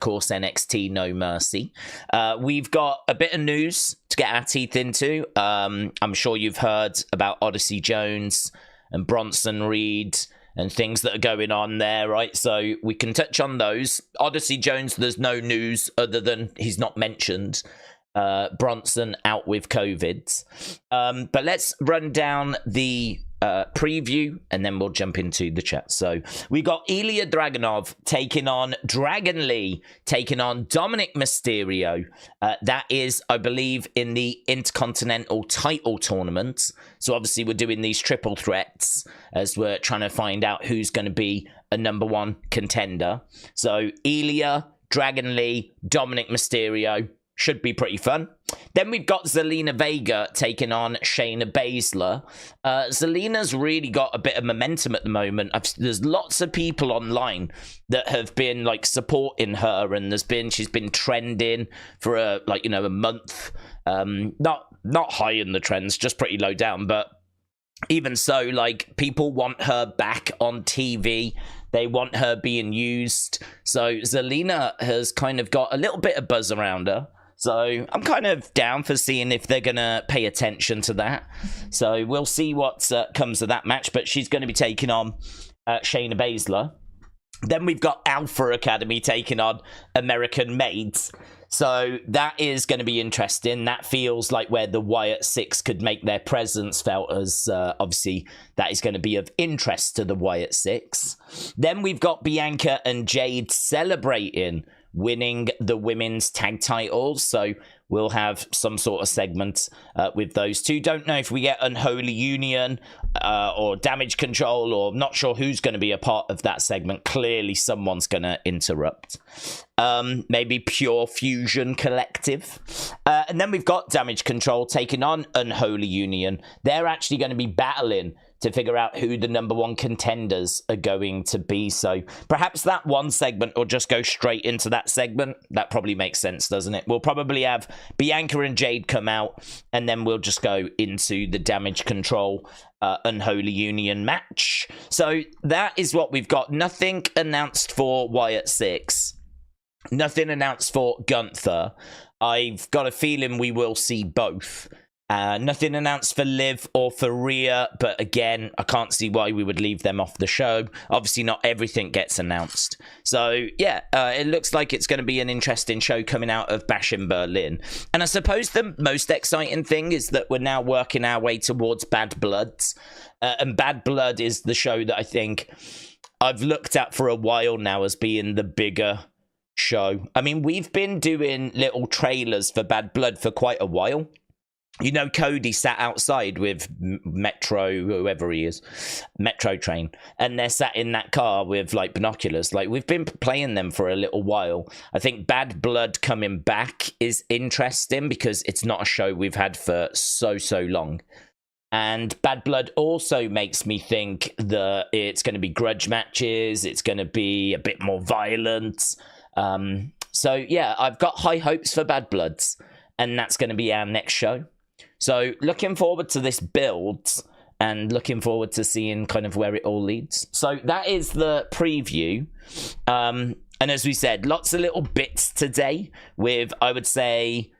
course, NXT No Mercy. We've got a bit of news to get our teeth into. I'm sure you've heard about Odyssey Jones and Bronson Reed and things that are going on there, right? So we can touch on those. Odyssey Jones, there's no news other than he's not mentioned. Bronson out with COVID. But let's run down the preview and then we'll jump into the chat. So we got Ilja Dragunov taking on Dragon Lee, taking on Dominik Mysterio. That is, I believe, in the Intercontinental title tournament. So obviously we're doing these triple threats as we're trying to find out who's going to be a #1 contender. So Ilja, Dragon Lee, Dominik Mysterio. Should be pretty fun. Then we've got Zelina Vega taking on Shayna Baszler. Zelina's really got a bit of momentum at the moment. There's lots of people online that have been like supporting her, and she's been trending for a month. Not high in the trends, just pretty low down. But even so, like, people want her back on TV. They want her being used. So Zelina has kind of got a little bit of buzz around her. So I'm kind of down for seeing if they're going to pay attention to that. So we'll see what comes of that match. But she's going to be taking on Shayna Baszler. Then we've got Alpha Academy taking on American Maids. So that is going to be interesting. That feels like where the Wyatt Sicks could make their presence felt, as obviously that is going to be of interest to the Wyatt Sicks. Then we've got Bianca and Jade celebrating winning the women's tag titles. So we'll have some sort of segment with those two. Don't know if we get Unholy Union or Damage Control, or not sure who's going to be a part of that segment. Clearly someone's going to interrupt. Maybe Pure Fusion Collective. And then we've got Damage Control taking on Unholy Union. They're actually going to be battling to figure out who the #1 contenders are going to be. So perhaps that one segment will just go straight into that segment. That probably makes sense, doesn't it? We'll probably have Bianca and Jade come out, and then we'll just go into the Damage Control Unholy Union match. So that is what we've got. Nothing announced for Wyatt Sicks. Nothing announced for Gunther. I've got a feeling we will see both. Nothing announced for Liv or for Rhea, but again, I can't see why we would leave them off the show. Obviously, not everything gets announced. So, yeah, it looks like it's going to be an interesting show coming out of Bash in Berlin. And I suppose the most exciting thing is that we're now working our way towards Bad Blood. And Bad Blood is the show that I think I've looked at for a while now as being the bigger show. I mean, we've been doing little trailers for Bad Blood for quite a while. You know, Cody sat outside with Metro, whoever he is, Metro Train, and they're sat in that car with, like, binoculars. Like, we've been playing them for a little while. I think Bad Blood coming back is interesting because it's not a show we've had for so long. And Bad Blood also makes me think that it's going to be grudge matches. It's going to be a bit more violent. So, yeah, I've got high hopes for Bad Bloods, and that's going to be our next show. So looking forward to this build and looking forward to seeing kind of where it all leads. So that is the preview. And as we said, lots of little bits today with, I would say,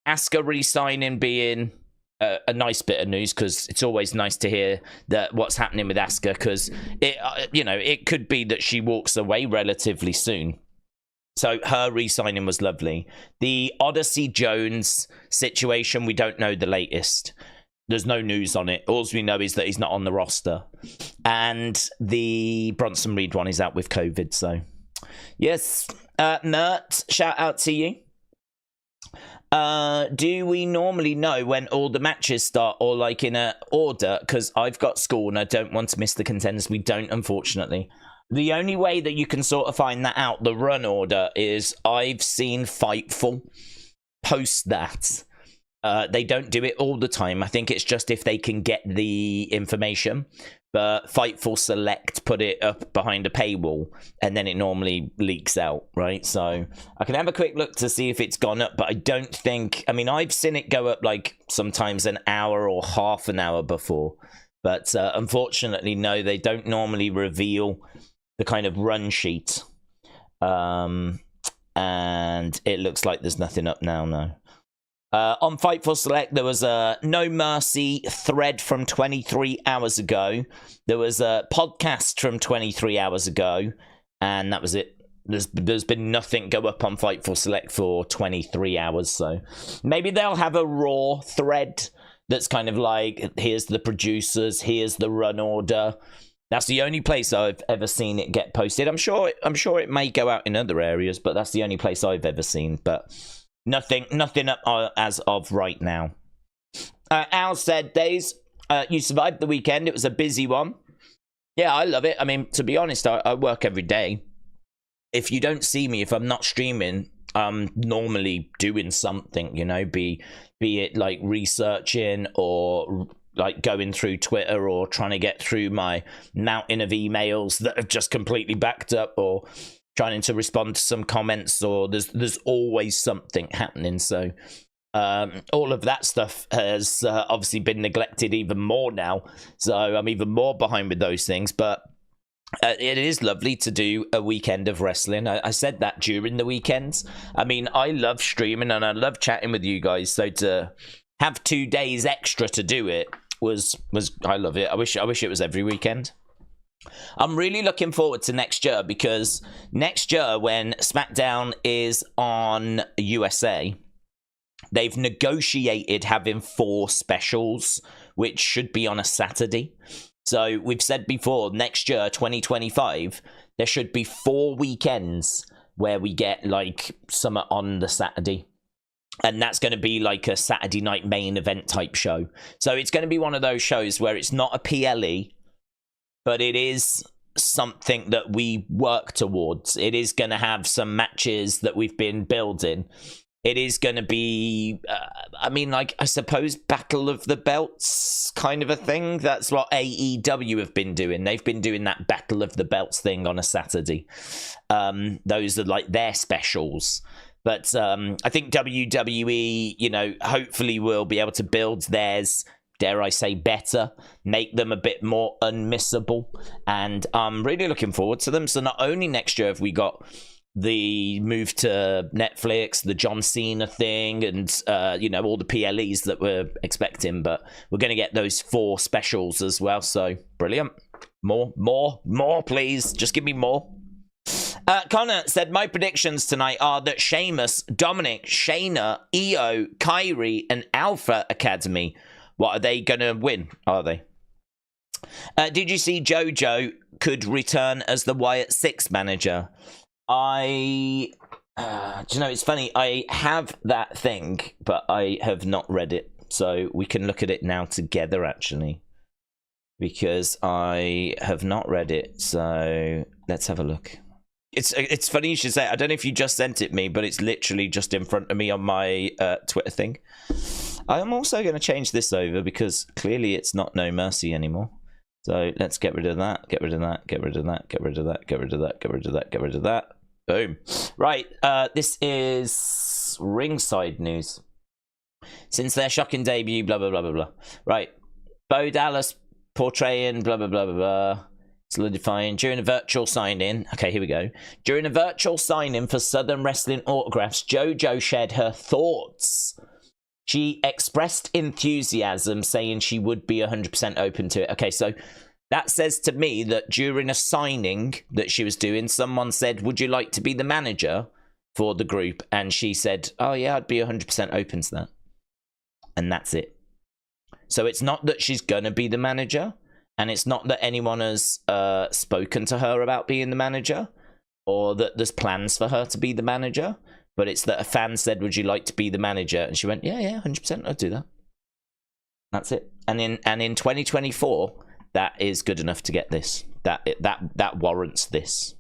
Asuka re-signing being a nice bit of news, because it's always nice to hear that what's happening with Asuka, because it could be that she walks away relatively soon. So her re-signing was lovely. The Odyssey Jones situation, we don't know the latest. There's no news on it. All we know is that he's not on the roster. And the Bronson Reed one is out with COVID. So, yes. Mert, shout out to you. Do we normally know when all the matches start, or like in a order? Because I've got school and I don't want to miss the contenders. We don't, unfortunately. The only way that you can sort of find that out, the run order, is I've seen Fightful post that. They don't do it all the time. I think it's just if they can get the information. But Fightful Select put it up behind a paywall, and then it normally leaks out, right? So I can have a quick look to see if it's gone up, but I don't think... I mean, I've seen it go up like sometimes an hour or half an hour before. But unfortunately, no, they don't normally reveal the kind of run sheet. And it looks like there's nothing up now, no. On Fightful Select, there was a No Mercy thread from 23 hours ago. There was a podcast from 23 hours ago. And that was it. There's been nothing go up on Fightful Select for 23 hours. So maybe they'll have a Raw thread that's kind of like, here's the producers, here's the run order. That's the only place I've ever seen it get posted. I'm sure it may go out in other areas, but that's the only place I've ever seen. But nothing up as of right now. Al said, Days, you survived the weekend. It was a busy one. Yeah, I love it. I mean, to be honest, I work every day. If you don't see me, if I'm not streaming, I'm normally doing something, you know, be it like researching or like going through Twitter or trying to get through my mountain of emails that have just completely backed up, or trying to respond to some comments, or there's always something happening. So all of that stuff has obviously been neglected even more now. So I'm even more behind with those things. But it is lovely to do a weekend of wrestling. I said that during the weekends. I mean, I love streaming and I love chatting with you guys. So to have 2 days extra to do it was I love it. I wish it was every weekend. I'm really looking forward to next year, because next year when SmackDown is on USA, they've negotiated having 4 specials, which should be on a Saturday. So we've said before, next year, 2025, there should be 4 weekends where we get like summer on the Saturday. And that's going to be like a Saturday night main event type show. So it's going to be one of those shows where it's not a PLE, but it is something that we work towards. It is going to have some matches that we've been building. It is going to be, I mean, like, I suppose Battle of the Belts kind of a thing. That's what AEW have been doing. They've been doing that Battle of the Belts thing on a Saturday. Those are like their specials. But I think WWE, you know, hopefully will be able to build theirs, dare I say, better, make them a bit more unmissable. And I'm really looking forward to them. So not only next year have we got the move to Netflix, the John Cena thing, and, you know, all the PLEs that we're expecting, but we're going to get those 4 specials as well. So brilliant. More, please. Just give me more. Connor said, my predictions tonight are that Sheamus, Dominik, Shayna, Io, Kyrie, and Alpha Academy, what are they going to win? Are they? Did you see JoJo could return as the Wyatt Sicks manager? Do you know, it's funny. I have that thing, but I have not read it. So we can look at it now together, actually, because I have not read it. So let's have a look. It's funny you should say it. I don't know if you just sent it me, but it's literally just in front of me on my Twitter thing. I am also going to change this over because clearly it's not No Mercy anymore. So let's get rid of that, get rid of that, get rid of that, get rid of that, get rid of that, get rid of that, get rid of that. Boom. Right, this is ringside news. Since their shocking debut, blah, blah, blah, blah, blah. Right, Bo Dallas portraying blah, blah, blah, blah, blah. Solidifying during a virtual sign-in. Okay, here we go. During a virtual sign-in for Southern Wrestling autographs, JoJo shared her thoughts. She expressed enthusiasm, saying she would be 100% open to it. Okay, so that says to me that during a signing that she was doing, someone said, would you like to be the manager for the group? And she said, oh yeah, I'd be 100% open to that. And that's it. So it's not that she's going to be the manager. And it's not that anyone has spoken to her about being the manager, or that there's plans for her to be the manager. But it's that a fan said, would you like to be the manager? And she went, yeah, 100%, I'd do that. That's it. And in 2024, that is good enough to get this. That warrants this.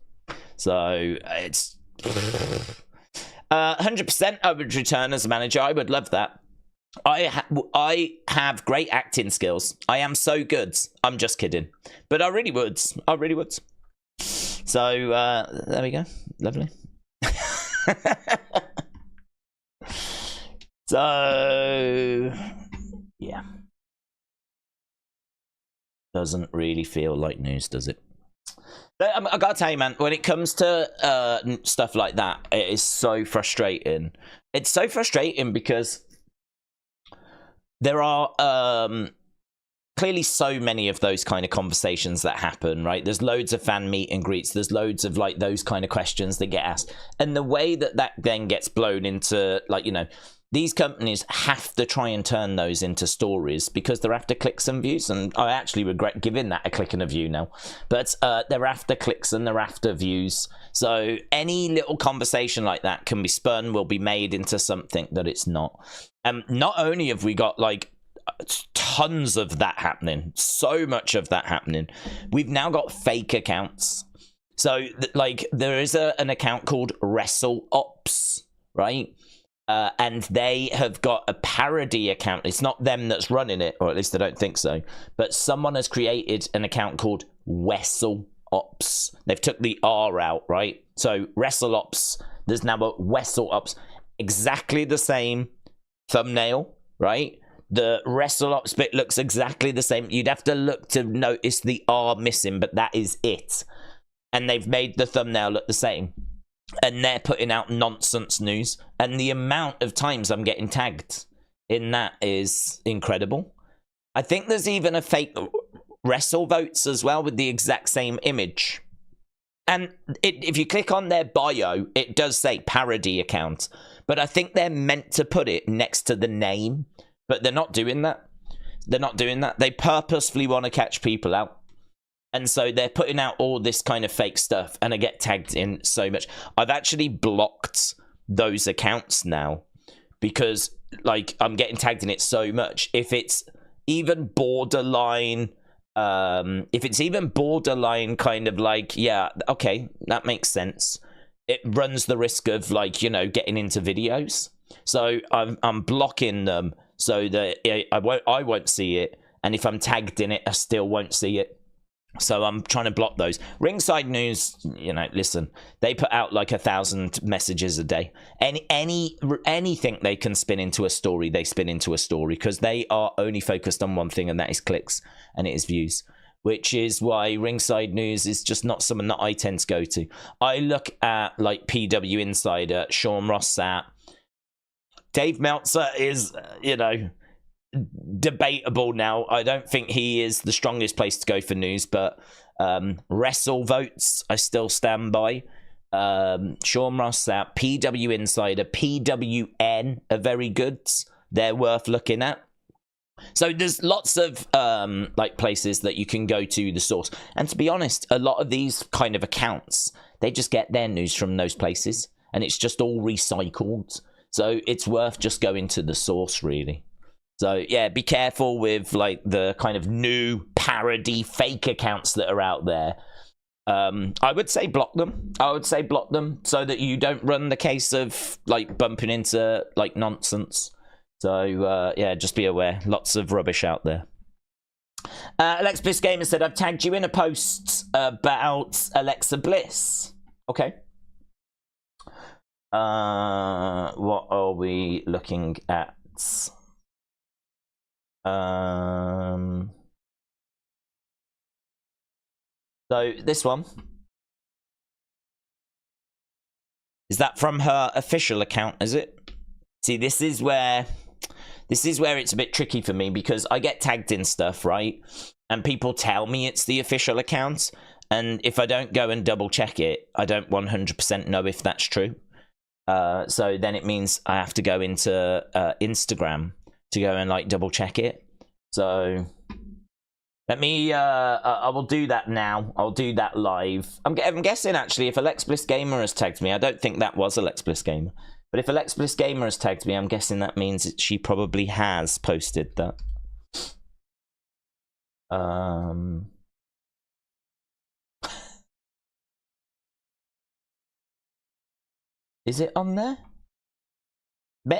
So it's 100% I would return as a manager. I would love that. I have great acting skills. I am so good. I'm just kidding. But I really would. I really would. So, there we go. Lovely. So, yeah. Doesn't really feel like news, does it? I gotta tell you, man, when it comes to stuff like that, it is so frustrating. It's so frustrating because there are clearly so many of those kind of conversations that happen, right? There's loads of fan meet and greets. There's loads of like those kind of questions that get asked. And the way that that then gets blown into, like, you know, these companies have to try and turn those into stories because they're after clicks and views. And I actually regret giving that a click and a view now. But they're after clicks and they're after views. So any little conversation like that can be spun, will be made into something that it's not. Not only have we got like tons of that happening, so much of that happening, we've now got fake accounts. So like there is an account called WrestleOps, right? And they have got a parody account. It's not them that's running it, or at least I don't think so. But someone has created an account called WrestleOps. They've took the R out, right? So WrestleOps, there's now a WrestleOps. Exactly the same thumbnail, right? The WrestleOps bit looks exactly the same. You'd have to look to notice the R missing, but that is it. And they've made the thumbnail look the same. And they're putting out nonsense news. And the amount of times I'm getting tagged in that is incredible. I think there's even a fake WrestleVotes as well with the exact same image. And if you click on their bio, it does say parody account. But I think they're meant to put it next to the name. But they're not doing that. They're not doing that. They purposefully want to catch people out. And so they're putting out all this kind of fake stuff, and I get tagged in so much. I've actually blocked those accounts now because, like, I'm getting tagged in it so much. If it's even borderline, kind of like, yeah, okay, that makes sense. It runs the risk of, like, you know, getting into videos. So I'm blocking them so that I won't see it, and if I'm tagged in it, I still won't see it. So I'm trying to block those. Ringside News, you know, listen, they put out like 1,000 messages a day. Anything they can spin into a story, they spin into a story because they are only focused on one thing, and that is clicks and it is views, which is why Ringside News is just not someone that I tend to go to. I look at like PW Insider, Sean Ross Sapp. Dave Meltzer is, you know, debatable now. I don't think he is the strongest place to go for news, but WrestleVotes I still stand by. Sean Ross Sapp, PW Insider, PWN are very good. They're worth looking at. So there's lots of like places that you can go to the source. And to be honest, a lot of these kind of accounts, they just get their news from those places, and it's just all recycled. So it's worth just going to the source, really. So yeah, be careful with like the kind of new parody fake accounts that are out there. I would say block them. I would say block them so that you don't run the case of like bumping into like nonsense. So yeah, just be aware. Lots of rubbish out there. Alexa Bliss Gamer said, I've tagged you in a post about Alexa Bliss. Okay. What are we looking at? So this one, is that from her official account, is it? See, this is where it's a bit tricky for me because I get tagged in stuff, right? And people tell me it's the official account, and if I don't go and double check it, I don't 100% know if that's true. So then it means I have to go into Instagram to go and like double check it. So let me I will do that now. I'll do that live. I'm guessing actually if Alexa Bliss Gamer has tagged me, I don't think that was Alexa Bliss Gamer, but if Alexa Bliss Gamer has tagged me, I'm guessing that means that she probably has posted that. Is it on there?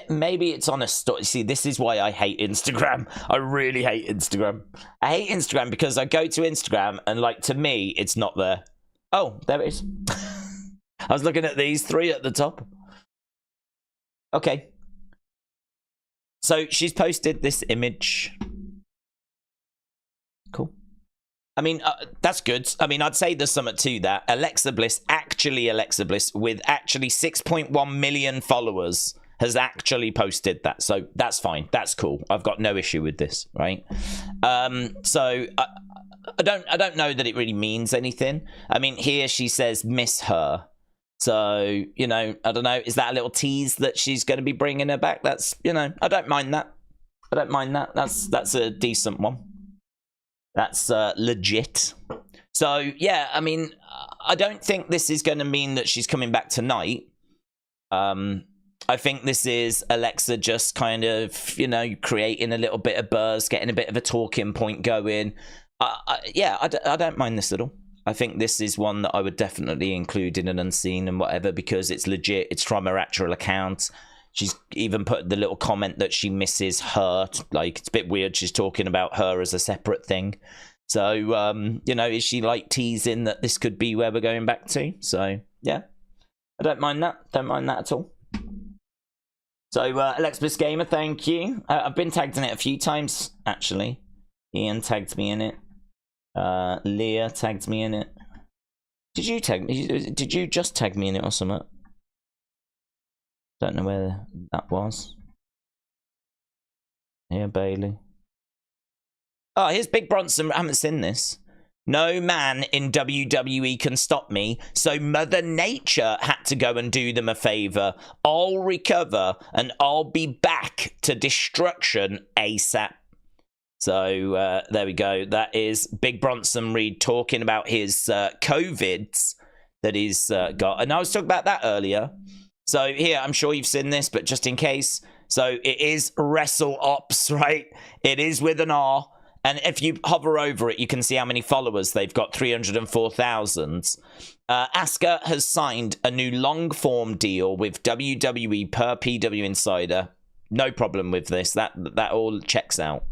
Maybe it's on a story. See, this is why I hate Instagram. I really hate Instagram. I hate Instagram because I go to Instagram and, like, to me, it's not there. Oh, there it is. I was looking at these three at the top. Okay. So she's posted this image. Cool. I mean, that's good. I mean, I'd say there's something to that. Alexa Bliss, with actually 6.1 million followers, has actually posted that. So that's fine. That's cool. I've got no issue with this, right? So I don't know that it really means anything. I mean, here she says miss her. So, you know, I don't know. Is that a little tease that she's going to be bringing her back? That's, you know, I don't mind that. I don't mind that. That's a decent one. That's legit. So, yeah, I mean, I don't think this is going to mean that she's coming back tonight. I think this is Alexa just kind of, you know, creating a little bit of buzz, getting a bit of a talking point going. Yeah, I don't mind this at all. I think this is one that I would definitely include in an unseen and whatever, because it's legit. It's from her actual account. She's even put the little comment that she misses her. Like, it's a bit weird. She's talking about her as a separate thing. So, you know, is she like teasing that this could be where we're going back to? So, yeah, I don't mind that. Don't mind that at all. So, Alex Bliss Gamer, thank you. I've been tagged in it a few times, actually. Ian tagged me in it. Leah tagged me in it. Did you tag me? Did you just tag me in it or something? Don't know where that was. Here, Bailey. Oh, here's Big Bronson. I haven't seen this. No man in WWE can stop me, so Mother Nature had to go and do them a favor. I'll recover, and I'll be back to destruction ASAP. So, there we go. That is Big Bronson Reed talking about his COVIDs that he's got. And I was talking about that earlier. So, here, I'm sure you've seen this, but just in case. So, it is WrestleOps, right? It is with an R. And if you hover over it, you can see how many followers they've got, 304,000. Asuka has signed a new long-form deal with WWE per PW Insider. No problem with this. That all checks out.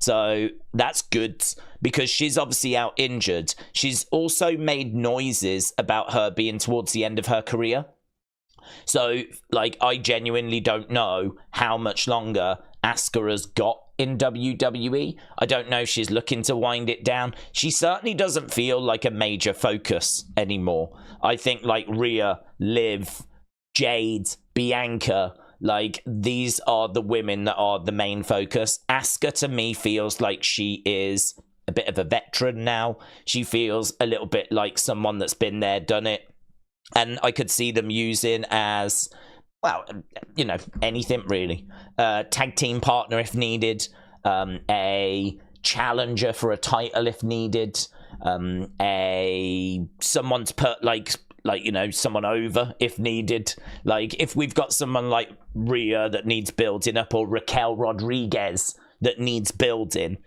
So that's good, because she's obviously out injured. She's also made noises about her being towards the end of her career. So, like, I genuinely don't know how much longer Asuka has got in WWE. I don't know if she's looking to wind it down. She certainly doesn't feel like a major focus anymore. I think, like, Rhea, Liv, Jade, Bianca, like, these are the women that are the main focus. Asuka, to me, feels like she is a bit of a veteran now. She feels a little bit like someone that's been there, done it. And I could see them using as, well, you know, anything really. Tag team partner if needed. A challenger for a title if needed. Someone to put, like, you know, someone over if needed. Like, if we've got someone like Rhea that needs building up, or Raquel Rodriguez that needs building,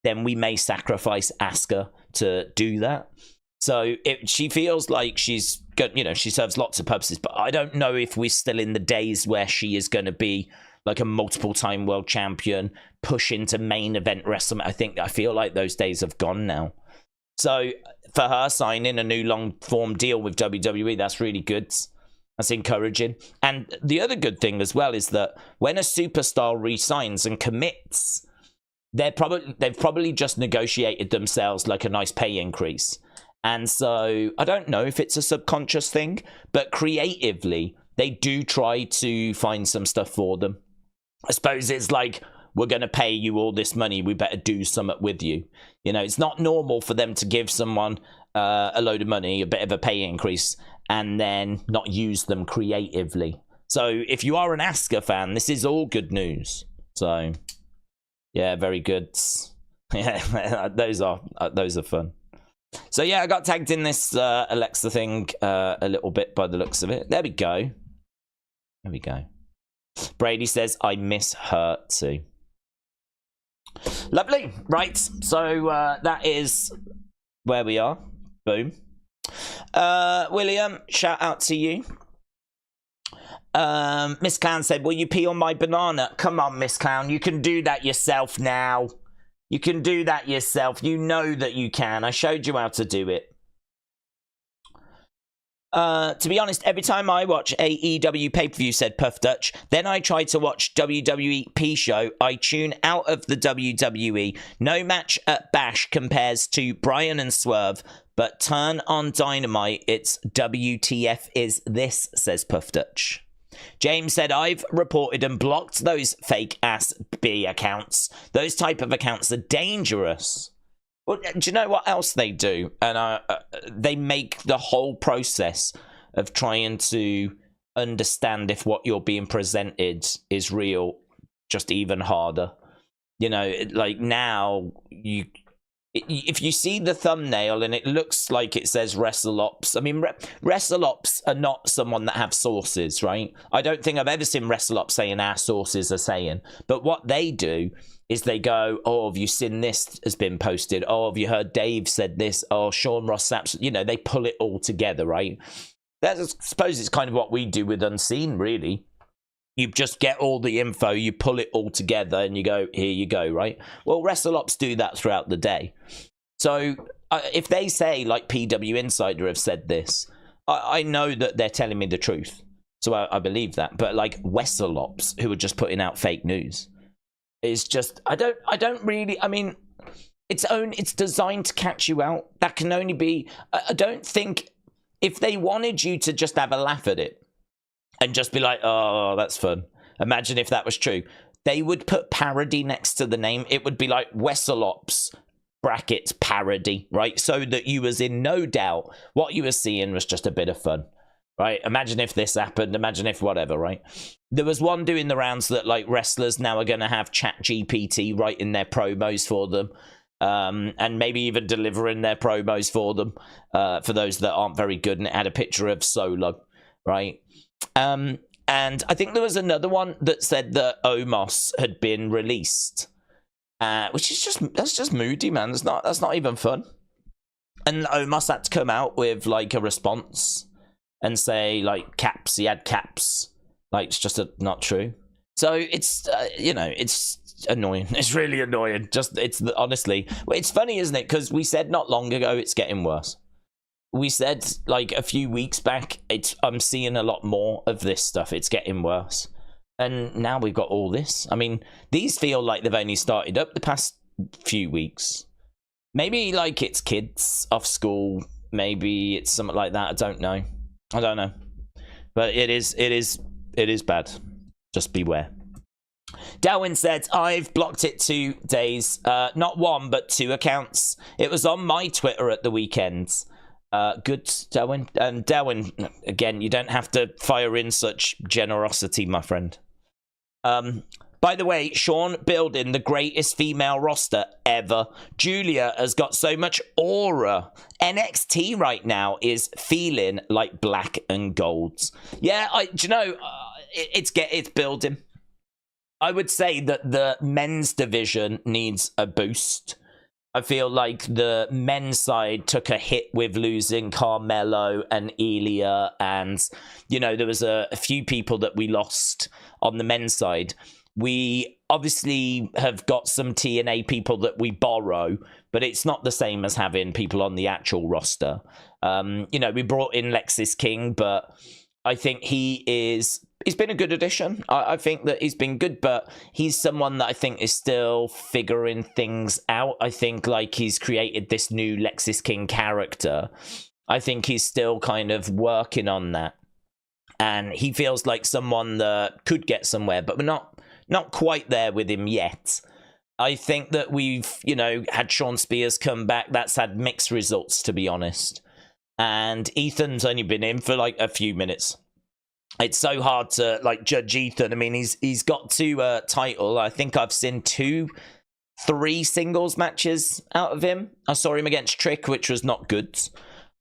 then we may sacrifice Asuka to do that. So she feels like she's got, you know, she serves lots of purposes, but I don't know if we're still in the days where she is going to be like a multiple-time world champion, push into main event WrestleMania. I feel like those days have gone now. So for her signing a new long-form deal with WWE, that's really good. That's encouraging. And the other good thing as well is that when a superstar re-signs and commits, they've probably just negotiated themselves like a nice pay increase. And so I don't know if it's a subconscious thing, but creatively, they do try to find some stuff for them. I suppose it's like, we're going to pay you all this money, we better do something with you. You know, it's not normal for them to give someone a load of money, a bit of a pay increase, and then not use them creatively. So if you are an Asuka fan, this is all good news. So, yeah, very good. Yeah, those are fun. So, yeah, I got tagged in this Alexa thing a little bit by the looks of it. There we go. There we go. Brady says, I miss her too. Lovely. Right. So, that is where we are. Boom. William, shout out to you. Miss Clown said, will you pee on my banana? Come on, Miss Clown. You can do that yourself now. You can do that yourself. You know that you can. I showed you how to do it. To be honest, every time I watch a EW pay-per-view, said Puff Dutch, then I try to watch WWE P-Show, I tune out of the WWE. No match at Bash compares to Bryan and Swerve, but turn on Dynamite, it's WTF is this, says Puff Dutch. James said, I've reported and blocked those fake-ass B accounts. Those type of accounts are dangerous. Well, do you know what else they do? And they make the whole process of trying to understand if what you're being presented is real just even harder. You know, like now, if you see the thumbnail and it looks like it says WrestleOps, I mean, WrestleOps are not someone that have sources, right? I don't think I've ever seen WrestleOps saying our sources are saying. But what they do is they go, oh, have you seen this has been posted? Oh, have you heard Dave said this? Oh, Sean Ross Sapp, you know, they pull it all together, right? I suppose it's kind of what we do with Unseen, really. You just get all the info, you pull it all together, and you go, here you go, right? Well, WrestleOps do that throughout the day. So if they say, like PW Insider have said this, I know that they're telling me the truth. So I believe that. But like WrestleOps, who are just putting out fake news, is just, I don't really, I mean, it's designed to catch you out. That can only be, I don't think, if they wanted you to just have a laugh at it and just be like, oh, that's fun. Imagine if that was true. They would put parody next to the name. It would be like WrestleOps brackets parody, right? So that you was in no doubt what you were seeing was just a bit of fun, right? Imagine if this happened. Imagine if whatever, right? There was one doing the rounds that like wrestlers now are going to have ChatGPT writing their promos for them. And maybe even delivering their promos for them, for those that aren't very good. And it had a picture of Solo, right? And I think there was another one that said that Omos had been released, which is that's just moody, man. That's not even fun. And Omos had to come out with like a response and say like caps. He had caps. Like it's just not true. So it's it's annoying. It's really annoying. Honestly, it's funny, isn't it? Because we said not long ago it's getting worse. We said like a few weeks back, I'm seeing a lot more of this stuff. It's getting worse. And now we've got all this. I mean, these feel like they've only started up the past few weeks. Maybe like it's kids off school. Maybe it's something like that. I don't know. But it is bad. Just beware. Darwin said, I've blocked it 2 days. Not one, but 2 accounts. It was on my Twitter at the weekend. Good, Darwin. And Darwin, again, you don't have to fire in such generosity, my friend. By the way, Sean building the greatest female roster ever. Julia has got so much aura. NXT right now is feeling like black and gold. Yeah, it's building. I would say that the men's division needs a boost. I feel like the men's side took a hit with losing Carmelo and Ilja, and there was a few people that we lost on the men's side. We obviously have got some TNA people that we borrow, but it's not the same as having people on the actual roster. We brought in Lexis King, but I think he's been a good addition. I think that he's been good, but he's someone that I think is still figuring things out. I think like he's created this new Lexis King character. I think he's still kind of working on that. And he feels like someone that could get somewhere, but we're not quite there with him yet. I think that we've, had Sean Spears come back. That's had mixed results, to be honest. And Ethan's only been in for like a few minutes. It's so hard to like judge Ethan. I mean, he's got to title. I think I've seen 3 singles matches out of him. I saw him against Trick, which was not good.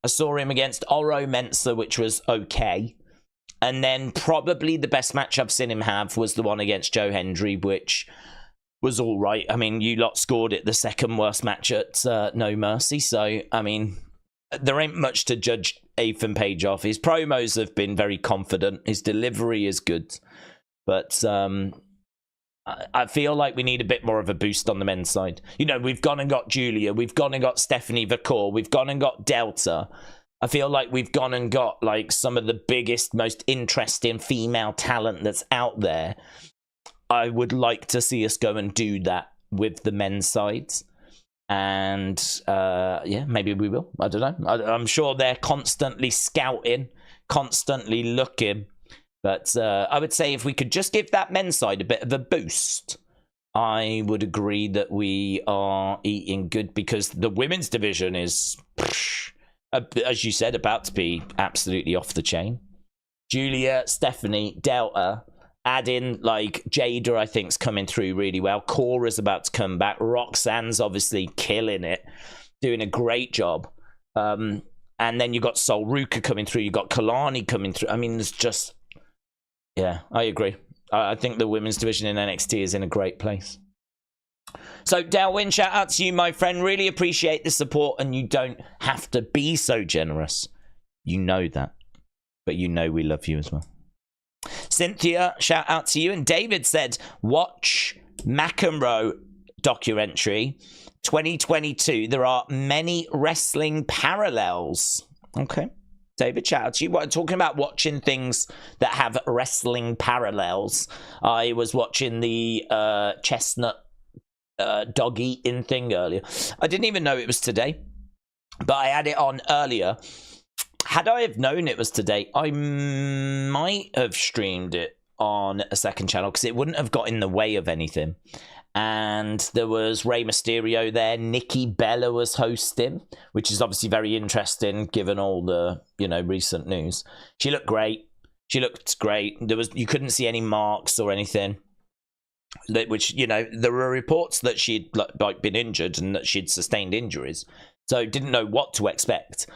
I saw him against Oro Mensah, which was okay. And then probably the best match I've seen him have was the one against Joe Hendry, which was all right. I mean, you lot scored it the second worst match at No Mercy. So, I mean, there ain't much to judge Ethan Page off. His promos have been very confident. His delivery is good. But I feel like we need a bit more of a boost on the men's side. We've gone and got Julia. We've gone and got Stephanie Vacour. We've gone and got Delta. I feel like we've gone and got like some of the biggest, most interesting female talent that's out there. I would like to see us go and do that with the men's sides. And yeah, maybe we will. I don't know. I'm sure they're constantly scouting, constantly looking. But I would say if we could just give that men's side a bit of a boost, I would agree that we are eating good, because the women's division is, as you said, about to be absolutely off the chain. Julia, Stephanie, Delta, add in like Jade, I think, is coming through really well. Cora's about to come back. Roxanne's obviously killing it, doing a great job. And then you got Sol Ruka coming through. You got Kalani coming through. I mean, there's just, yeah, I agree. I think the women's division in NXT is in a great place. So, Delwyn, shout out to you, my friend. Really appreciate the support, and you don't have to be so generous. You know that. But you know we love you as well. Cynthia, shout out to you. And David said, watch McEnroe documentary 2022. There are many wrestling parallels. Okay. David, shout out to you. What, talking about watching things that have wrestling parallels. I was watching the chestnut dog eating thing earlier. I didn't even know it was today, but I had it on earlier. Had I have known it was today, I might have streamed it on a second channel because it wouldn't have got in the way of anything. And there was Rey Mysterio there. Nikki Bella was hosting, which is obviously very interesting given all the, you know, recent news. She looked great. She looked great. You couldn't see any marks or anything. Which, you know, there were reports that she'd like been injured and that she'd sustained injuries. So didn't know what to expect.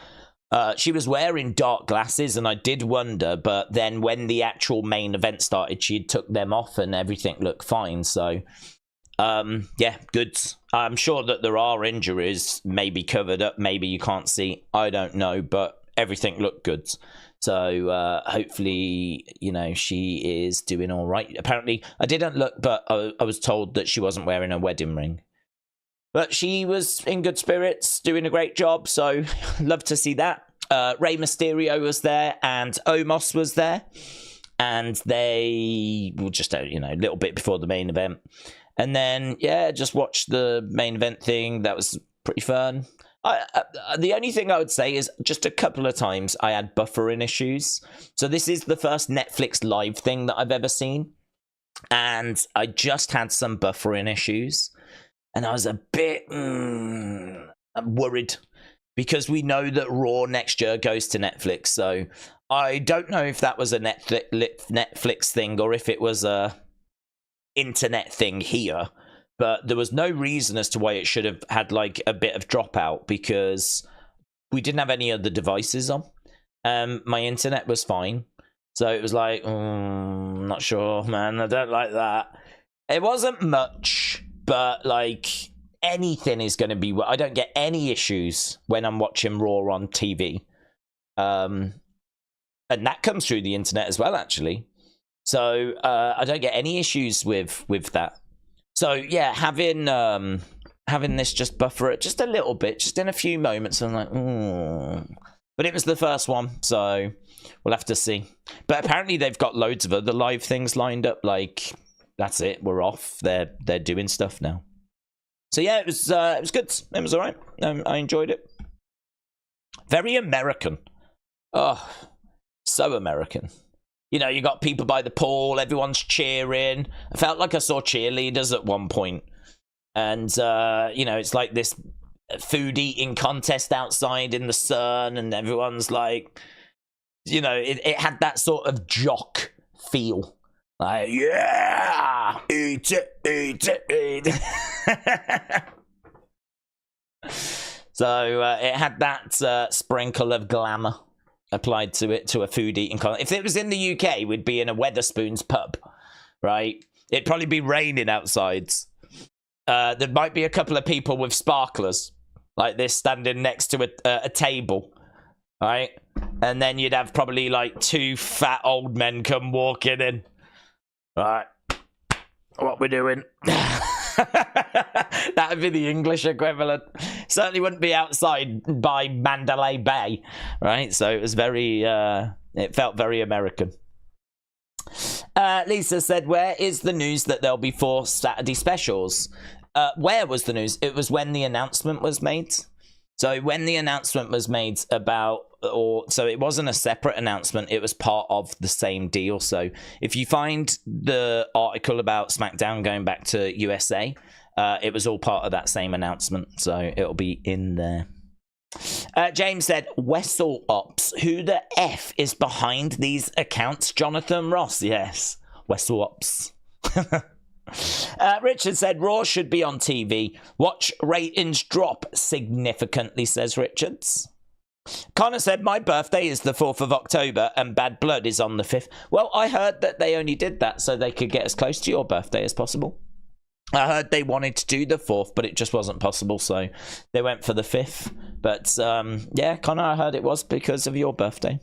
She was wearing dark glasses, and I did wonder, but then when the actual main event started, she took them off and everything looked fine. So, yeah, good. I'm sure that there are injuries, maybe covered up, maybe you can't see. I don't know, but everything looked good. So, hopefully, you know, she is doing all right. Apparently, I didn't look, but I was told that she wasn't wearing a wedding ring. But she was in good spirits, doing a great job, so love to see that. Rey Mysterio was there, and Omos was there. And they were just, you know, a little bit before the main event. And then, yeah, just watched the main event thing. That was pretty fun. The only thing I would say is just a couple of times I had buffering issues. So this is the first Netflix live thing that I've ever seen. And I just had some buffering issues. And I was a bit worried because we know that Raw next year goes to Netflix. So I don't know if that was a Netflix thing or if it was a internet thing here. But there was no reason as to why it should have had like a bit of dropout because we didn't have any other devices on. My internet was fine. So it was like, I'm not sure, man. I don't like that. It wasn't much. But, like, anything is going to be... I don't get any issues when I'm watching Raw on TV. And that comes through the internet as well, actually. So, I don't get any issues with that. So, yeah, having this just buffer it just a little bit, just in a few moments, I'm like, But it was the first one, so we'll have to see. But apparently they've got loads of other live things lined up, like... That's it. We're off. They're doing stuff now. So yeah, it was good. It was all right. I enjoyed it. Very American. Oh, so American. You know, you got people by the pool. Everyone's cheering. I felt like I saw cheerleaders at one point. And, you know, it's like this food eating contest outside in the sun. And everyone's like, you know, it had that sort of jock feel. Like, yeah, eat it, eat it, eat it. So it had that sprinkle of glamour applied to it, to a food eating contest. If it was in the UK, we'd be in a Wetherspoons pub, right? It'd probably be raining outside. There might be a couple of people with sparklers like this standing next to a table, right? And then you'd have probably like two fat old men come walking in. Right, what we're doing. That would be the English equivalent. Certainly wouldn't be outside by Mandalay Bay, right? So it was very, it felt very American. Lisa said, where is the news that there'll be 4 Saturday specials? Where was the news? It was when the announcement was made. So when the announcement was made about, so it wasn't a separate announcement, it was part of the same deal. So if you find the article about SmackDown going back to USA, it was all part of that same announcement. So it'll be in there. James said, Wessel Ops, who the F is behind these accounts? Jonathan Ross. Yes, Wessel Ops. Richard said, Raw should be on TV. Watch ratings drop significantly, says Richards. Connor said, my birthday is the 4th of October and Bad Blood is on the 5th. Well, I heard that they only did that so they could get as close to your birthday as possible. I heard they wanted to do the 4th, but it just wasn't possible, so they went for the 5th. But, yeah, Connor, I heard it was because of your birthday.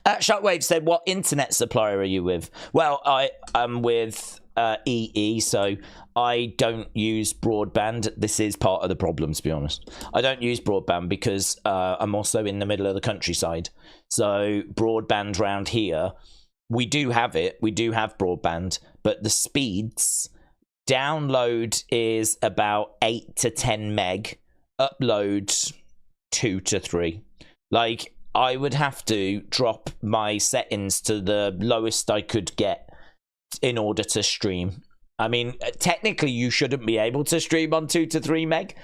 Shockwave said, what internet supplier are you with? Well, I am with EE, so I don't use broadband. This is part of the problem, to be honest. I don't use broadband because I'm also in the middle of the countryside. So broadband round here, we do have it. We do have broadband, but the speeds, download is about 8 to 10 meg, upload 2 to 3. Like, I would have to drop my settings to the lowest I could get in order to stream. I mean, technically you shouldn't be able to stream on 2 to 3 meg,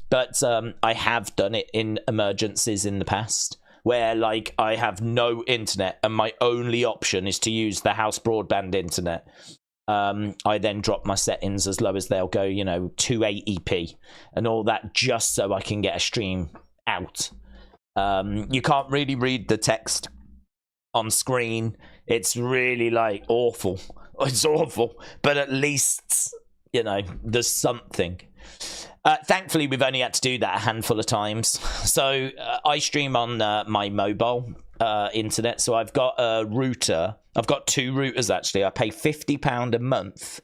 but I have done it in emergencies in the past where, like, I have no internet and my only option is to use the house broadband internet. I then drop my settings as low as they'll go, you know, 280p and all that, just so I can get a stream out. You can't really read the text on screen. It's really, like, awful. It's awful, but at least, you know, there's something. Thankfully, we've only had to do that a handful of times. So I stream on my mobile internet. So I've got a router. I've got 2 routers, actually. I pay £50 a month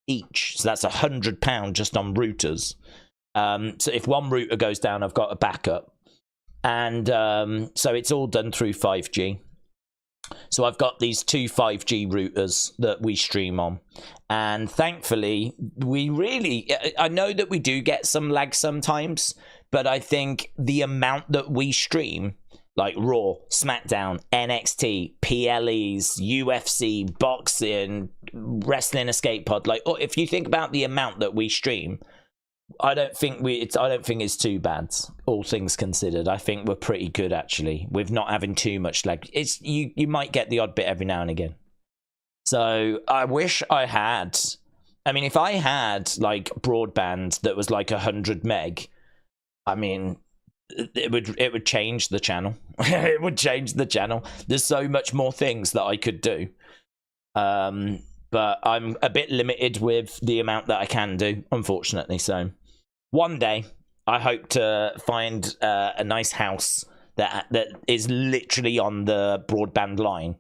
each. So that's £100 just on routers. So if one router goes down, I've got a backup. And so it's all done through 5G. So I've got these 2 5G routers that we stream on. And thankfully, I know that we do get some lag sometimes, but I think the amount that we stream, like Raw, SmackDown, NXT, PLEs, UFC, boxing, Wrestling Escape Pod, like, if you think about the amount that we stream, I don't think it's too bad, all things considered. I think we're pretty good, actually, with not having too much lag. It's you might get the odd bit every now and again. So I wish I had. I mean, if I had, like, broadband that was like 100 meg, I mean, it would change the channel. It would change the channel. There's so much more things that I could do. But I'm a bit limited with the amount that I can do, unfortunately. So one day, I hope to find a nice house that is literally on the broadband line,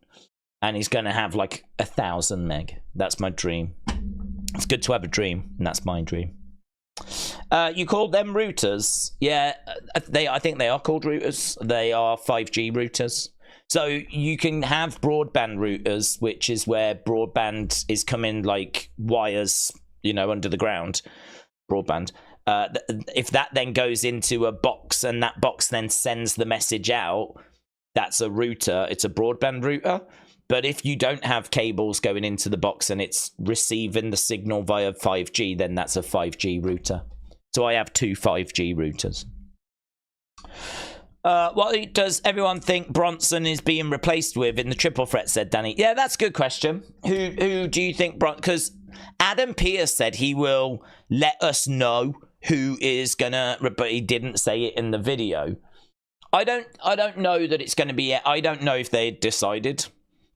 and is going to have like 1,000 meg. That's my dream. It's good to have a dream, and that's my dream. You called them routers? Yeah, I think they are called routers. They are 5G routers. So you can have broadband routers, which is where broadband is coming like wires, you know, under the ground. Broadband. If that then goes into a box and that box then sends the message out, that's a router. It's a broadband router. But if you don't have cables going into the box and it's receiving the signal via 5G, then that's a 5G router. So I have 2 5G routers. What does everyone think Bronson is being replaced with in the triple threat, said Danny. Yeah, that's a good question. Who do you think because Adam Pearce said he will let us know who is gonna, but he didn't say it in the video. I don't know that it's gonna be, I don't know if they decided,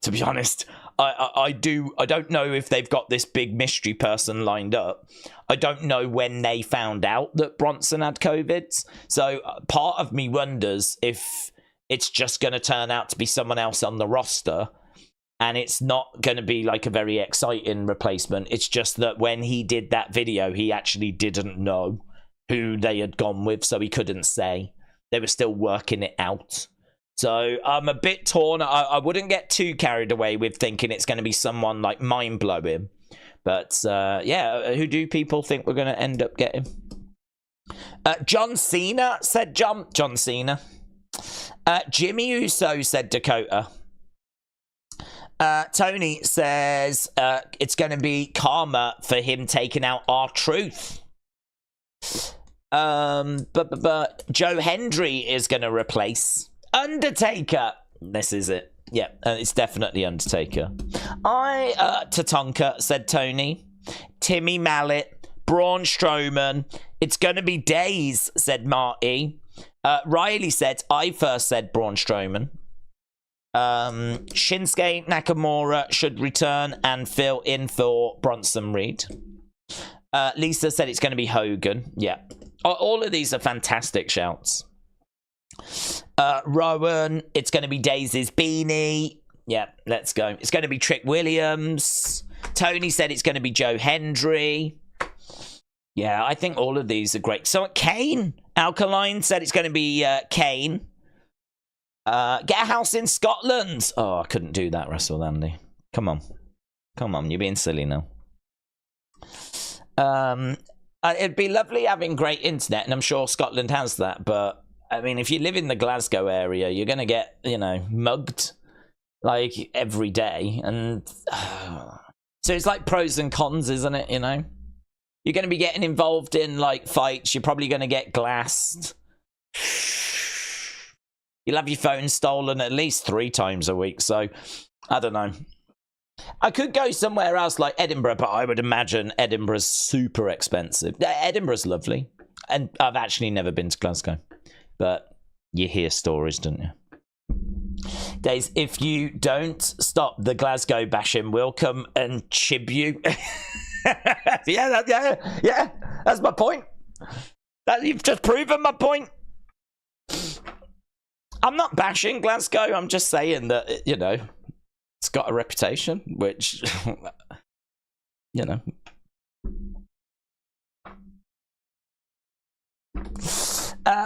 to be honest. I don't know if they've got this big mystery person lined up. I don't know when they found out that Bronson had COVID. So part of me wonders if it's just going to turn out to be someone else on the roster. And it's not going to be like a very exciting replacement. It's just that when he did that video, he actually didn't know who they had gone with, so he couldn't say. They were still working it out. So I'm a bit torn. I wouldn't get too carried away with thinking it's going to be someone like mind-blowing. But yeah, who do people think we're going to end up getting? John Cena said John Cena. Jimmy Uso said Dakota. Tony says it's going to be karma for him taking out R-Truth. But Joe Hendry is going to replace Undertaker. This is it. Yeah, it's definitely Undertaker. Tatanka said Tony. Timmy Mallet. Braun Strowman. It's going to be days, said Marty. Riley said, I first said Braun Strowman. Shinsuke Nakamura should return and fill in for Bronson Reed. Lisa said it's going to be Hogan. Yeah. All of these are fantastic shouts. Rowan, it's going to be Daisy's Beanie. Yeah, let's go. It's going to be Trick Williams. Tony said it's going to be Joe Hendry. Yeah, I think all of these are great. So Kane. Alkaline said it's going to be Kane. Get a house in Scotland. Oh, I couldn't do that, Russell Andy. Come on. Come on, you're being silly now. It'd be lovely having great internet, and I'm sure Scotland has that, but, I mean, if you live in the Glasgow area, you're going to get, you know, mugged, like, every day, and... So it's like pros and cons, isn't it, you know? You're going to be getting involved in, like, fights. You're probably going to get glassed. You'll have your phone stolen at least 3 times a week, so I don't know. I could go somewhere else like Edinburgh, but I would imagine Edinburgh's super expensive. Edinburgh's lovely, and I've actually never been to Glasgow, but you hear stories, don't you? Days, if you don't stop the Glasgow bashing, we'll come and chib you. Yeah, that's my point. You've just proven my point. I'm not bashing Glasgow. I'm just saying that, you know, it's got a reputation, which, you know.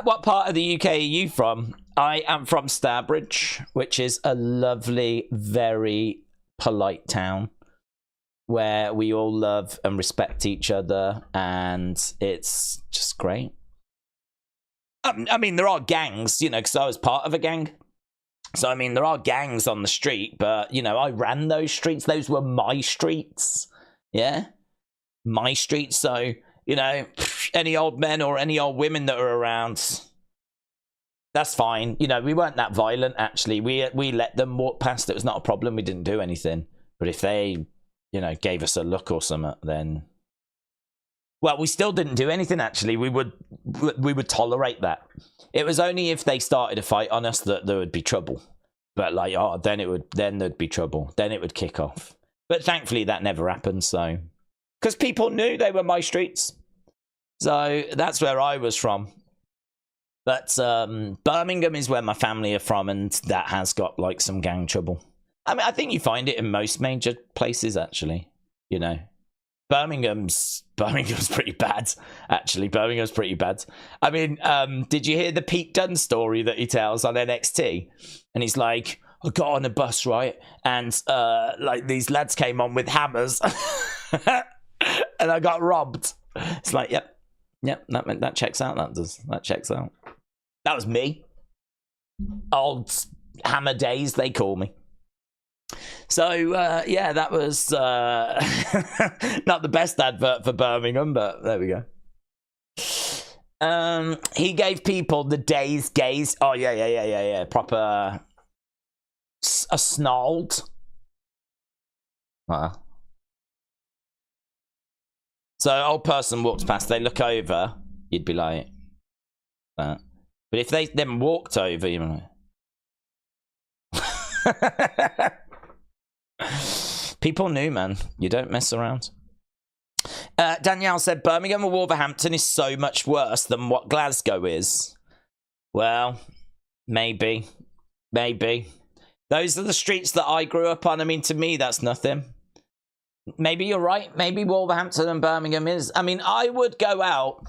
What part of the UK are you from? I am from Starbridge, which is a lovely, very polite town where we all love and respect each other, and it's just great. I mean, there are gangs, you know, because I was part of a gang. So, I mean, there are gangs on the street, but, you know, I ran those streets. Those were my streets. Yeah? My streets. So, you know, any old men or any old women that are around, that's fine. You know, we weren't that violent, actually. We let them walk past. It was not a problem. We didn't do anything. But if they, you know, gave us a look or something, then... Well, we still didn't do anything, actually. We would tolerate that. It was only if they started a fight on us that there would be trouble. But, like, then there'd be trouble. Then it would kick off. But thankfully, that never happened, so... Because people knew they were my streets. So, that's where I was from. But, Birmingham is where my family are from, and that has got, like, some gang trouble. I mean, I think you find it in most major places, actually. You know. Birmingham's pretty bad, actually. Birmingham's pretty bad. I mean, did you hear the Pete Dunne story that he tells on NXT? And he's like, I got on a bus, right? And, like, these lads came on with hammers. And I got robbed. It's like, yep, that checks out, that checks out. That was me. Old Hammer Days, they call me. So, yeah, that was not the best advert for Birmingham, but there we go. He gave people the day's gaze. Oh, yeah. Proper... a snarled. Wow. So, old person walks past, they look over, you'd be like... that. But if they then walked over, you'd be like... People knew, man. You don't mess around. Danielle said Birmingham or Wolverhampton is so much worse than what Glasgow is. Well, maybe. Those are the streets that I grew up on. I mean, to me, that's nothing. Maybe you're right. Maybe Wolverhampton and Birmingham is. I mean, I would go out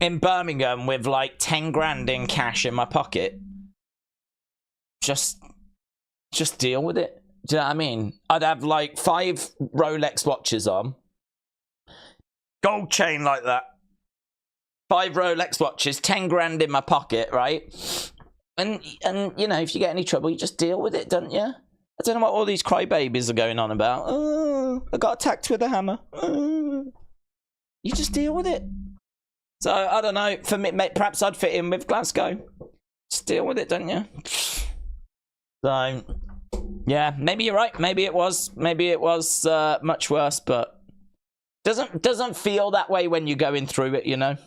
in Birmingham with like 10 grand in cash in my pocket. Just deal with it. Do you know what I mean? I'd have like 5 Rolex watches on. Gold chain like that. 5 Rolex watches, 10 grand in my pocket, right? And you know, if you get any trouble, you just deal with it, don't you? I don't know what all these crybabies are going on about. Oh, I got attacked with a hammer. Oh. You just deal with it. So, I don't know. For me, perhaps I'd fit in with Glasgow. Just deal with it, don't you? So, yeah, maybe you're right. Maybe it was much worse, but doesn't feel that way when you're going through it, you know.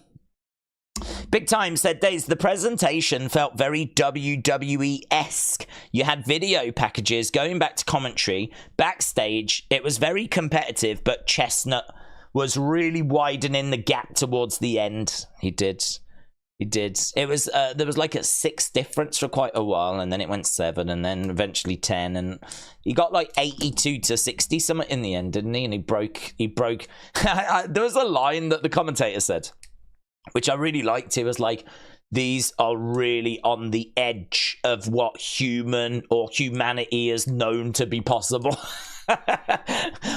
Big Time said, Days, the presentation felt very WWE-esque. You had video packages going back to commentary. Backstage, it was very competitive, but Chestnut was really widening the gap towards the end. He did. It was, there was like a 6 difference for quite a while, and then it went 7, and then eventually 10, and he got like 82 to 60 something in the end, didn't he? And he broke. There was a line that the commentator said, which I really liked. It was like, these are really on the edge of what human or humanity is known to be possible.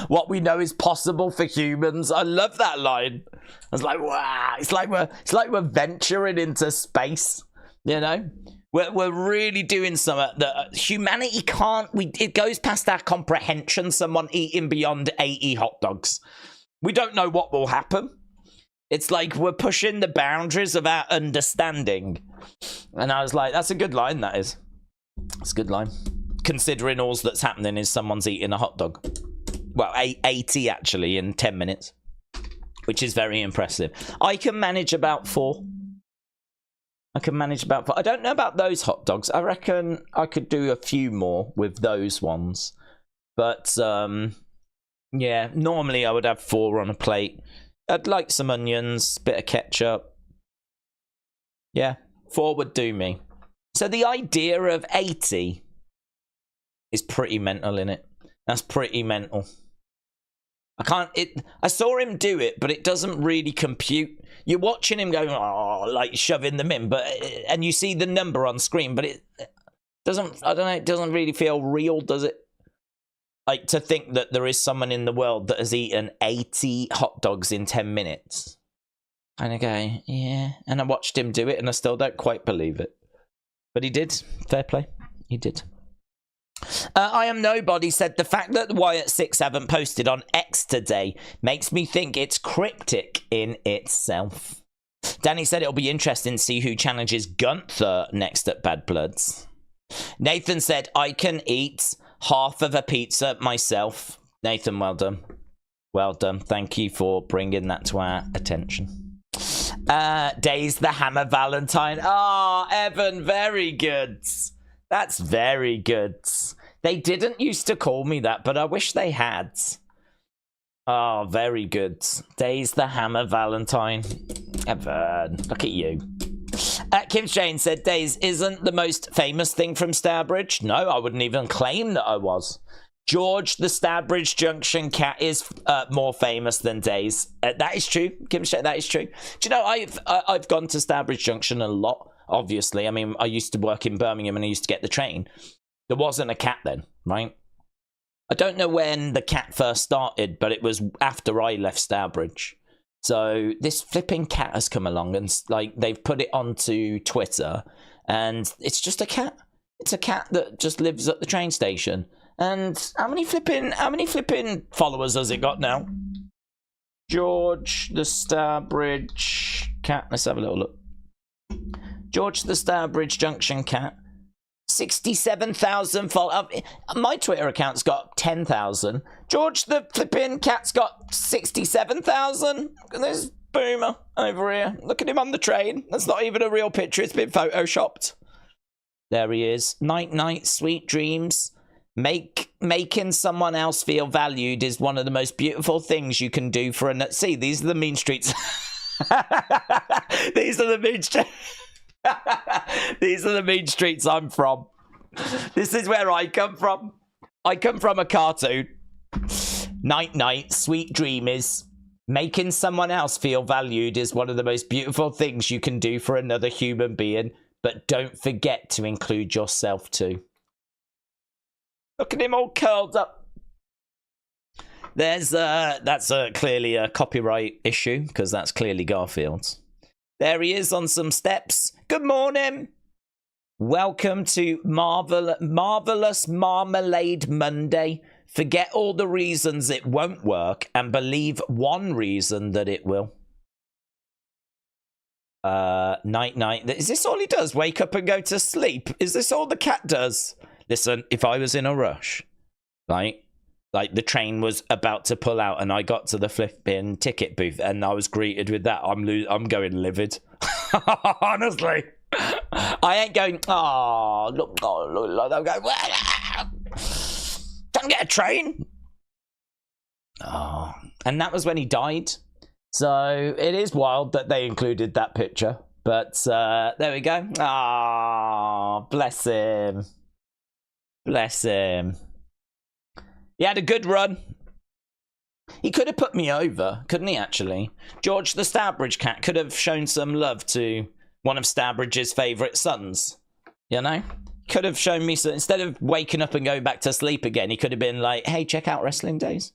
What we know is possible for humans. I love that line. I was like, wow, it's like we're venturing into space, you know? We're really doing something that humanity can't. It goes past our comprehension. Someone eating beyond 80 hot dogs. We don't know what will happen. It's like we're pushing the boundaries of our understanding. And I was like, that's a good line, that is. It's a good line. Considering all that's happening is someone's eating a hot dog. Well, 80 actually in 10 minutes. Which is very impressive. I can manage about 4. I don't know about those hot dogs. I reckon I could do a few more with those ones. But, yeah, normally I would have 4 on a plate. I'd like some onions, bit of ketchup. Yeah, 4 would do me. So the idea of 80 is pretty mental, innit? That's pretty mental. I saw him do it, but it doesn't really compute. You're watching him going, oh, like shoving them in, and you see the number on screen, but it doesn't, I don't know, it doesn't really feel real, does it? Like, to think that there is someone in the world that has eaten 80 hot dogs in 10 minutes. And I go, yeah. And I watched him do it, and I still don't quite believe it. But he did. Fair play. He did. I Am Nobody said, the fact that Wyatt Sicks haven't posted on X today makes me think it's cryptic in itself. Danny said it'll be interesting to see who challenges Gunther next at Bad Bloods. Nathan said, I can eat half of a pizza myself. Nathan, well done. Well done. Thank you for bringing that to our attention. Days the Hammer Valentine. Oh, Evan, very good. That's very good. They didn't used to call me that, but I wish they had. Oh, very good. Days the Hammer Valentine. Evan, look at you. Kim Shane said, Days isn't the most famous thing from Stourbridge. No, I wouldn't even claim that I was. George the Stourbridge Junction cat is more famous than Days. That is true, Kim Shane, that is true. Do you know, I've gone to Stourbridge Junction a lot, obviously. I mean, I used to work in Birmingham and I used to get the train. There wasn't a cat then, right? I don't know when the cat first started, but it was after I left Stourbridge. So this flipping cat has come along and like they've put it onto Twitter, and it's just a cat. It's a cat that just lives at the train station. And how many flipping followers has it got now? George the Stourbridge cat. Let's have a little look. George the Stourbridge Junction cat. 67,000 followers. My Twitter account's got 10,000. George the flipping cat's got 67,000. There's Boomer over here. Look at him on the train. That's not even a real picture. It's been photoshopped. There he is. Night, night, sweet dreams. Making someone else feel valued is one of the most beautiful things you can do for a... See, these are the mean streets. These are the mean streets. These are the mean streets I'm from. This is where I come from. I come from a cartoon. Night, night, sweet dreamies. Making someone else feel valued is one of the most beautiful things you can do for another human being, but don't forget to include yourself too. Look at him all curled up. That's clearly a copyright issue, because that's clearly Garfield's. There he is on some steps. Good morning. Welcome to Marvelous Marmalade Monday. Forget all the reasons it won't work and believe one reason that it will. Night, night. Is this all he does? Wake up and go to sleep? Is this all the cat does? Listen, if I was in a rush, right? Like the train was about to pull out and I got to the flipping ticket booth and I was greeted with that, I'm going livid. Honestly. I ain't going, oh, look, I'm going, don't get a train. Oh, and that was when he died. So it is wild that they included that picture. But there we go. Ah, bless him. Bless him. He had a good run. He could have put me over, couldn't he, actually? George the Starbridge cat could have shown some love to one of Starbridge's favourite sons. You know? Could have shown me some, instead of waking up and going back to sleep again, he could have been like, hey, check out Wrestling Days.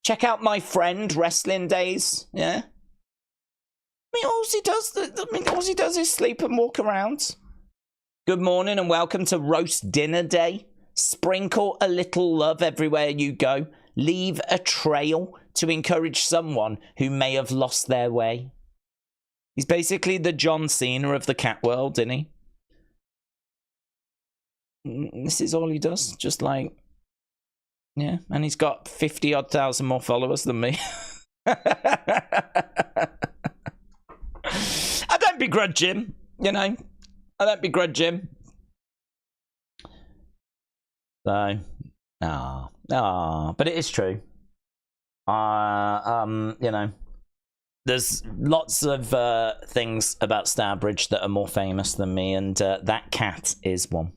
Check out my friend, Wrestling Days. Yeah? I mean, all he does is sleep and walk around. Good morning and welcome to Roast Dinner Day. Sprinkle a little love everywhere you go. Leave a trail to encourage someone who may have lost their way. He's basically the John Cena of the cat world, isn't he? This is all he does. Just like, yeah. And he's got 50-odd thousand more followers than me. I don't begrudge him, you know. I don't begrudge him. So, but it is true. You know, there's lots of things about Starbridge that are more famous than me, and that cat is one.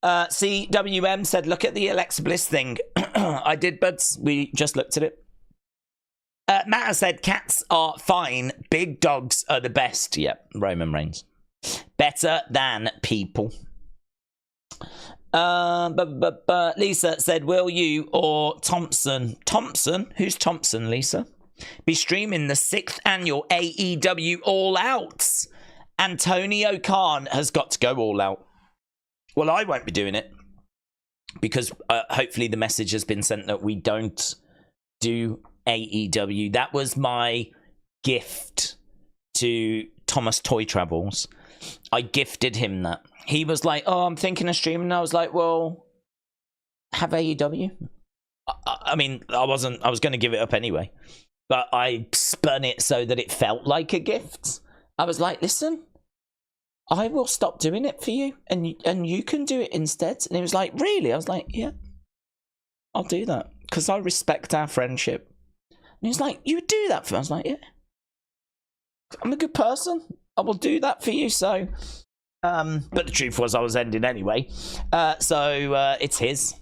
CWM said, look at the Alexa Bliss thing. I did, buds. We just looked at it. Matt said, cats are fine. Big dogs are the best. Yep, Roman Reigns. Better than people. Lisa said, will you or Thompson? Thompson? Who's Thompson, Lisa? Be streaming the 6th annual AEW All Out. Antonio Khan has got to go all out. Well, I won't be doing it because hopefully the message has been sent that we don't do AEW. That was my gift to Thomas Toy Travels. I gifted him that. He was like, oh, I'm thinking of streaming. And I was like, well, have AEW. I mean, I was going to give it up anyway, but I spun it so that it felt like a gift. I was like, listen, I will stop doing it for you, and you can do it instead. And he was like, really? I was like, yeah, I'll do that because I respect our friendship. And he was like, you would do that for me? I was like, yeah, I'm a good person. I will do that for you. So, but the truth was I was ending anyway. So it's his.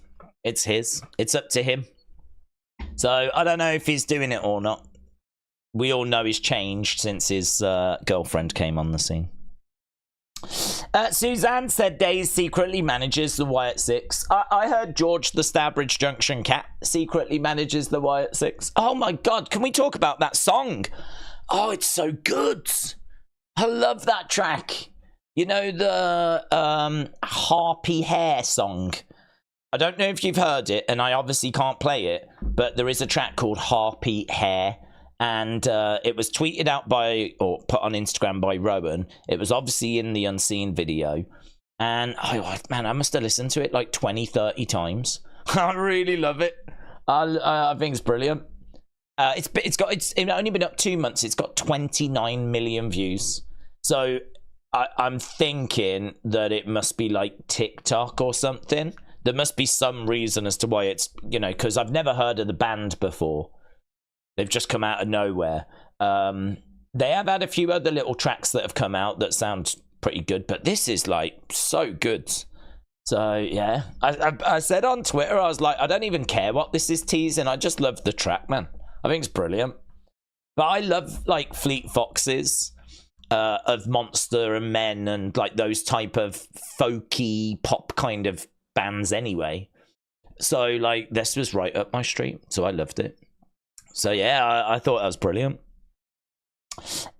It's his. It's up to him. So I don't know if he's doing it or not. We all know he's changed since his girlfriend came on the scene. Suzanne said Days secretly manages the Wyatt Sicks. I heard George the Starbridge Junction cat secretly manages the Wyatt Sicks. Oh my god, can we talk about that song? Oh, it's so good. I love that track. You know, the Harpy Hair song. I don't know if you've heard it, and I obviously can't play it, but there is a track called Harpy Hair. And it was tweeted out by, or put on Instagram by Rowan. It was obviously in the Unseen video. And, oh, man, I must have listened to it like 20, 30 times. I really love it. I think it's brilliant. It's only been up 2 months. It's got 29 million views. So I'm thinking that it must be like TikTok or something. There must be some reason as to why it's, you know, because I've never heard of the band before. They've just come out of nowhere. They have had a few other little tracks that have come out that sound pretty good, but this is like so good. So yeah, I said on Twitter, I was like, I don't even care what this is teasing. I just love the track, man. I think it's brilliant. But I love like Fleet Foxes of Monster and Men and like those type of folky pop kind of bands anyway. So like this was right up my street. So I loved it. So yeah, I thought that was brilliant.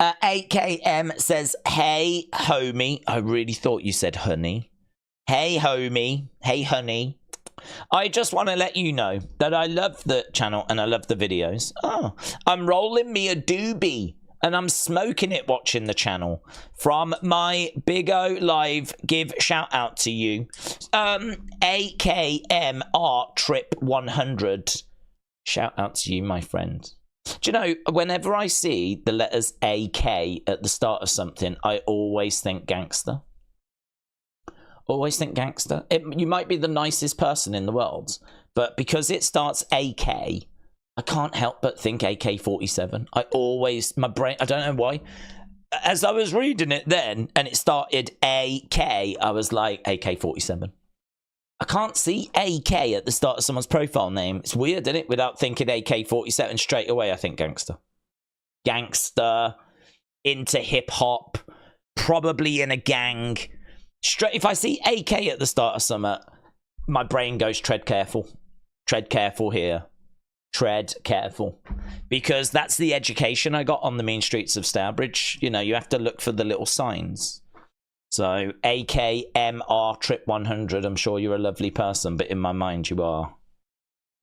AKM says, hey, homie. I really thought you said honey. Hey, homie. Hey, honey. I just want to let you know that I love the channel and I love the videos. Oh, I'm rolling me a doobie and I'm smoking it watching the channel. From my Big O Live, give shout out to you. AKMR Trip 100. Shout out to you, my friend. Do you know, whenever I see the letters AK at the start of something, I always think gangster. Always think gangster. You might be the nicest person in the world, but because it starts AK, I can't help but think AK-47. My brain, I don't know why. As I was reading it then, and it started AK, I was like, AK-47. I can't see AK at the start of someone's profile name. It's weird, isn't it? Without thinking AK-47 straight away, I think gangster. Gangster, into hip-hop, probably in a gang. If I see AK at the start of summer, my brain goes tread careful. Tread careful here. Tread careful. Because that's the education I got on the mean streets of Stourbridge. You know, you have to look for the little signs. So, AKMR Trip 100, I'm sure you're a lovely person, but in my mind you are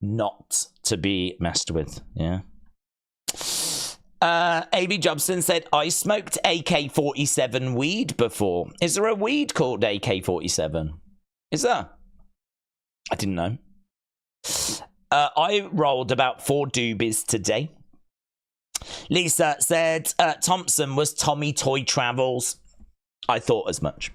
not to be messed with. Yeah. A.B. Jobson said, I smoked AK-47 weed before. Is there a weed called AK-47? Is there? I didn't know. I rolled about 4 doobies today. Lisa said, Thompson was Tommy Toy Travels. I thought as much.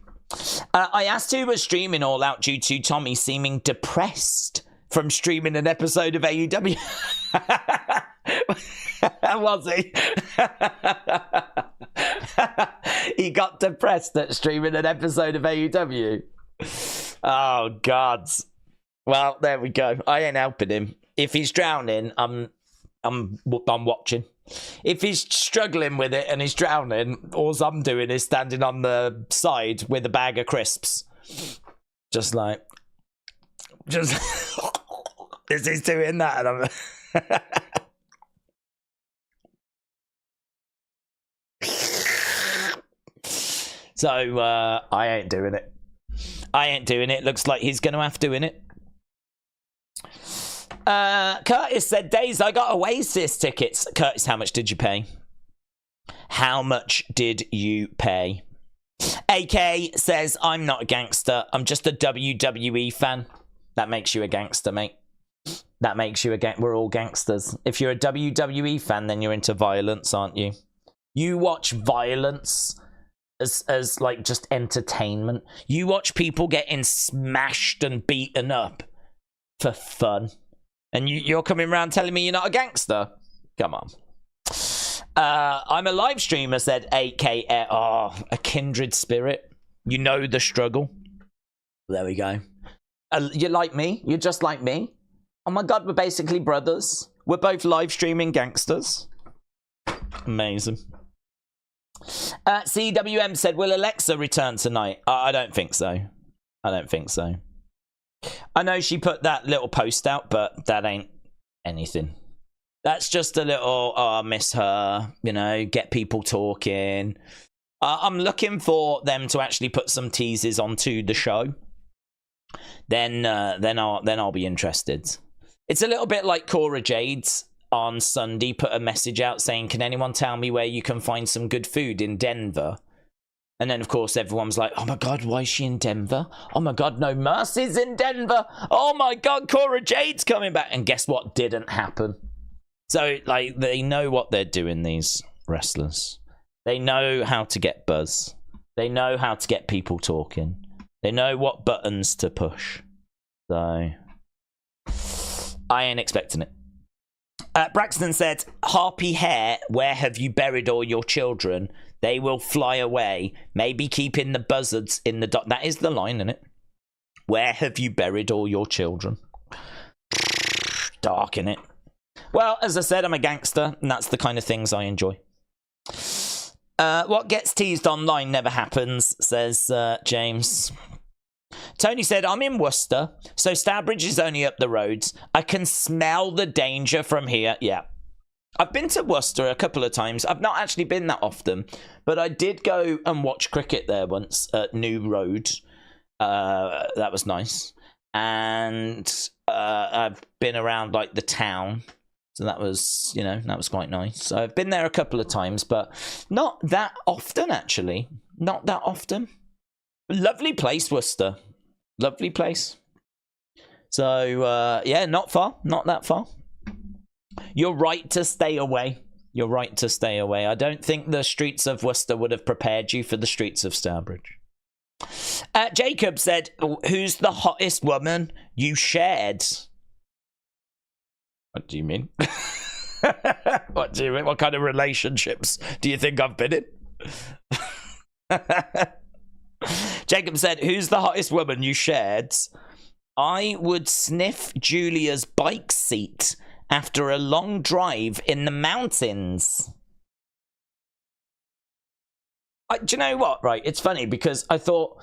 I asked who was streaming All Out due to Tommy seeming depressed from streaming an episode of AEW. Was he? He got depressed at streaming an episode of AEW. Oh God. Well, there we go. I ain't helping him. If he's drowning, I'm watching. If he's struggling with it and he's drowning, all I'm doing is standing on the side with a bag of crisps. Just is he doing that? And I'm So, I ain't doing it. Looks like he's going to have to, innit? Curtis said, Days, I got Oasis tickets. Curtis, how much did you pay? How much did you pay? AK says, I'm not a gangster. I'm just a WWE fan. That makes you a gangster, mate. That makes you a gang. We're all gangsters. If you're a WWE fan, then you're into violence, aren't you? You watch violence as like just entertainment. You watch people getting smashed and beaten up for fun. And you're coming around telling me you're not a gangster? Come on. I'm a live streamer, said AKA. Oh, a kindred spirit. You know the struggle. There we go. You're like me. You're just like me. Oh my God, we're basically brothers. We're both live streaming gangsters. Amazing. CWM said, will Alexa return tonight? I don't think so. I know she put that little post out, but that ain't anything. That's just a little, I miss her, you know, get people talking. I'm looking for them to actually put some teases onto the show. Then I'll be interested. It's a little bit like Cora Jade's on Sunday put a message out saying, can anyone tell me where you can find some good food in Denver? And then, of course, everyone's like, oh my God, why is she in Denver? Oh my God, No Mercy's in Denver. Oh my God, Cora Jade's coming back. And guess what didn't happen? So, like, they know what they're doing, these wrestlers. They know how to get buzz. They know how to get people talking. They know what buttons to push. So, I ain't expecting it. Braxton said, Harpy hair, where have you buried all your children? They will fly away. Maybe keeping the buzzards in the... That is the line, isn't it? Where have you buried all your children? Dark, innit? Well, as I said, I'm a gangster, and that's the kind of things I enjoy. What gets teased online never happens, says James. Tony said, I'm in Worcester, so Stourbridge is only up the road. I can smell the danger from here. Yeah. I've been to Worcester a couple of times. I've not actually been that often, but I did go and watch cricket there once at New Road. That was nice. And I've been around, like, the town. So that was, you know, that was quite nice. So I've been there a couple of times, but not that often, actually. Not that often. Lovely place, Worcester. Lovely place. So, yeah, not far. Not that far. You're right to stay away. You're right to stay away. I don't think the streets of Worcester would have prepared you for the streets of Stourbridge. Jacob said, who's the hottest woman you shared? What do you mean? What do you mean? What kind of relationships do you think I've been in? Jacob said, who's the hottest woman you shared? I would sniff Julia's bike seat after a long drive in the mountains. Do you know what? Right, it's funny because I thought,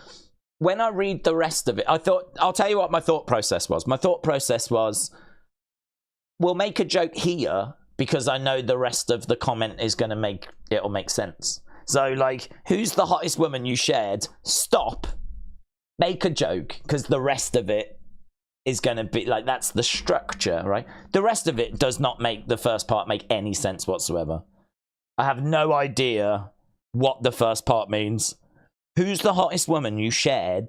when I read the rest of it, I thought, I'll tell you what my thought process was. My thought process was, we'll make a joke here because I know the rest of the comment is going to make, it'll make sense. So, like, who's the hottest woman you shared? Stop. Make a joke, because the rest of it is going to be, like, that's the structure, right? The rest of it does not make the first part make any sense whatsoever. I have no idea what the first part means. Who's the hottest woman you shared?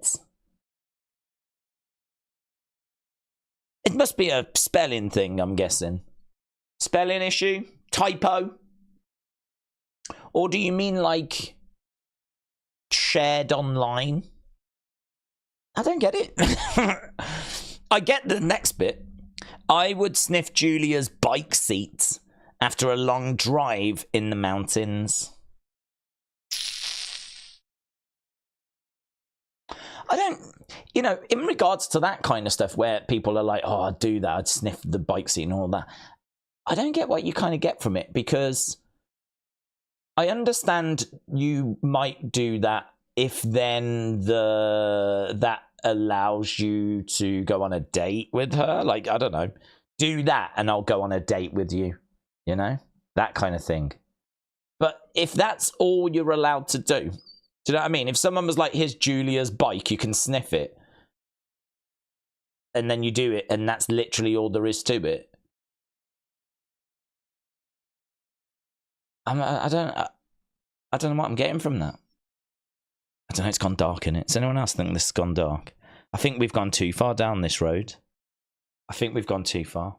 It must be a spelling thing, I'm guessing. Spelling issue? Typo? Or do you mean, like, shared online? I don't get it. I get the next bit. I would sniff Julia's bike seat after a long drive in the mountains. I don't, you know, in regards to that kind of stuff where people are like, oh, I'd do that, I'd sniff the bike seat and all that. I don't get what you kind of get from it, because I understand you might do that if then that allows you to go on a date with her. Like, I don't know, do that and I'll go on a date with you, you know, that kind of thing. But if that's all you're allowed to do, do you know what I mean? If someone was like, here's Julia's bike, you can sniff it, and then you do it, and that's literally all there is to it. I don't know what I'm getting from that. I don't know, it's gone dark, innit? Does anyone else think this has gone dark? I think we've gone too far down this road. I think we've gone too far.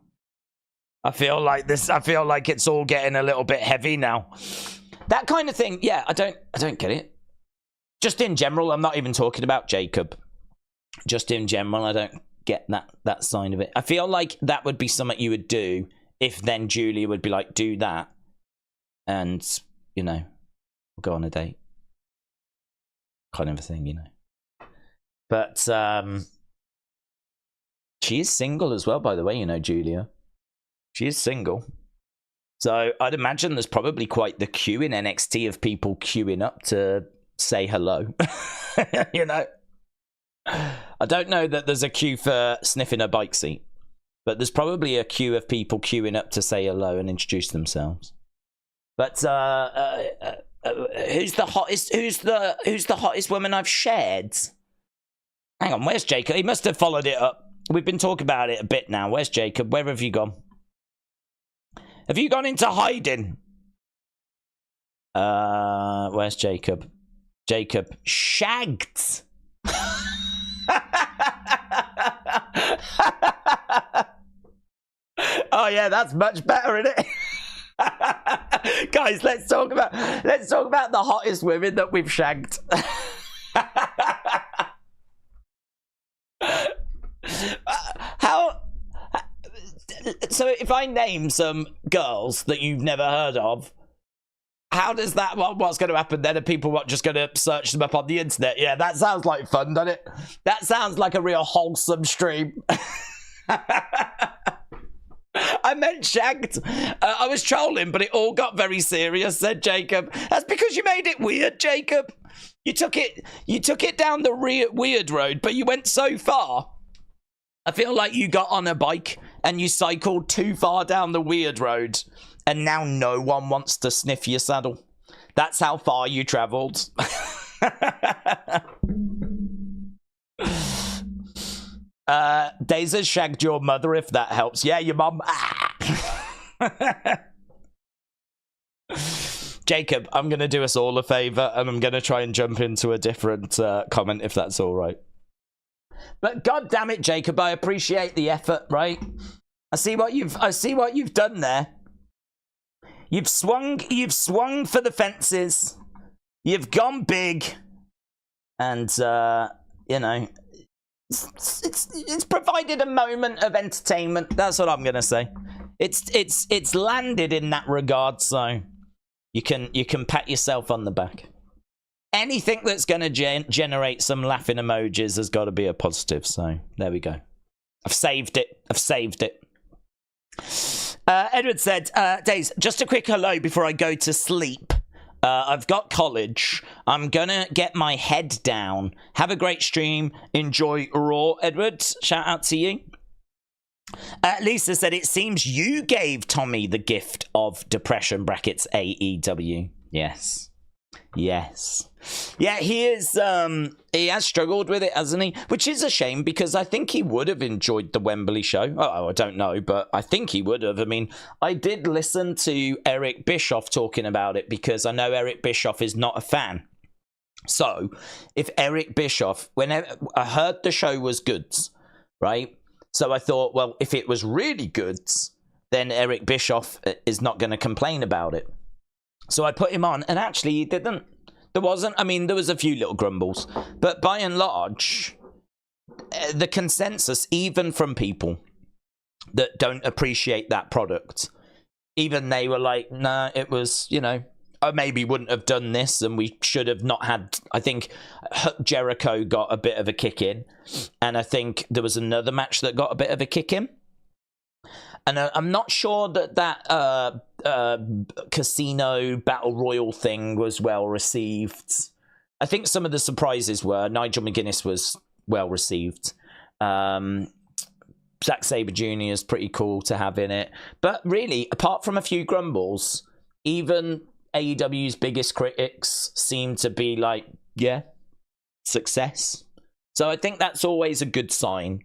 I feel like it's all getting a little bit heavy now. That kind of thing, yeah, I don't get it. Just in general, I'm not even talking about Jacob. Just in general, I don't get that side of it. I feel like that would be something you would do if then Julia would be like, do that. And, you know, we'll go on a date. Kind of a thing, you know. But she is single as well, by the way, you know, Julia. She is single. So I'd imagine there's probably quite the queue in NXT of people queuing up to say hello. You know, I don't know that there's a queue for sniffing a bike seat, but there's probably a queue of people queuing up to say hello and introduce themselves. But who's the hottest woman I've shared? Hang on, where's Jacob? He must have followed it up. We've been talking about it a bit now. Where's Jacob? Where have you gone? Have you gone into hiding? Where's Jacob? Jacob shagged. Oh yeah, that's much better, isn't it? Guys, let's talk about the hottest women that we've shagged. So if I name some girls that you've never heard of, how does that, what's going to happen then? Are people just going to search them up on the internet? Yeah, that sounds like fun, doesn't it? That sounds like a real wholesome stream. I meant shagged. I was trolling, but it all got very serious, said Jacob. That's because you made it weird, Jacob. You took it down the weird road, but you went so far. I feel like you got on a bike and you cycled too far down the weird road, and now no one wants to sniff your saddle. That's how far you travelled. Daza shagged your mother, if that helps. Yeah, your mum. Jacob, I'm going to do us all a favour, and I'm going to try and jump into a different comment, if that's all right. But God damn it, Jacob, I appreciate the effort, right? I see what you've done there. You've swung for the fences. You've gone big, and you know, it's provided a moment of entertainment. That's what I'm gonna say. It's landed in that regard, so you can pat yourself on the back. Anything that's going to generate some laughing emojis has got to be a positive. So there we go. I've saved it. Edward said, Days, just a quick hello before I go to sleep. I've got college. I'm going to get my head down. Have a great stream. Enjoy Raw, Edward. Shout out to you. Lisa said, it seems you gave Tommy the gift of depression brackets AEW. Yes. Yeah, he has struggled with it, hasn't he? Which is a shame, because I think he would have enjoyed the Wembley show. Oh, I don't know, but I think he would have. I mean, I did listen to Eric Bischoff talking about it, because I know Eric Bischoff is not a fan. So, if Eric Bischoff, whenever I heard the show was good, right? So I thought, well, if it was really good, then Eric Bischoff is not going to complain about it. So I put him on, and actually he didn't. There was a few little grumbles, but by and large, the consensus, even from people that don't appreciate that product, even they were like, nah, it was, I maybe wouldn't have done this, and we should have not had. I think Jericho got a bit of a kick in, and I think there was another match that got a bit of a kick in. And I'm not sure that casino battle royal thing was well received. I think some of the surprises were Nigel McGuinness was well received. Zack Sabre Jr. is pretty cool to have in it. But really, apart from a few grumbles, even AEW's biggest critics seem to be like, yeah, success. So I think that's always a good sign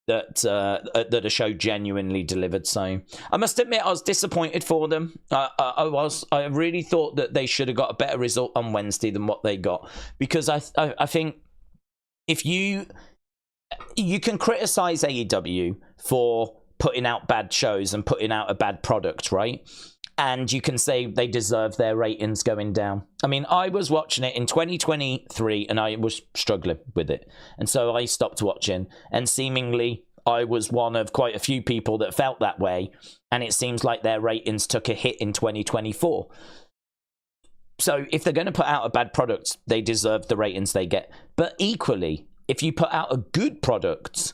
that a show genuinely delivered. So I must admit, I was disappointed for them. I really thought that they should have got a better result on Wednesday than what they got, because I think if you can criticize AEW for putting out bad shows and putting out a bad product, right? And you can say they deserve their ratings going down. I mean, I was watching it in 2023 and I was struggling with it. And so I stopped watching. And seemingly, I was one of quite a few people that felt that way. And it seems like their ratings took a hit in 2024. So if they're going to put out a bad product, they deserve the ratings they get. But equally, if you put out a good product,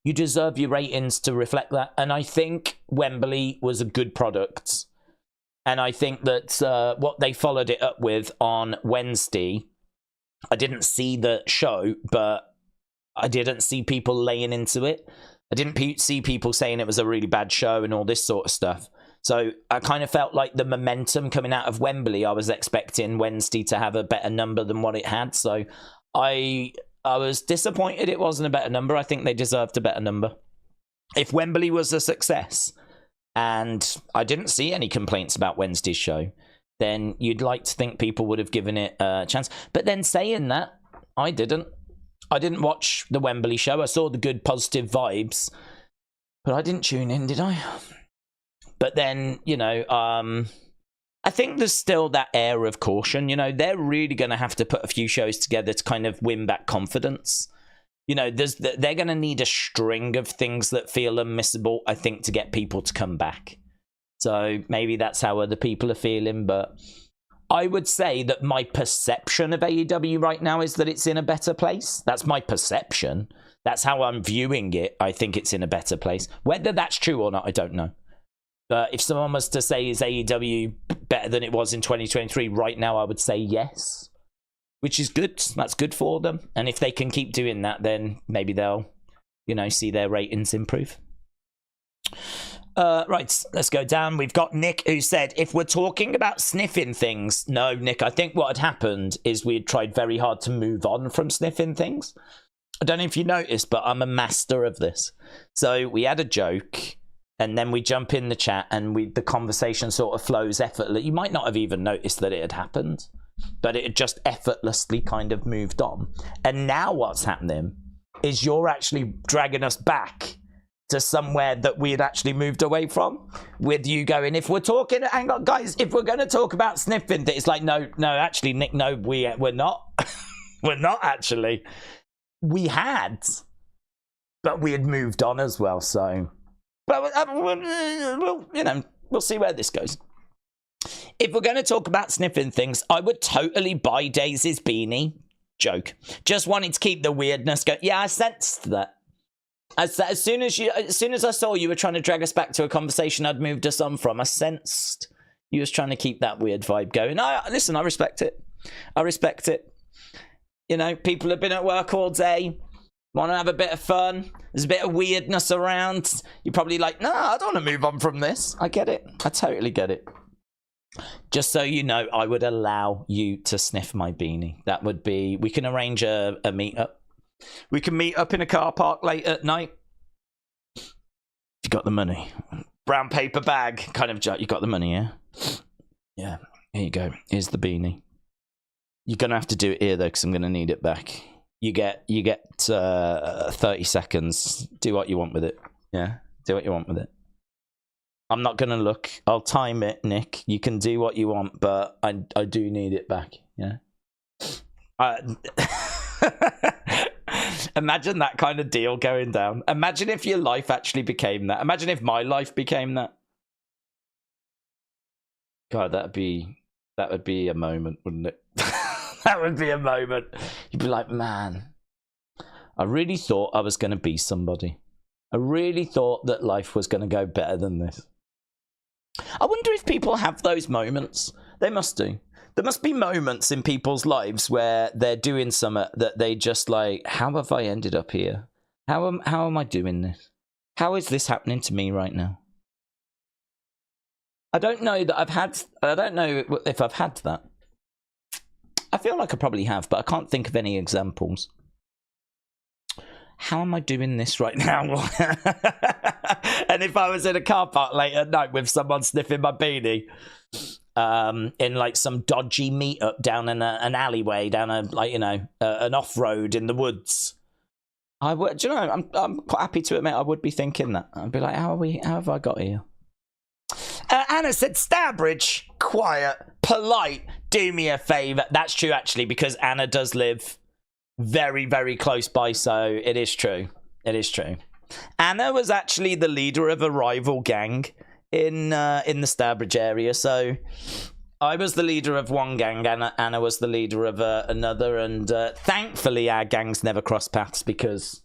you deserve your ratings to reflect that. And I think Wembley was a good product. And I think that what they followed it up with on Wednesday, I didn't see the show, but I didn't see people laying into it. I didn't see people saying it was a really bad show and all this sort of stuff. So I kind of felt like the momentum coming out of Wembley, I was expecting Wednesday to have a better number than what it had. So I was disappointed it wasn't a better number. I think they deserved a better number. If Wembley was a success, and I didn't see any complaints about Wednesday's show, then you'd like to think people would have given it a chance. But then saying that, I didn't watch the Wembley show. I saw the good positive vibes, but I didn't tune in, did I? But then, I think there's still that air of caution. They're really going to have to put a few shows together to kind of win back confidence. You know, they're going to need a string of things that feel unmissable, I think, to get people to come back. So maybe that's how other people are feeling, but I would say that my perception of AEW right now is that it's in a better place. That's my perception. That's how I'm viewing it. I think it's in a better place. Whether that's true or not, I don't know. If someone was to say, is AEW better than it was in 2023 right now, I would say yes, which is good. That's good for them. And if they can keep doing that, then maybe they'll, you know, see their ratings improve. Right, let's go down. We've got Nick, who said, if we're talking about sniffing things, no, Nick, I think what had happened is we had tried very hard to move on from sniffing things. I don't know if you noticed, but I'm a master of this. So we had a joke, and then we jump in the chat, and the conversation sort of flows effortlessly. You might not have even noticed that it had happened, but it had just effortlessly kind of moved on. And now what's happening is you're actually dragging us back to somewhere that we had actually moved away from, with you going, if we're talking, hang on, guys, if we're going to talk about sniffing, it's like, no, actually, Nick, no, we're not. We're not, actually. We had, but we had moved on as well, so. But, you know, we'll see where this goes. If we're going to talk about sniffing things, I would totally buy Daisy's beanie. Joke. Just wanting to keep the weirdness going. Yeah, I sensed that. As soon as I saw you were trying to drag us back to a conversation I'd moved us on from, I sensed you was trying to keep that weird vibe going. Listen, I respect it. I respect it. You know, people have been at work all day, want to have a bit of fun. There's a bit of weirdness around. You're probably like, no, I don't want to move on from this. I get it. I totally get it. Just so you know, I would allow you to sniff my beanie. That would be, we can arrange a meet-up. We can meet up in a car park late at night. If you got the money. Brown paper bag kind of joke. You got the money, yeah? Yeah, here you go. Here's the beanie. You're going to have to do it here, though, because I'm going to need it back. You get 30 seconds. Do what you want with it. Yeah, do what you want with it. I'm not going to look. I'll time it, Nick. You can do what you want, but I do need it back. Yeah. Imagine that kind of deal going down. Imagine if your life actually became that. Imagine if my life became that. God, that would be a moment, wouldn't it? That would be a moment. You'd be like, man, I really thought I was going to be somebody. I really thought that life was going to go better than this. I wonder if people have those moments. They must do. There must be moments in people's lives where they're doing something that they just like, how have I ended up here? How am I doing this? How is this happening to me right now? I don't know that I don't know if I've had that. I feel like I probably have, but I can't think of any examples. How am I doing this right now? And if I was in a car park late at night with someone sniffing my beanie, in like some dodgy meetup down in an alleyway, down an off-road in the woods, I would. Do you know? I'm quite happy to admit I would be thinking that. I'd be like, how have I got here? Anna said, Starbridge, quiet, polite, do me a favour. That's true, actually, because Anna does live very, very close by, so it is true. It is true. Anna was actually the leader of a rival gang in the Starbridge area, so I was the leader of one gang, Anna was the leader of another, and thankfully our gangs never crossed paths, because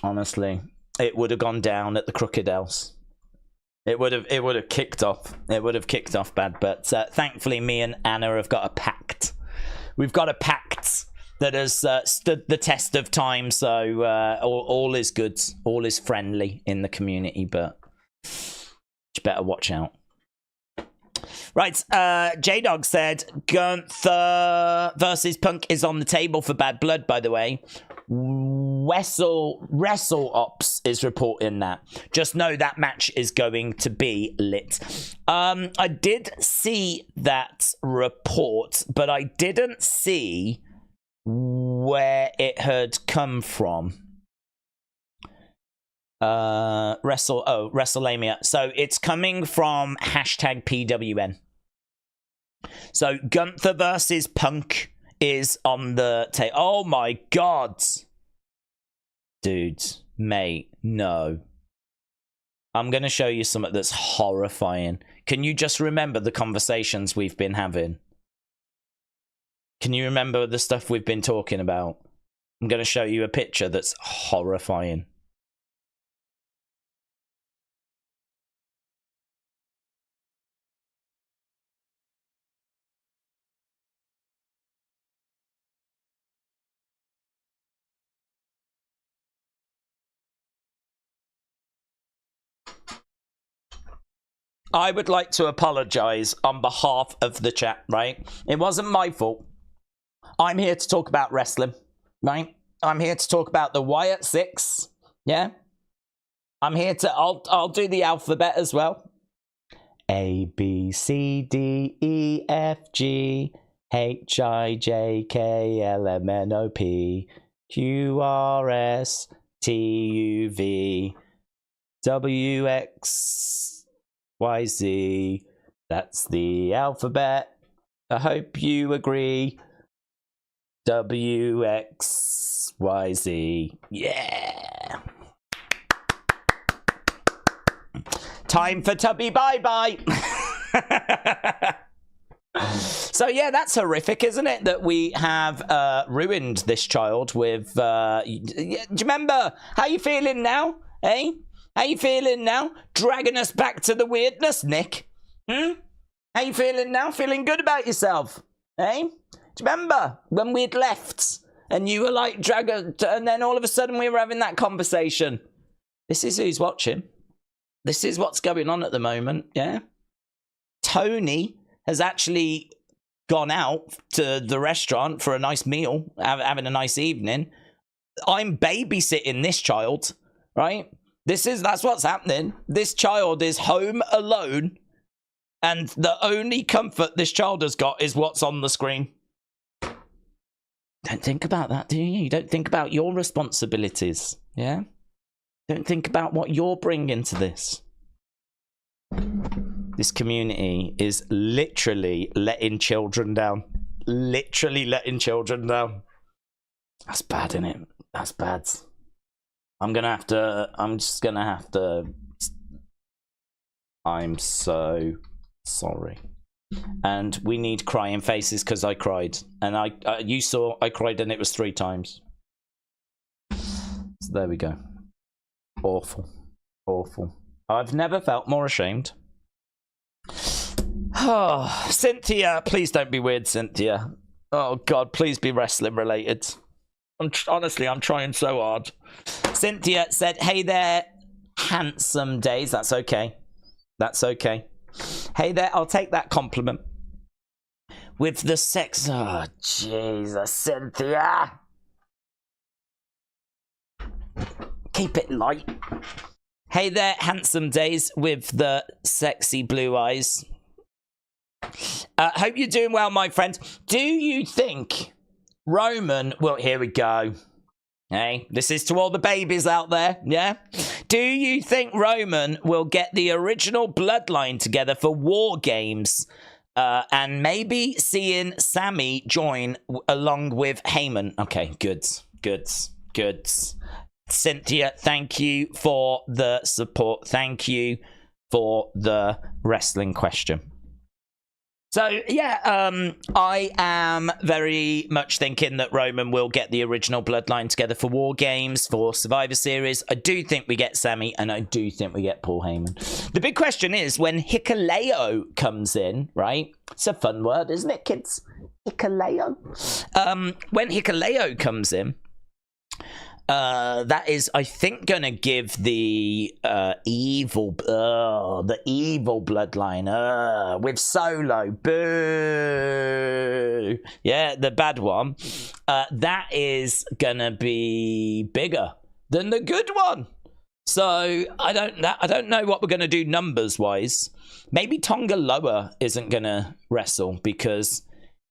honestly, it would have gone down at the Crooked House. It would have kicked off. It would have kicked off bad, but thankfully me and Anna have got a pact. We've got a pact that has stood the test of time, so all is good. All is friendly in the community, but you better watch out. Right, J-Dog said, Gunther versus Punk is on the table for Bad Blood, by the way. Wrestle Ops is reporting that. Just know that match is going to be lit. I did see that report, but I didn't see where it had come from. WrestleMania. So it's coming from #PWN. So Gunther versus Punk is on the tape. Oh my god. Dudes, mate, no. I'm going to show you something that's horrifying. Can you just remember the conversations we've been having? Can you remember the stuff we've been talking about? I'm going to show you a picture that's horrifying. I would like to apologize on behalf of the chat, right? It wasn't my fault. I'm here to talk about wrestling, right? I'm here to talk about the Wyatt Sicks, yeah? I'm here to, I'll do the alphabet as well. A, B, C, D, E, F, G, H, I, J, K, L, M, N, O, P, Q, R, S, T, U, V, W, X, Y, Z. That's the alphabet. I hope you agree. W, X, Y, Z. Yeah. Time for Tubby bye-bye. So, yeah, that's horrific, isn't it? That we have ruined this child with... do you remember? How you feeling now? Eh? How you feeling now? Dragging us back to the weirdness, Nick? How you feeling now? Feeling good about yourself? Eh? Do you remember when we'd left and you were like, and then all of a sudden we were having that conversation? This is who's watching. This is what's going on at the moment, yeah? Tony has actually gone out to the restaurant for a nice meal, having a nice evening. I'm babysitting this child, right? That's what's happening. This child is home alone, and the only comfort this child has got is what's on the screen. Don't think about that, do you? You don't think about your responsibilities, yeah? Don't think about what you're bringing to this. This community is literally letting children down. Literally letting children down. That's bad, isn't it? That's bad. I'm just gonna have to. I'm so sorry. And we need crying faces because I cried. And you saw I cried and it was 3 times. So there we go. Awful. Awful. I've never felt more ashamed. Oh, Cynthia, please don't be weird, Cynthia. Oh, God, please be wrestling related. Honestly, I'm trying so hard. Cynthia said, hey there, handsome days. That's okay. That's okay. Hey there, I'll take that compliment. With the sex... Oh, Jesus, Cynthia. Keep it light. Hey there, handsome days with the sexy blue eyes. Hope you're doing well, my friend. Do you think Roman... Well, here we go. Hey, this is to all the babies out there, yeah? Do you think Roman will get the original Bloodline together for War Games and maybe seeing Sammy join along with Heyman? Okay, good. Cynthia, thank you for the support. Thank you for the wrestling question. So, yeah, I am very much thinking that Roman will get the original Bloodline together for War Games, for Survivor Series. I do think we get Sammy, and I do think we get Paul Heyman. The big question is, when Hikuleo comes in, right? It's a fun word, isn't it, kids? Hikuleo. When Hikuleo comes in, that is, I think, gonna give the evil Bloodline with Solo. Boo! Yeah, the bad one. That is gonna be bigger than the good one. So I don't know what we're gonna do numbers wise. Maybe Tonga Loa isn't gonna wrestle because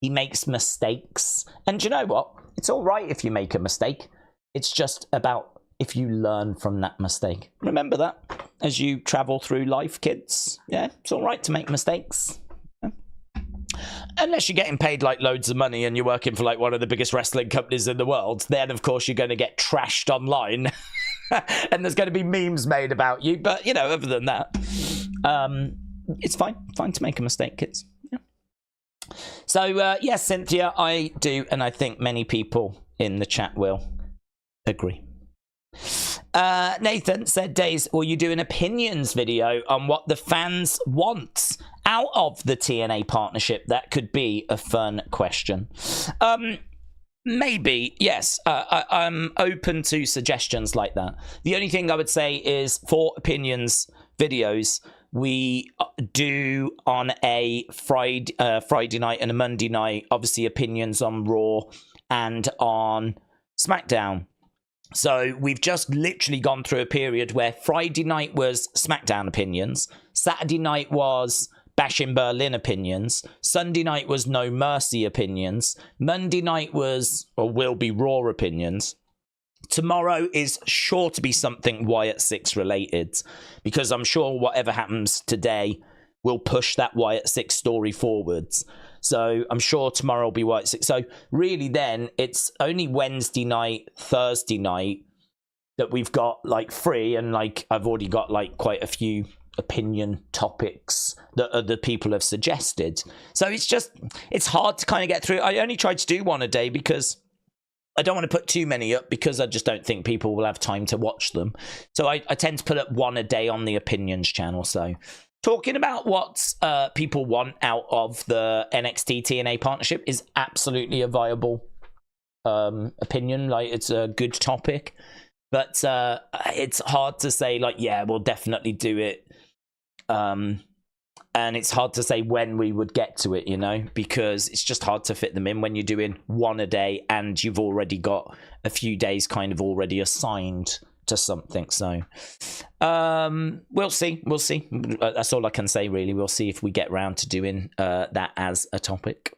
he makes mistakes. And do you know what? It's all right if you make a mistake. It's just about if you learn from that mistake. Remember that as you travel through life, kids. Yeah, it's all right to make mistakes. unless you're getting paid like loads of money and you're working for like one of the biggest wrestling companies in the world, then of course you're going to get trashed online and there's going to be memes made about you. But, you know, other than that, it's fine to make a mistake, kids. Yeah. So, yes, Cynthia, I do, and I think many people in the chat will agree. Nathan said, Days, will you do an opinions video on what the fans want out of the TNA partnership? That could be a fun question. Maybe, yes. I'm open to suggestions like that. The only thing I would say is for opinions videos, we do on a Friday night and a Monday night, obviously opinions on Raw and on SmackDown. So we've just literally gone through a period where Friday night was SmackDown opinions, Saturday night was Bash in Berlin opinions, Sunday night was No Mercy opinions, Monday night was, or will be, Raw opinions. Tomorrow is sure to be something Wyatt Sicks related, because I'm sure whatever happens today will push that Wyatt Sicks story forwards. So I'm sure tomorrow will be Wyatt Sicks. So really then it's only Wednesday night, Thursday night that we've got like free, and like I've already got like quite a few opinion topics that other people have suggested. So it's hard to kind of get through. I only tried to do one a day because I don't want to put too many up, because I just don't think people will have time to watch them. So I tend to put up one a day on the opinions channel. So talking about what people want out of the NXT TNA partnership is absolutely a viable opinion. Like, it's a good topic, but it's hard to say like, yeah, we'll definitely do it. And it's hard to say when we would get to it, you know, because it's just hard to fit them in when you're doing one a day and you've already got a few days kind of already assigned to something. So we'll see. That's all I can say, really. We'll see if we get round to doing that as a topic.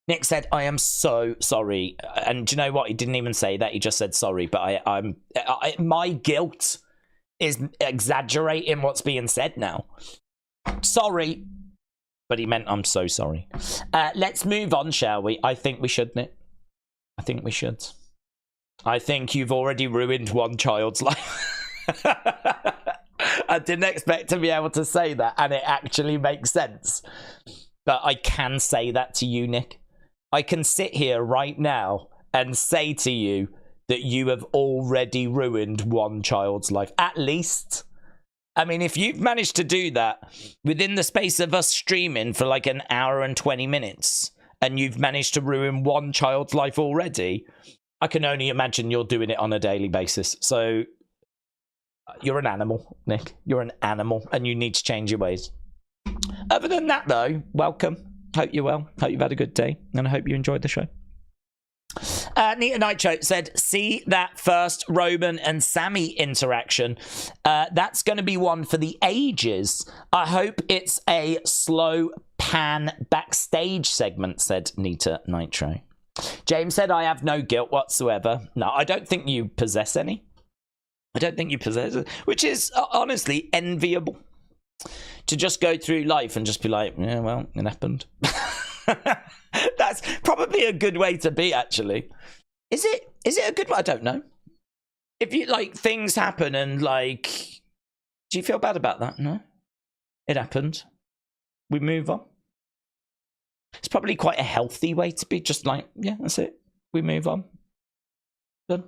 Nick said, I am so sorry. And do you know what? He didn't even say that. He just said sorry. But my guilt is exaggerating what's being said now. Sorry. But he meant I'm so sorry. Let's move on, shall we? I think we should, Nick. I think we should. I think you've already ruined one child's life. I didn't expect to be able to say that, and it actually makes sense. But I can say that to you, Nick. I can sit here right now and say to you that you have already ruined one child's life. At least. I mean, if you've managed to do that within the space of us streaming for like an hour and 20 minutes, and you've managed to ruin one child's life already, I can only imagine you're doing it on a daily basis. So you're an animal, Nick. You're an animal, and you need to change your ways. Other than that, though, welcome. Hope you're well. Hope you've had a good day, and I hope you enjoyed the show. Nita Nitro said, see that first Roman and Sammy interaction. That's going to be one for the ages. I hope it's a slow pan backstage segment, said Nita Nitro. James said, I have no guilt whatsoever. No, I don't think you possess any. I don't think you possess it, which is honestly enviable. To just go through life and just be like, yeah, well, it happened. That's probably a good way to be, actually. Is it a good way? I don't know. If you, like, things happen and, like, do you feel bad about that? No. It happened. We move on. It's probably quite a healthy way to be, just like, yeah, that's it. We move on. Done.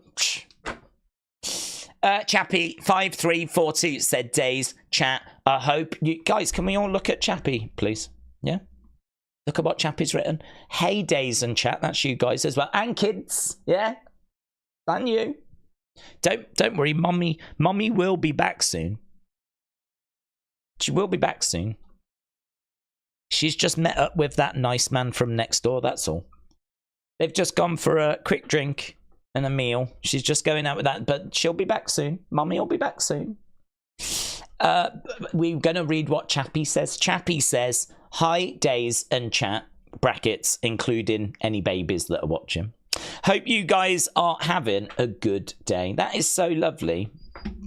Chappie5342 said, Days, chat, I hope you guys, can we all look at Chappie, please? Yeah? Look at what Chappie's written. Hey, Days and chat, that's you guys as well. And kids, yeah? And you. Don't worry, mommy will be back soon. She will be back soon. She's just met up with that nice man from next door, that's all. They've just gone for a quick drink and a meal. She's just going out with that, but she'll be back soon. Mummy will be back soon. We're going to read what Chappie says. Chappie says, hi, Days and chat, brackets, including any babies that are watching. Hope you guys are having a good day. That is so lovely.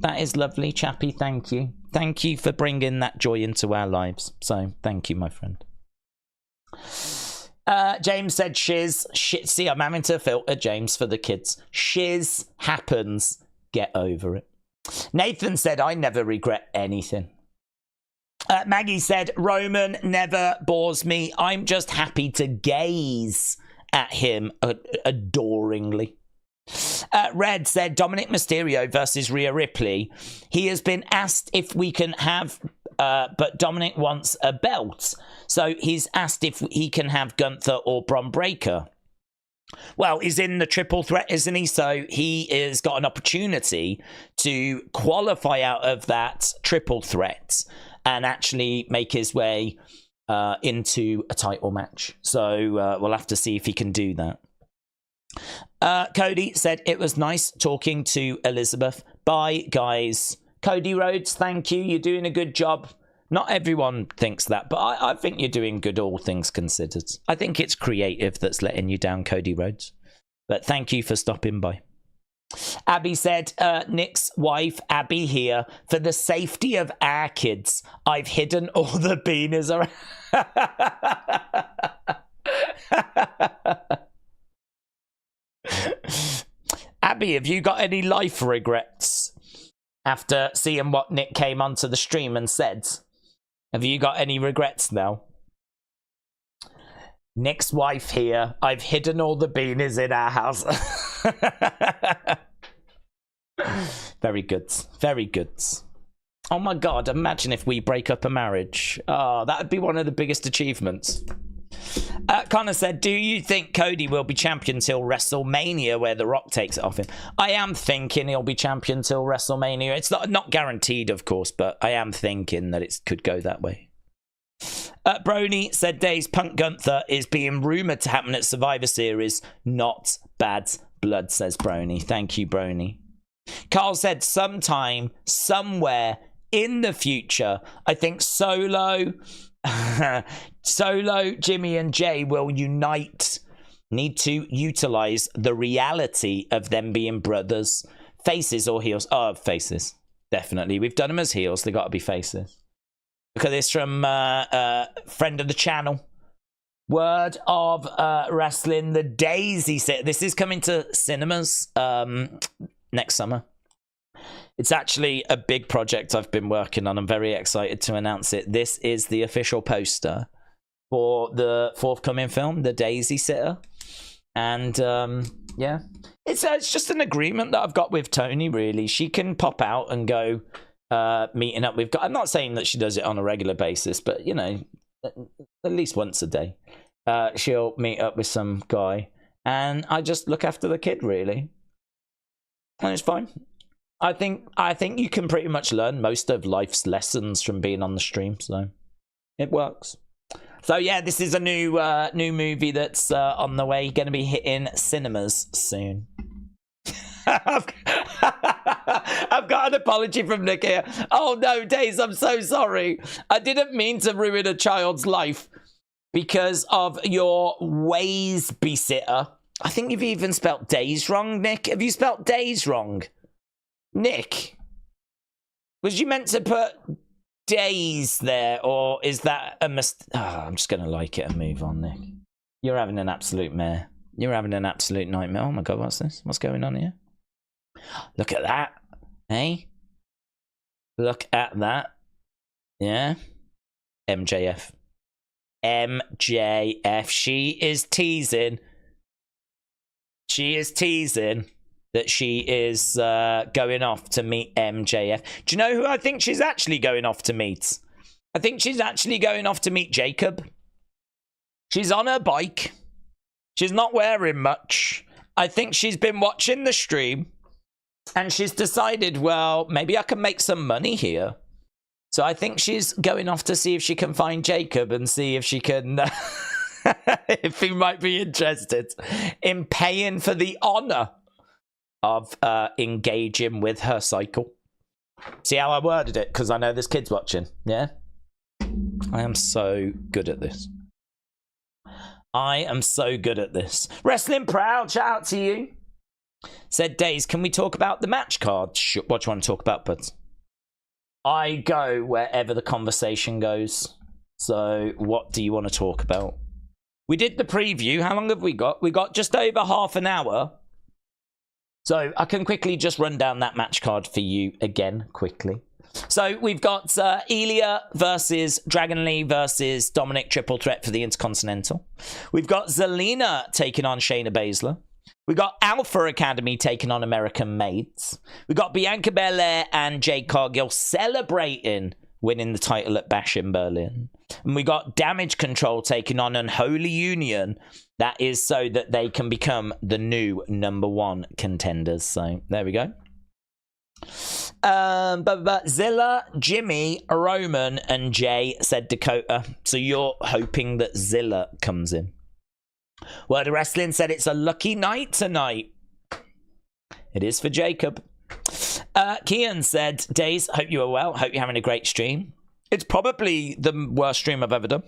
That is lovely, Chappie. Thank you. Thank you for bringing that joy into our lives. So, thank you, my friend. James said shiz. Shit, see, I'm having to filter James for the kids. Shiz happens. Get over it. Nathan said, I never regret anything. Maggie said, Roman never bores me. I'm just happy to gaze at him adoringly. Red said, Dominik Mysterio versus Rhea Ripley. He has been asked if we can have, but Dominik wants a belt. So he's asked if he can have Gunther or Bron Breakker. Well, he's in the triple threat, isn't he? So he has got an opportunity to qualify out of that triple threat and actually make his way into a title match. So we'll have to see if he can do that. Cody said, it was nice talking to Elizabeth. Bye, guys. Cody Rhodes, thank you. You're doing a good job. Not everyone thinks that, but I think you're doing good, all things considered. I think it's creative that's letting you down, Cody Rhodes. But thank you for stopping by. Abby said, Nick's wife, Abby here. For the safety of our kids, I've hidden all the beaners around. Abby, have you got any life regrets after seeing what Nick came onto the stream and said? Have you got any regrets now? Nick's wife here. I've hidden all the beanies in our house. Very good. Very good. Oh my God, imagine if we break up a marriage. Oh, that would be one of the biggest achievements. Connor said, do you think Cody will be champion till WrestleMania where The Rock takes it off him? I am thinking he'll be champion till WrestleMania. It's not guaranteed, of course, but I am thinking that it could go that way. Brony said, Days Punk Gunther is being rumoured to happen at Survivor Series. Not bad blood, says Brony. Thank you, Brony. Carl said, sometime, somewhere in the future, I think Solo... Solo, Jimmy and Jay will unite. Need to utilize the reality of them being brothers. Faces or heels? Oh, faces. Definitely. We've done them as heels. They got to be faces. Look at this from friend of the channel. Word of Wrestling, the Daisy set. This is coming to cinemas next summer. It's actually a big project I've been working on. I'm very excited to announce it. This is the official poster for the forthcoming film, The Daisy Sitter. And yeah, it's just an agreement that I've got with Tony, really. She can pop out and go meeting up with... I'm not saying that she does it on a regular basis, but, you know, at least once a day. She'll meet up with some guy. And I just look after the kid, really. And it's fine. I think you can pretty much learn most of life's lessons from being on the stream, so it works. So yeah, this is a new movie that's on the way, going to be hitting cinemas soon. I've got an apology from Nick here. Oh no, Days, I'm so sorry. I didn't mean to ruin a child's life because of your ways, besitter. I think you've even spelt days wrong, Nick. Have you spelt days wrong? Nick, was you meant to put days there, or is that a mistake? Oh, I'm just going to like it and move on, Nick. You're having an absolute mare. You're having an absolute nightmare. Oh my God, what's this? What's going on here? Look at that. Hey? Look at that. Yeah? MJF. MJF. She is teasing. She is teasing that she is going off to meet MJF. Do you know who I think she's actually going off to meet? I think she's actually going off to meet Jacob. She's on her bike. She's not wearing much. I think she's been watching the stream and she's decided, well, maybe I can make some money here. So I think she's going off to see if she can find Jacob and see if she can... if he might be interested in paying for the honor of engaging with her cycle. See how I worded it? Because I know there's kids watching. Yeah? I am so good at this. I am so good at this. Wrestling Proud, shout out to you. Said Days, can we talk about the match card? What do you want to talk about, buds? I go wherever the conversation goes. So what do you want to talk about? We did the preview. How long have we got? We got just over half an hour. So I can quickly just run down that match card for you again, quickly. So we've got Ilja versus Dragon Lee versus Dominik, triple threat for the Intercontinental. We've got Zelina taking on Shayna Baszler. We've got Alpha Academy taking on American Maids. We've got Bianca Belair and Jade Cargill celebrating winning the title at Bash in Berlin. And we got Damage Control taking on Unholy Union. That is so that they can become the new #1 contenders. So there we go. Zilla, Jimmy, Roman, and Jay said Dakota. So you're hoping that Zilla comes in. World of Wrestling said it's a lucky night tonight. It is for Jacob. Kian said, Days, hope you are well. Hope you're having a great stream. It's probably the worst stream I've ever done.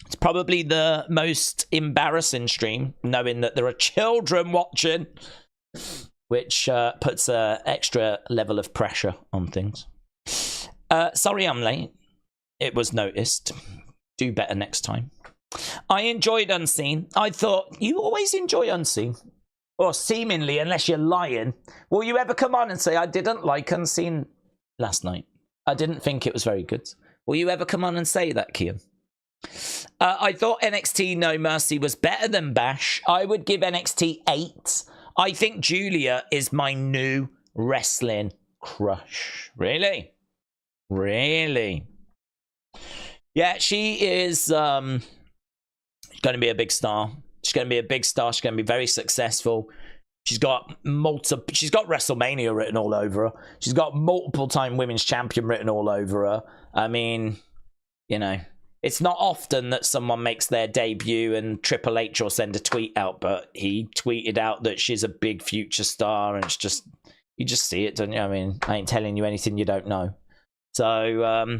It's probably the most embarrassing stream, knowing that there are children watching, which puts an extra level of pressure on things. Sorry I'm late. It was noticed. Do better next time. I enjoyed Unseen. I thought, you always enjoy Unseen. Or seemingly, unless you're lying. Will you ever come on and say, I didn't like Unseen last night? I didn't think it was very good. Will you ever come on and say that, Kian? I thought NXT No Mercy was better than Bash. I would give NXT 8. I think Julia is my new wrestling crush. Really? Really? Yeah, she is going to be a big star. She's going to be a big star. She's going to be very successful. She's got WrestleMania written all over her. She's got multiple-time women's champion written all over her. I mean, you know, it's not often that someone makes their debut and Triple H will send a tweet out, but he tweeted out that she's a big future star, and it's just, you just see it, don't you? I mean, I ain't telling you anything you don't know. So,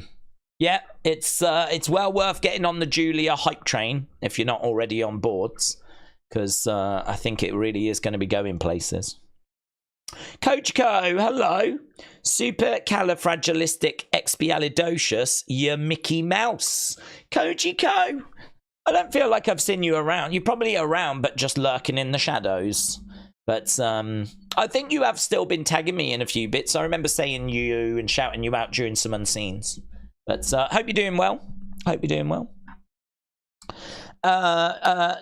yeah, it's well worth getting on the Julia hype train if you're not already on boards, because I think it really is going to be going places. Coach Co, hello. Supercalifragilisticexpialidocious, you're Mickey Mouse. Koji Co, I don't feel like I've seen you around. You're probably around, but just lurking in the shadows. But I think you have still been tagging me in a few bits. I remember saying you and shouting you out during some unseens. But hope you're doing well. Hope you're doing well.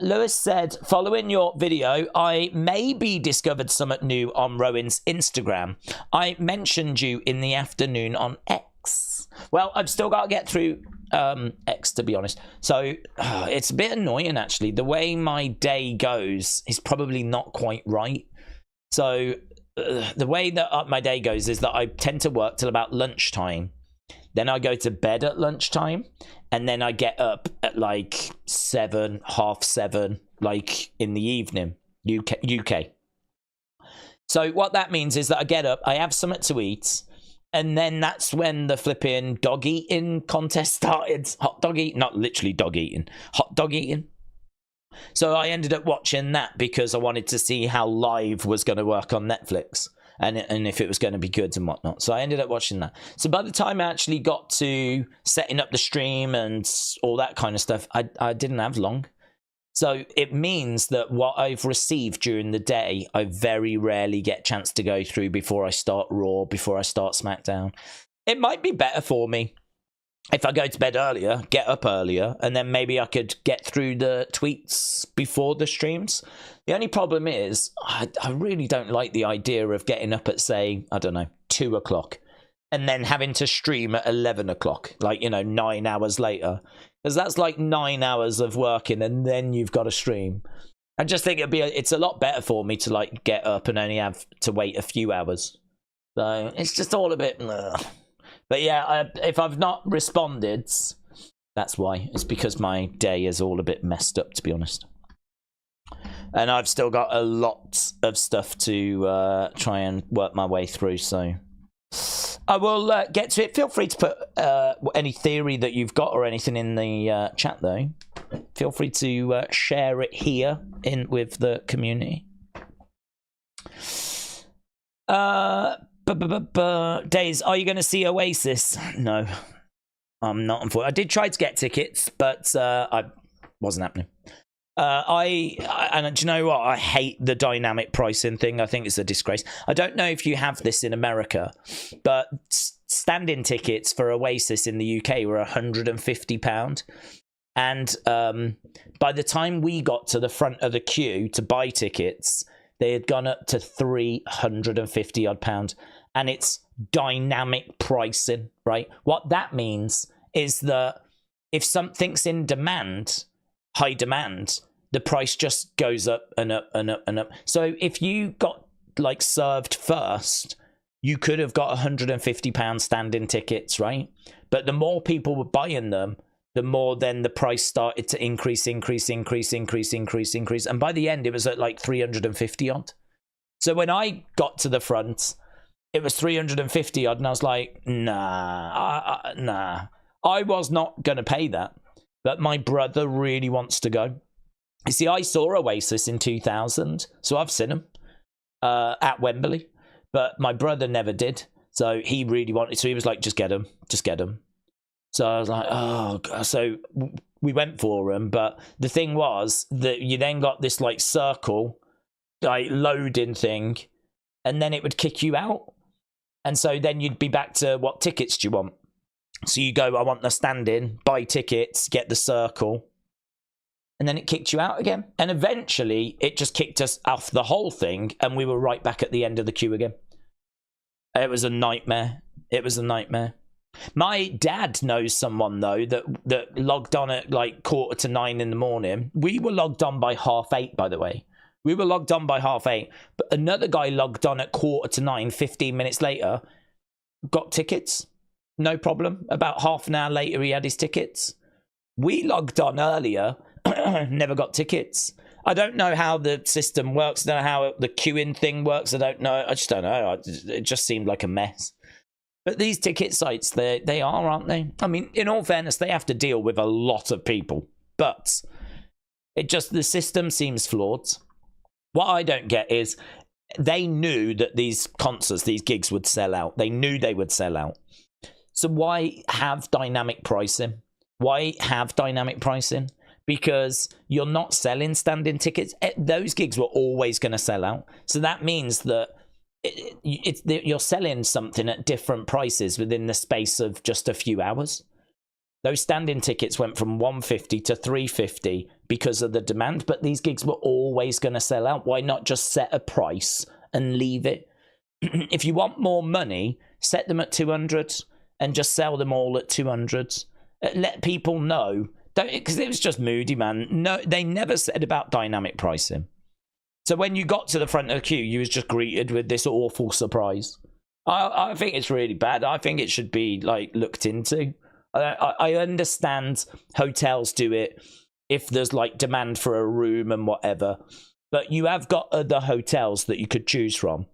Lewis said, following your video, I maybe discovered something new on Rowan's Instagram. I mentioned you in the afternoon on X. Well, I've still got to get through X, to be honest. So it's a bit annoying, actually. The way my day goes is probably not quite right. So the way that my day goes is that I tend to work till about lunchtime. Then I go to bed at lunchtime, and then I get up at like 7, half 7, like in the evening, UK. So what that means is that I get up, I have something to eat, and then that's when the flipping dog eating contest started. Hot dog eating, not literally dog eating, hot dog eating. So I ended up watching that because I wanted to see how live was going to work on Netflix. And if it was going to be good and whatnot. So I ended up watching that. So by the time I actually got to setting up the stream and all that kind of stuff, I didn't have long. So it means that what I've received during the day, I very rarely get a chance to go through before I start Raw, before I start SmackDown. It might be better for me if I go to bed earlier, get up earlier, and then maybe I could get through the tweets before the streams. The only problem is, I really don't like the idea of getting up at, say, I don't know, 2 o'clock, and then having to stream at 11 o'clock, like, you know, 9 hours later. Because that's like 9 hours of working, and then you've got to stream. I just think it's a lot better for me to, like, get up and only have to wait a few hours. So it's just all a bit... But yeah, if I've not responded, that's why. It's because my day is all a bit messed up, to be honest. And I've still got a lot of stuff to try and work my way through, so I will get to it. Feel free to put any theory that you've got or anything in the chat, though. Feel free to share it here with the community. Days, are you going to see Oasis? No, I'm not. Unfortunately, I did try to get tickets, but I wasn't happening. And do you know what? I hate the dynamic pricing thing. I think it's a disgrace. I don't know if you have this in America, but stand-in tickets for Oasis in the UK were £150. And by the time we got to the front of the queue to buy tickets, they had gone up to £350 odd. And it's dynamic pricing, right? What that means is that if something's in demand, high demand, the price just goes up and up and up and up. So if you got like served first, you could have got £150 stand-in tickets, right? But the more people were buying them, the more then the price started to increase. And by the end, it was at like 350 odd. So when I got to the front, it was 350 odd, and I was like, nah. I was not going to pay that, but my brother really wants to go. You see, I saw Oasis in 2000, so I've seen them at Wembley, but my brother never did. So he really wanted, so he was like, just get them. So I was like, oh, God. So we went for them, but the thing was that you then got this like circle, like loading thing, and then it would kick you out. And so then you'd be back to, what tickets do you want? So you go, I want the stand-in, buy tickets, get the circle. And then it kicked you out again. And eventually, it just kicked us off the whole thing, and we were right back at the end of the queue again. It was a nightmare. My dad knows someone, though, that logged on at like 9:15 in the morning. We were logged on by 8:30, by the way. We were logged on by 8:30. But another guy logged on at 9:15, 15 minutes later, got tickets. No problem. About half an hour later, he had his tickets. We logged on earlier, never got tickets. I don't know how the system works. I don't know how the queuing thing works. I don't know. I just don't know. It just seemed like a mess. But these ticket sites, they are, aren't they? I mean, in all fairness, they have to deal with a lot of people. But the system seems flawed. What I don't get is they knew that these concerts, these gigs would sell out. They knew they would sell out. So why have dynamic pricing? Because you're not selling stand-in tickets. Those gigs were always going to sell out. So that means that you're selling something at different prices within the space of just a few hours. Those stand-in tickets went from $150 to $350 because of the demand, but these gigs were always going to sell out. Why not just set a price and leave it? If you want more money, set them at $200 and just sell them all at $200. Let people know. Because it was just moody, man. No, they never said about dynamic pricing. So when you got to the front of the queue, you was just greeted with this awful surprise. I think it's really bad. I think it should be like looked into. I understand hotels do it if there's like demand for a room and whatever, but you have got other hotels that you could choose from.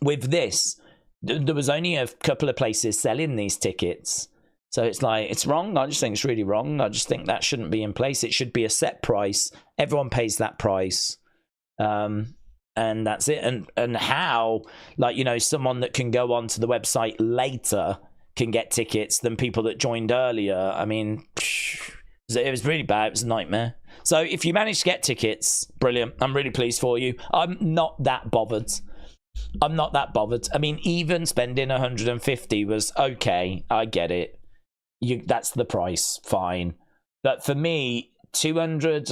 With this, there was only a couple of places selling these tickets. So it's like, it's wrong. I just think it's really wrong. I just think that shouldn't be in place. It should be a set price. Everyone pays that price. And that's it. And how, like, you know, someone that can go onto the website later can get tickets than people that joined earlier. I mean, it was really bad. It was a nightmare. So if you manage to get tickets, brilliant. I'm really pleased for you. I'm not that bothered. I mean, even spending 150 was okay. I get it. That's the price, fine. But for me, 200.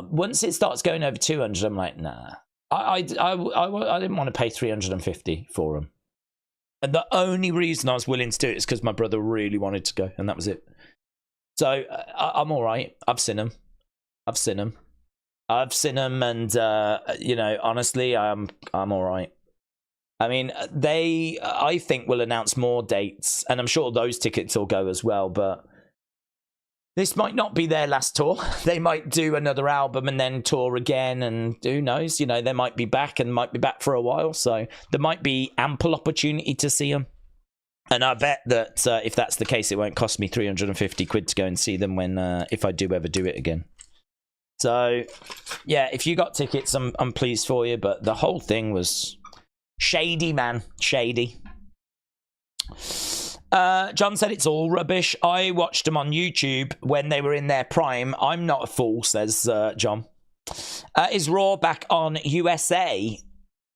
Once it starts going over 200, I'm like, nah. I didn't want to pay 350 for them. And the only reason I was willing to do it is because my brother really wanted to go, and that was it. So I'm all right. I've seen them, and you know, honestly, I'm all right. I mean, I think, will announce more dates, and I'm sure those tickets will go as well, but this might not be their last tour. They might do another album and then tour again, and who knows? You know, they might be back and might be back for a while, so there might be ample opportunity to see them. And I bet that if that's the case, it won't cost me 350 quid to go and see them when if I do ever do it again. So, yeah, if you got tickets, I'm pleased for you, but the whole thing was shady, man. Shady. John said it's all rubbish. I watched them on YouTube when they were in their prime. I'm not a fool, says John. Is Raw back on USA?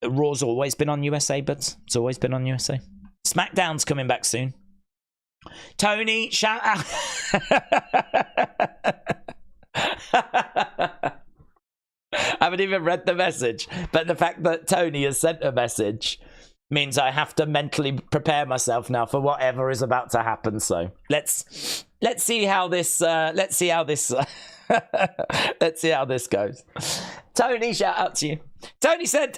Raw's always been on USA, but it's always been on USA. SmackDown's coming back soon. Tony, shout out. I haven't even read the message, but the fact that Tony has sent a message means I have to mentally prepare myself now for whatever is about to happen. So let's see how this let's see how this goes. Tony, shout out to you. Tony said,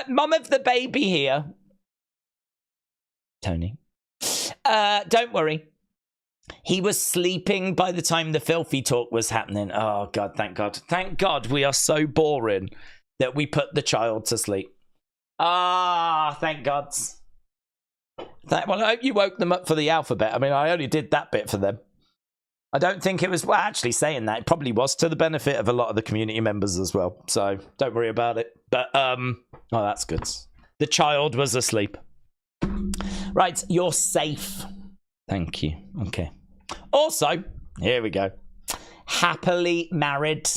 "Mum of the baby here." Tony, don't worry. He was sleeping by the time the filthy talk was happening. Oh, God, thank God. Thank God we are so boring that we put the child to sleep. Ah, thank God. Well, I hope you woke them up for the alphabet. I mean, I only did that bit for them. I don't think it was... Well, actually, saying that, it probably was to the benefit of a lot of the community members as well. So, don't worry about it. But, oh, that's good. The child was asleep. Right, you're safe. Thank you. Okay. Also, here we go. Happily married.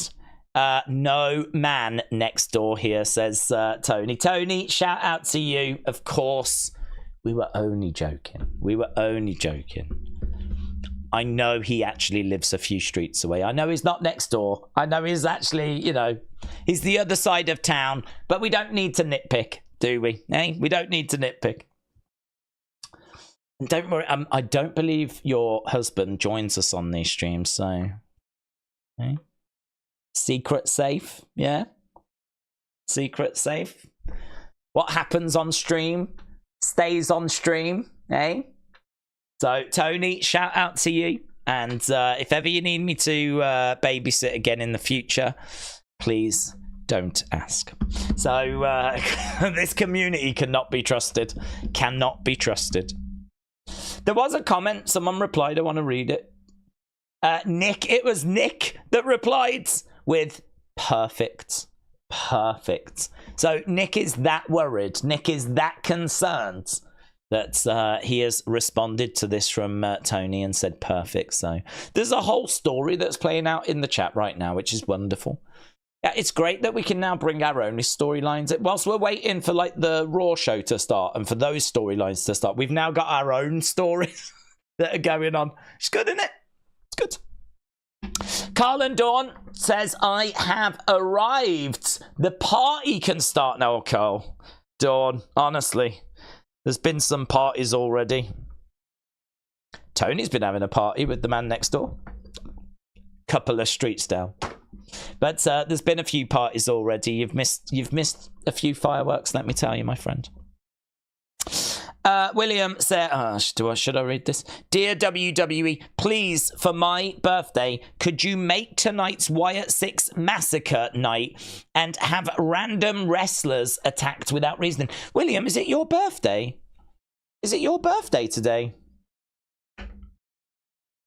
No man next door here, says Tony. Tony, shout out to you. Of course, we were only joking. We were only joking. I know he actually lives a few streets away. I know he's not next door. I know he's actually, you know, he's the other side of town. But we don't need to nitpick, do we? Eh? We don't need to nitpick. Don't worry, I don't believe your husband joins us on these streams, so... Okay. Secret safe, yeah? Secret safe. What happens on stream stays on stream, eh? So, Tony, shout out to you. And if ever you need me to babysit again in the future, please don't ask. So, this community cannot be trusted. Cannot be trusted. There was a comment. Someone replied. I want to read it. Nick. It was Nick that replied with perfect. Perfect. So Nick is that worried. Nick is that concerned that he has responded to this from Tony and said perfect. So there's a whole story that's playing out in the chat right now, which is wonderful. Yeah, it's great that we can now bring our own storylines. Whilst we're waiting for like the Raw show to start and for those storylines to start, we've now got our own stories that are going on. It's good, isn't it? It's good. Carl and Dawn says, I have arrived. The party can start now, Carl. Dawn, honestly, there's been some parties already. Tony's been having a party with the man next door. Couple of streets down. But there's been a few parties already. You've missed a few fireworks, let me tell you, my friend. William said, should I read this? Dear WWE, please, for my birthday, could you make tonight's Wyatt Sicks massacre night and have random wrestlers attacked without reason? William, is it your birthday? Is it your birthday today?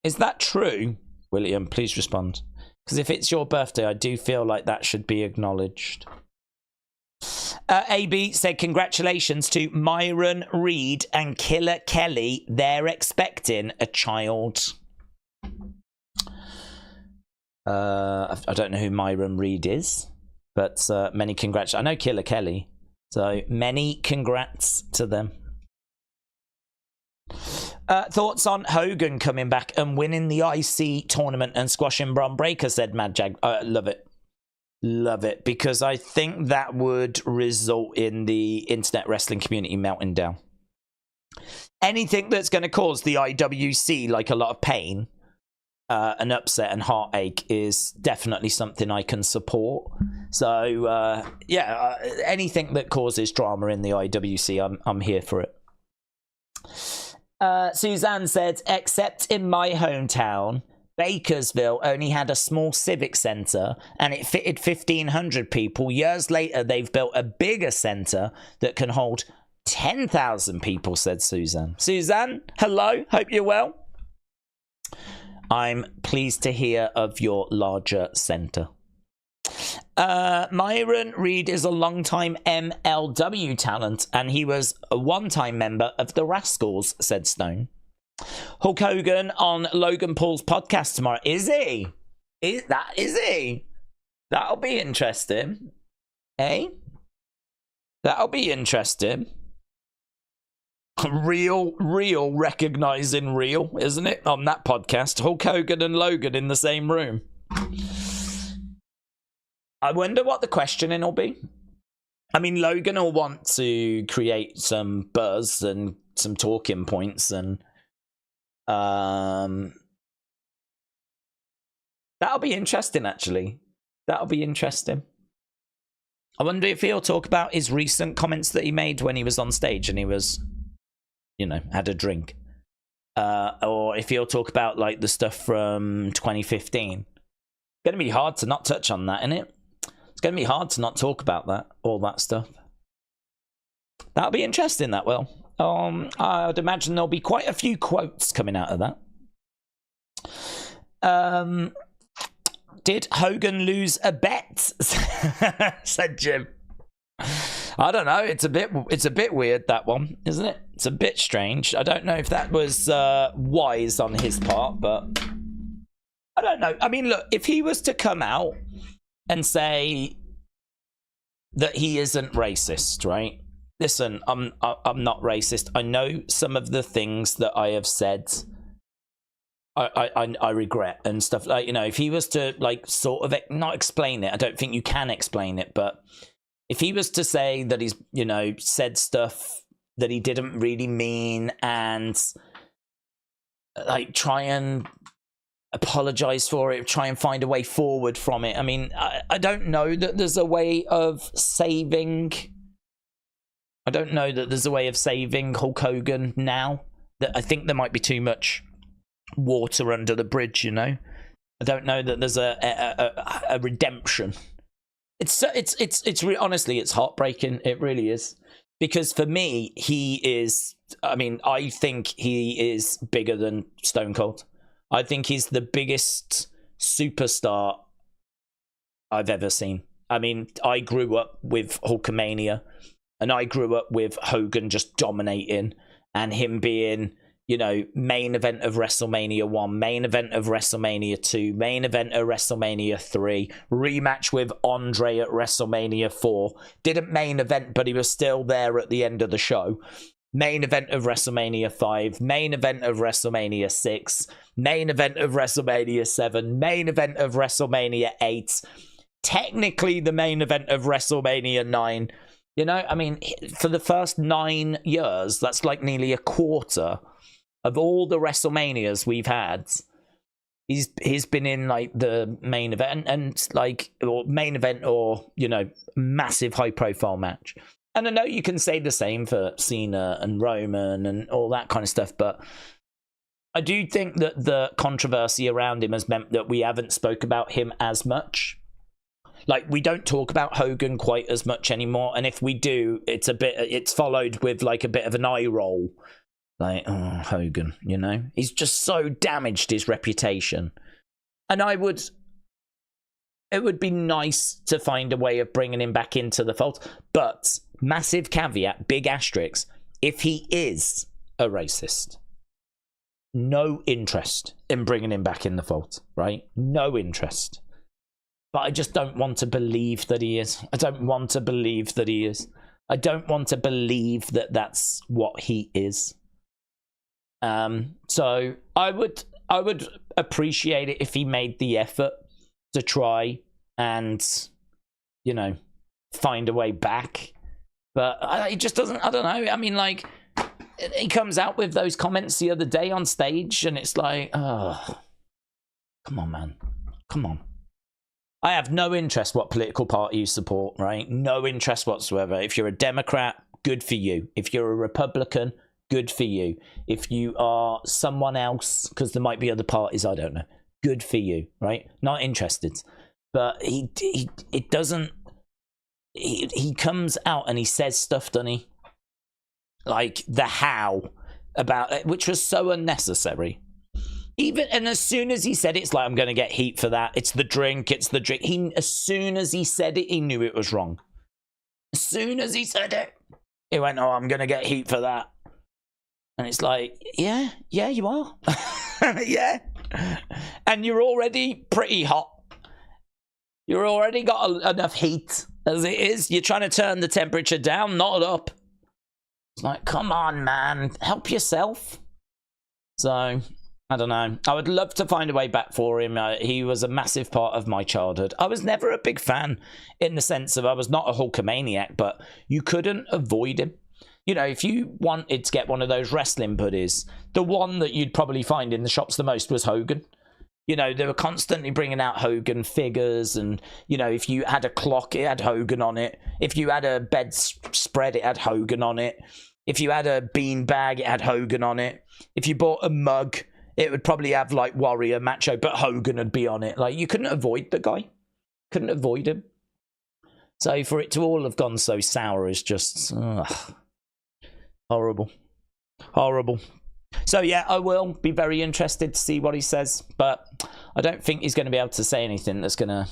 Is that true? William, please respond. Because if it's your birthday, I do feel like that should be acknowledged. AB said, congratulations to Myron Reed and Killer Kelly. They're expecting a child. I don't know who Myron Reed is, but many congrats. I know Killer Kelly, so many congrats to them. Thoughts on Hogan coming back and winning the IC tournament and squashing Bron Breakker, said Mad Jag. Love it. Love it. Because I think that would result in the internet wrestling community melting down. Anything that's going to cause the IWC like a lot of pain, an upset and heartache is definitely something I can support. So, anything that causes drama in the IWC, I'm here for it. Suzanne said, except in my hometown, Bakersville only had a small civic centre and it fitted 1,500 people. Years later, they've built a bigger centre that can hold 10,000 people, said Suzanne. Suzanne, hello. Hope you're well. I'm pleased to hear of your larger centre. Myron Reed is a long-time MLW talent, and he was a one-time member of the Rascals, said Stone. Hulk Hogan on Logan Paul's podcast tomorrow. Is he? Is he? That'll be interesting. Eh? That'll be interesting. Real recognizing real, isn't it? On that podcast, Hulk Hogan and Logan in the same room. I wonder what the questioning will be. I mean, Logan will want to create some buzz and some talking points, and that'll be interesting, actually. That'll be interesting. I wonder if he'll talk about his recent comments that he made when he was on stage and he was, had a drink. Or if he'll talk about, like, the stuff from 2015. It's going to be hard to not touch on that, isn't it? It's going to be hard to not talk about that, all that stuff. That'll be interesting, that will. I'd imagine there'll be quite a few quotes coming out of that. Did Hogan lose a bet? Said Jim. I don't know. It's a bit weird, that one, isn't it? It's a bit strange. I don't know if that was wise on his part, but I don't know. I mean, look, if he was to come out and say that he isn't racist, right? Listen, I'm not racist. I know some of the things that I have said I regret and stuff. Like, if he was to, like, sort of not explain it, I don't think you can explain it, but if he was to say that he's, said stuff that he didn't really mean and, like, try and apologize for it, try and find a way forward from it. I mean, I don't know that there's a way of saving... I don't know that there's a way of saving Hulk Hogan now. That I think there might be too much water under the bridge, I don't know that there's a redemption. Honestly, it's heartbreaking. It really is. Because for me, I think he is bigger than Stone Cold. I think he's the biggest superstar I've ever seen. I mean, I grew up with Hulkamania, and I grew up with Hogan just dominating, and him being, main event of WrestleMania 1, main event of WrestleMania 2, main event of WrestleMania 3, rematch with Andre at WrestleMania 4. Didn't main event, but he was still there at the end of the show. Main event of WrestleMania 5, main event of WrestleMania 6, main event of WrestleMania 7, main event of WrestleMania 8, technically the main event of WrestleMania 9. I mean, for the first 9 years, that's like nearly a quarter of all the WrestleManias we've had. He's been in, like, the main event and like, or main event, or massive high profile match. And I know you can say the same for Cena and Roman and all that kind of stuff, but I do think that the controversy around him has meant that we haven't spoke about him as much. Like, we don't talk about Hogan quite as much anymore, and if we do, it's followed with, like, a bit of an eye roll. Like, oh, Hogan, he's just so damaged his reputation. And it would be nice to find a way of bringing him back into the fold, but massive caveat, big asterisk, if he is a racist, no interest in bringing him back in the fold, right? No interest. But I just don't want to believe that he is. I don't want to believe that he is. I don't want to believe that that's what he is. So I would appreciate it if he made the effort to try and, find a way back. But it just doesn't, I don't know. I mean, like, he comes out with those comments the other day on stage, and it's like, oh, come on, man. Come on. I have no interest what political party you support, right? No interest whatsoever. If you're a Democrat, good for you. If you're a Republican, good for you. If you are someone else, because there might be other parties, I don't know, good for you, right? Not interested. But he comes out and he says stuff, doesn't he? Like the how about it, which was so unnecessary. And as soon as he said it, it's like, I'm going to get heat for that. It's the drink. As soon as he said it, he knew it was wrong. As soon as he said it, he went, oh, I'm going to get heat for that. And it's like, yeah, you are. Yeah. And you're already pretty hot. You've already got enough heat as it is. You're trying to turn the temperature down, not up. It's like, come on, man. Help yourself. So, I don't know. I would love to find a way back for him. He was a massive part of my childhood. I was never a big fan in the sense of I was not a Hulkamaniac, but you couldn't avoid him. You know, if you wanted to get one of those wrestling buddies, the one that you'd probably find in the shops the most was Hogan. You know, they were constantly bringing out Hogan figures, and, you know, if you had a clock, it had Hogan on it. If you had a bed spread, it had Hogan on it. If you had a bean bag, it had Hogan on it. If you bought a mug, it would probably have, like, Warrior, Macho, but Hogan would be on it. Like, you couldn't avoid the guy. Couldn't avoid him. So for it to all have gone so sour is just horrible. Horrible. So, yeah, I will be very interested to see what he says, but I don't think he's going to be able to say anything that's going to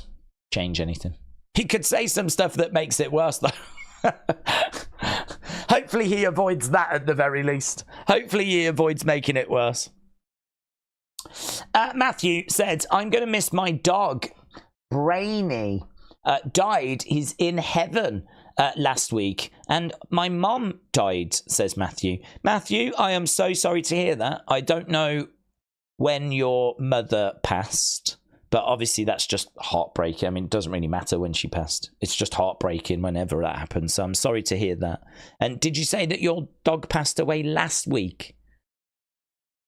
change anything. He could say some stuff that makes it worse, though. Hopefully he avoids that at the very least. Hopefully he avoids making it worse. Matthew said, I'm going to miss my dog. Brainy died. He's in heaven. Last week, and my mom died, says Matthew. Matthew, I am so sorry to hear that. I don't know when your mother passed, but obviously that's just heartbreaking. I mean, it doesn't really matter when she passed. It's just heartbreaking whenever that happens, so I'm sorry to hear that. And did you say that your dog passed away last week?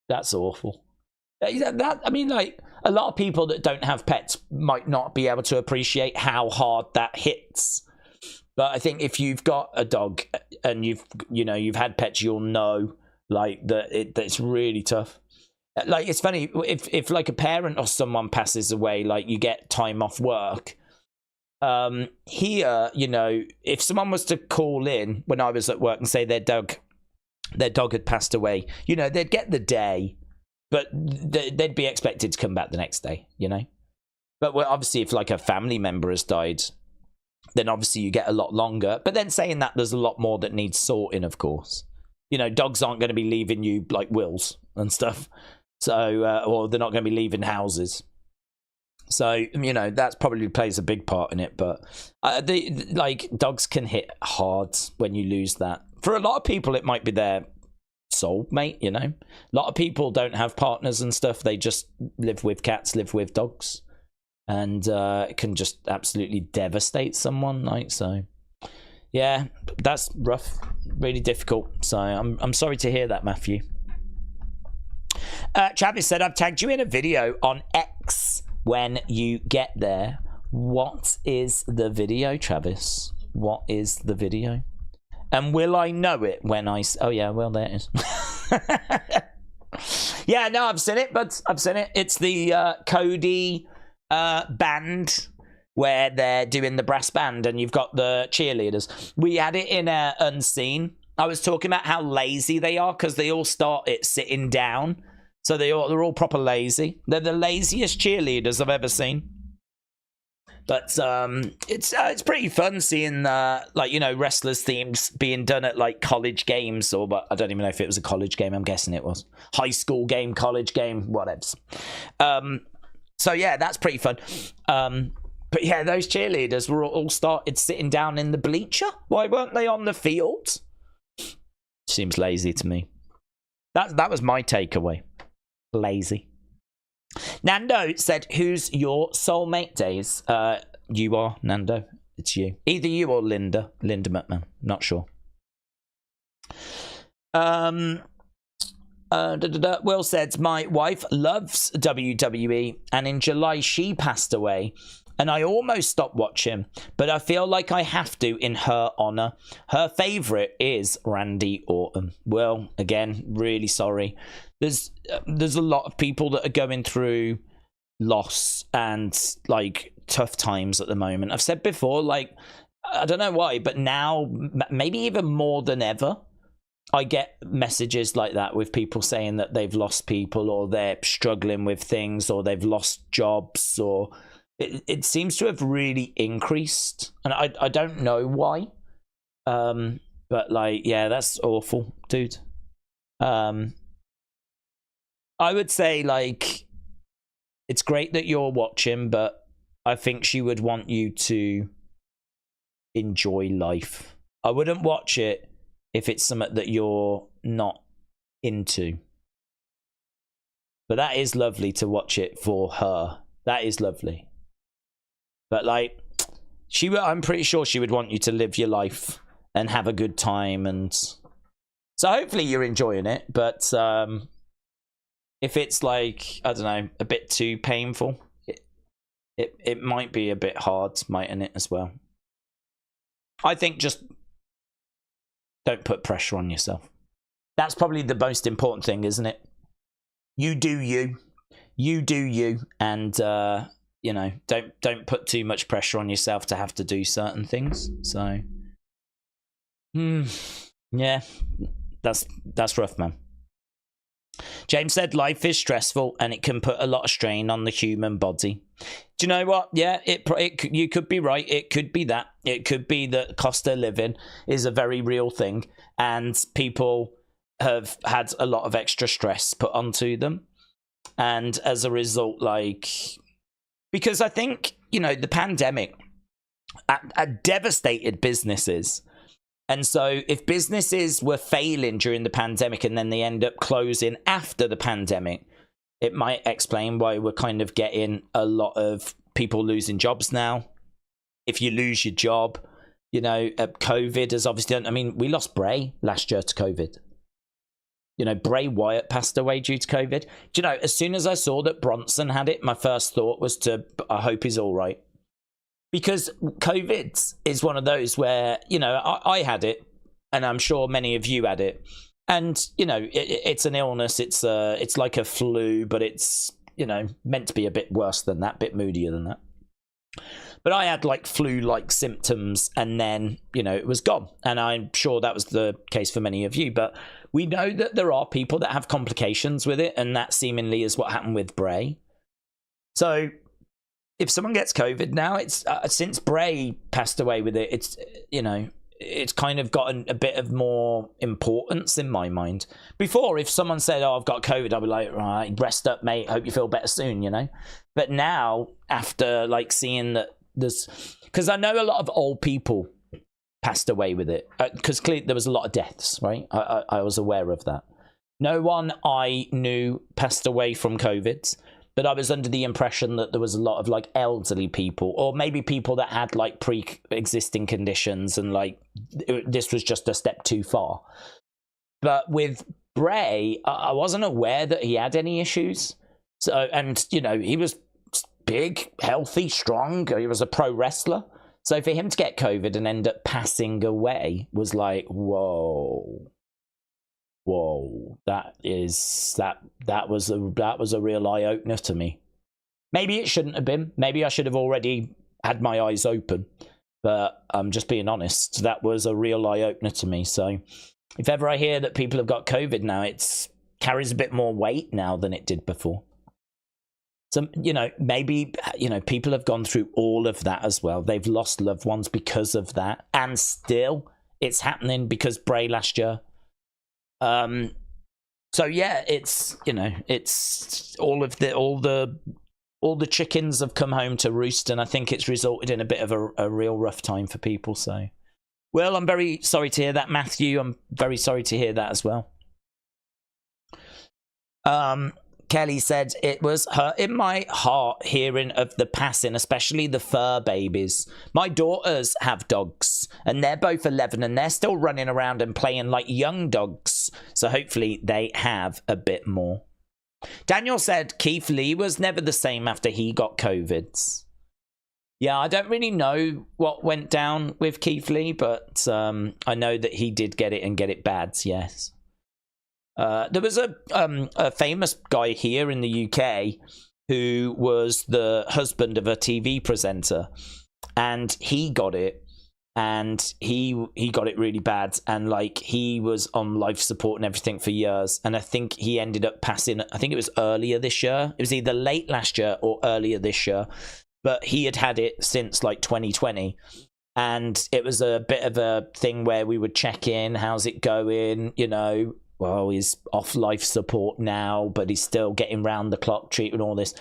That's awful. That, I mean, like, a lot of people that don't have pets might not be able to appreciate how hard that hits. But I think if you've got a dog and you've had pets, you'll know, like, that it's really tough. Like, it's funny, if like a parent or someone passes away, like, you get time off work. Here, you know, if someone was to call in when I was at work and say their dog had passed away, you know, they'd get the day, but they'd be expected to come back the next day, you know. But obviously, if like a family member has died, then obviously you get a lot longer. But then saying that, there's a lot more that needs sorting, of course. You know, dogs aren't going to be leaving you, like, wills and stuff. So, or they're not going to be leaving houses. So, you know, that probably plays a big part in it. But, like, dogs can hit hard when you lose that. For a lot of people, it might be their soulmate, you know. A lot of people don't have partners and stuff. They just live with cats, live with dogs. And it can just absolutely devastate someone, like, so. Yeah, that's rough, really difficult. So I'm sorry to hear that, Matthew. Travis said, I've tagged you in a video on X when you get there. What is the video, Travis? What is the video? And will I know it when I... Oh, yeah, well, there it is. Yeah, no, I've seen it, but I've seen it. It's the Cody... band where they're doing the brass band and you've got the cheerleaders. We had it in Unseen. I was talking about how lazy they are because they all start it sitting down, so they're all proper lazy. They're the laziest cheerleaders I've ever seen. But it's pretty fun seeing like, you know, wrestlers themes being done at like college games, or but I don't even know if it was a college game. I'm guessing it was high school game, college game, whatever. So, yeah, that's pretty fun. But, yeah, those cheerleaders were all started sitting down in the bleacher. Why weren't they on the field? Seems lazy to me. That was my takeaway. Lazy. Nando said, who's your soulmate, Days? You are, Nando. It's you. Either you or Linda. Linda McMahon. Not sure. Will said, my wife loves WWE, and in July she passed away, and I almost stopped watching, but I feel like I have to in her honor. Her favorite is Randy Orton. Well, again, really sorry. There's a lot of people that are going through loss and like tough times at the moment. I've said before, like, I don't know why, but now maybe even more than ever, I get messages like that with people saying that they've lost people, or they're struggling with things, or they've lost jobs, or it seems to have really increased. And I don't know why. But like, yeah, that's awful, dude. I would say, like, it's great that you're watching, but I think she would want you to enjoy life. I wouldn't watch it if it's something that you're not into. But that is lovely to watch it for her. That is lovely. But, like, I'm pretty sure she would want you to live your life and have a good time. And so hopefully you're enjoying it. But if it's, like, I don't know, a bit too painful, it might be a bit hard, mightn't it, as well? I think just don't put pressure on yourself. That's probably the most important thing, isn't it? You do you. You do you. And, you know, don't put too much pressure on yourself to have to do certain things. So, yeah, that's rough, man. James said life is stressful and it can put a lot of strain on the human body. Do you know what? Yeah, you could be right. It could be that. It could be that cost of living is a very real thing and people have had a lot of extra stress put onto them. And as a result, like, because I think, you know, the pandemic devastated businesses. And so if businesses were failing during the pandemic and then they end up closing after the pandemic, it might explain why we're kind of getting a lot of people losing jobs now. If you lose your job, you know, COVID has obviously done. I mean, we lost Bray last year to COVID. You know, Bray Wyatt passed away due to COVID. Do you know, as soon as I saw that Bronson had it, my first thought was I hope he's all right. Because COVID is one of those where, you know, I had it, and I'm sure many of you had it. And, you know, it's an illness. It's like a flu, but it's, you know, meant to be a bit worse than that, a bit moodier than that. But I had like flu-like symptoms, and then, you know, it was gone. And I'm sure that was the case for many of you. But we know that there are people that have complications with it, and that seemingly is what happened with Bray. So if someone gets COVID now, it's since Bray passed away with it, it's, you know, it's kind of gotten a bit of more importance in my mind. Before, if someone said, oh, I've got COVID, I'd be like, right, rest up, mate, hope you feel better soon, you know. But now, after like seeing that there's, because I know a lot of old people passed away with it, because clearly there was a lot of deaths, right? I was aware of that. No one I knew passed away from COVID, but I was under the impression that there was a lot of like elderly people, or maybe people that had like pre-existing conditions, and like this was just a step too far. But with Bray, I wasn't aware that he had any issues. So, and you know, he was big, healthy, strong. He was a pro wrestler. So for him to get COVID and end up passing away was like, whoa. That was a real eye opener to me. Maybe it shouldn't have been. Maybe I should have already had my eyes open. But I'm just being honest. That was a real eye opener to me. So if ever I hear that people have got COVID now, it carries a bit more weight now than it did before. So, you know, maybe, you know, people have gone through all of that as well. They've lost loved ones because of that. And still, it's happening because Bray last year. So yeah, it's, you know, it's all the chickens have come home to roost, and I think it's resulted in a bit of a real rough time for people. So, well, I'm very sorry to hear that, Matthew. I'm very sorry to hear that as well. Kelly said, it was hurt in my heart hearing of the passing, especially the fur babies. My daughters have dogs, and they're both 11, and they're still running around and playing like young dogs. So hopefully they have a bit more. Daniel said Keith Lee was never the same after he got COVID. Yeah, I don't really know what went down with Keith Lee, but I know that he did get it and get it bad, yes. There was a famous guy here in the UK who was the husband of a TV presenter, and he got it, and he got it really bad, and like he was on life support and everything for years, and I think he ended up passing. I think it was earlier this year. It was either late last year or earlier this year, but he had it since like 2020. And it was a bit of a thing where we would check in, how's it going, you know, well, he's off life support now, but he's still getting round the clock treatment, all this.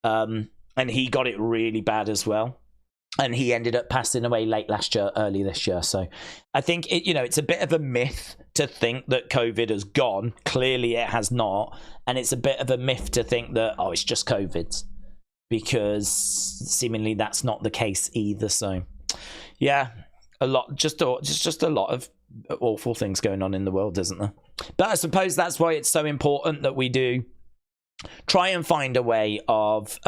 And he got it really bad as well. And he ended up passing away late last year, early this year. So I think, it's a bit of a myth to think that COVID has gone. Clearly it has not. And it's a bit of a myth to think that, it's just COVID. Because seemingly that's not the case either. So, yeah, just a lot of awful things going on in the world, isn't there? But I suppose that's why it's so important that we do try and find a way of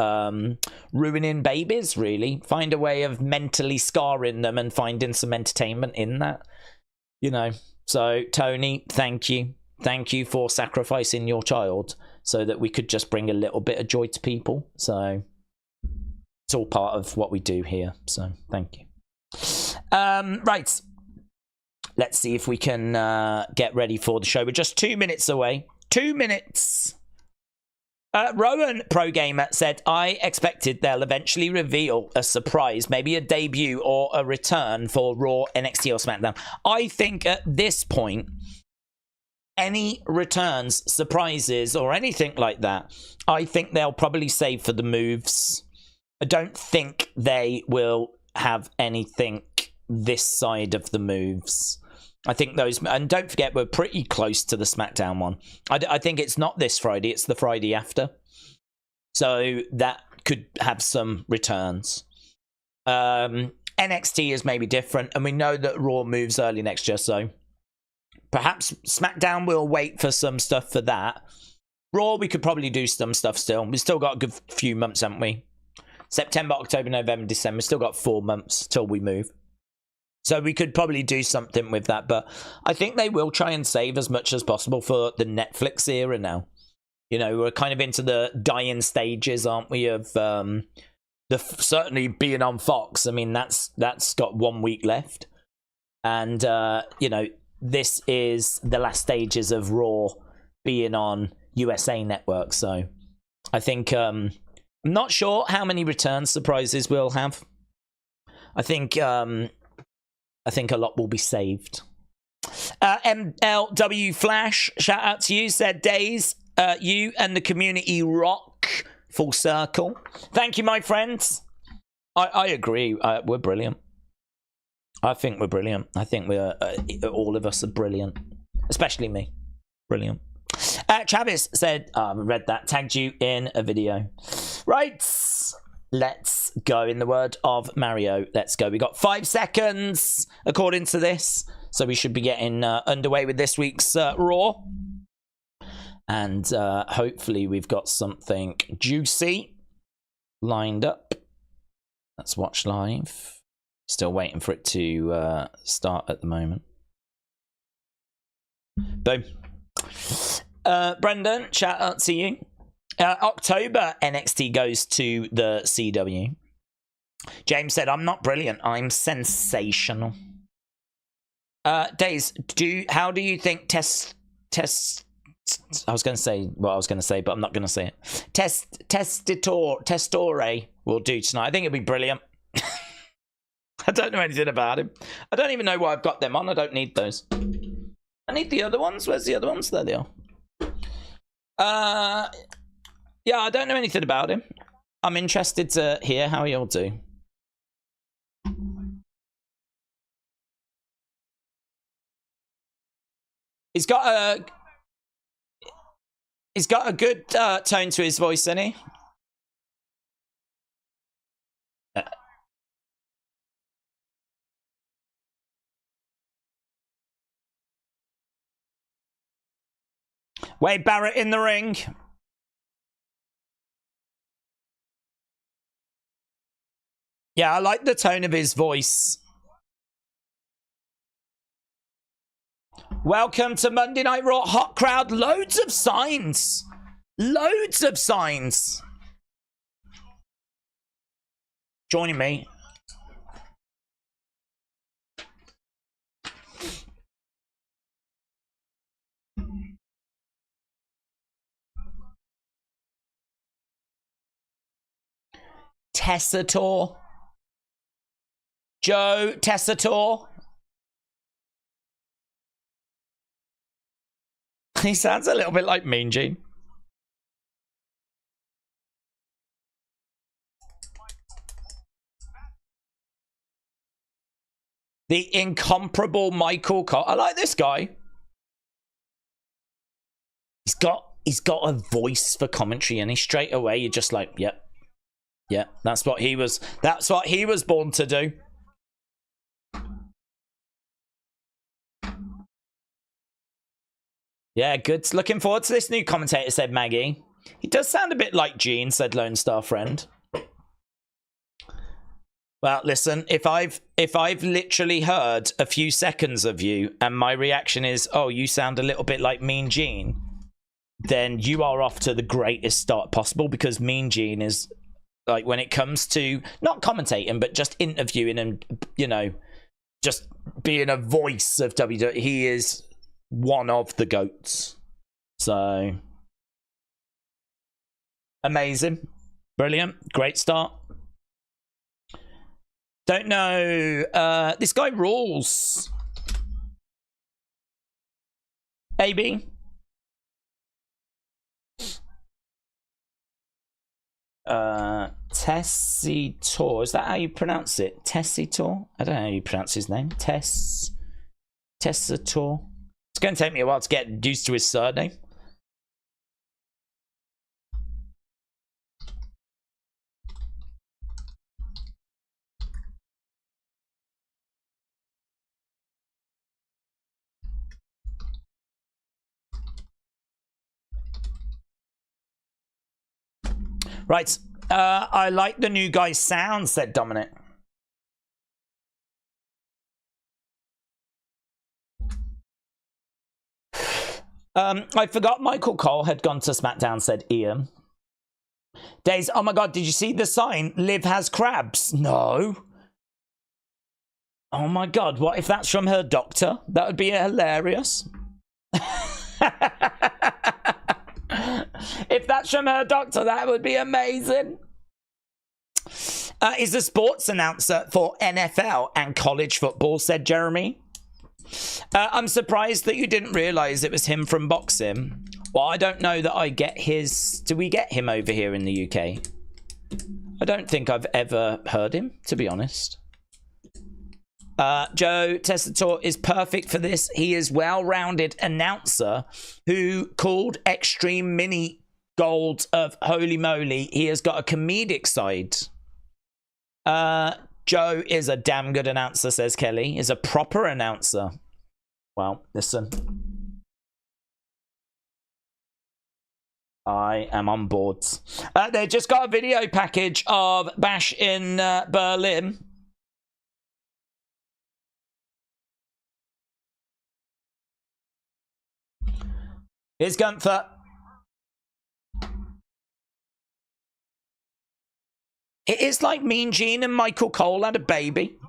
ruining babies, really. Find a way of mentally scarring them and finding some entertainment in that. So, Tony, thank you. Thank you for sacrificing your child so that we could just bring a little bit of joy to people. So, it's all part of what we do here. So, thank you. Right. Let's see if we can get ready for the show. We're just 2 minutes away. 2 minutes. Rowan Pro Gamer said, I expected they'll eventually reveal a surprise, maybe a debut or a return for Raw, NXT, or SmackDown. I think at this point, any returns, surprises, or anything like that, I think they'll probably save for the moves. I don't think they will have anything this side of the moves. I think those, and don't forget, we're pretty close to the SmackDown one. I think it's not this Friday, it's the Friday after. So that could have some returns. NXT is maybe different, and we know that Raw moves early next year, so perhaps SmackDown will wait for some stuff for that. Raw, we could probably do some stuff still. We've still got a good few months, haven't we? September, October, November, December. We've still got 4 months till we move. So we could probably do something with that, but I think they will try and save as much as possible for the Netflix era now. We're kind of into the dying stages, aren't we, of certainly being on Fox. I mean, that's got 1 week left. And, this is the last stages of Raw being on USA Network. So I think, I'm not sure how many return surprises we'll have. I think a lot will be saved. MLW Flash, shout out to you, said Days, you and the community rock, full circle. Thank you, my friends. I agree. We're brilliant. I think we're brilliant. I think we're all of us are brilliant, especially me. Brilliant. Travis said, I read that, tagged you in a video. Right. Let's go. In the word of Mario, let's go. We got 5 seconds according to this, so we should be getting underway with this week's Raw, and hopefully we've got something juicy lined up. Let's watch live. Still waiting for it to start at the moment. Boom. Brendan, shout out to you. October, NXT goes to the CW. James said, I'm not brilliant, I'm sensational. Days, how do you think I was going to say what I was going to say, but I'm not going to say it. Testore will do tonight. I think it'll be brilliant. I don't know anything about him. I don't even know why I've got them on. I don't need those. I need the other ones. Where's the other ones? There they are. Yeah, I don't know anything about him. I'm interested to hear how he'll do. He's got a good tone to his voice, hasn't he? Wade Barrett in the ring. Yeah, I like the tone of his voice. Welcome to Monday Night Raw. Hot crowd. Loads of signs. Loads of signs. Joining me. Tessitore. Joe Tessitore. He sounds a little bit like Mean Gene. The incomparable Michael Cole. I like this guy. He's got a voice for commentary, and he straight away you're just like, yep. Yeah, that's what he was born to do. Yeah, good. Looking forward to this new commentator, said Maggie. He does sound a bit like Gene, said Lone Star Friend. Well, listen, if I've literally heard a few seconds of you and my reaction is, oh, you sound a little bit like Mean Gene, then you are off to the greatest start possible, because Mean Gene is, like, when it comes to not commentating, but just interviewing and, you know, just being a voice of WWE, he is one of the GOATs. So, amazing. Brilliant. Great start. Don't know. This guy rules. AB. Tessitor. Is that how you pronounce it? Tessitor? I don't know how you pronounce his name. Tessitor. It's going to take me a while to get used to his surname. Right. I like the new guy's sound, said Dominik. I forgot Michael Cole had gone to SmackDown, said Ian. Days, oh my god, did you see the sign? Liv has crabs. No. Oh my god, what if that's from her doctor? That would be hilarious. If that's from her doctor, that would be amazing. Is a sports announcer for NFL and college football, said Jeremy. I'm surprised that you didn't realise it was him from boxing. Well, I don't know that I get his... Do we get him over here in the UK? I don't think I've ever heard him, to be honest. Joe Tessitore is perfect for this. He is well-rounded announcer who called Extreme Mini Gold of Holy Moly. He has got a comedic side. Joe is a damn good announcer, says Kelly. Is a proper announcer. Well, listen. I am on board. They just got a video package of Bash in Berlin. Here's Gunther. It is like Mean Gene and Michael Cole had a baby.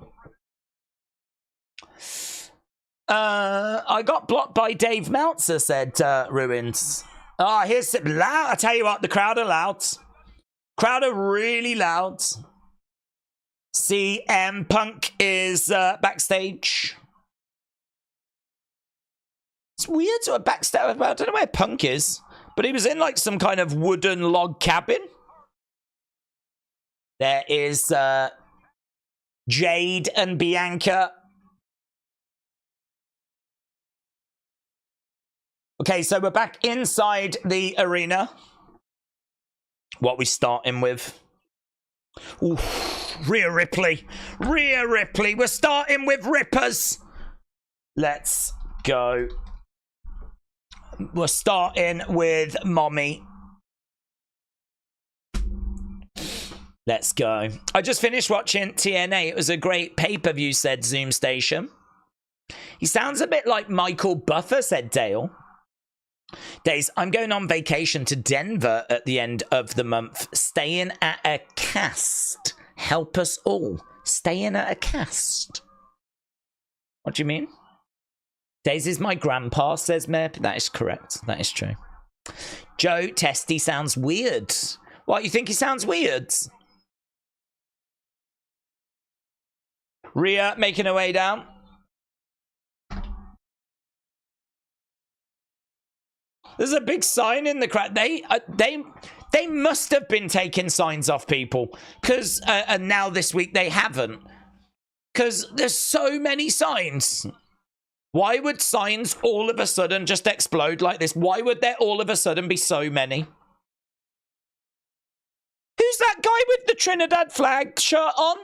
I got blocked by Dave Meltzer, said Ruins. Ah, here's loud. I tell you what, the crowd are loud. Crowd are really loud. CM Punk is backstage. It's weird to a backstage. I don't know where Punk is, but he was in like some kind of wooden log cabin. There is Jade and Bianca. Okay, so we're back inside the arena. What we starting with? Ooh, Rhea Ripley. Rhea Ripley. We're starting with Rippers. Let's go. We're starting with Mommy. Let's go. I just finished watching TNA. It was a great pay-per-view, said Zoom Station. He sounds a bit like Michael Buffer, said Dale. Days, I'm going on vacation to Denver at the end of the month. Staying at a cast. Help us all. Staying at a cast. What do you mean? Days is my grandpa, says Meb. That is correct. That is true. Joe Testy sounds weird. What, you think he sounds weird? Rhea making her way down. There's a big sign in the crowd. They must have been taking signs off people, because and now this week they haven't, because there's so many signs. Why would signs all of a sudden just explode like this? Why would there all of a sudden be so many? Who's that guy with the Trinidad flag shirt on?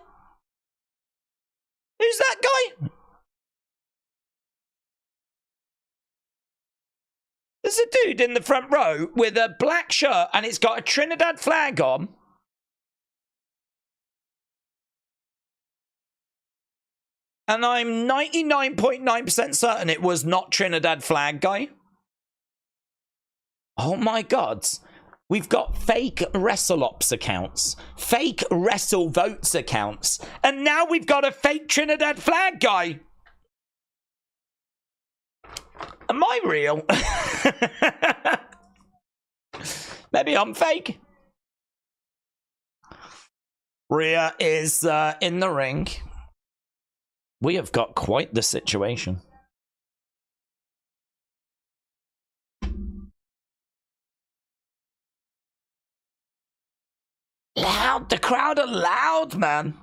Who's that guy? There's a dude in the front row with a black shirt and it's got a Trinidad flag on. And I'm 99.9% certain it was not Trinidad flag guy. Oh my God. We've got fake WrestleOps accounts, fake WrestleVotes accounts, and now we've got a fake Trinidad flag guy. Am I real? Maybe I'm fake. Rhea is in the ring. We have got quite the situation. Loud. The crowd are loud, man.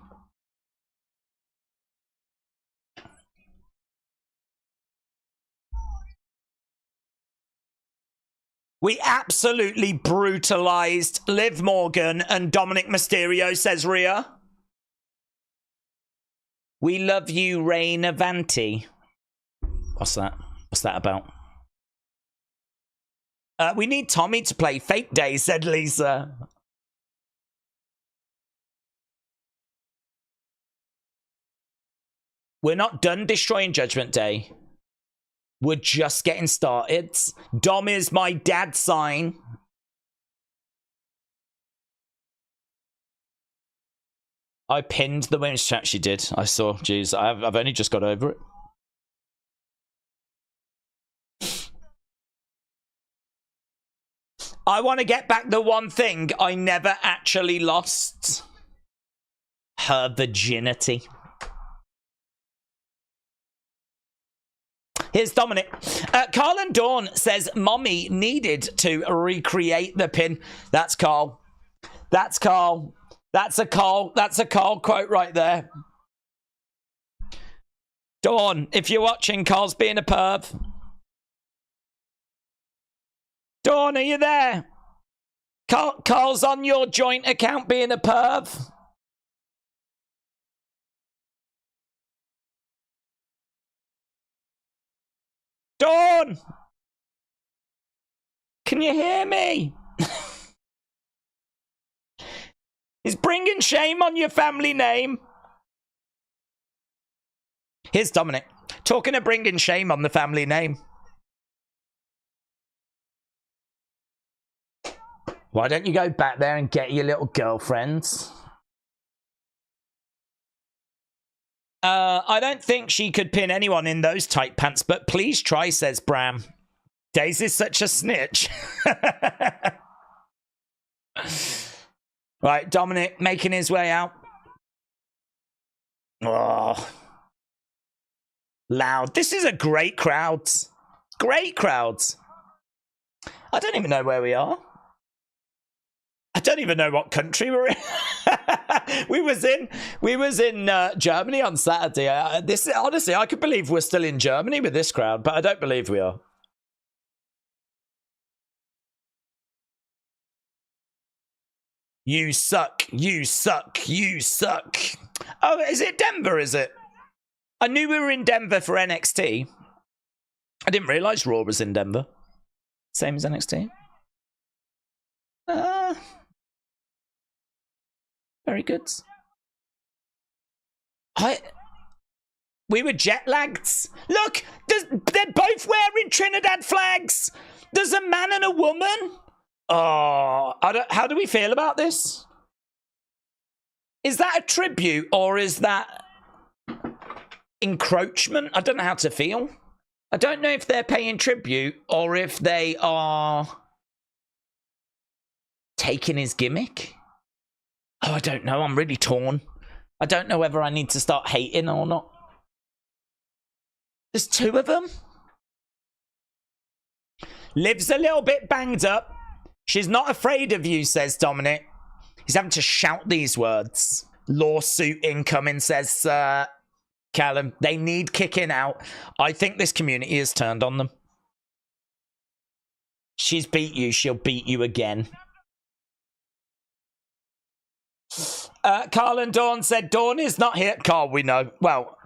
We absolutely brutalized Liv Morgan and Dominik Mysterio, says Rhea. We love you, Rain Avanti. What's that? What's that about? We need Tommy to play Fake Day, said Lisa. We're not done destroying Judgment Day. We're just getting started. Dom is my dad's sign. I pinned the women's chat. She did. I saw. Jeez, I've only just got over it. I want to get back the one thing I never actually lost. Her virginity. Here's Dominic. Carl and Dawn says, Mommy needed to recreate the pin. That's Carl. That's Carl. That's a Carl quote right there. Dawn, if you're watching, Carl's being a perv. Dawn, are you there? Carl's on your joint account being a perv. Dawn! Can you hear me? He's bringing shame on your family name. Here's Dominic. Talking of bringing shame on the family name. Why don't you go back there and get your little girlfriends? I don't think she could pin anyone in those tight pants, but please try, says Bram. Daisy's such a snitch. Right, Dominic making his way out. Oh. Loud. This is a great crowd. Great crowds. I don't even know where we are. I don't even know what country we're in. we was in Germany on Saturday. Honestly, I could believe we're still in Germany with this crowd, but I don't believe we are. You suck. You suck. You suck. Oh, is it Denver, is it? I knew we were in Denver for NXT. I didn't realise Raw was in Denver. Same as NXT. Very good. We were jet lagged. Look, they're both wearing Trinidad flags. There's a man and a woman. Oh, how do we feel about this? Is that a tribute or is that encroachment? I don't know how to feel. I don't know if they're paying tribute or if they are taking his gimmick. Oh, I don't know. I'm really torn. I don't know whether I need to start hating or not. There's two of them. Liv's a little bit banged up. She's not afraid of you, says Dominik. He's having to shout these words. Lawsuit incoming, says Callum. They need kicking out. I think this community has turned on them. She's beat you. She'll beat you again. Carl and Dawn said Dawn is not here. Carl, we know. Well,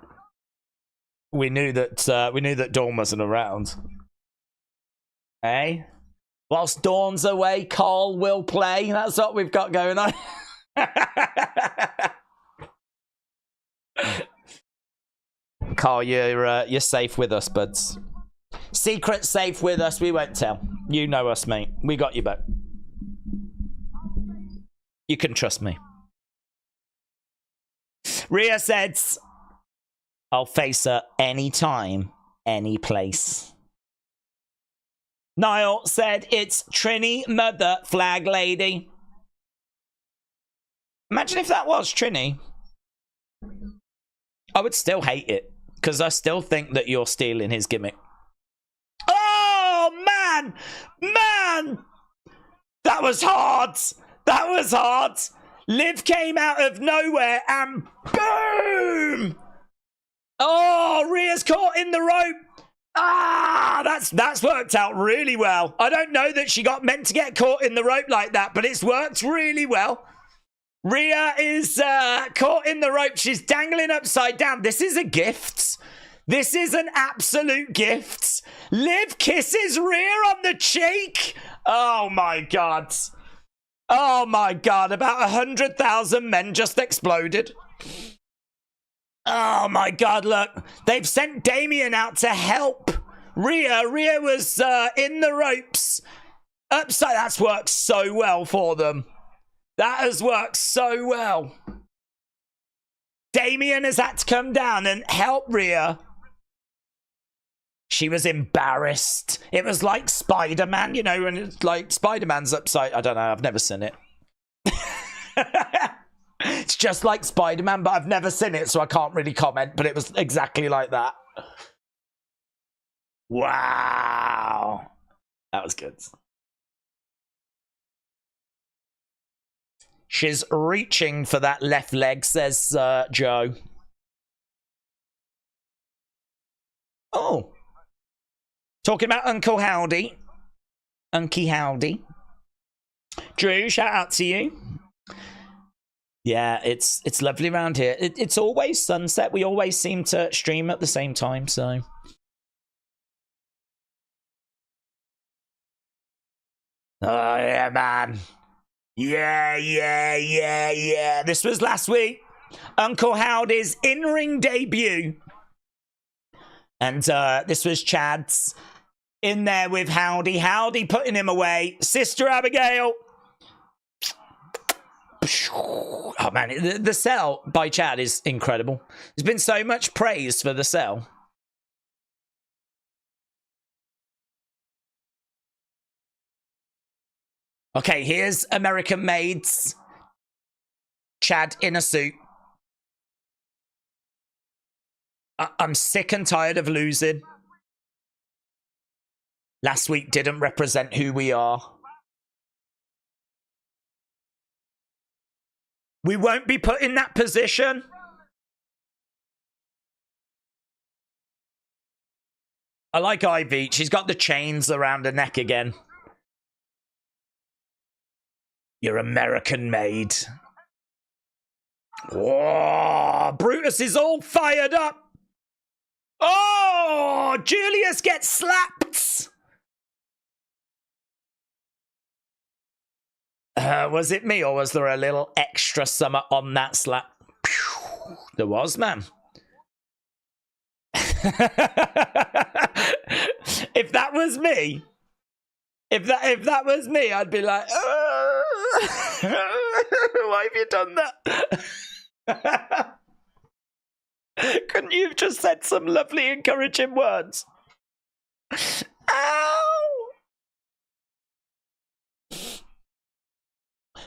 we knew that Dawn wasn't around. Hey, whilst Dawn's away, Carl will play. That's what we've got going on. Carl, you're safe with us, buds. Secret safe with us. We won't tell. You know us, mate. We got you back. You can trust me. Rhea says, I'll face her anytime, any place. Niall said, it's Trini Mother Flag Lady. Imagine if that was Trini. I would still hate it, because I still think that you're stealing his gimmick. Oh, man! Man! That was hard! That was hard! Liv came out of nowhere and boom! Oh, Rhea's caught in the rope. Ah, that's worked out really well. I don't know that she got meant to get caught in the rope like that, but it's worked really well. Rhea is caught in the rope. She's dangling upside down. This is a gift. This is an absolute gift. Liv kisses Rhea on the cheek. Oh, my God. Oh, my God. About 100,000 men just exploded. Oh, my God. Look, they've sent Damien out to help Rhea. Rhea was in the ropes. Upside. That's worked so well for them. That has worked so well. Damien has had to come down and help Rhea. She was embarrassed. It was like Spider-Man, you know, and it's like Spider-Man's upside. I don't know. I've never seen it. It's just like Spider-Man, but I've never seen it, so I can't really comment. But it was exactly like that. Wow. That was good. She's reaching for that left leg, says Joe. Oh. Talking about Uncle Howdy. Unky Howdy. Drew, shout out to you. Yeah, it's lovely around here. It's always sunset. We always seem to stream at the same time, so. Oh, yeah, man. Yeah. This was last week. Uncle Howdy's in-ring debut. And this was Chad's in there with Howdy. Howdy putting him away. Sister Abigail. Oh, man. The Cell by Chad is incredible. There's been so much praise for the Cell. Okay, here's American Maids. Chad in a suit. I'm sick and tired of losing. Last week didn't represent who we are. We won't be put in that position. I like Ivy. She's got the chains around her neck again. You're American Maid. Whoa, Brutus is all fired up. Oh, Julius gets slapped. Was it me or was there a little extra summer on that slap? There was, man. If that was me, if that was me, I'd be like, why have you done that? Couldn't you have just said some lovely encouraging words? Ow!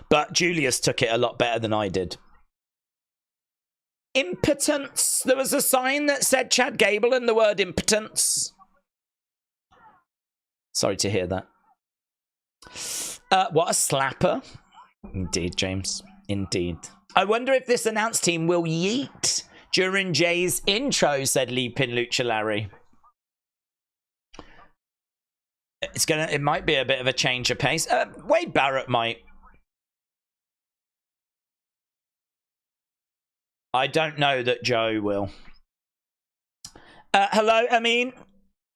But Julius took it a lot better than I did. Impotence. There was a sign that said Chad Gable and the word impotence. Sorry to hear that. What a slapper. Indeed, James. Indeed. I wonder if this announced team will yeet during Jay's intro, said Leapin Lucha Larry. It might be a bit of a change of pace. Wade Barrett might. I don't know that Joe will. Hello, Amin.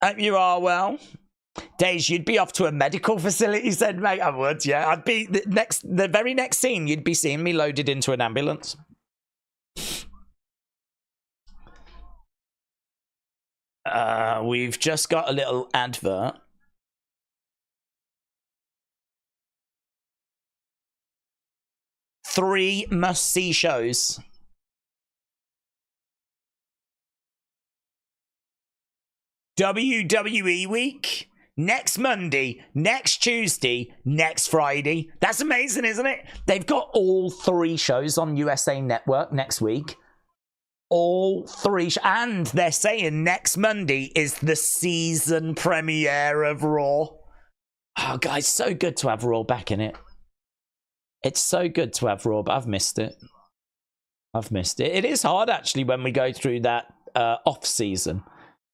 Hope you are well. Days, you'd be off to a medical facility, said, mate. I would, yeah. I'd be the very next scene, you'd be seeing me loaded into an ambulance. We've just got a little advert. Three must-see shows. WWE Week. Next Monday, next Tuesday, next Friday. That's amazing, isn't it? They've got all three shows on USA Network next week. All three. And they're saying next Monday is the season premiere of Raw. Oh, guys, so good to have Raw back in it. It's so good to have Raw, but I've missed it. I've missed it. It is hard, actually, when we go through that off-season.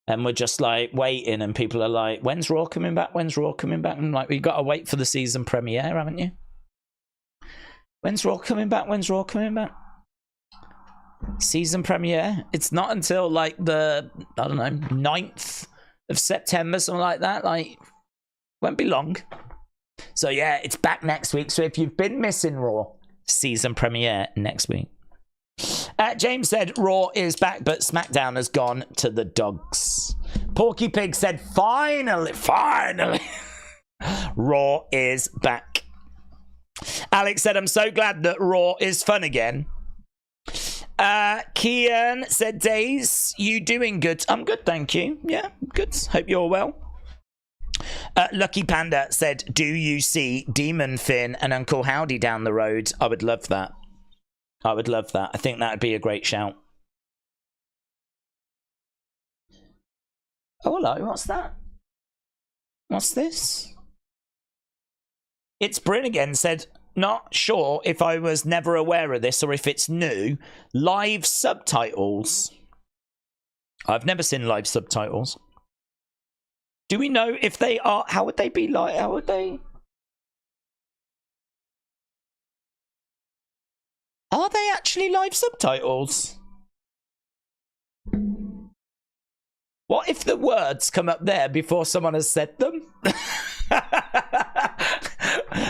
And we're just like waiting, and people are like, when's Raw coming back? When's Raw coming back? And I'm like, we've got to wait for the season premiere, haven't you? When's Raw coming back? When's Raw coming back? Season premiere? It's not until like the, I don't know, 9th of September, something like that. Like, won't be long. So yeah, it's back next week. So if you've been missing Raw, season premiere next week. James said Raw is back, but SmackDown has gone to the dogs. Porky Pig said, finally, Raw is back. Alex said, I'm so glad that Raw is fun again. Kian said, Days, you doing good? I'm good, thank you. Yeah, good. Hope you're well. Lucky Panda said, do you see Demon Finn and Uncle Howdy down the road? I would love that. I would love that. I think that would be a great shout. Oh, hello. What's that? What's this? It's Bryn again said, not sure if I was never aware of this or if it's new. Live subtitles. I've never seen live subtitles. Do we know if they are... How would they be like... How would they... Are they actually live subtitles? What if the words come up there before someone has said them?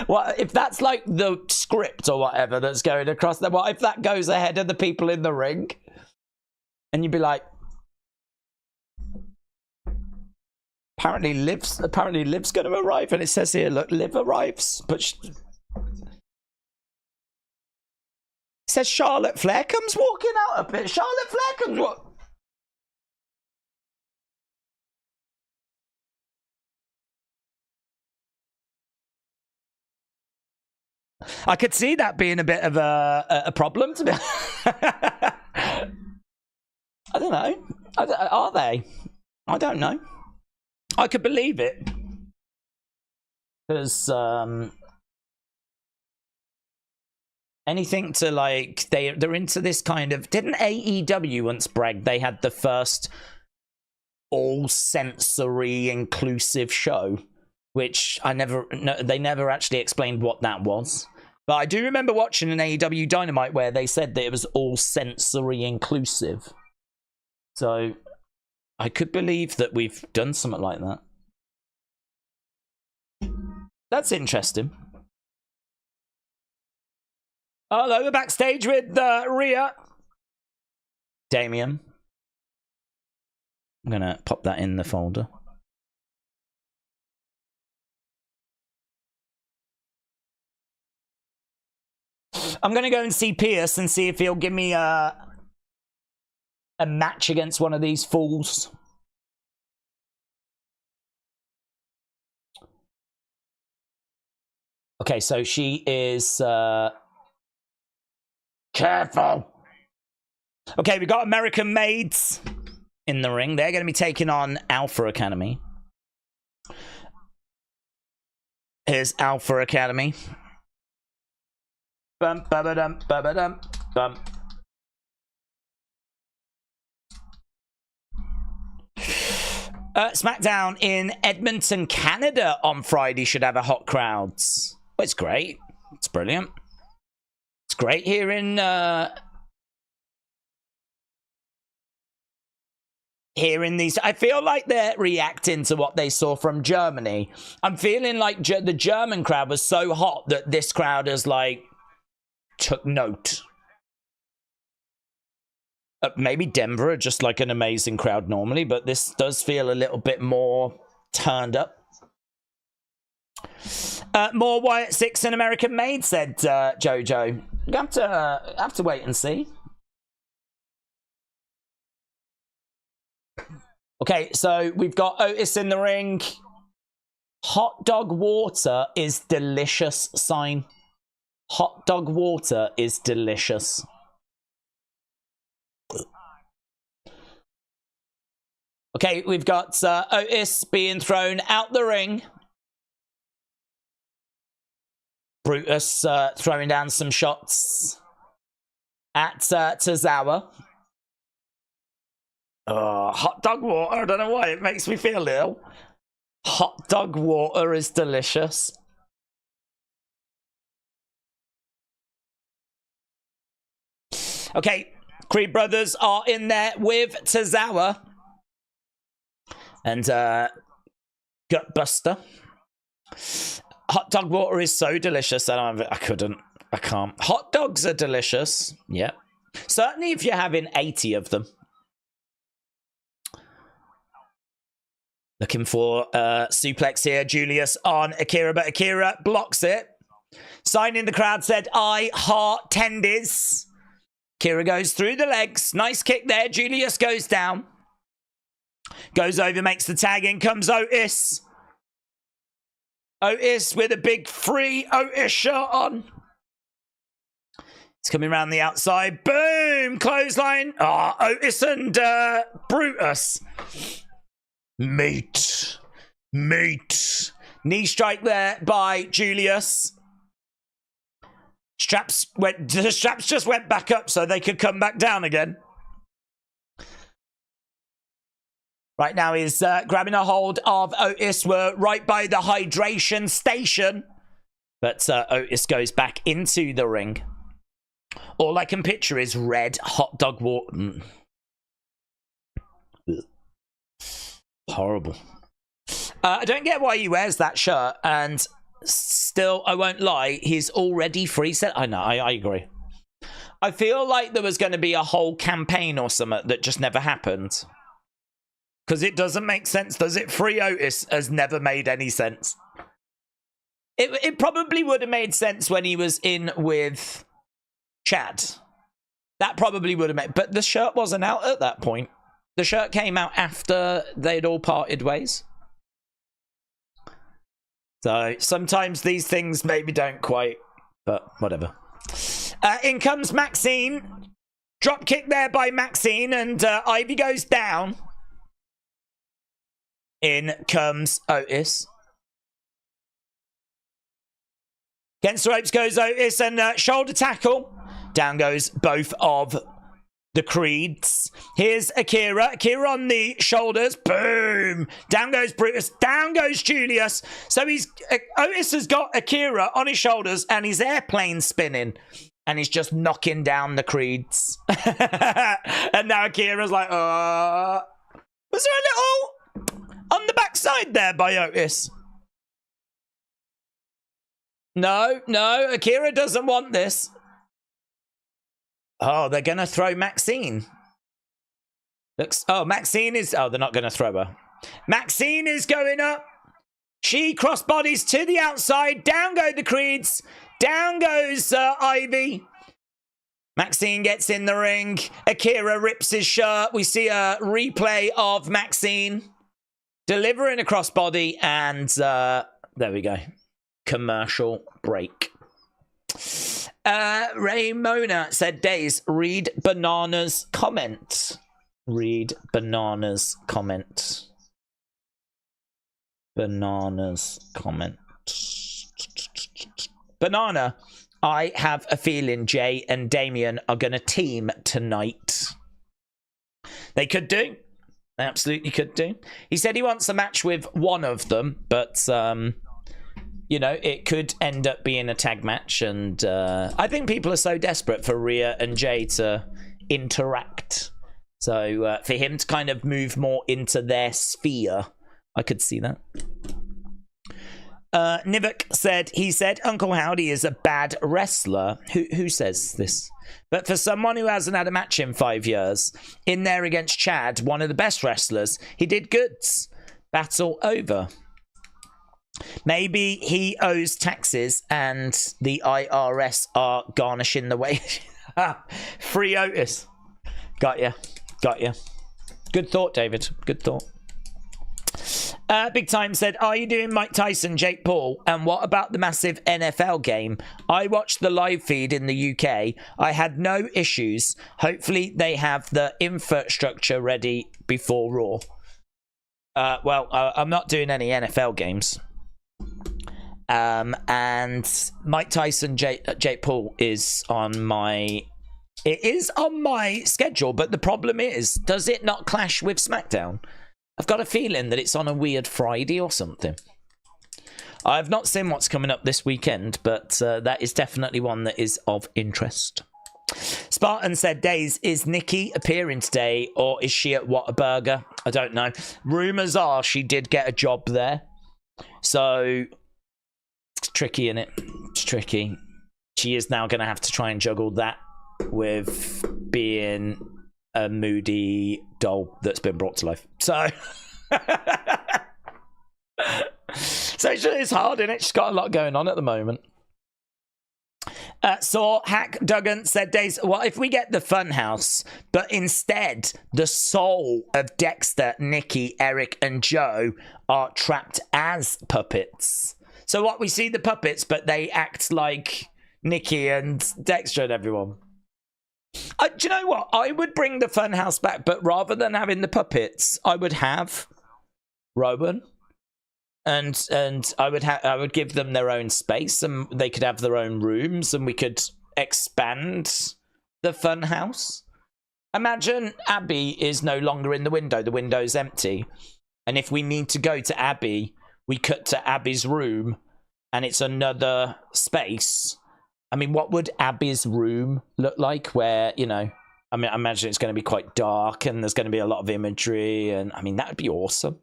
What if that's like the script or whatever that's going across there? What if that goes ahead of the people in the ring? And you'd be like, apparently Liv's going to arrive, and it says here, look, Liv arrives, but it says Charlotte Flair comes walking out a bit. Charlotte Flair comes walking. I could see that being a bit of a problem to me. I don't know. Are they? I don't know. I could believe it. Because anything to like, they're into this kind of... Didn't AEW once brag they had the first all-sensory inclusive show? Which they never actually explained what that was. But I do remember watching an AEW Dynamite where they said that it was all sensory inclusive. So I could believe that we've done something like that. That's interesting. Hello, we're backstage with Rhea. Damien. I'm going to pop that in the folder. I'm going to go and see Pierce and see if he'll give me a match against one of these fools. Okay, so she is... Careful! Okay, we got American Maids in the ring. They're going to be taking on Alpha Academy. Here's Alpha Academy. Bum, ba-ba-dum, ba-ba-dum, bum. SmackDown in Edmonton, Canada on Friday should have a hot crowd. Well, it's great. It's brilliant. It's great here in these. I feel like they're reacting to what they saw from Germany. I'm feeling like the German crowd was so hot that this crowd has like took note. Maybe Denver are just like an amazing crowd normally, but this does feel a little bit more turned up. More Wyatt Sicks and American Made, said JoJo. You have to wait and see. Okay, so we've got Otis in the ring. Hot dog water is delicious sign. Hot dog water is delicious. Okay, we've got Otis being thrown out the ring. Brutus throwing down some shots at Tozawa. Hot dog water, I don't know why, it makes me feel ill. Hot dog water is delicious. Okay, Creed brothers are in there with Tozawa. And Gutbuster. Hot dog water is so delicious that I can't. Hot dogs are delicious. Yeah. Certainly if you're having 80 of them. Looking for suplex here. Julius on Akira, but Akira blocks it. Sign in the crowd said, I heart tendies. Akira goes through the legs. Nice kick there. Julius goes down. Goes over, makes the tag in. Comes Otis. Otis with a big free Otis shirt on. It's coming around the outside. Boom! Clothesline. Otis and Brutus. Meat. Knee strike there by Julius. The straps just went back up so they could come back down again. Right now he's grabbing a hold of Otis. We're right by the hydration station. But Otis goes back into the ring. All I can picture is red hot dog water. Horrible. I don't get why he wears that shirt. And still, I won't lie, he's already free set. I know, I agree. I feel like there was going to be a whole campaign or something that just never happened. Because it doesn't make sense, does it? Free Otis has never made any sense. It probably would have made sense when he was in with Chad. That probably would have made... But the shirt wasn't out at that point. The shirt came out after they'd all parted ways. So sometimes these things maybe don't quite... But whatever. In comes Maxine. Drop kick there by Maxine. And Ivy goes down. In comes Otis. Against the ropes goes Otis and shoulder tackle. Down goes both of the Creeds. Here's Akira. Akira on the shoulders. Boom. Down goes Brutus. Down goes Julius. So Otis has got Akira on his shoulders and he's airplane spinning. And he's just knocking down the Creeds. And now Akira's like, was there a little... on the backside there by Otis? No, Akira doesn't want this. Oh, they're going to throw Maxine. Maxine is... Oh, they're not going to throw her. Maxine is going up. She crossbodies to the outside. Down go the Creeds. Down goes Ivy. Maxine gets in the ring. Akira rips his shirt. We see a replay of Maxine delivering a crossbody, and there we go. Commercial break. Raymona said, Days, read Banana's comment. Read Banana's comment. Banana's comment. Banana, I have a feeling Jay and Damien are going to team tonight. They could do. They absolutely could do. He said he wants a match with one of them, but, you know, it could end up being a tag match. And I think people are so desperate for Rhea and Jay to interact. So for him to kind of move more into their sphere, I could see that. Nivek said, Uncle Howdy is a bad wrestler. Who says this? But for someone who hasn't had a match in 5 years, in there against Chad, one of the best wrestlers, he did goods. Battle over. Maybe he owes taxes and the IRS are garnishing the wage. Free Otis. Got ya. Good thought, David. Good thought. Big Time said, are you doing Mike Tyson, Jake Paul? And what about the massive NFL game? I watched the live feed in the UK. I had no issues. Hopefully they have the infrastructure ready before Raw. Well, I'm not doing any NFL games. And Mike Tyson, Jake Paul is on my... It is on my schedule, but the problem is, does it not clash with SmackDown? I've got a feeling that it's on a weird Friday or something. I've not seen what's coming up this weekend, but that is definitely one that is of interest. Spartan said, Days, is Nikki appearing today or is she at Whataburger? I don't know. Rumours are she did get a job there. So, it's tricky, innit? It's tricky. She is now going to have to try and juggle that with being a moody doll that's been brought to life. So, it's hard, isn't it? She's got a lot going on at the moment. Hack Duggan said, Days, what if we get the Funhouse, but instead the soul of Dexter, Nikki, Eric, and Joe are trapped as puppets? So what, we see the puppets, but they act like Nikki and Dexter and everyone. Do you know what? I would bring the Funhouse back, but rather than having the puppets, I would have Rowan, and I would give them their own space, and they could have their own rooms, and we could expand the Funhouse. Imagine Abby is no longer in the window; the window's empty, and if we need to go to Abby, we cut to Abby's room, and it's another space. I mean, what would Abby's room look like where, you know, I mean, I imagine it's going to be quite dark and there's going to be a lot of imagery and, I mean, that would be awesome.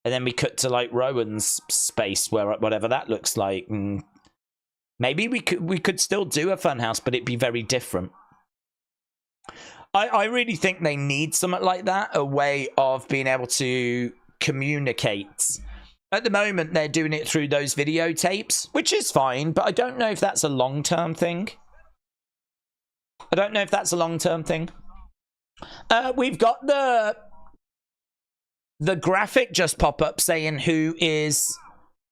And then we cut to, like, Rowan's space, where whatever that looks like. And maybe we could still do a Funhouse, but it'd be very different. I really think they need something like that, a way of being able to communicate. At the moment, they're doing it through those videotapes, which is fine, but I don't know if that's a long-term thing. We've got the graphic just pop up saying who is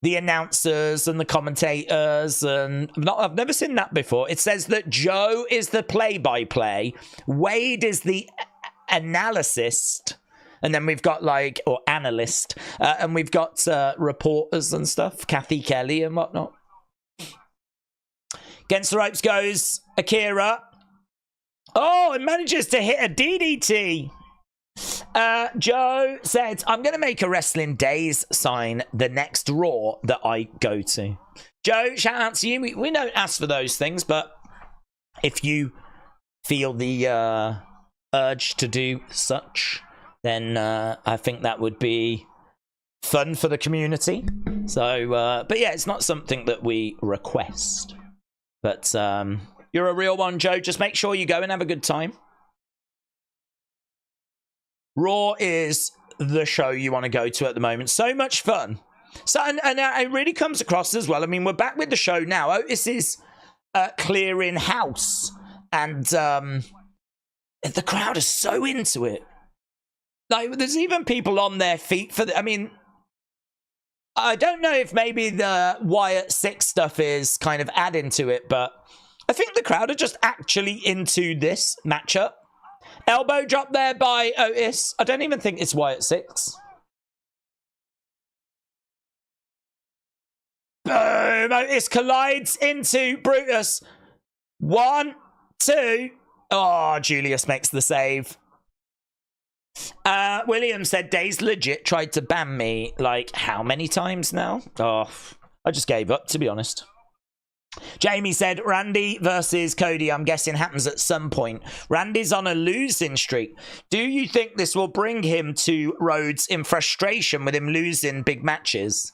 the announcers and the commentators, and I've never seen that before. It says that Joe is the play-by-play, Wade is the analyst, and then we've got or analyst, and we've got reporters and stuff, Kathy Kelly and whatnot. Against the ropes goes Akira. Oh, it manages to hit a DDT. Joe said, I'm going to make a Wrestling Days sign the next Raw that I go to. Joe, shout out to you. We don't ask for those things, but if you feel the urge to do such, then I think that would be fun for the community. So, but yeah, it's not something that we request. But you're a real one, Joe. Just make sure you go and have a good time. Raw is the show you want to go to at the moment. So much fun. So, and it really comes across as well. I mean, we're back with the show now. Otis is clearing house. And the crowd is so into it. Like, there's even people on their feet for I mean, I don't know if maybe the Wyatt Sicks stuff is kind of adding to it, but I think the crowd are just actually into this matchup. Elbow drop there by Otis. I don't even think it's Wyatt Sicks. Boom! Otis collides into Brutus. 1, 2. Oh, Julius makes the save. William said, Days legit tried to ban me, like, how many times now? Oh, I just gave up, to be honest. Jamie said, Randy versus Cody, I'm guessing happens at some point. Randy's on a losing streak. Do you think this will bring him to Rhodes in frustration with him losing big matches?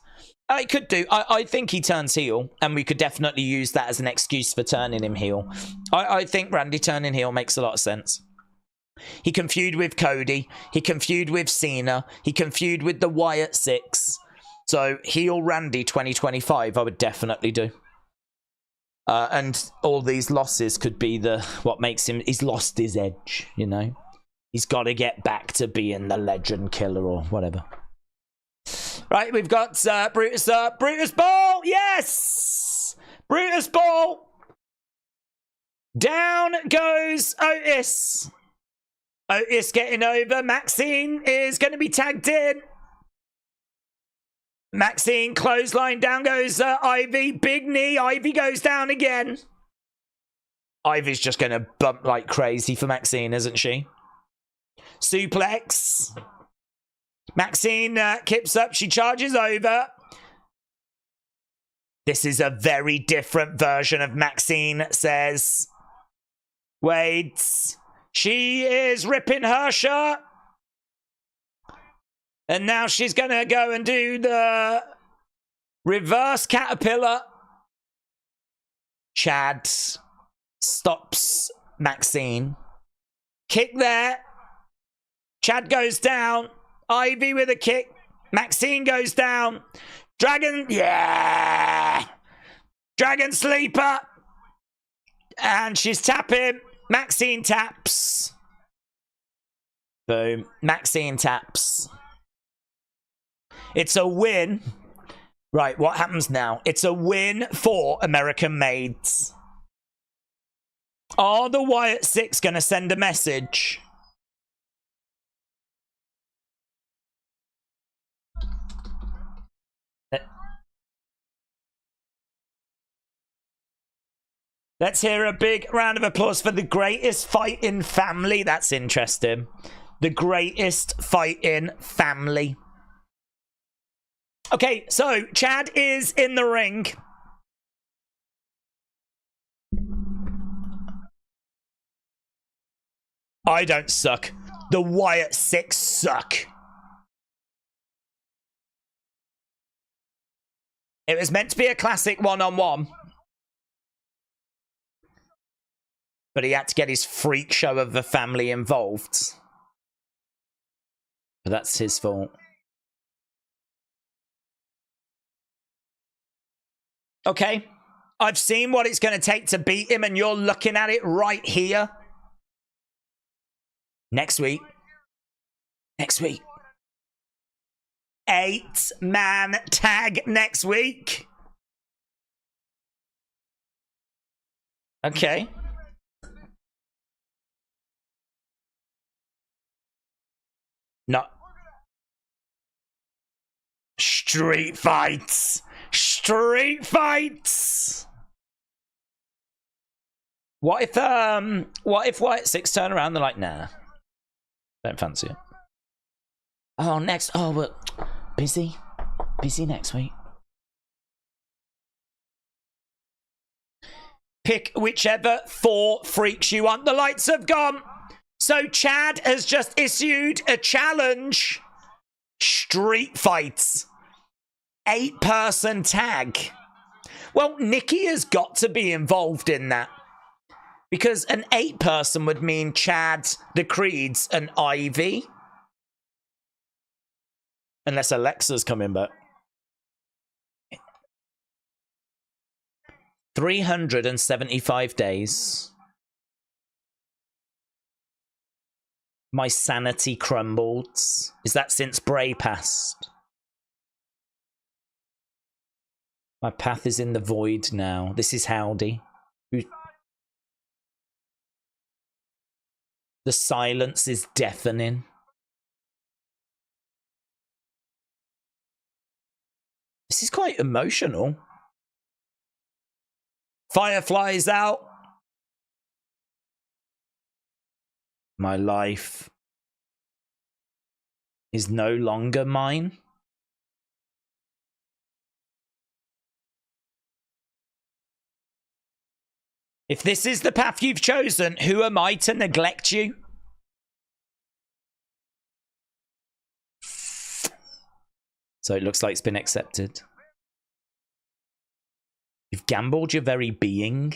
It could do. I think he turns heel, and we could definitely use that as an excuse for turning him heel. I think Randy turning heel makes a lot of sense. He can feud with Cody. He can feud with Cena. He can feud with the Wyatt Sicks. So heel Randy 2025, I would definitely do. And all these losses could be what makes him... He's lost his edge, you know? He's got to get back to being the legend killer or whatever. Right, we've got Brutus up. Brutus Ball! Yes! Brutus Ball! Down goes Otis. Otis getting over. Maxine is going to be tagged in. Maxine clothesline. Down goes Ivy. Big knee. Ivy goes down again. Ivy's just going to bump like crazy for Maxine, isn't she? Suplex. Maxine kips up. She charges over. This is a very different version of Maxine, says Wade. She is ripping her shirt. And now she's going to go and do the reverse caterpillar. Chad stops Maxine. Kick there. Chad goes down. Ivy with a kick. Maxine goes down. Dragon, yeah. Dragon sleeper. And she's tapping. Maxine taps. Boom. Maxine taps. It's a win. Right, what happens now? It's a win for American Maids. Are the Wyatt Sicks going to send a message? Let's hear a big round of applause for the greatest fighting family. That's interesting. The greatest fighting family. Okay, so Chad is in the ring. I don't suck. The Wyatt Sicks suck. It was meant to be a classic one-on-one. But he had to get his freak show of the family involved. But that's his fault. Okay. I've seen what it's going to take to beat him, and you're looking at it right here. Next week. Next week. 8-man tag next week. Okay. No. Street fights. Street fights. What if Wyatt Sicks turn around and they're like, nah, don't fancy it. Oh, next. Oh, we're busy. Busy next week. Pick whichever 4 freaks you want. The lights have gone. So Chad has just issued a challenge. Street fights. 8-person tag. Well, Nikki has got to be involved in that. Because an 8-person would mean Chad, the Creeds, and Ivy. Unless Alexa's coming back. 375 days. My sanity crumbled. Is that since Bray passed? My path is in the void now. This is Howdy. The silence is deafening. This is quite emotional. Fireflies out. My life is no longer mine. If this is the path you've chosen, who am I to neglect you? So it looks like it's been accepted. You've gambled your very being.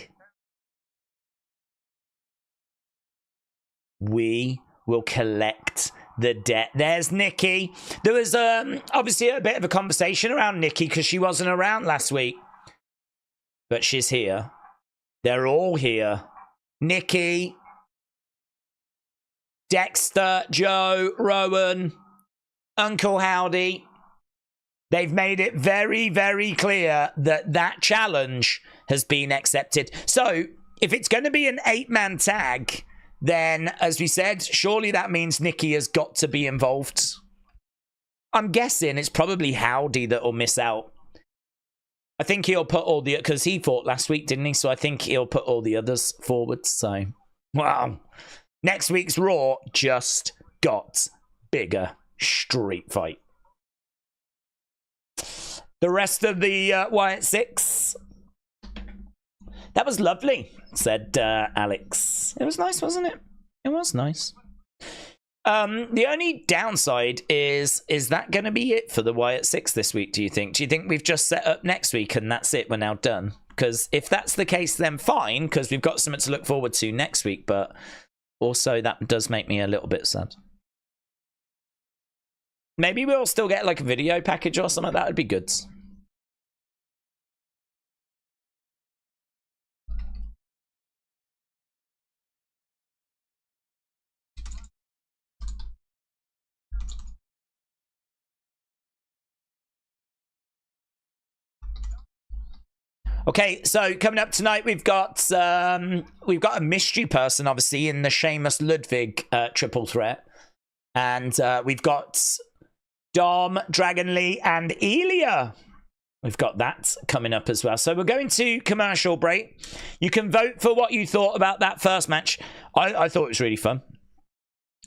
We will collect the debt. There's Nikki. There was obviously a bit of a conversation around Nikki because she wasn't around last week. But she's here. They're all here. Nikki, Dexter, Joe, Rowan, Uncle Howdy. They've made it very, very clear that that challenge has been accepted. So if it's going to be an 8-man tag, then, as we said, surely that means Nikki has got to be involved. I'm guessing it's probably Howdy that will miss out. I think he'll put all the... Because he fought last week, didn't he? So I think he'll put all the others forward. So, wow. Next week's Raw just got bigger. Street fight. The rest of the Wyatt Sicks. That was lovely, said Alex. It was nice, wasn't it? It was nice. The only downside is that going to be it for the Wyatt Sicks this week, do you think? Do you think we've just set up next week and that's it, we're now done? Because if that's the case, then fine, because we've got something to look forward to next week, but also that does make me a little bit sad. Maybe we'll still get like a video package or something. That would be good. Okay, so coming up tonight, we've got a mystery person, obviously, in the Sheamus Ludwig triple threat, and we've got Dom, Dragon Lee, and Ilja. We've got that coming up as well. So we're going to commercial break. You can vote for what you thought about that first match. I thought it was really fun.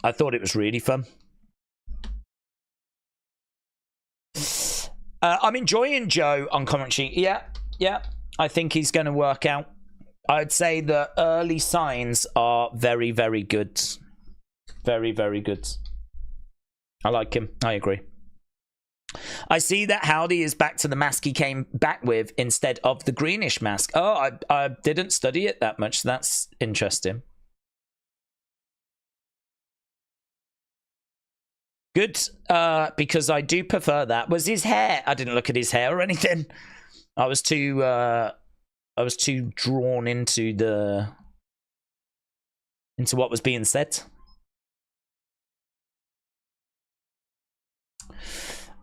I thought it was really fun. I'm enjoying Joe on commentary. Yeah. I think he's going to work out. I'd say the early signs are very, very good. Very, very good. I like him. I agree. I see that Howdy is back to the mask he came back with instead of the greenish mask. Oh, I didn't study it that much. So that's interesting. Good, because I do prefer that. Was his hair? I didn't look at his hair or anything. I was too drawn into what was being said.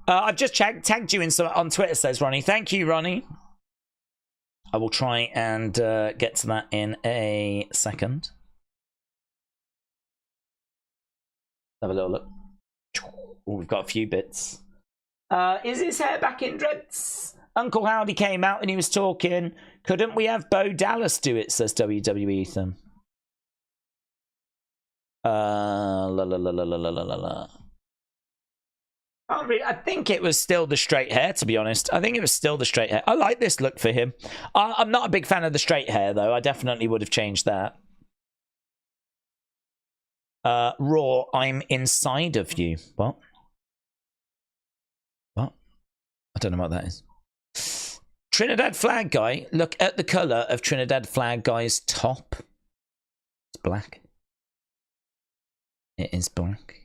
I've just tagged you in on Twitter, says Ronnie. Thank you, Ronnie. I will try and get to that in a second. Have a little look. Oh, we've got a few bits. Is his hair back in dreads? Uncle Howdy came out and he was talking. Couldn't we have Bo Dallas do it, says WWE Ethan. I think it was still the straight hair, to be honest. I think it was still the straight hair. I like this look for him. I'm not a big fan of the straight hair, though. I definitely would have changed that. Raw, I'm inside of you. What? What? I don't know what that is. Trinidad Flag Guy. Look at the colour of Trinidad Flag Guy's top. It's black. It is black.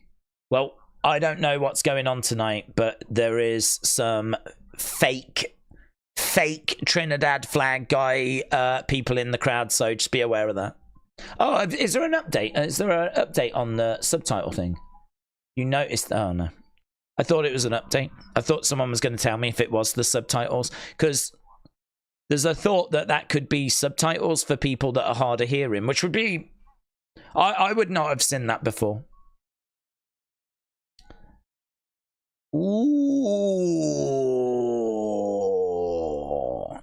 Well, I don't know what's going on tonight, but there is some fake Trinidad Flag Guy people in the crowd, so just be aware of that. Oh, is there an update? Is there an update on the subtitle thing? You noticed? Oh, no. I thought it was an update. I thought someone was going to tell me if it was the subtitles, because there's a thought that that could be subtitles for people that are hard of hearing, which would be... I would not have seen that before. Ooh.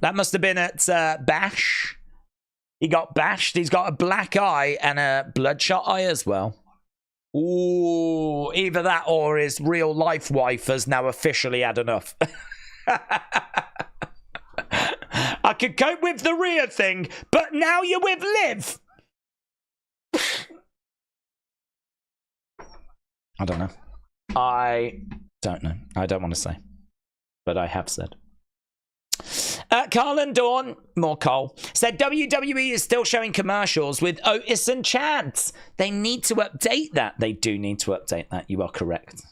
That must have been at Bash. He got bashed. He's got a black eye and a bloodshot eye as well. Ooh, either that or his real life wife has now officially had enough. I could cope with the Rhea thing, but now you're with Liv. I don't know. I don't know. I don't want to say. But I have said. Carl and Dawn, more Cole, said WWE is still showing commercials with Otis and Chads. They need to update that. They do need to update that. You are correct.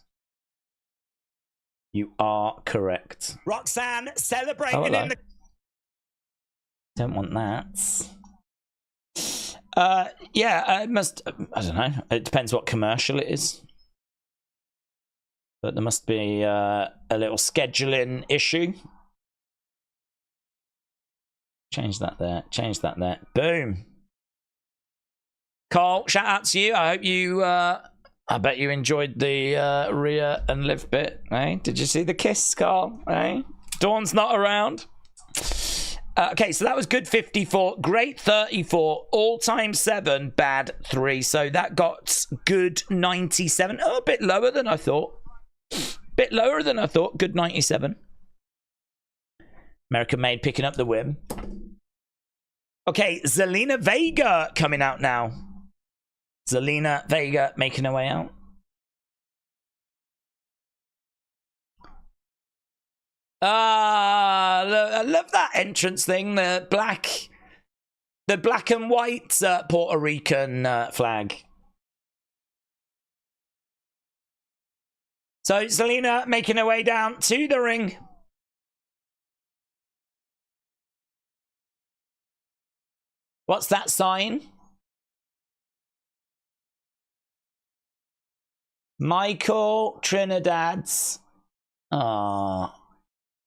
You are correct. Roxanne celebrating in the... Don't want that. Yeah, it must... I don't know. It depends what commercial it is. But there must be a little scheduling issue. Change that there. Change that there. Boom. Carl, shout out to you. I hope you... I bet you enjoyed the Rhea and Liv bit. Eh? Did you see the kiss, Carl? Eh? Dawn's not around. Okay, so that was good 54. Great 34. All-time 7. Bad 3. So that got good 97. Oh, a bit lower than I thought. Bit lower than I thought. Good 97. American Made picking up the win. Okay, Zelina Vega coming out now. Zelina Vega making her way out. I love that entrance thing. The black and white Puerto Rican flag. So Zelina making her way down to the ring. What's that sign? Michael Trinidad's. Oh.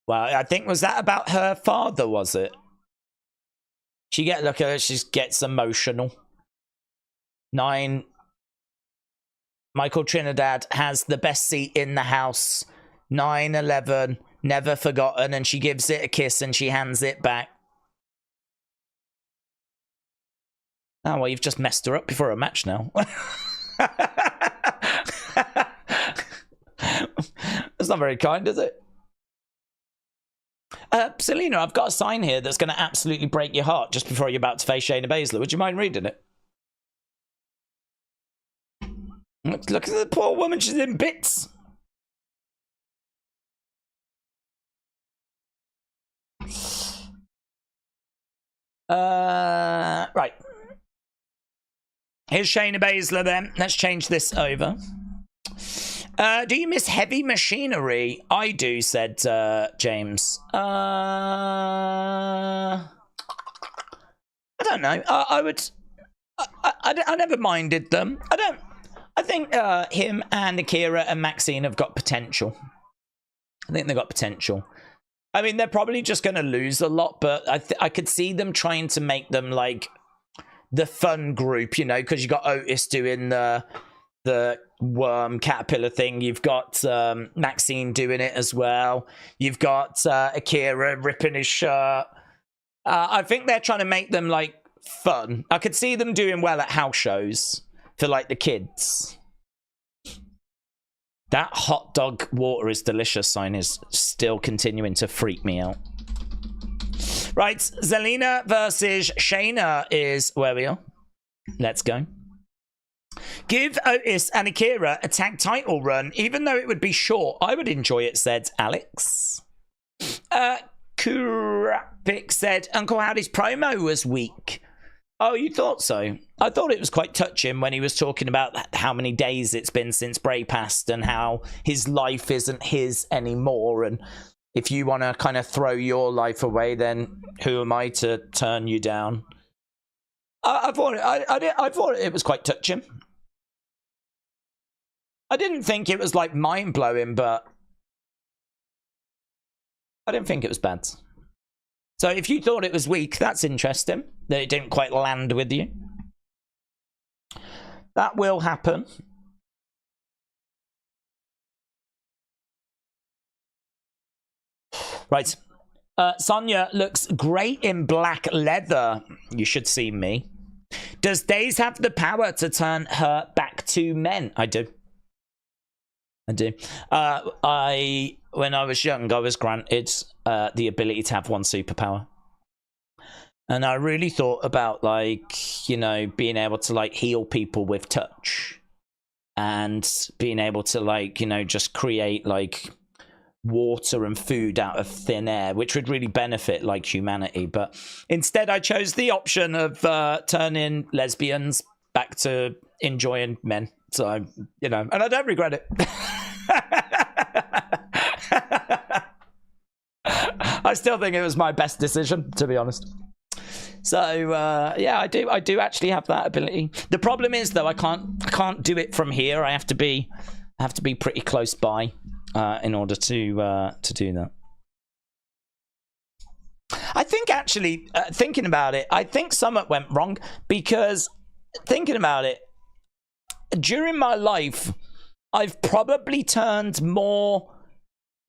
Well, I think, was that about her father, was it? She get, look at her, she gets emotional. 9. Michael Trinidad has the best seat in the house. 9/11, never forgotten, and she gives it a kiss and she hands it back. Oh, well, you've just messed her up before a match now. That's not very kind, is it? Zelina, I've got a sign here that's going to absolutely break your heart just before you're about to face Shayna Baszler. Would you mind reading it? Look at the poor woman. She's in bits. Right. Here's Shayna Baszler then. Let's change this over. Do you miss heavy machinery? I do, said James. I don't know. I would... I never minded them. I think him and Akira and Maxine have got potential. I think they've got potential. I mean, they're probably just going to lose a lot, but I could see them trying to make them like the fun group, you know, because you got Otis doing the worm caterpillar thing. You've got Maxine doing it as well. You've got Akira ripping his shirt. I think they're trying to make them like fun. I could see them doing well at house shows for like the kids. That hot dog water is delicious sign is still continuing to freak me out. Right, Zelina versus Shayna is where we are. Let's go. Give Otis and Akira a tag title run, even though it would be short. I would enjoy it, said Alex. Kurapik said, Uncle Howdy's promo was weak. Oh, you thought so? I thought it was quite touching when he was talking about how many days it's been since Bray passed and how his life isn't his anymore. And if you want to kind of throw your life away, then who am I to turn you down? I thought it was quite touching. I didn't think it was like mind-blowing, but I didn't think it was bad. So if you thought it was weak, that's interesting. That it didn't quite land with you. That will happen. Right. Sonya looks great in black leather. You should see me. Does Days have the power to turn her back to men? I do. When I was young, I was granted the ability to have one superpower. And I really thought about, like, you know, being able to, like, heal people with touch. And being able to, like, you know, just create, like, water and food out of thin air, which would really benefit, like, humanity. But instead, I chose the option of turning lesbians back to enjoying men. So, you know, and I don't regret it. I still think it was my best decision, to be honest. So yeah, I do actually have that ability. The problem is, though, I can't do it from here. I have to be pretty close by in order to do that. I think actually thinking about it, I think somewhat went wrong, because thinking about it, during my life, I've probably turned more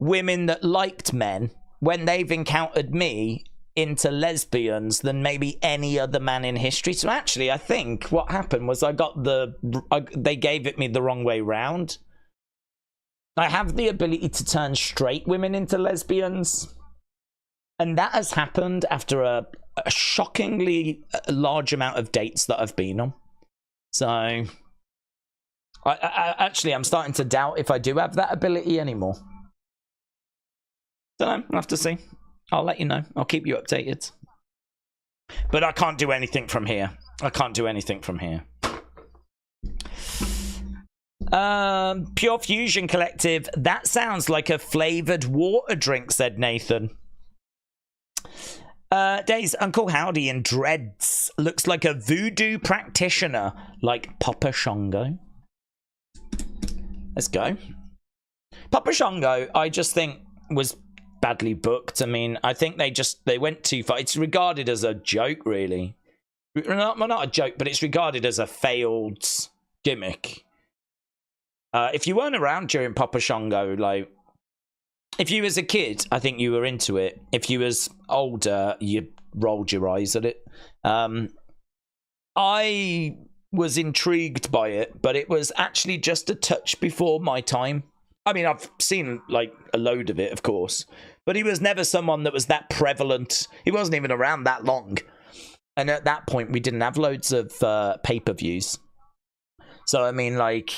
women that liked men when they've encountered me into lesbians than maybe any other man in history. So actually, I think what happened was they gave it me the wrong way round. I have the ability to turn straight women into lesbians, and that has happened after a shockingly large amount of dates that I've been on. So I'm starting to doubt if I do have that ability anymore. Don't know, I'll have to see. I'll let you know. I'll keep you updated. But I can't do anything from here. Pure Fusion Collective. That sounds like a flavored water drink, said Nathan. Days, Uncle Howdy in dreads. Looks like a voodoo practitioner, like Papa Shango. Let's go. Papa Shango, I just think, was badly booked. I mean, I think they went too far. It's regarded as a joke, really. Not a joke, but it's regarded as a failed gimmick. If you weren't around during Papa Shango, like, if you was a kid, I think you were into it. If you was older, you rolled your eyes at it. I was intrigued by it, but it was actually just a touch before my time. I mean, I've seen, like, a load of it, of course, but he was never someone that was that prevalent. He wasn't even around that long. And at that point, we didn't have loads of pay-per-views. So, I mean, like,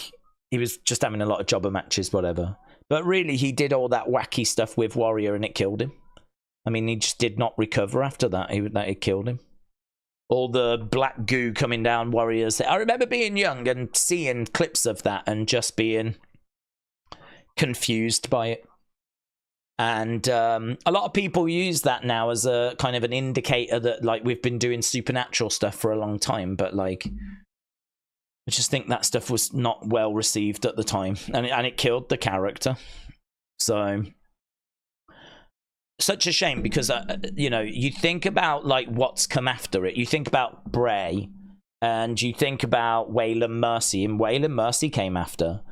he was just having a lot of jobber matches, whatever. But really, he did all that wacky stuff with Warrior, and it killed him. I mean, he just did not recover after that. It killed him. All the black goo coming down Warriors. I remember being young and seeing clips of that and just being confused by it. And a lot of people use that now as a kind of an indicator that, like, we've been doing supernatural stuff for a long time, but, like, I just think that stuff was not well received at the time, and it killed the character. So such a shame, because you know, you think about, like, what's come after it. You think about Bray, and you think about Waylon Mercy, and Waylon Mercy came after.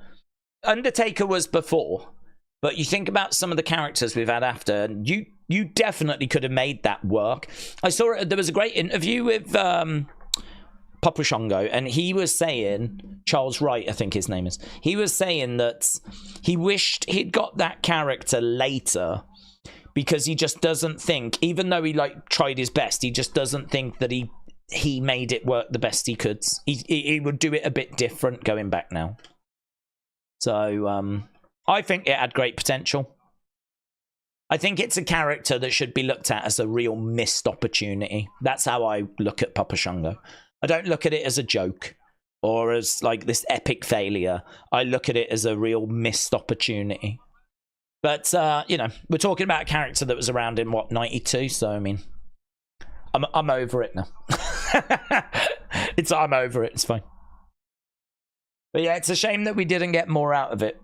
Undertaker was before, but you think about some of the characters we've had after, and you definitely could have made that work. I saw there was a great interview with Papa Shango, and he was saying, Charles Wright, I think his name is, he was saying that he wished he'd got that character later, because he just doesn't think, even though he, like, tried his best, he just doesn't think that he made it work the best he could. He would do it a bit different going back now. So I think it had great potential. I think it's a character that should be looked at as a real missed opportunity. That's how I look at Papa Shango. I don't look at it as a joke or as, like, this epic failure. I look at it as a real missed opportunity. But, you know, we're talking about a character that was around in, what, 92? So, I mean, I'm over it now. I'm over it. It's fine. But, yeah, it's a shame that we didn't get more out of it.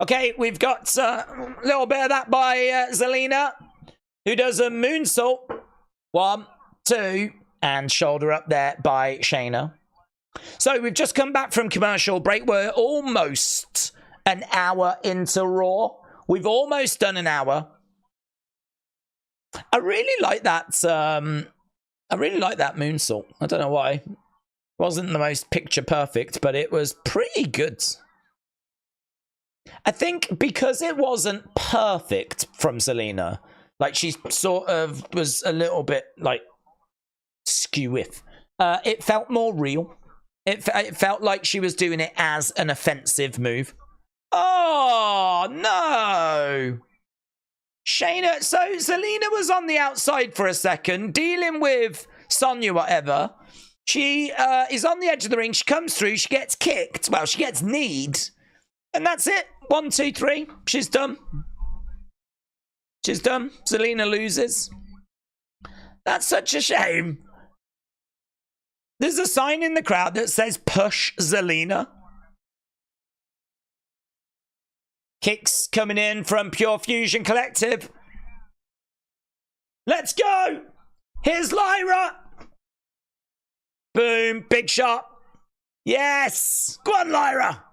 Okay, we've got a little bit of that by Zelina, who does a moonsault. 1, 2, and shoulder up there by Shayna. So we've just come back from commercial break. We're almost an hour into Raw. We've almost done an hour. I really like that. I really like that moonsault. I don't know why. It wasn't the most picture perfect, but it was pretty good. I think because it wasn't perfect from Zelina, like she sort of was a little bit like skew-if. It felt more real. It felt like she was doing it as an offensive move. Oh, no. Shayna, so Zelina was on the outside for a second, dealing with Sonya, whatever. She is on the edge of the ring. She comes through. She gets kicked. Well, she gets kneed. And that's it. 1, 2, 3. She's done. She's done. Zelina loses. That's such a shame. There's a sign in the crowd that says, push Zelina. Kicks coming in from Pure Fusion Collective. Let's go. Here's Lyra. Boom. Big shot. Yes. Go on, Lyra.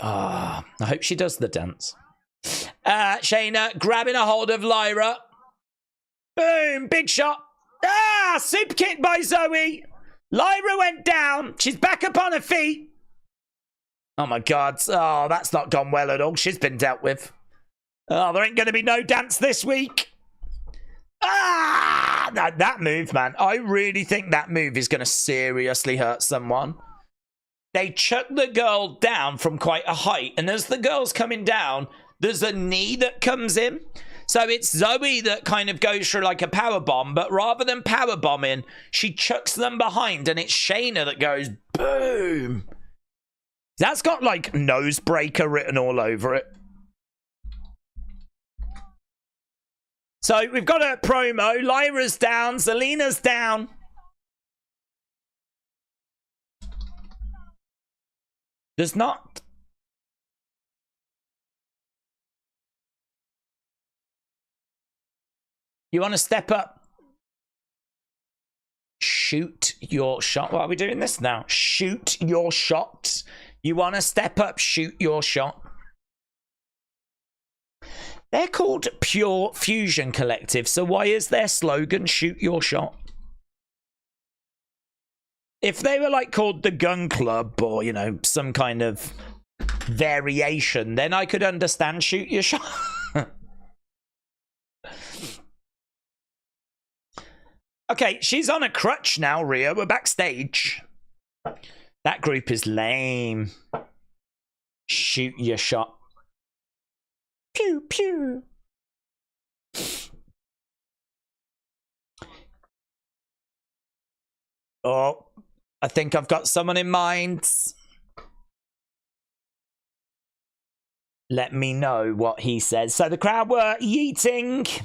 Ah, I hope she does the dance. Shayna grabbing a hold of Lyra. Boom. Big shot. Ah, super kick by Zoe. Lyra went down. She's back up on her feet. Oh, my God. Oh, that's not gone well at all. She's been dealt with. Oh, there ain't going to be no dance this week. Ah! That move, man. I really think that move is going to seriously hurt someone. They chuck the girl down from quite a height. And as the girl's coming down, there's a knee that comes in. So it's Zoe that kind of goes through like a power bomb. But rather than power bombing, she chucks them behind. And it's Shayna that goes boom. That's got like nose breaker written all over it. So we've got a promo. Lyra's down. Zelina's down. There's not. You want to step up? Shoot your shot. Why are we doing this now? Shoot your shot. You want to step up, shoot your shot. They're called Pure Fusion Collective, so why is their slogan shoot your shot? If they were like called the Gun Club or, you know, some kind of variation, then I could understand shoot your shot. Okay, she's on a crutch now, Rhea. We're backstage. That group is lame. Shoot your shot. Pew, pew. Oh, I think I've got someone in mind. Let me know what he says. So the crowd were yeeting.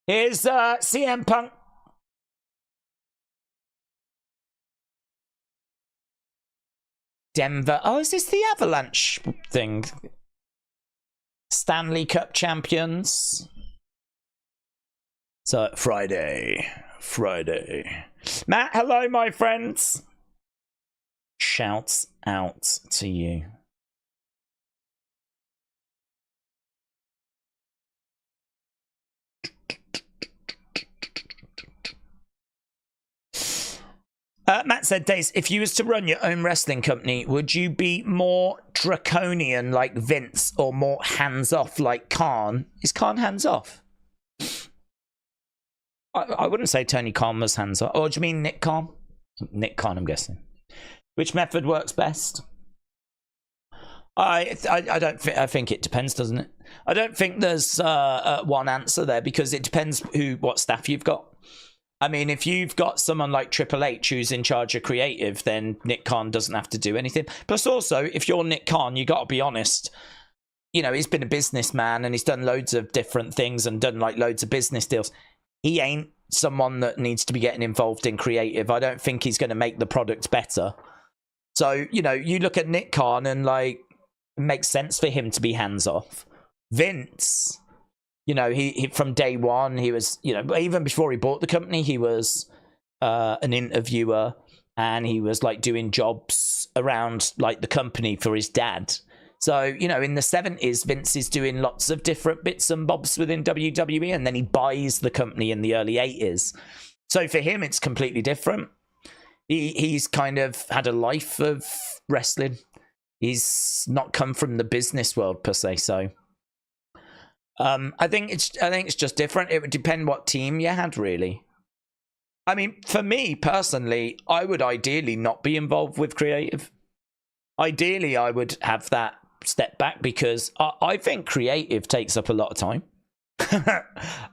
Here's CM Punk. Denver. Oh, is this the Avalanche thing? Stanley Cup champions. So, Friday. Matt, hello, my friends. Shouts out to you. Matt said, Dace, if you was to run your own wrestling company, would you be more draconian like Vince or more hands-off like Khan? Is Khan hands-off? I wouldn't say Tony Khan was hands-off. Or do you mean Nick Khan? Nick Khan, I'm guessing. Which method works best? I think it depends, doesn't it? I don't think there's one answer there because it depends what staff you've got. I mean, if you've got someone like Triple H who's in charge of creative, then Nick Khan doesn't have to do anything. Plus also, if you're Nick Khan, you got to be honest. You know, he's been a businessman and he's done loads of different things and done like loads of business deals. He ain't someone that needs to be getting involved in creative. I don't think he's going to make the product better. So, you know, you look at Nick Khan and like, it makes sense for him to be hands off. Vince... You know, he from day one, he was, you know, even before he bought the company, he was an interviewer and he was like doing jobs around like the company for his dad. So, you know, in the 70s, Vince is doing lots of different bits and bobs within WWE, and then he buys the company in the early 80s. So for him, it's completely different. He's kind of had a life of wrestling. He's not come from the business world per se. So I think it's just different. It would depend what team you had, really. I mean, for me personally, I would ideally not be involved with creative. Ideally, I would have that step back, because I think creative takes up a lot of time.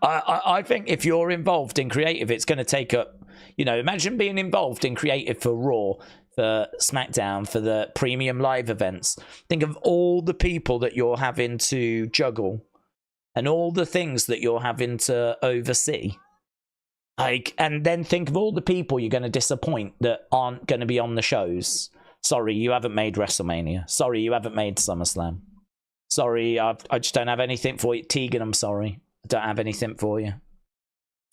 I think if you're involved in creative, it's going to take up, you know, imagine being involved in creative for Raw, for SmackDown, for the premium live events. Think of all the people that you're having to juggle and all the things that you're having to oversee. Like, and then think of all the people you're going to disappoint that aren't going to be on the shows. Sorry, you haven't made WrestleMania. Sorry, you haven't made SummerSlam. Sorry, I just don't have anything for you. Tegan, I'm sorry. I don't have anything for you.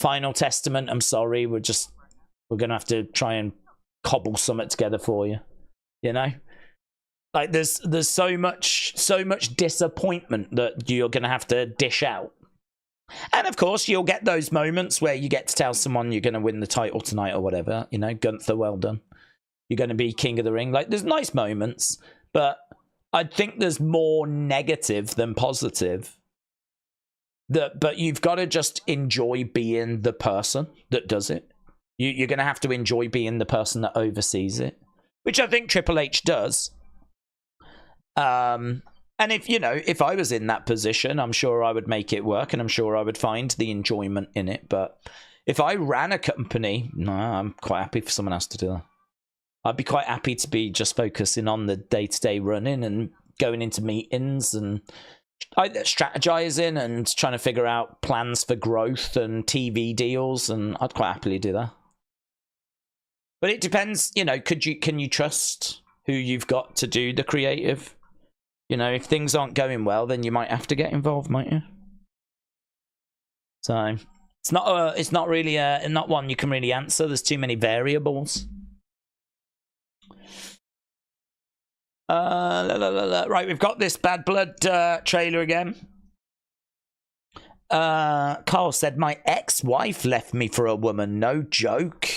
Final Testament, I'm sorry. We're going to have to try and cobble something together for you. You know? Like, there's so much disappointment that you're going to have to dish out. And of course, you'll get those moments where you get to tell someone you're going to win the title tonight or whatever. You know, Gunther, well done. You're going to be King of the Ring. Like, there's nice moments, but I think there's more negative than positive. But you've got to just enjoy being the person that does it. You're going to have to enjoy being the person that oversees it, which I think Triple H does. And if I was in that position, I'm sure I would make it work, and I'm sure I would find the enjoyment in it. But if I ran a company, no, I'm quite happy for someone else to do that. I'd be quite happy to be just focusing on the day-to-day running and going into meetings and strategizing and trying to figure out plans for growth and TV deals, and I'd quite happily do that. But it depends, you know, can you trust who you've got to do the creative? You know, if things aren't going well, then you might have to get involved, might you? So it's not really not one you can really answer. There's too many variables. Right, we've got this Bad Blood trailer again. Carl said, my ex-wife left me for a woman. No joke.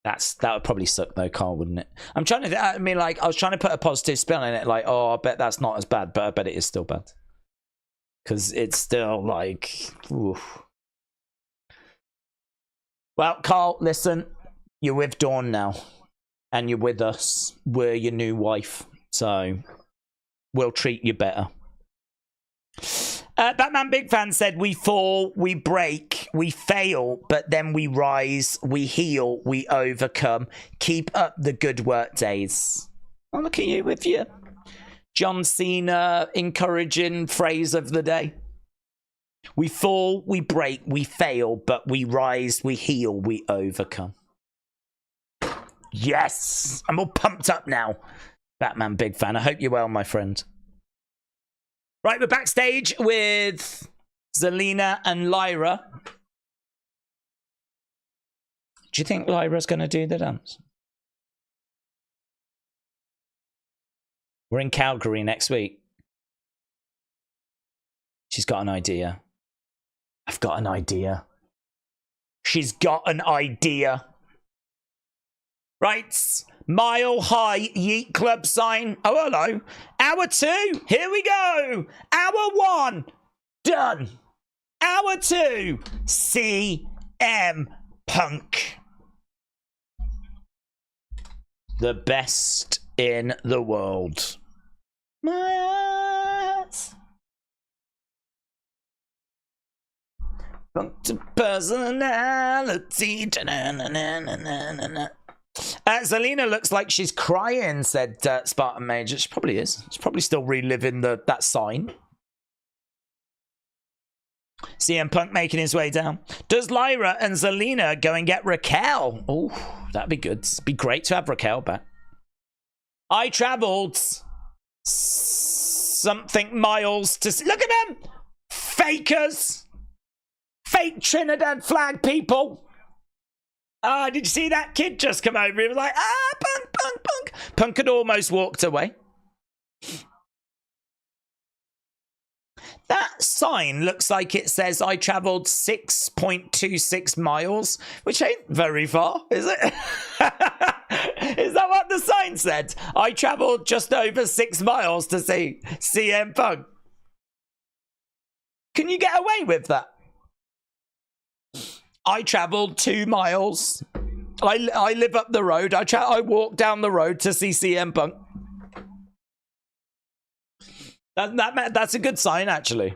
That would probably suck though, Carl, wouldn't it? I was trying to put a positive spin on it, like, oh, I bet that's not as bad, but I bet it is still bad. Because it's still like, oof. Well, Carl, listen, you're with Dawn now, and you're with us. We're your new wife, so we'll treat you better. Batman Big Fan said, we fall, we break, we fail, but then we rise, we heal, we overcome. Keep up the good work days. Oh, look at you with you. John Cena encouraging phrase of the day. We fall, we break, we fail, but we rise, we heal, we overcome. Yes! I'm all pumped up now. Batman Big Fan. I hope you're well, my friend. Right, we're backstage with Zelina and Lyra. Do you think Lyra's going to do the dance? We're in Calgary next week. She's got an idea. I've got an idea. She's got an idea. Right, Mile High Yeet Club sign. Oh, hello. Hour 2, here we go. Hour 1, done. Hour 2, CM Punk. The best in the world. My eyes. Punk to personality. Zelina looks like she's crying, said Spartan Major. She probably is. She's probably still reliving that sign. CM Punk making his way down. Does Lyra and Zelina go and get Raquel? Oh, that'd be good. It'd be great to have Raquel back. I travelled something miles to see. Look at them! Fakers! Fake Trinidad flag people! Ah, did you see that kid just come over? He was like, Punk, Punk, Punk. Punk had almost walked away. That sign looks like it says I travelled 6.26 miles, which ain't very far, is it? Is that what the sign said? I travelled just over 6 miles to see CM Punk. Can you get away with that? I travelled 2 miles. I live up the road. I walk down the road to see CM Punk. That's a good sign, actually.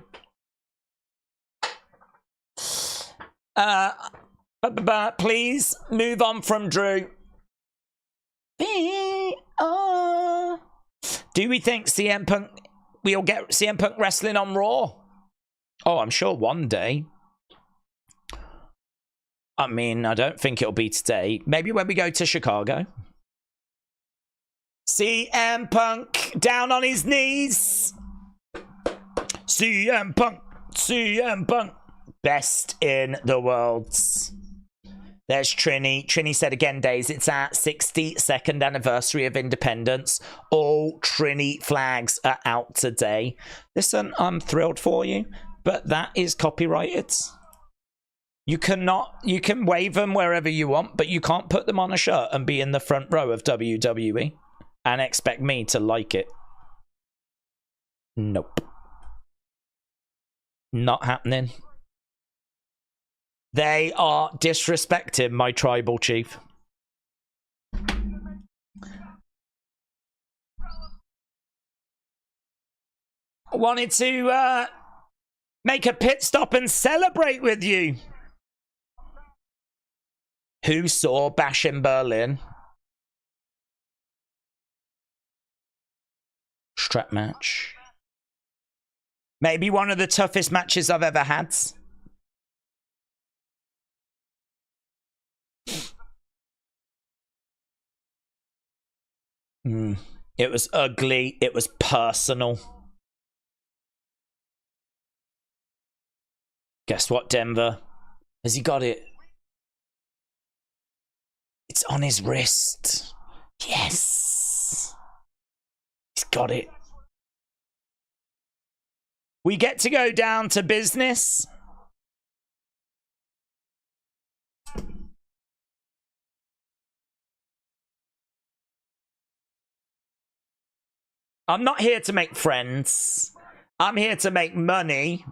Please move on from Drew. Do we think CM Punk? We'll get CM Punk wrestling on Raw? Oh, I'm sure one day. I mean, I don't think it'll be today. Maybe when we go to Chicago. CM Punk down on his knees. CM Punk. CM Punk. Best in the world. There's Trini. Trini said again, Days, it's our 62nd anniversary of independence. All Trini flags are out today. Listen, I'm thrilled for you, but that is copyrighted. You can wave them wherever you want, but you can't put them on a shirt and be in the front row of WWE and expect me to like it. Nope. Not happening. They are disrespecting my tribal chief. I wanted to make a pit stop and celebrate with you. Who saw Bash in Berlin? Strap match. Maybe one of the toughest matches I've ever had. It was ugly. It was personal. Guess what, Denver? Has he got it? It's on his wrist. Yes. He's got it. We get to go down to business. I'm not here to make friends. I'm here to make money.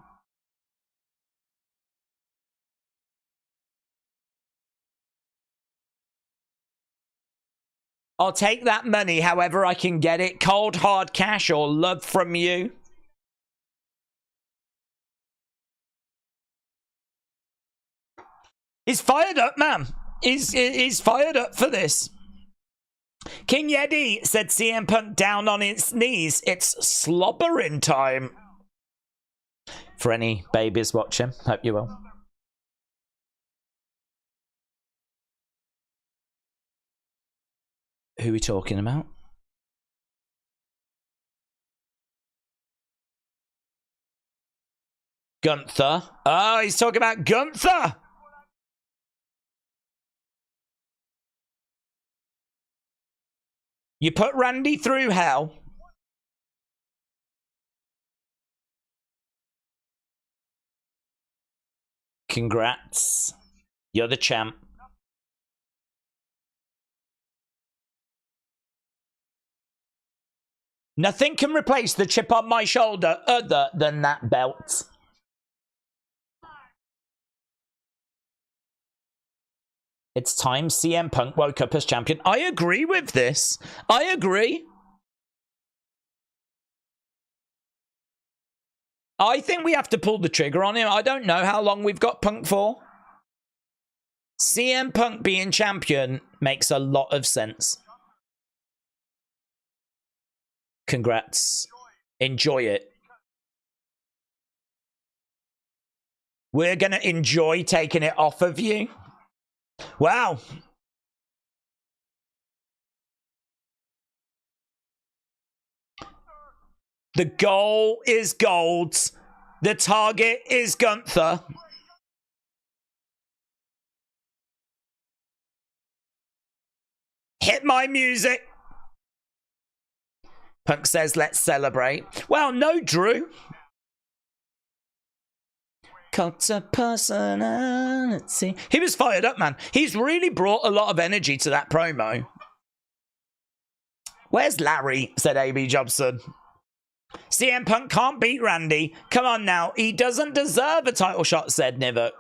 I'll take that money however I can get it. Cold, hard cash or love from you. He's fired up, man. He's fired up for this. King Yeti said CM Punk down on its knees. It's slobbering time. For any babies watching, hope you will. Who are we talking about? Gunther. Oh, he's talking about Gunther. You put Randy through hell. Congrats. You're the champ. Nothing can replace the chip on my shoulder other than that belt. It's time CM Punk woke up as champion. I agree with this. I agree. I think we have to pull the trigger on him. I don't know how long we've got Punk for. CM Punk being champion makes a lot of sense. Congrats. Enjoy it. We're going to enjoy taking it off of you. Wow. The goal is gold. The target is Gunther. hit my music. Punk says, let's celebrate. Well, no, Drew. Cult of personality. He was fired up, man. He's really brought a lot of energy to that promo. Where's Larry? Said AB Jobson. CM Punk can't beat Randy. Come on now. He doesn't deserve a title shot, said Nivek.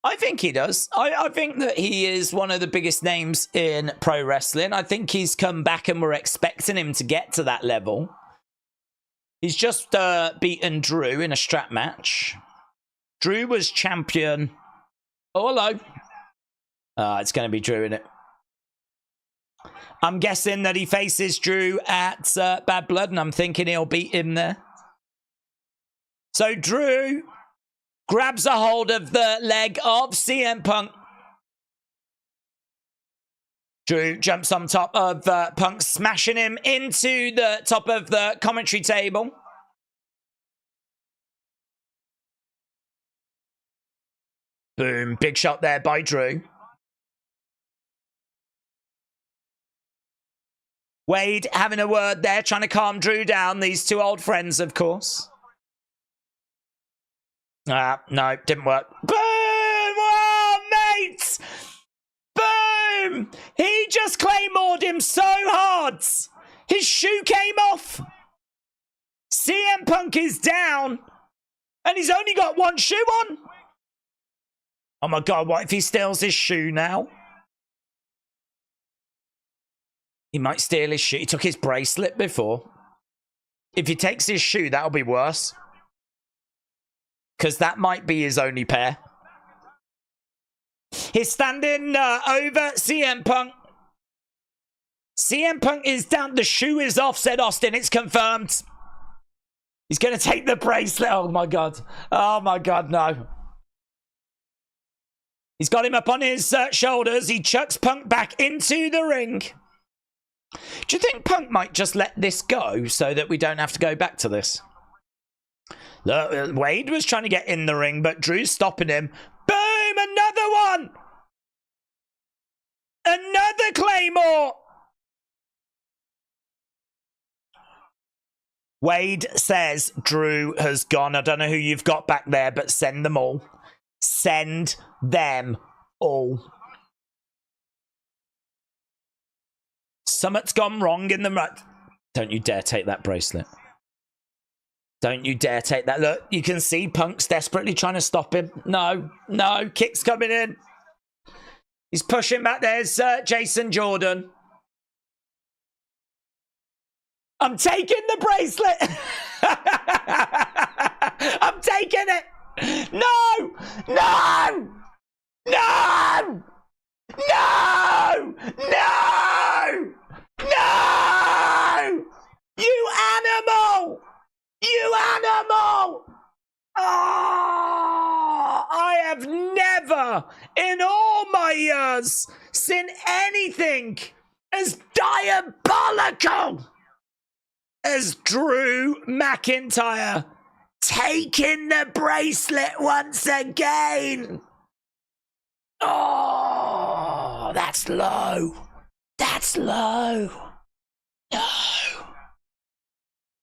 I think he does. I think that he is one of the biggest names in pro wrestling. I think he's come back and we're expecting him to get to that level. He's just beaten Drew in a strap match. Drew was champion. Oh, hello. It's going to be Drew, isn't it? I'm guessing that he faces Drew at Bad Blood, and I'm thinking he'll beat him there. So Drew grabs a hold of the leg of CM Punk. Drew jumps on top of Punk, smashing him into the top of the commentary table. Boom. Big shot there by Drew. Wade having a word there, trying to calm Drew down. These two old friends, of course. No, didn't work. Boom! Oh, mate! Boom! He just claymored him so hard. His shoe came off. CM Punk is down. And he's only got one shoe on. Oh my God, what if he steals his shoe now? He might steal his shoe. He took his bracelet before. If he takes his shoe, that'll be worse. Because that might be his only pair. He's standing over CM Punk. CM Punk is down. The shoe is off, said Austin. It's confirmed. He's going to take the bracelet. Oh, my God. Oh, my God, no. He's got him up on his shoulders. He chucks Punk back into the ring. Do you think Punk might just let this go so that we don't have to go back to this? Look, Wade was trying to get in the ring, but Drew's stopping him. Boom! Another one! Another Claymore! Wade says Drew has gone. I don't know who you've got back there, but send them all. Send them all. Something's gone wrong in the... Don't you dare take that bracelet. Don't you dare take that. Look, you can see Punk's desperately trying to stop him. No, no, kick's coming in. He's pushing back. There's Jason Jordan. I'm taking the bracelet. I'm taking it. No, no, no, no, no, no, you animal. You animal! Oh, I have never, in all my years, seen anything as diabolical as Drew McIntyre taking the bracelet once again. Oh, that's low. That's low. No.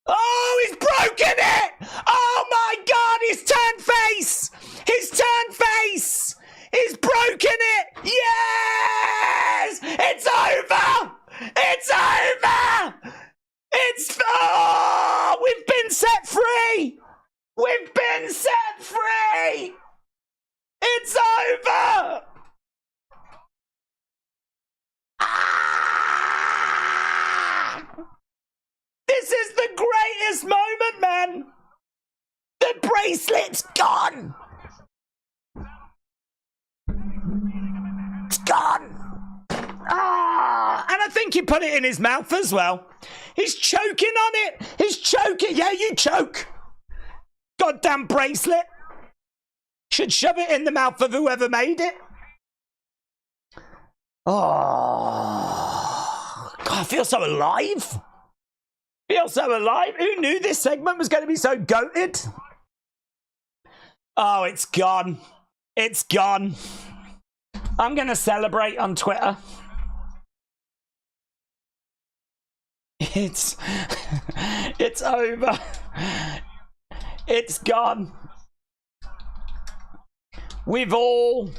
Oh, he's broken it! Oh my God, he's turned face! He's turned face! He's broken it! Yes! It's over! It's over! It's... Oh, we've been set free! We've been set free! It's over! This is the greatest moment, man! The bracelet's gone! It's gone! Ah! And I think he put it in his mouth as well. He's choking on it! He's choking! Yeah, you choke! Goddamn bracelet! Should shove it in the mouth of whoever made it. Oh, God, I feel so alive. Feel so alive. Who knew this segment was going to be so goated? Oh, it's gone. It's gone. I'm going to celebrate on Twitter. It's over. It's gone. We've all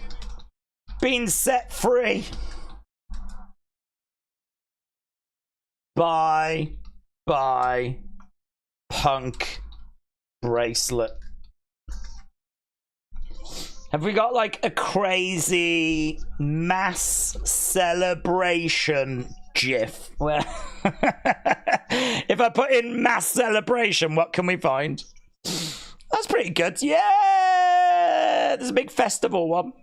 been set free. Bye. Punk bracelet. Have we got like a crazy mass celebration gif where if I put in mass celebration, what can we find? That's pretty good. Yeah, there's a big festival one.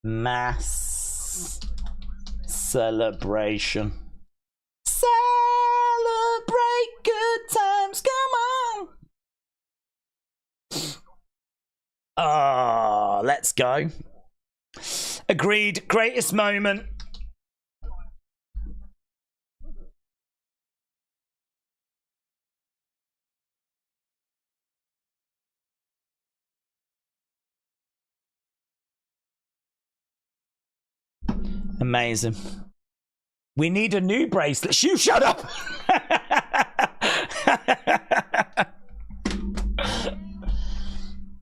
Mass celebration. Celebrate good times, come on. Oh, let's go. Agreed. Greatest moment. Amazing. We need a new bracelet. You shut up.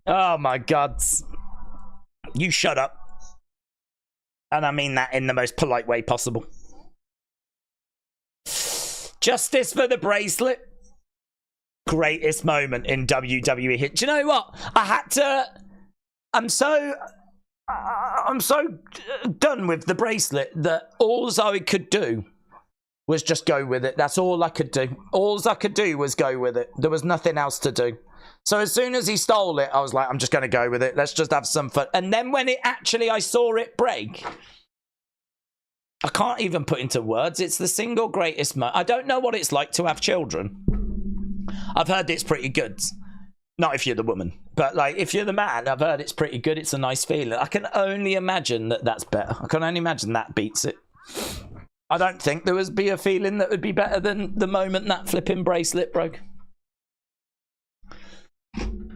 Oh my God. You shut up. And I mean that in the most polite way possible. Justice for the bracelet. Greatest moment in WWE. Do you know what? I'm so done with the bracelet that all I could do was just go with it. That's all I could do. All I could do was go with it. There was nothing else to do. So as soon as he stole it, I was like, I'm just going to go with it. Let's just have some fun. And then when I saw it break, I can't even put into words. It's the single greatest moment. I don't know what it's like to have children. I've heard it's pretty good. Not if you're the woman, but like if you're the man, I've heard it's pretty good. It's a nice feeling. I can only imagine that that's better. I can only imagine that beats it. I don't think there would be a feeling that would be better than the moment that flipping bracelet broke.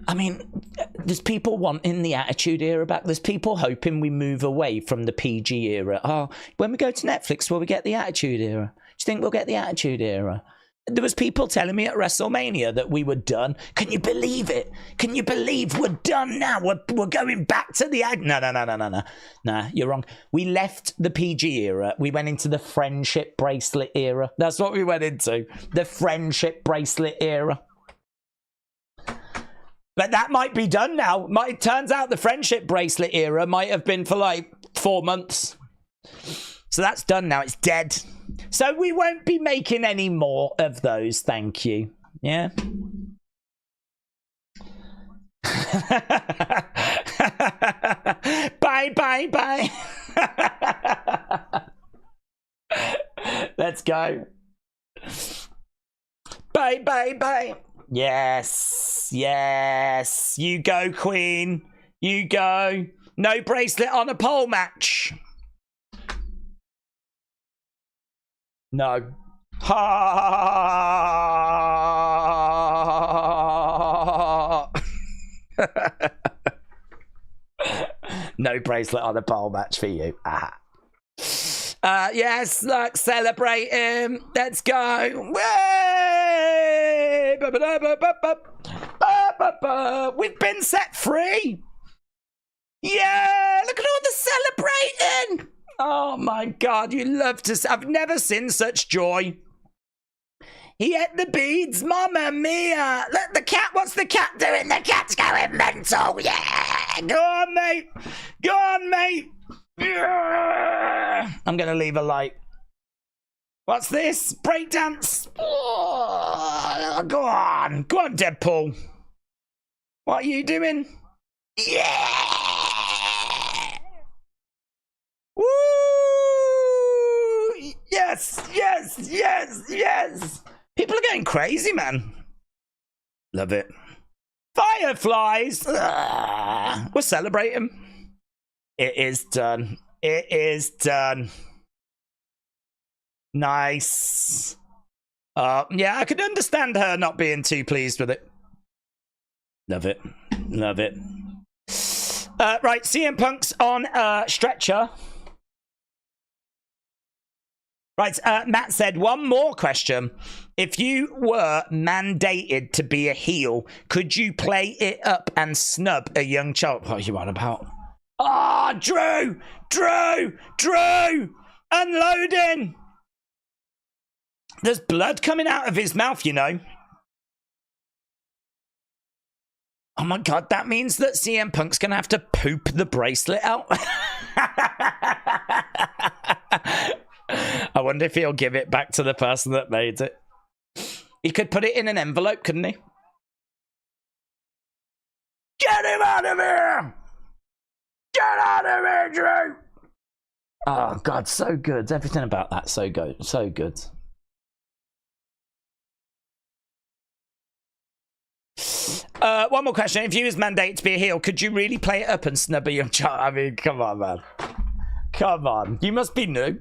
I mean, there's people wanting the Attitude Era back. There's people hoping we move away from the PG era. Oh, when we go to Netflix, will we get the Attitude Era? Do you think we'll get the Attitude Era? There was people telling me at WrestleMania that we were done. Can you believe it? Can you believe we're done now? We're going back to the... No. Nah, you're wrong. We left the PG era. We went into the friendship bracelet era. That's what we went into. The friendship bracelet era. But that might be done now. It turns out the friendship bracelet era might have been for like 4 months. So that's done now. It's dead. So we won't be making any more of those. Thank you. Yeah. Bye. Let's go. Bye. Yes. You go, Queen. You go. No bracelet on a pole match. No. Ha! No bracelet on a pole match for you. Ah. Yes, look, celebrate him. Let's go. Way! We've been set free. Yeah, look at all the celebrating. Oh my God, you love to... I've never seen such joy. He ate the beads, mamma mia. Look, the cat, what's the cat doing? The cat's going mental, yeah. Go on, mate. Yeah. I'm going to leave a light. What's this? Breakdance. Oh, go on, Deadpool. What are you doing? Yeah. Woo! Yes. People are going crazy, man. Love it. Fireflies. We're celebrating. It is done. Nice. Yeah, I could understand her not being too pleased with it. Love it. Right, CM Punk's on stretcher. Right, Matt said, one more question. If you were mandated to be a heel, could you play it up and snub a young child? What are you on about? Ah, oh, Drew! Unloading! There's blood coming out of his mouth, you know. Oh my God, that means that CM Punk's going to have to poop the bracelet out. I wonder if he'll give it back to the person that made it. He could put it in an envelope, couldn't he? Get him out of here! Get out of here, Drew! Oh, God, so good. Everything about that, so good. So good. One more question. If you was mandated to be a heel, could you really play it up and snub a young child? I mean, come on, man. Come on. You must be new.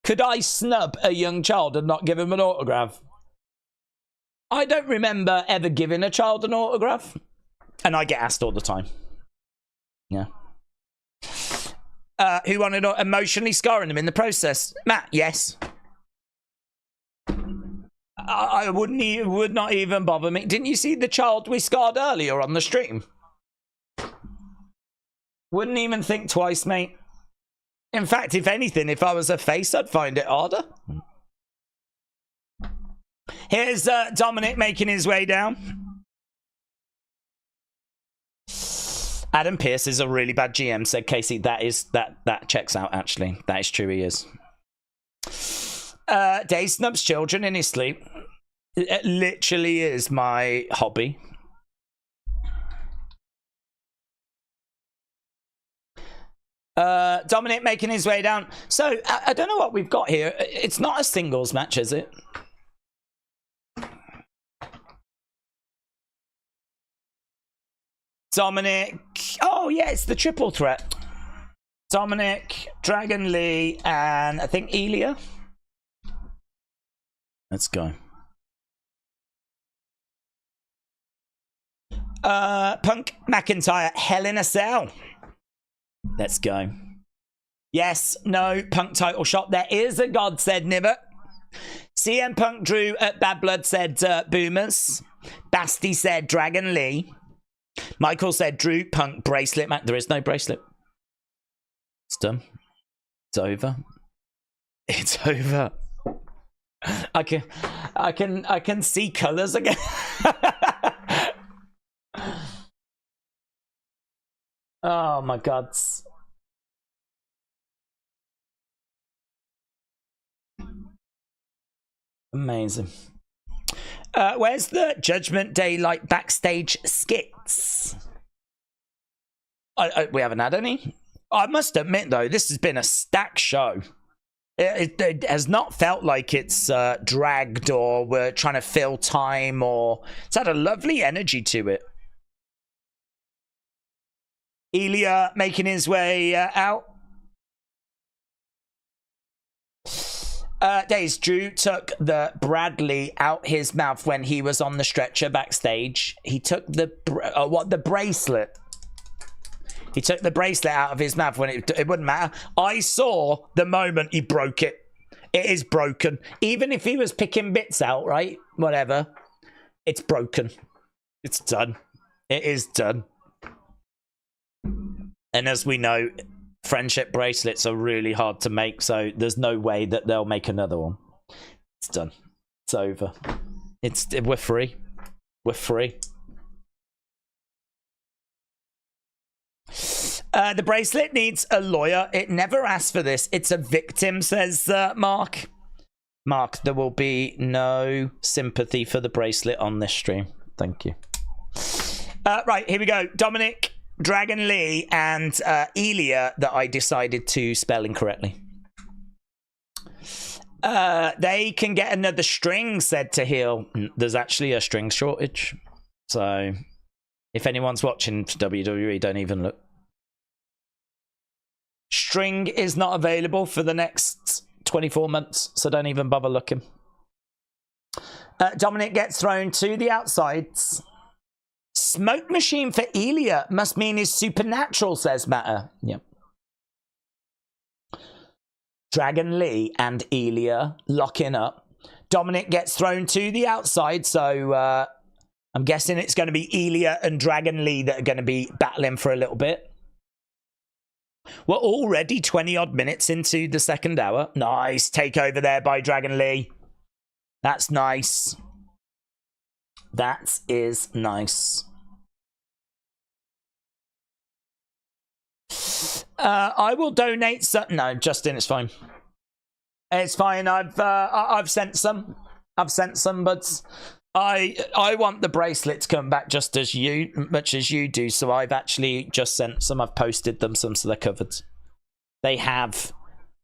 Could I snub a young child and not give him an autograph? I don't remember ever giving a child an autograph. And I get asked all the time. Yeah. Who wanted emotionally scarring him in the process? Matt, yes. I would not even bother me. Didn't you see the child we scarred earlier on the stream? Wouldn't even think twice, mate. In fact, if anything, if I was a face, I'd find it harder. Here's Dominik making his way down. Adam Pearce is a really bad GM, said Casey. That checks out, actually. That is true, he is. Dave snubs children in his sleep. It literally is my hobby. Dominik making his way down. So, I don't know what we've got here. It's not a singles match, is it? Dominik. Oh, yeah, it's the triple threat. Dominik, Dragon Lee, and I think Ilja. Let's go. Punk McIntyre, Hell in a Cell. Let's go. Yes, no, Punk title shot. There is a God, said Nibbert. CM Punk Drew at Bad Blood said Boomers. Basti said Dragon Lee. Michael said Drew Punk bracelet. There is no bracelet. It's done. It's over. It's over. I can see colors again. Oh my God. Amazing. Where's the Judgment Day like backstage skits? We haven't had any. I must admit though, this has been a stacked show. It has not felt like it's dragged or we're trying to fill time, or it's had a lovely energy to it. Ilja making his way out. Days Drew took the Bradley out his mouth when he was on the stretcher backstage. He took the bracelet. He took the bracelet out of his mouth when it wouldn't matter. I saw the moment he broke it. It is broken. Even if he was picking bits out, right? Whatever. It's broken. It's done. It is done. And as we know, friendship bracelets are really hard to make, so there's no way that they'll make another one. It's done. It's over. We're free. We're free. The bracelet needs a lawyer. It never asked for this. It's a victim, says Mark. Mark, there will be no sympathy for the bracelet on this stream. Thank you. Right, here we go. Dominik, Dragon Lee, and Ilja that I decided to spell incorrectly. They can get another string, said to heal. There's actually a string shortage. So if anyone's watching WWE, don't even look. String is not available for the next 24 months, so don't even bother looking. Dominik gets thrown to the outsides. Smoke machine for Ilja must mean he's supernatural, says Matter. Yep. Dragon Lee and Ilja locking up. Dominik gets thrown to the outside, so I'm guessing it's going to be Ilja and Dragon Lee that are going to be battling for a little bit. We're already 20-odd minutes into the second hour. Nice takeover there by Dragon Lee. That's nice. That is nice. I will donate some. No, Justin, it's fine. It's fine. I've sent some. I've sent some, but I want the bracelet to come back just as much as you do. So I've actually just sent some. I've posted them some, so they're covered. They have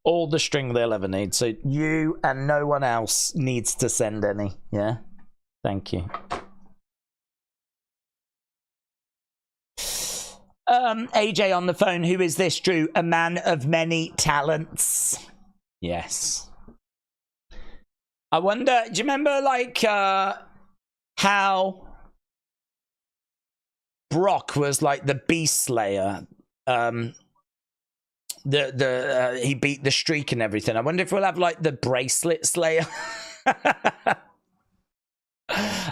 all the string they'll ever need. So you and no one else needs to send any. Yeah. Thank you. AJ on the phone. Who is this, Drew? A man of many talents. Yes. I wonder, do you remember like how Brock was like the Beast Slayer? He beat the streak and everything. I wonder if we'll have like the Bracelet Slayer.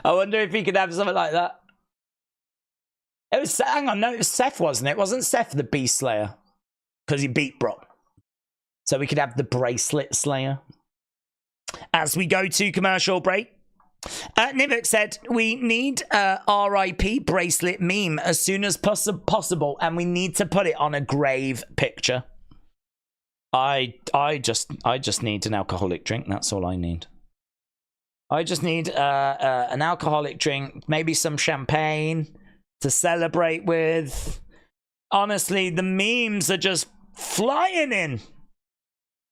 I wonder if he could have something like that. It was, hang on, no, it was Seth, wasn't it? Wasn't Seth the Beast Slayer? Because he beat Brock. So we could have the Bracelet Slayer. As we go to commercial break, Nivik said, we need a RIP bracelet meme as soon as possible, and we need to put it on a grave picture. I just need an alcoholic drink. That's all I need. I just need an alcoholic drink, maybe some champagne to celebrate with. Honestly, the memes are just flying in.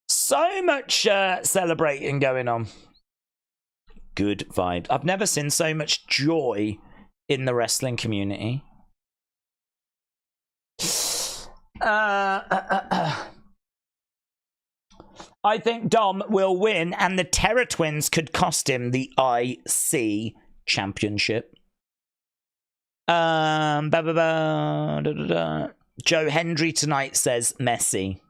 So much celebrating going on. Good vibe. I've never seen so much joy in the wrestling community. I think Dom will win, and the Terror Twins could cost him the IC championship. Joe Hendry tonight says Messi.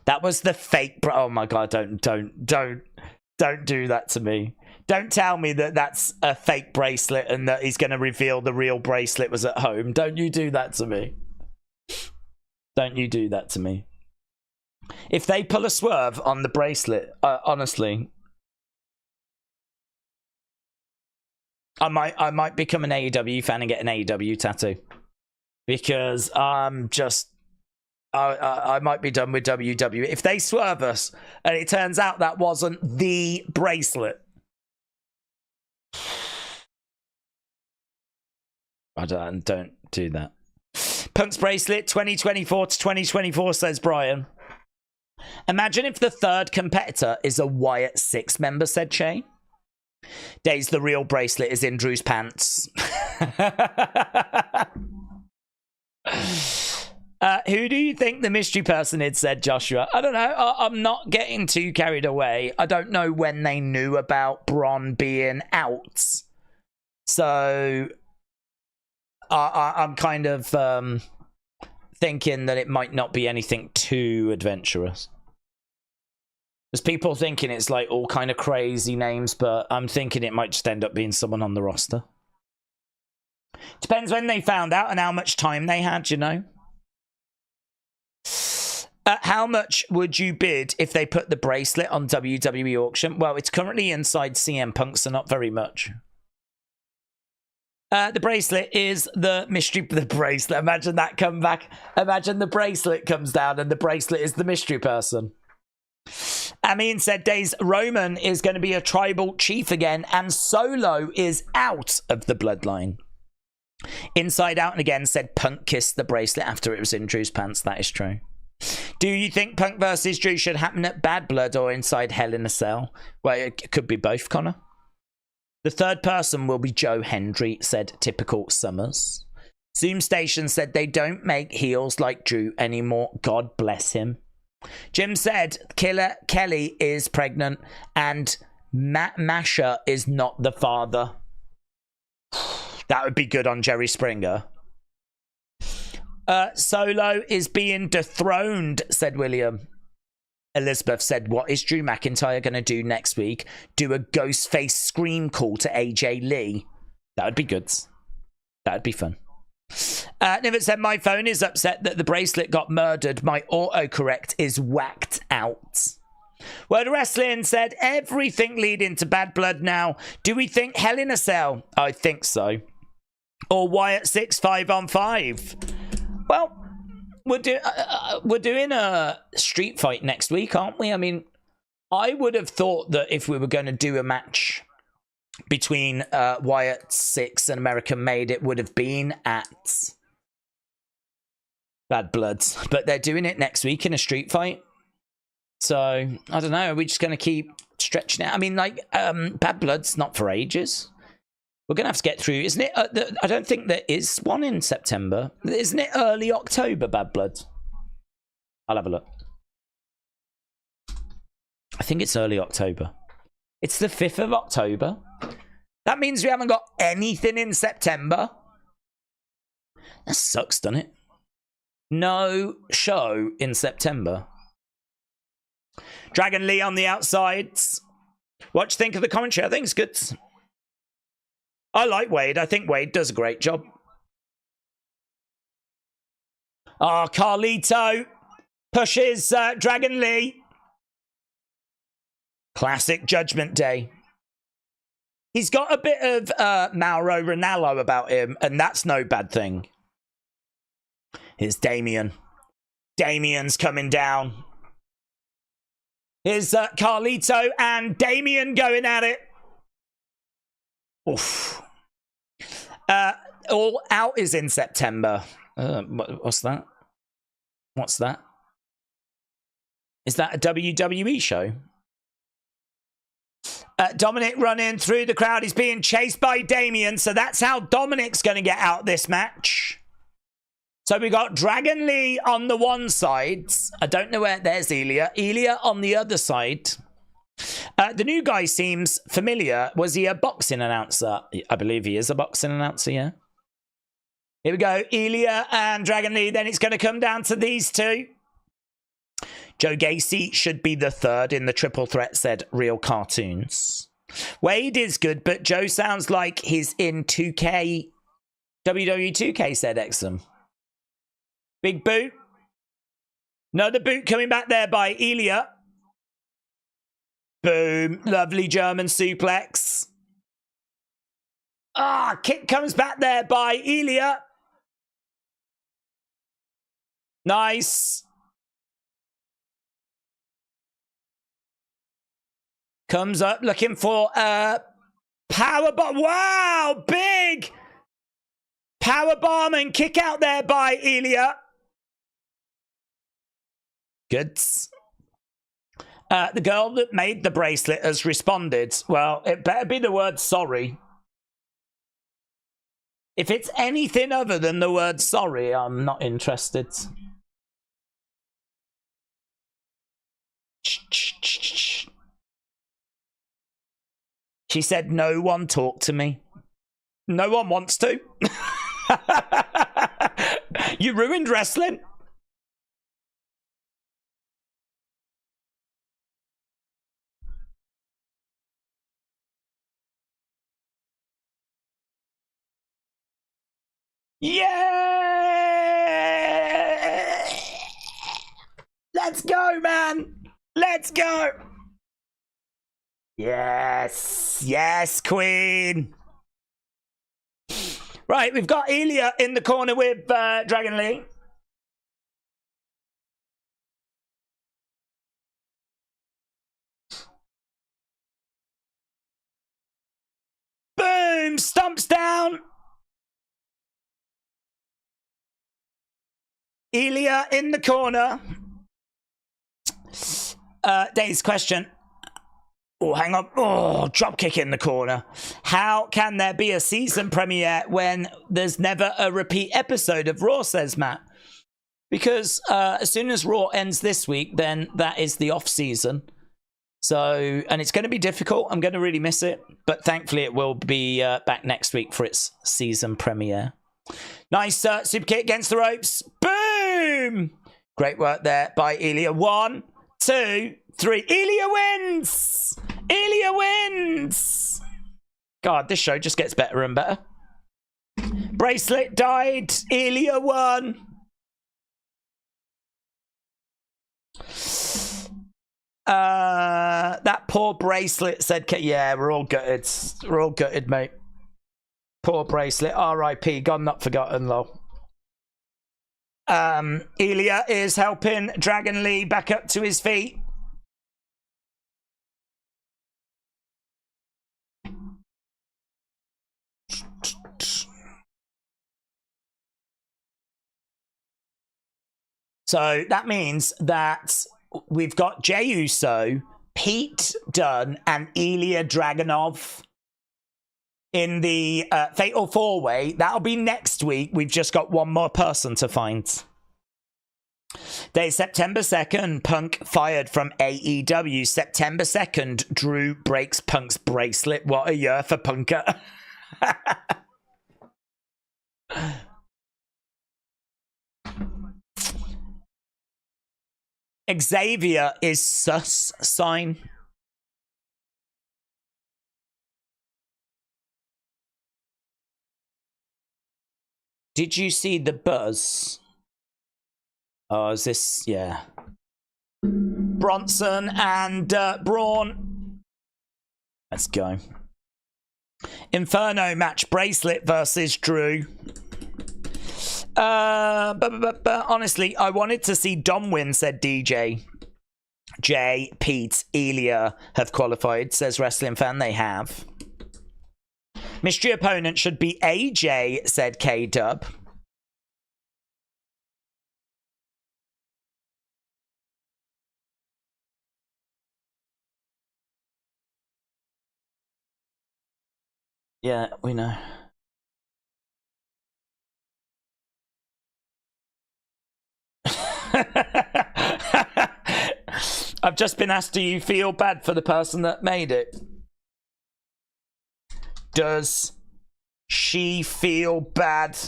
That was the fake. Oh my god! Don't do that to me. Don't tell me that that's a fake bracelet and that he's going to reveal the real bracelet was at home. Don't you do that to me. Don't you do that to me. If they pull a swerve on the bracelet, honestly, I might become an AEW fan and get an AEW tattoo, because I'm just I might be done with WWE if they swerve us and it turns out that wasn't the bracelet. Don't do that. Punk's bracelet 2024 to 2024, says Brian. Imagine if the third competitor is a Wyatt Sicks member, said Shay. Days, the real bracelet is in Drew's pants. Who do you think the mystery person is, said Joshua? I don't know. I'm not getting too carried away. I don't know when they knew about Bron being out. So I'm kind of thinking that it might not be anything too adventurous. There's people thinking it's like all kind of crazy names, but I'm thinking it might just end up being someone on the roster. Depends when they found out and how much time they had, you know. How much would you bid if they put the bracelet on WWE auction? Well, it's currently inside CM Punk, so not very much. The bracelet is the mystery. The bracelet. Imagine that come back. Imagine the bracelet comes down and the bracelet is the mystery person. Amin said, Days, Roman is going to be a tribal chief again, and Solo is out of the bloodline. Inside Out and again said Punk kissed the bracelet after it was in Drew's pants. That is true. Do you think Punk versus Drew should happen at Bad Blood or inside Hell in a Cell? Well, it could be both, Connor. The third person will be Joe Hendry, said Typical Summers. Zoom Station said they don't make heels like Drew anymore. God bless him. Jim said Killer Kelly is pregnant and Matt Masher is not the father. That would be good on Jerry Springer. Solo is being dethroned, said William. Elizabeth said, what is Drew McIntyre going to do next week? Do a ghost face scream call to AJ Lee. That would be good. That would be fun. Nivet said, my phone is upset that the bracelet got murdered. My autocorrect is whacked out. Word of Wrestling said, everything leading to Bad Blood now. Do we think Hell in a Cell? I think so. Or Wyatt Sicks 5-on-5? Well, we're doing a street fight next week, aren't we? I mean, I would have thought that if we were going to do a match between Wyatt Sicks and American Made, it would have been at Bad Blood. But they're doing it next week in a street fight. So, I don't know. Are we just going to keep stretching it? I mean, like, Bad Blood's not for ages. We're going to have to get through, isn't it? I don't think there is one in September. Isn't it early October, Bad Blood? I'll have a look. I think it's early October. It's the 5th of October. That means we haven't got anything in September. That sucks, doesn't it? No show in September. Dragon Lee on the outsides. What do you think of the commentary? I think it's good. I like Wade. I think Wade does a great job. Oh, Carlito pushes Dragon Lee. Classic Judgment Day. He's got a bit of Mauro Ranallo about him, and that's no bad thing. Here's Damien. Damien's coming down. Here's Carlito and Damien going at it. Oof. All Out is in September. What's that? What's that? Is that a WWE show? Dominik running through the crowd. He's being chased by Damien. So that's how Dominik's going to get out this match. So we got Dragon Lee on the one side. I don't know where. There's Ilja. Ilja on the other side. The new guy seems familiar. Was he a boxing announcer? I believe he is a boxing announcer, yeah. Here we go. Ilja and Dragon Lee. Then it's going to come down to these two. Joe Gacy should be the third in the triple threat, said Real Cartoons. Wade is good, but Joe sounds like he's in 2K. WWE 2K, said Exum. Big boot. Another boot coming back there by Ilja. Boom. Lovely German suplex. Ah, kick comes back there by Ilja. Nice. Comes up looking for a power bomb. Wow, big power bomb and kick out there by Ilja. Good. The girl that made the bracelet has responded. Well, it better be the word sorry. If it's anything other than the word sorry, I'm not interested. She said, no one talk to me. No one wants to. You ruined wrestling. Yeah! Let's go, man. Let's go. Yes. Yes, Queen. Right, we've got Ilja in the corner with Dragon Lee. Boom! Stomps down. Ilja in the corner. Dave's question. Oh, hang on. Oh, dropkick in the corner. How can there be a season premiere when there's never a repeat episode of Raw, says Matt? Because as soon as Raw ends this week, then that is the off season. So, and it's going to be difficult. I'm going to really miss it. But thankfully, it will be back next week for its season premiere. Nice super kick against the ropes. Boom! Great work there by Ilja. 1, 2, 3. Ilja wins! Ilja wins! God, this show just gets better and better. Bracelet died. Ilja won. That poor bracelet said, yeah, we're all gutted. We're all gutted, mate. Poor bracelet. R.I.P. Gone not forgotten, lol. Ilja is helping Dragon Lee back up to his feet. So that means that we've got Jey Uso, Pete Dunne, and Ilja Dragunov in the Fatal 4-Way. That'll be next week. We've just got one more person to find. Day September 2nd, Punk fired from AEW. September 2nd, Drew breaks Punk's bracelet. What a year for Punker. Xavier is sus sign. Did you see the buzz? Oh, is this? Yeah. Bronson and Braun. Let's go. Inferno match, bracelet versus Drew. But honestly, I wanted to see Dom win, said DJ. Jay, Pete, Ilja have qualified, says Wrestling Fan. They have. Mystery opponent should be AJ, said K-Dub. Yeah, we know. I've just been asked, do you feel bad for the person that made it? Does she feel bad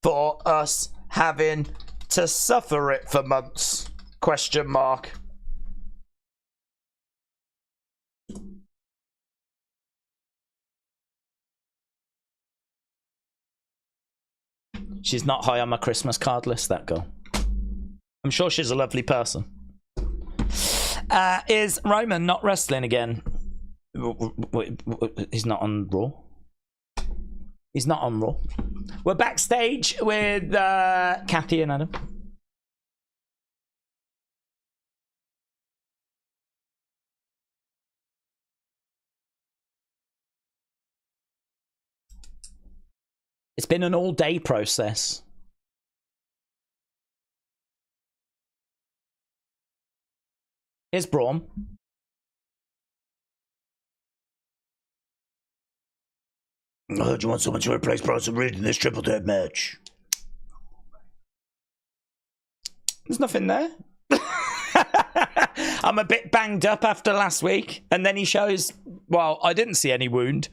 for us having to suffer it for months? Question mark. She's not high on my Christmas card list, that girl. I'm sure she's a lovely person. Is Roman not wrestling again? He's not on Raw. He's not on Raw. We're backstage with Kathy and Adam. It's been an all-day process. Here's Braun. I heard you want someone to replace Bronson Reed in this triple threat match. There's nothing there. I'm a bit banged up after last week. And then he shows, well, I didn't see any wound.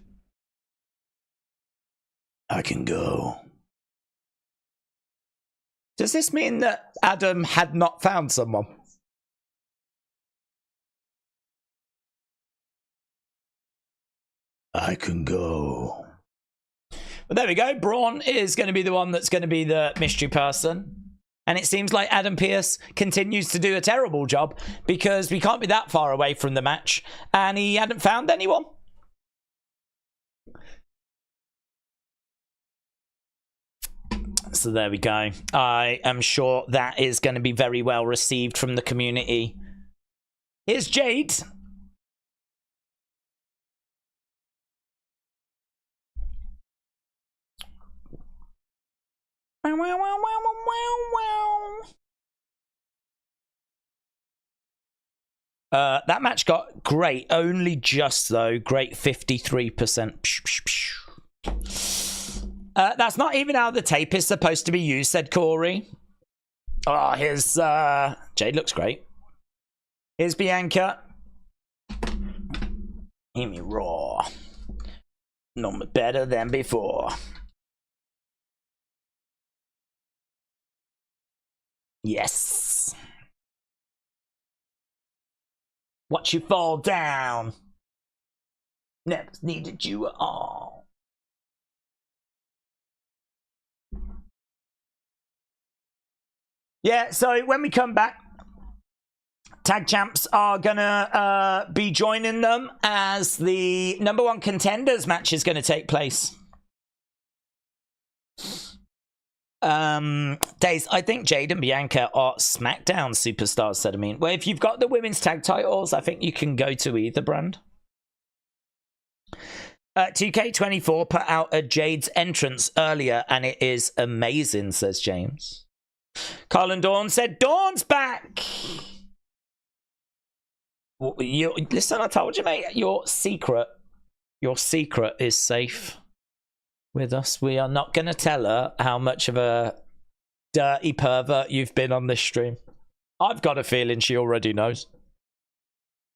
I can go. Does this mean that Adam had not found someone? I can go. Well, there we go. Braun is going to be the one that's going to be the mystery person. And it seems like Adam Pearce continues to do a terrible job because we can't be that far away from the match. And he hadn't found anyone. So there we go. I am sure that is going to be very well received from the community. Here's Jade. That match got great, only just though. Great 53%. That's not even how the tape is supposed to be used, said Corey. Oh, here's Jade looks great. Here's Bianca. Hear me raw. No better than before. Yes. Watch you fall down. Never needed you at all. Yeah, so when we come back, tag champs are gonna be joining them as the #1 contenders match is gonna take place. Days, I think Jade and Bianca are SmackDown superstars, said Amin. Well, if you've got the women's tag titles, I think you can go to either brand. 2K24 put out a Jade's entrance earlier, and it is amazing, says James. Carl and Dawn said, Dawn's back! Listen, I told you, mate, your secret is safe with us. We are not going to tell her how much of a dirty pervert you've been on this stream. I've got a feeling she already knows.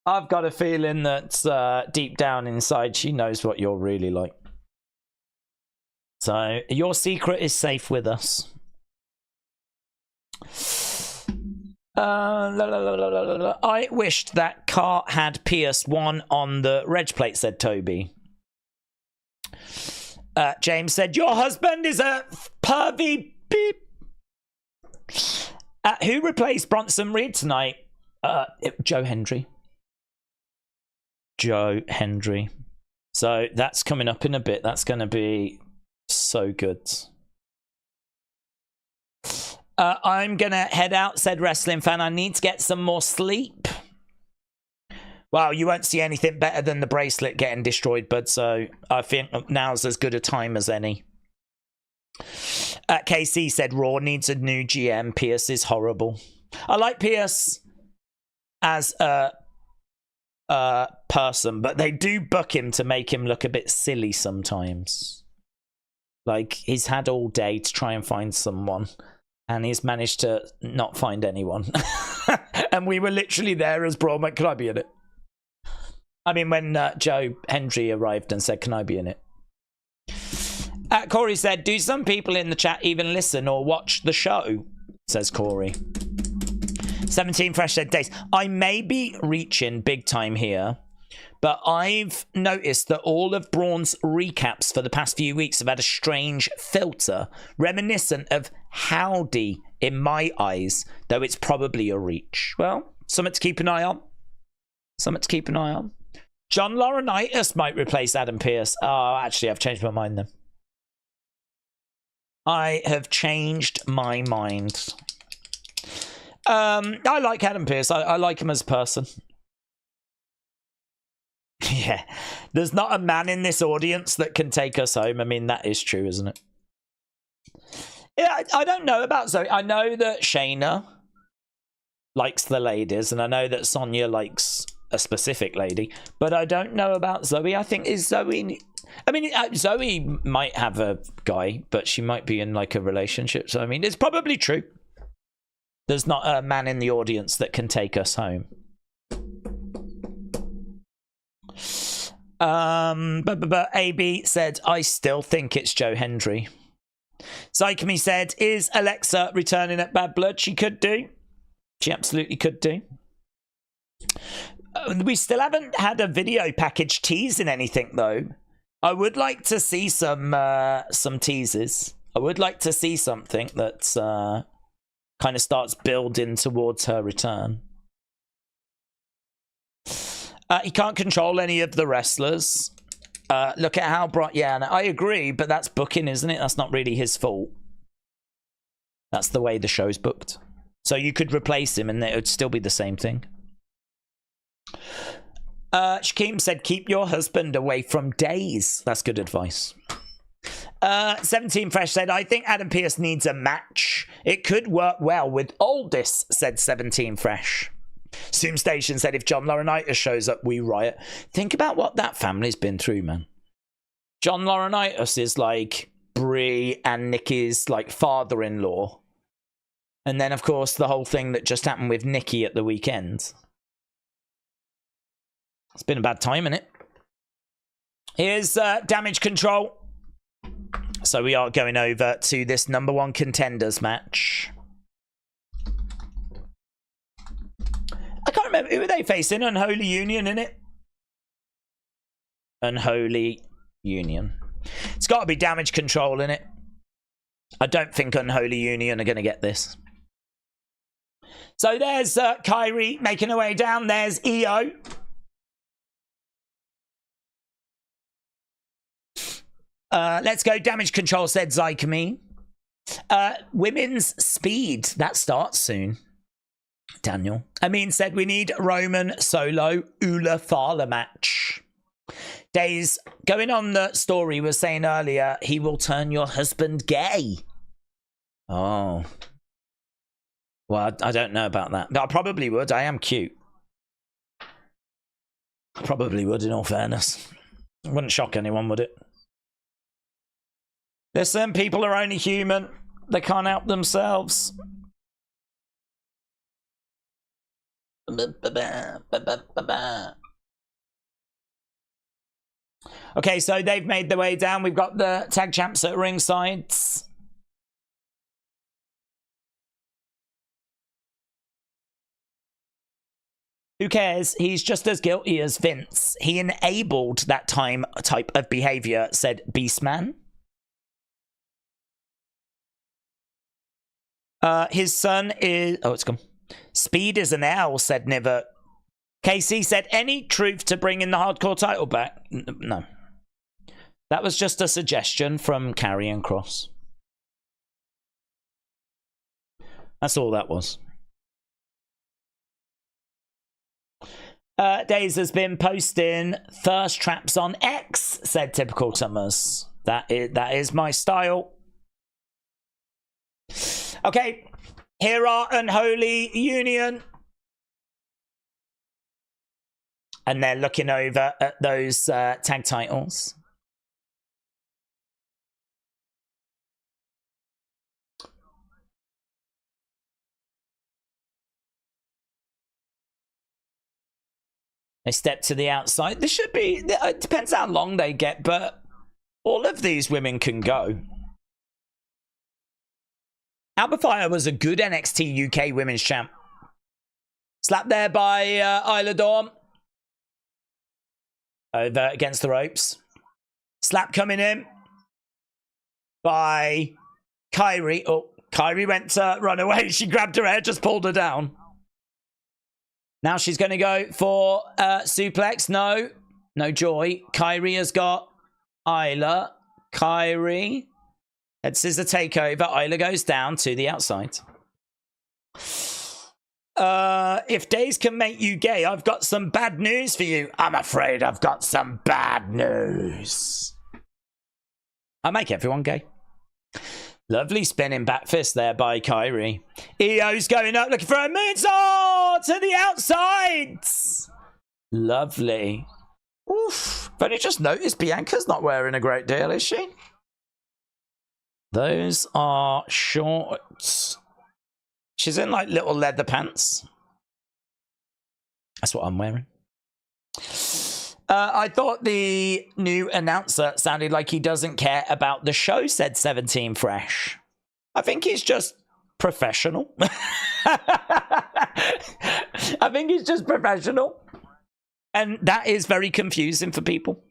I've got a feeling that deep down inside she knows what you're really like. So your secret is safe with us. I wished that car had Pierce 1 on the reg plate, said Toby. James said, your husband is a pervy beep. Who replaced Bronson Reed tonight? Joe Hendry. Joe Hendry. So that's coming up in a bit. That's going to be so good. I'm going to head out, said Wrestling Fan. I need to get some more sleep. Well, you won't see anything better than the bracelet getting destroyed, bud. So I think now's as good a time as any. KC said Raw needs a new GM. Pierce is horrible. I like Pierce as a person, but they do book him to make him look a bit silly sometimes. Like, he's had all day to try and find someone, and he's managed to not find anyone. And we were literally there as Braun went, can I be in it? I mean, when Joe Hendry arrived and said, can I be in it? Corey said, do some people in the chat even listen or watch the show? Says Corey. 17 Fresh said, Days, I may be reaching big time here, but I've noticed that all of Braun's recaps for the past few weeks have had a strange filter, reminiscent of Howdy in my eyes, though it's probably a reach. Well, something to keep an eye on. Something to keep an eye on. John Laurinaitis might replace Adam Pearce. Oh, actually, I've changed my mind then. I have changed my mind. I like Adam Pearce. I like him as a person. Yeah. There's not a man in this audience that can take us home. I mean, that is true, isn't it? Yeah, I don't know about Zoe. I know that Shayna likes the ladies, and I know that Sonya likes a specific lady, but I don't know about Zoe. I think is Zoe... I mean, Zoe might have a guy, but she might be in like a relationship. So, I mean, it's probably true. There's not a man in the audience that can take us home. But AB said, I still think it's Joe Hendry. Psychemy said, is Alexa returning at Bad Blood? She could do. She absolutely could do. We still haven't had a video package teasing anything, though. I would like to see some teasers. I would like to see something that's kind of starts building towards her return. He can't control any of the wrestlers. Look at how bright... Yeah, I agree, but that's booking, isn't it? That's not really his fault. That's the way the show's booked. So you could replace him and it would still be the same thing. Shakeem said, keep your husband away from Days. That's good advice. 17 Fresh said, I think Adam Pearce needs a match. It could work well with Aldis, said 17 Fresh. Zoom Station said, if John Laurinaitis shows up, we riot. Think about what that family's been through, man. John Laurinaitis is like Brie and Nikki's like father-in-law. And then, of course, the whole thing that just happened with Nikki at the weekend. It's been a bad time, innit? Here's Damage Control. So we are going over to this #1 contenders match. I can't remember. Who are they facing? Unholy Union, innit? Unholy Union. It's got to be Damage Control, innit? I don't think Unholy Union are going to get this. So there's Kyrie making her way down. There's EO. Let's go. Damage Control, said Zycamine. Women's Speed. That starts soon. Daniel. Amin said we need Roman Solo Ula Fala match. Days going on the story was saying earlier he will turn your husband gay. Oh. Well, I don't know about that. No, I probably would. I am cute. I probably would, in all fairness. It wouldn't shock anyone, would it? Listen, people are only human. They can't help themselves. Okay, so they've made their way down. We've got the tag champs at ringside. Who cares? He's just as guilty as Vince. He enabled that type of behavior, said Beastman. His son is... Oh, it's gone. Speed is an L, said Niver. KC said, any truth to bringing the hardcore title back? No. That was just a suggestion from Karrion Kross. That's all that was. Days has been posting thirst traps on X, said Typical Summers. That is my style. Okay, here are Unholy Union. And they're looking over at those tag titles. They step to the outside. This should be... It depends how long they get, but all of these women can go. Alba Fire was a good NXT UK Women's Champ. Slapped there by Isla Dawn. Over against the ropes. Slap coming in by Kyrie. Oh, Kyrie went to run away. She grabbed her hair, just pulled her down. Now she's going to go for suplex. No joy. Kyrie has got Isla. Kyrie. Head scissor takeover. Isla goes down to the outside. If days can make you gay, I've got some bad news for you. I'm afraid I've got some bad news. I make everyone gay. Lovely spinning back fist there by Kyrie. EO's going up looking for a moonsault to the outside. Lovely. Oof. I've only just noticed Bianca's not wearing a great deal, is she? Those are shorts. She's in like little leather pants. That's what I'm wearing. I thought the new announcer sounded like he doesn't care about the show, said 17 Fresh. I think he's just professional. I think he's just professional. And that is very confusing for people.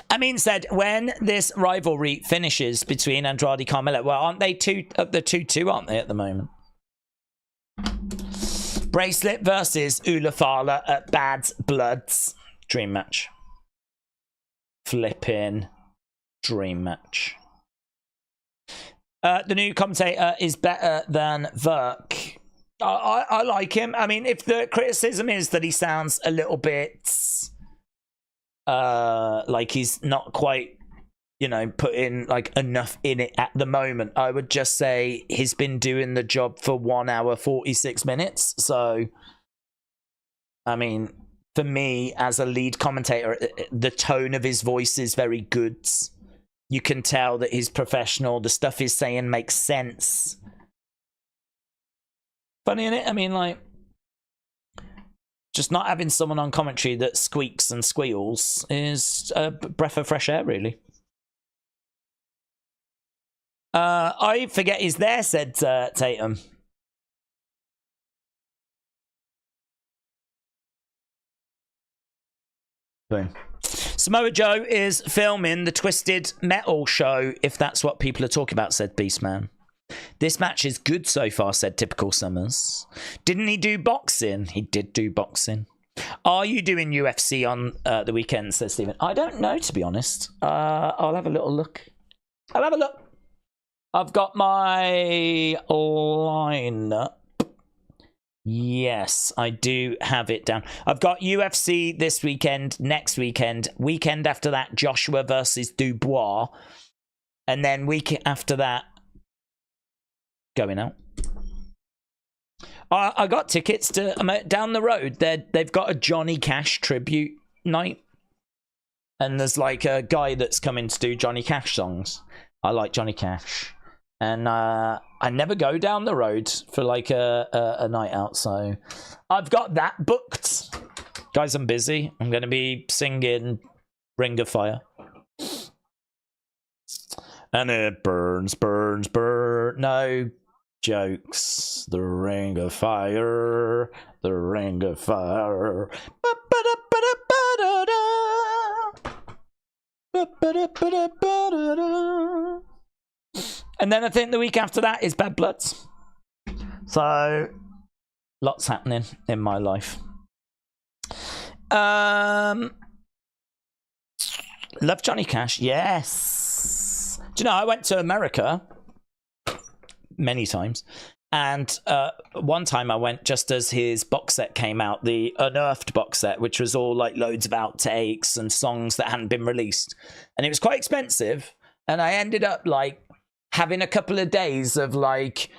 Amin said, when this rivalry finishes between Andrade Carmella, well, aren't they the 2-2, aren't they, at the moment? Bracelet versus Ula Fala at Bad Bloods. Dream match. Flipping dream match. The new commentator is better than Verk. I like him. I mean, if the criticism is that he sounds a little bit like he's not quite, you know, putting like enough in it at the moment, I would just say he's been doing the job for 1 hour 46 minutes. So, I mean, for me as a lead commentator, the tone of his voice is very good. You can tell that he's professional. The stuff he's saying makes sense. Funny, isn't it? I mean, like, just not having someone on commentary that squeaks and squeals is a breath of fresh air, really. I forget he's there, said Tatum. Boom. Samoa Joe is filming the Twisted Metal show, if that's what people are talking about, said Beastman. This match is good so far, said Typical Summers. Didn't he do boxing? He did do boxing. Are you doing UFC on the weekend, says Stephen? I don't know, to be honest. I'll have a little look. I'll have a look. I've got my lineup. Yes, I do have it down. I've got UFC this weekend, next weekend. Weekend after that, Joshua versus Dubois. And then week after that, going out. I got tickets to down the road. They've got a Johnny Cash tribute night. And there's like a guy that's coming to do Johnny Cash songs. I like Johnny Cash. And I never go down the road for like a night out, so I've got that booked. Guys, I'm busy. I'm going to be singing Ring of Fire. And it burns, burns, burn. No jokes. The Ring of Fire. The Ring of Fire. And then I think the week after that is Bad Bloods. So, lots happening in my life. Love Johnny Cash, yes. Do you know, I went to America many times. And one time I went just as his box set came out, the Unearthed box set, which was all like loads of outtakes and songs that hadn't been released. And it was quite expensive. And I ended up like having a couple of days of like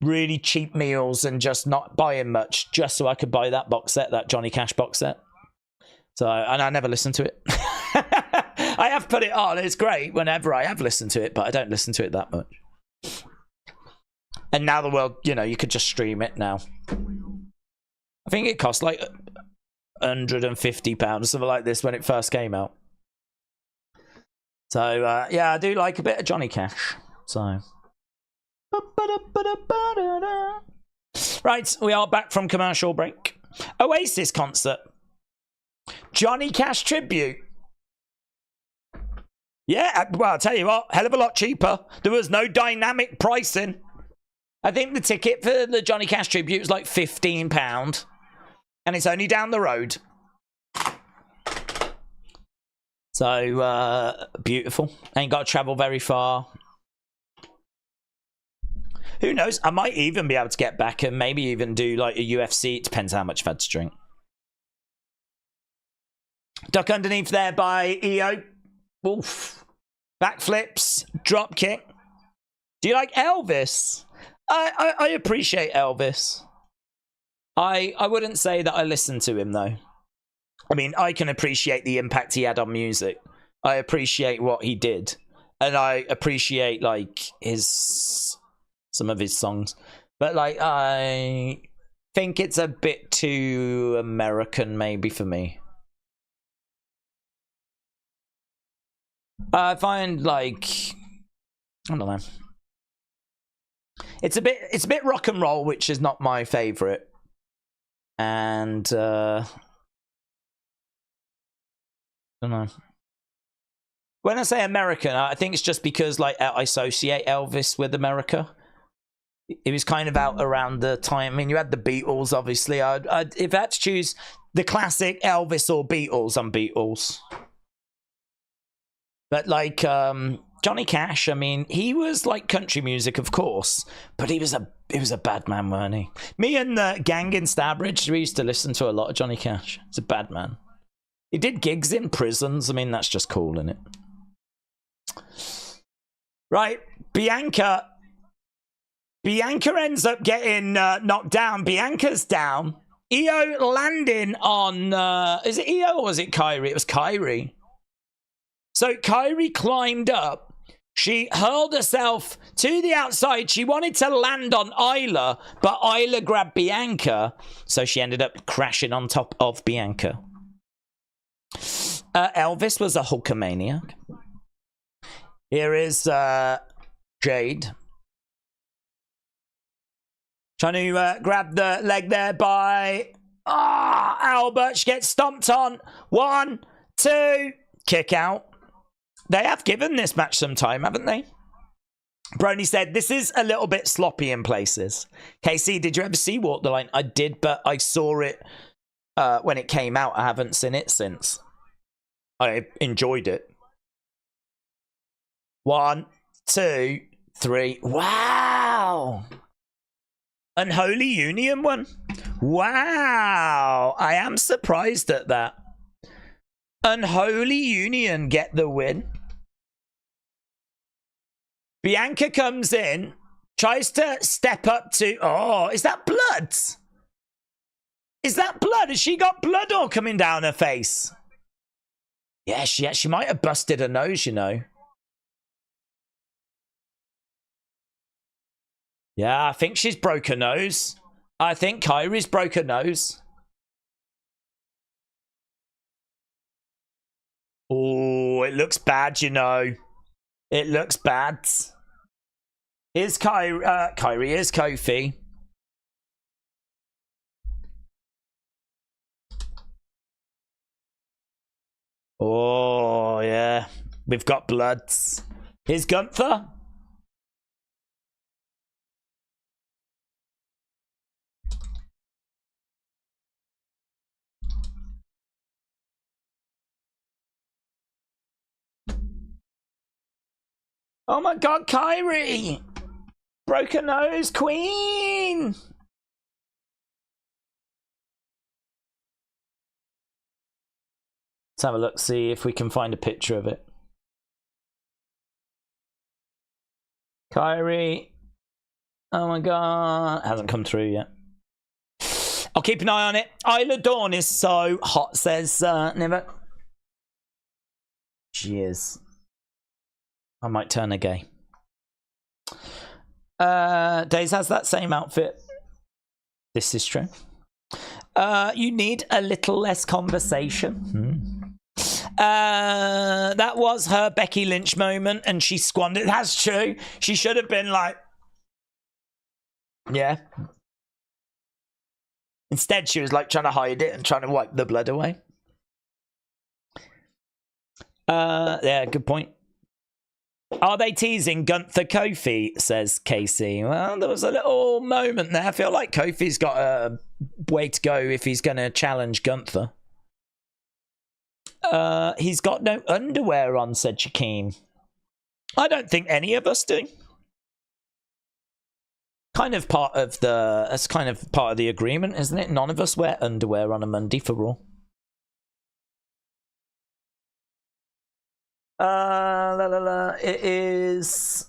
really cheap meals and just not buying much just so I could buy that box set, that Johnny Cash box set. So, and I never listened to it. I have put it on. It's great whenever I have listened to it, but I don't listen to it that much. And now the world, you know, you could just stream it now. I think it cost like £150 or something like this when it first came out. So, yeah, I do like a bit of Johnny Cash. So. Right, we are back from commercial break. Oasis concert. Johnny Cash tribute. Yeah, well, I'll tell you what, hell of a lot cheaper. There was no dynamic pricing. I think the ticket for the Johnny Cash tribute was like £15. And it's only down the road. So, beautiful. Ain't got to travel very far. Who knows? I might even be able to get back and maybe even do like a UFC. It depends how much I've had to drink. Duck underneath there by EO. Oof. Backflips. Drop kick. Do you like Elvis? I appreciate Elvis. I wouldn't say that I listen to him though. I mean, I can appreciate the impact he had on music. I appreciate what he did. And I appreciate like some of his songs. But like I think it's a bit too American maybe for me. I find like I don't know. It's a bit rock and roll, which is not my favorite. And I don't know. When I say American, I think it's just because like I associate Elvis with America. It was kind of out around the time. I mean, you had the Beatles, obviously. If I had to choose the classic Elvis or Beatles, I'm Beatles. But like Johnny Cash, I mean, he was like country music, of course, but he was a bad man, weren't he? Me and the gang in Starbridge, we used to listen to a lot of Johnny Cash. He's a bad man. He did gigs in prisons. I mean, that's just cool, isn't it? Right, Bianca ends up getting knocked down. Bianca's down. Io landing on, is it Io or was it Kyrie? It was Kyrie. So Kyrie climbed up. She hurled herself to the outside. She wanted to land on Isla, but Isla grabbed Bianca. So she ended up crashing on top of Bianca. Elvis was a Hulkamaniac. Here is Jade. Trying to grab the leg there by Ah, Albert gets stomped on. 1, 2, kick out. They have given this match some time, haven't they? Brony said, this is a little bit sloppy in places. KC, did you ever see Walk the Line? I did, but I saw it when it came out. I haven't seen it since. I enjoyed it. 1, 2, 3. Wow. Unholy Union one. Wow. I am surprised at that. Unholy Union get the win. Bianca comes in, tries to step up to... Oh, is that blood? Is that blood? Has she got blood all coming down her face? Yeah, she might have busted her nose, you know. Yeah, I think she's broke her nose. I think Kairi's broke her nose. Oh, it looks bad, you know. It looks bad. Here's Kairi. Here's Kofi. Oh, yeah. We've got bloods. Here's Gunther. Oh my god, Kairi! Broken nose queen! Let's have a look, see if we can find a picture of it. Kairi. Oh my god. Hasn't come through yet. I'll keep an eye on it. Isla Dawn is so hot, says Nivet. She is. I might turn her gay. Days has that same outfit. This is true. You need a little less conversation. That was her Becky Lynch moment, and she squandered. That's true. She should have been like, yeah. Instead, she was like trying to hide it and trying to wipe the blood away. Yeah, good point. Are they teasing Gunther Kofi, says Casey. Well, there was a little moment there. I feel like Kofi's got a way to go if he's going to challenge Gunther. He's got no underwear on, said Shaquem. I don't think any of us do. That's kind of part of the agreement, isn't it? None of us wear underwear on a Monday for Raw. It is...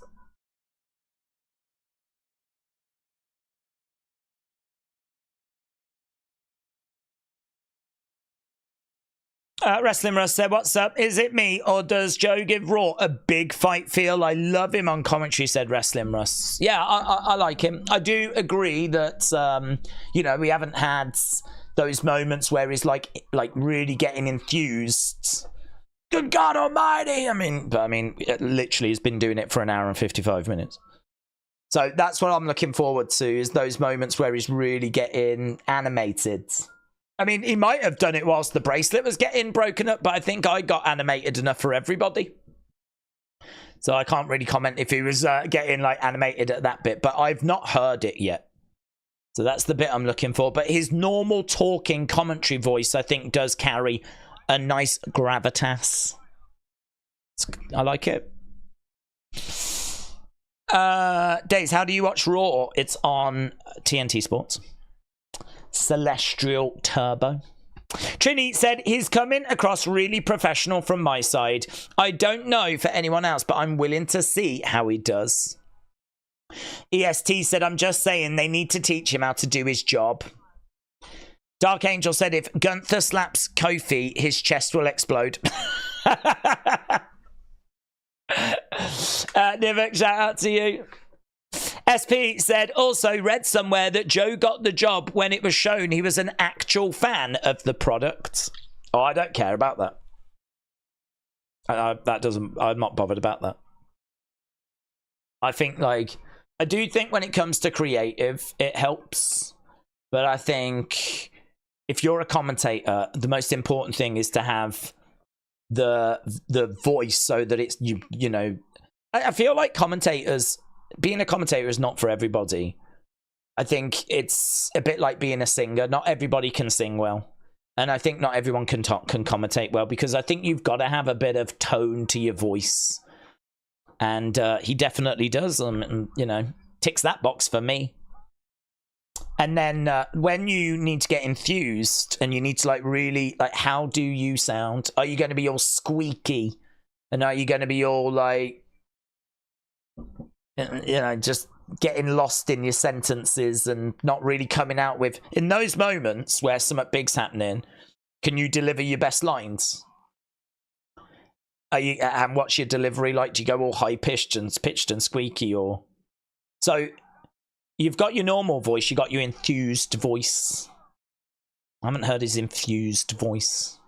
Wrestling Russ said, what's up? Is it me, or does Joe give Raw a big fight feel? I love him on commentary, said Wrestling Russ. Yeah, I like him. I do agree that, you know, we haven't had those moments where he's like really getting enthused. Good God Almighty! I mean, it literally has been doing it for 1 hour and 55 minutes. So that's what I'm looking forward to, is those moments where he's really getting animated. I mean, he might have done it whilst the bracelet was getting broken up, but I think I got animated enough for everybody. So I can't really comment if he was getting like animated at that bit, but I've not heard it yet. So that's the bit I'm looking for. But his normal talking commentary voice, I think, does carry a nice gravitas. I like it. Days, how do you watch Raw? It's on TNT Sports. Celestial Turbo. Trini said, he's coming across really professional from my side. I don't know for anyone else, but I'm willing to see how he does. EST said, I'm just saying they need to teach him how to do his job. Dark Angel said, if Gunther slaps Kofi, his chest will explode. Nivek, shout out to you. SP said, also read somewhere that Joe got the job when it was shown he was an actual fan of the product. Oh, I don't care about that. I'm not bothered about that. I think, like, I do think when it comes to creative, it helps. But I think if you're a commentator, the most important thing is to have the voice so that it's you know. I feel like being a commentator is not for everybody. I think it's a bit like being a singer. Not everybody can sing well. And I think not everyone can commentate well, because I think you've got to have a bit of tone to your voice. And he definitely does, and you know, ticks that box for me. And then when you need to get enthused and you need to like really, like, how do you sound? Are you going to be all squeaky? And are you going to be all like, you know, just getting lost in your sentences and not really coming out with, in those moments where something big's happening, can you deliver your best lines? Are you, and what's your delivery like? Do you go all high pitched and squeaky, or? So you've got your normal voice, you got your enthused voice. I haven't heard his infused voice,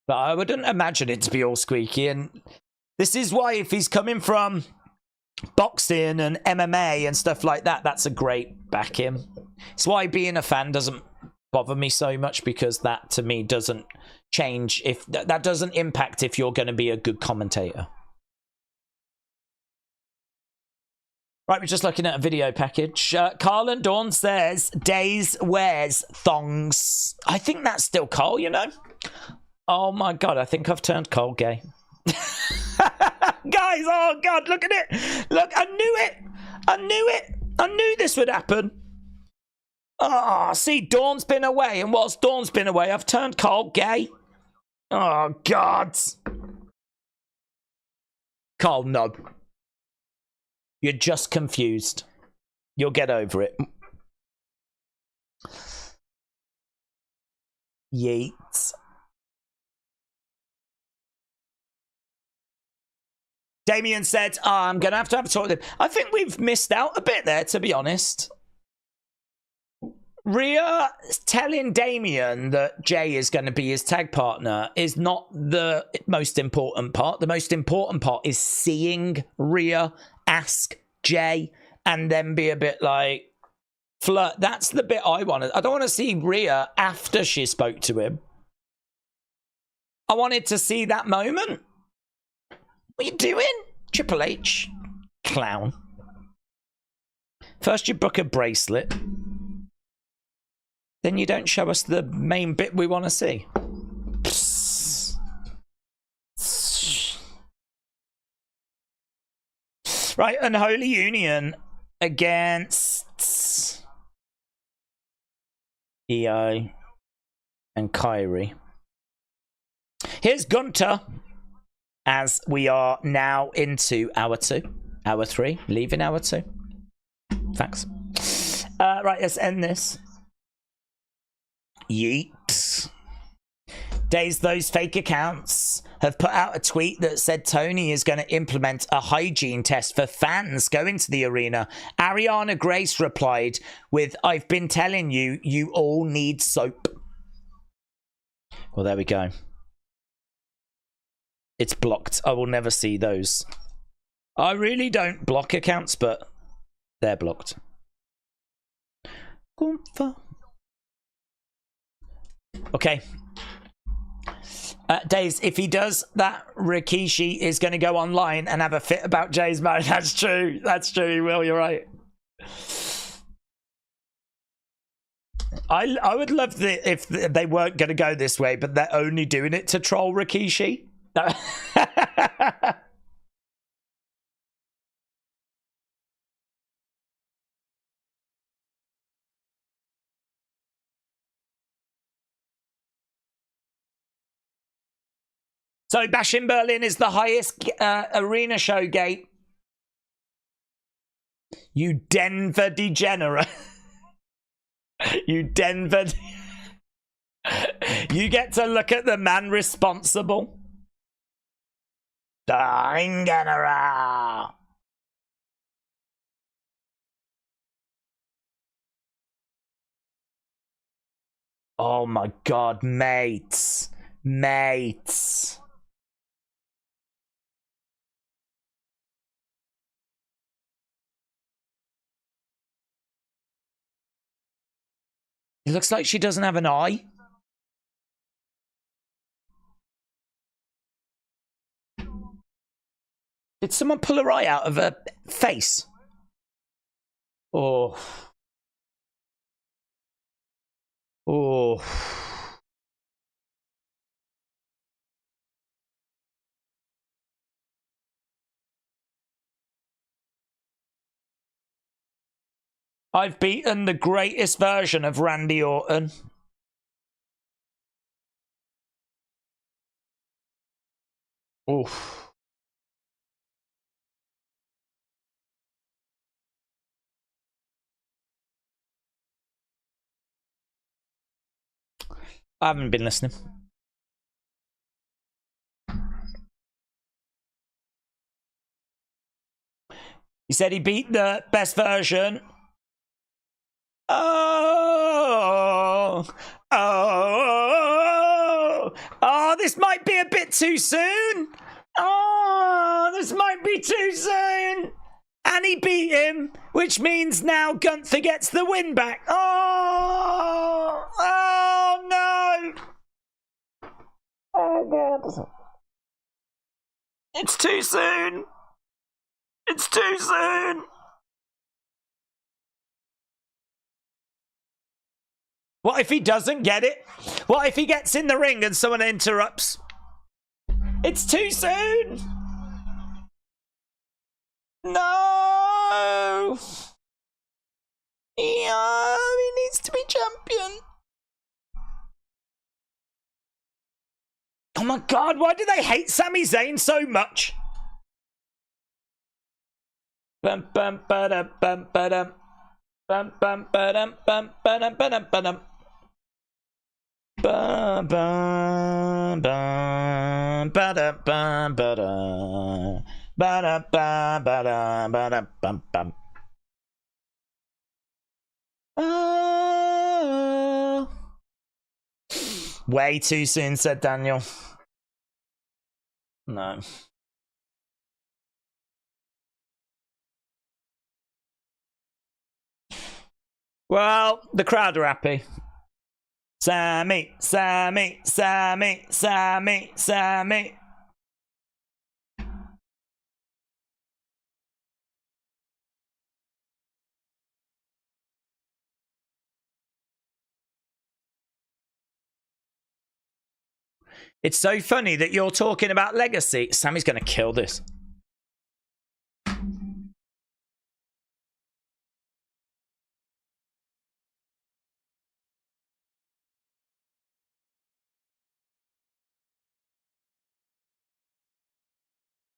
but I wouldn't imagine it to be all squeaky. And this is why, if he's coming from boxing and MMA and stuff like that, that's a great back him. It's why being a fan doesn't bother me so much, because that to me doesn't change, if that doesn't impact if you're going to be a good commentator. Right, we're just looking at a video package. Carl and Dawn says Days wears thongs. I think that's still Carl, you know. Oh my god, I think I've turned Carl gay. Guys, oh god, look at it. Look, I knew it. I knew it. I knew this would happen. Oh, see, Dawn's been away, and whilst Dawn's been away, I've turned Carl gay. Oh god. Carl, no. You're just confused. You'll get over it. Yeet. Damien said, I'm going to have a talk with him. I think we've missed out a bit there, to be honest. Rhea telling Damien that Jay is going to be his tag partner is not the most important part. The most important part is seeing Rhea ask Jay and then be a bit like, flirt. That's the bit I want. I don't want to see Rhea after she spoke to him. I wanted to see that moment. What are you doing? Triple H. Clown. First you book a bracelet. Then you don't show us the main bit we want to see. Psst. Right, Unholy Union against EO and Kyrie. Here's Gunter, as we are now into hour 2. Hour 3, leaving hour 2. Thanks. Right, let's end this. Yeet. Days, those fake accounts have put out a tweet that said Tony is going to implement a hygiene test for fans going to the arena. Ariana Grace replied with, I've been telling you, you all need soap. Well, there we go. It's blocked. I will never see those. I really don't block accounts, but they're blocked. Okay. Days, if he does that, Rikishi is going to go online and have a fit about Jay's marriage. That's true. That's true. He will. You're right. I would love if they weren't going to go this way, but they're only doing it to troll Rikishi. So Bash in Berlin is the highest arena show gate. You Denver degenerate. You Denver. You get to look at the man responsible. General. Oh my god, mates. Mates. It looks like she doesn't have an eye. Did someone pull her eye out of her face? Oh. Oh. I've beaten the greatest version of Randy Orton. Oof. I haven't been listening. He said he beat the best version. Oh, this might be a bit too soon. Oh, this might be too soon. And he beat him, which means now Gunther gets the win back. Oh no. Oh, God. It's too soon. It's too soon. What if he doesn't get it? What if he gets in the ring and someone interrupts? It's too soon. No. Yeah, he needs to be champion. Oh my God, why do they hate Sami Zayn so much? Bum bum ba-dum bum ba-dum. Bum bum ba-dum bum ba-dum ba-dum ba-dum. Bum bum bum ba-dum bum ba-dum. Ba-dum bum ba-dum ba-dum bum bum. Oh. Way too soon, said Daniel. No. Well, the crowd are happy. Sammy, Sammy, Sammy, Sammy, Sammy. It's so funny that you're talking about legacy. Sammy's going to kill this.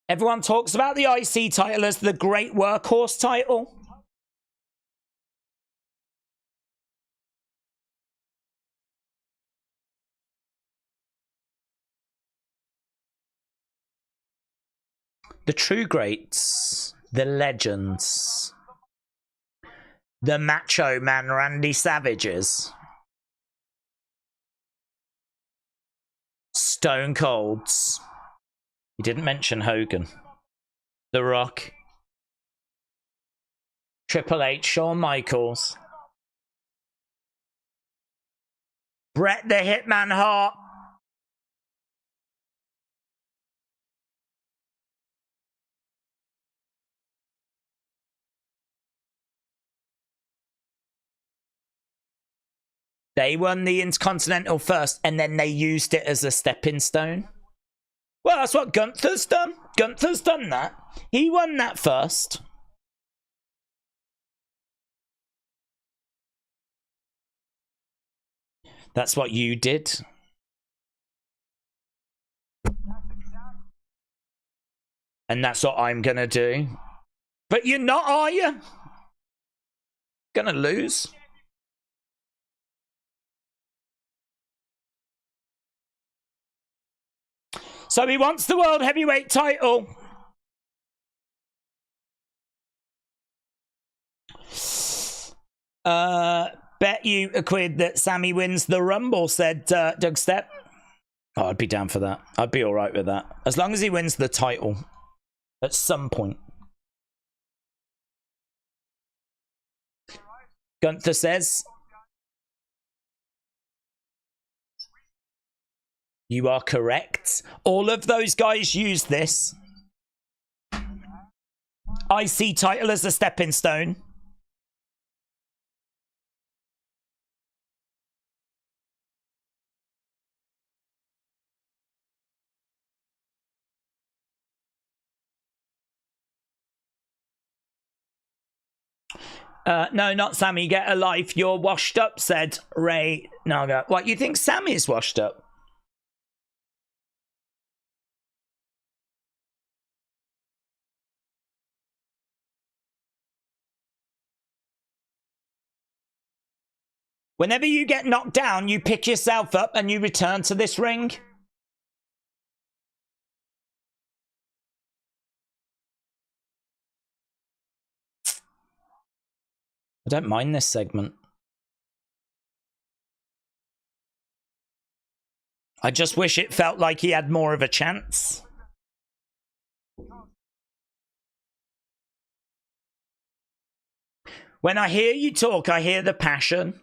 Everyone talks about the IC title as the great workhorse title. The true greats, the legends, the Macho Man Randy Savages, Stone Colds. He didn't mention Hogan. The Rock, Triple H, Shawn Michaels, Bret the Hitman Hart. They won the Intercontinental first, and then they used it as a stepping stone. Well, that's what Gunther's done. Gunther's done that. He won that first. That's what you did. And that's what I'm going to do. But you're not, are you? Gonna lose. So he wants the World Heavyweight title. Bet you a quid that Sammy wins the Rumble, said Doug Step. Oh, I'd be down for that. I'd be all right with that. As long as he wins the title at some point. Gunther says, You are correct. All of those guys use this. IC title as a stepping stone. No, not Sammy. Get a life. You're washed up, said Ray Naga. What, you think Sammy's washed up? Whenever you get knocked down, you pick yourself up and you return to this ring. I don't mind this segment. I just wish it felt like he had more of a chance. When I hear you talk, I hear the passion.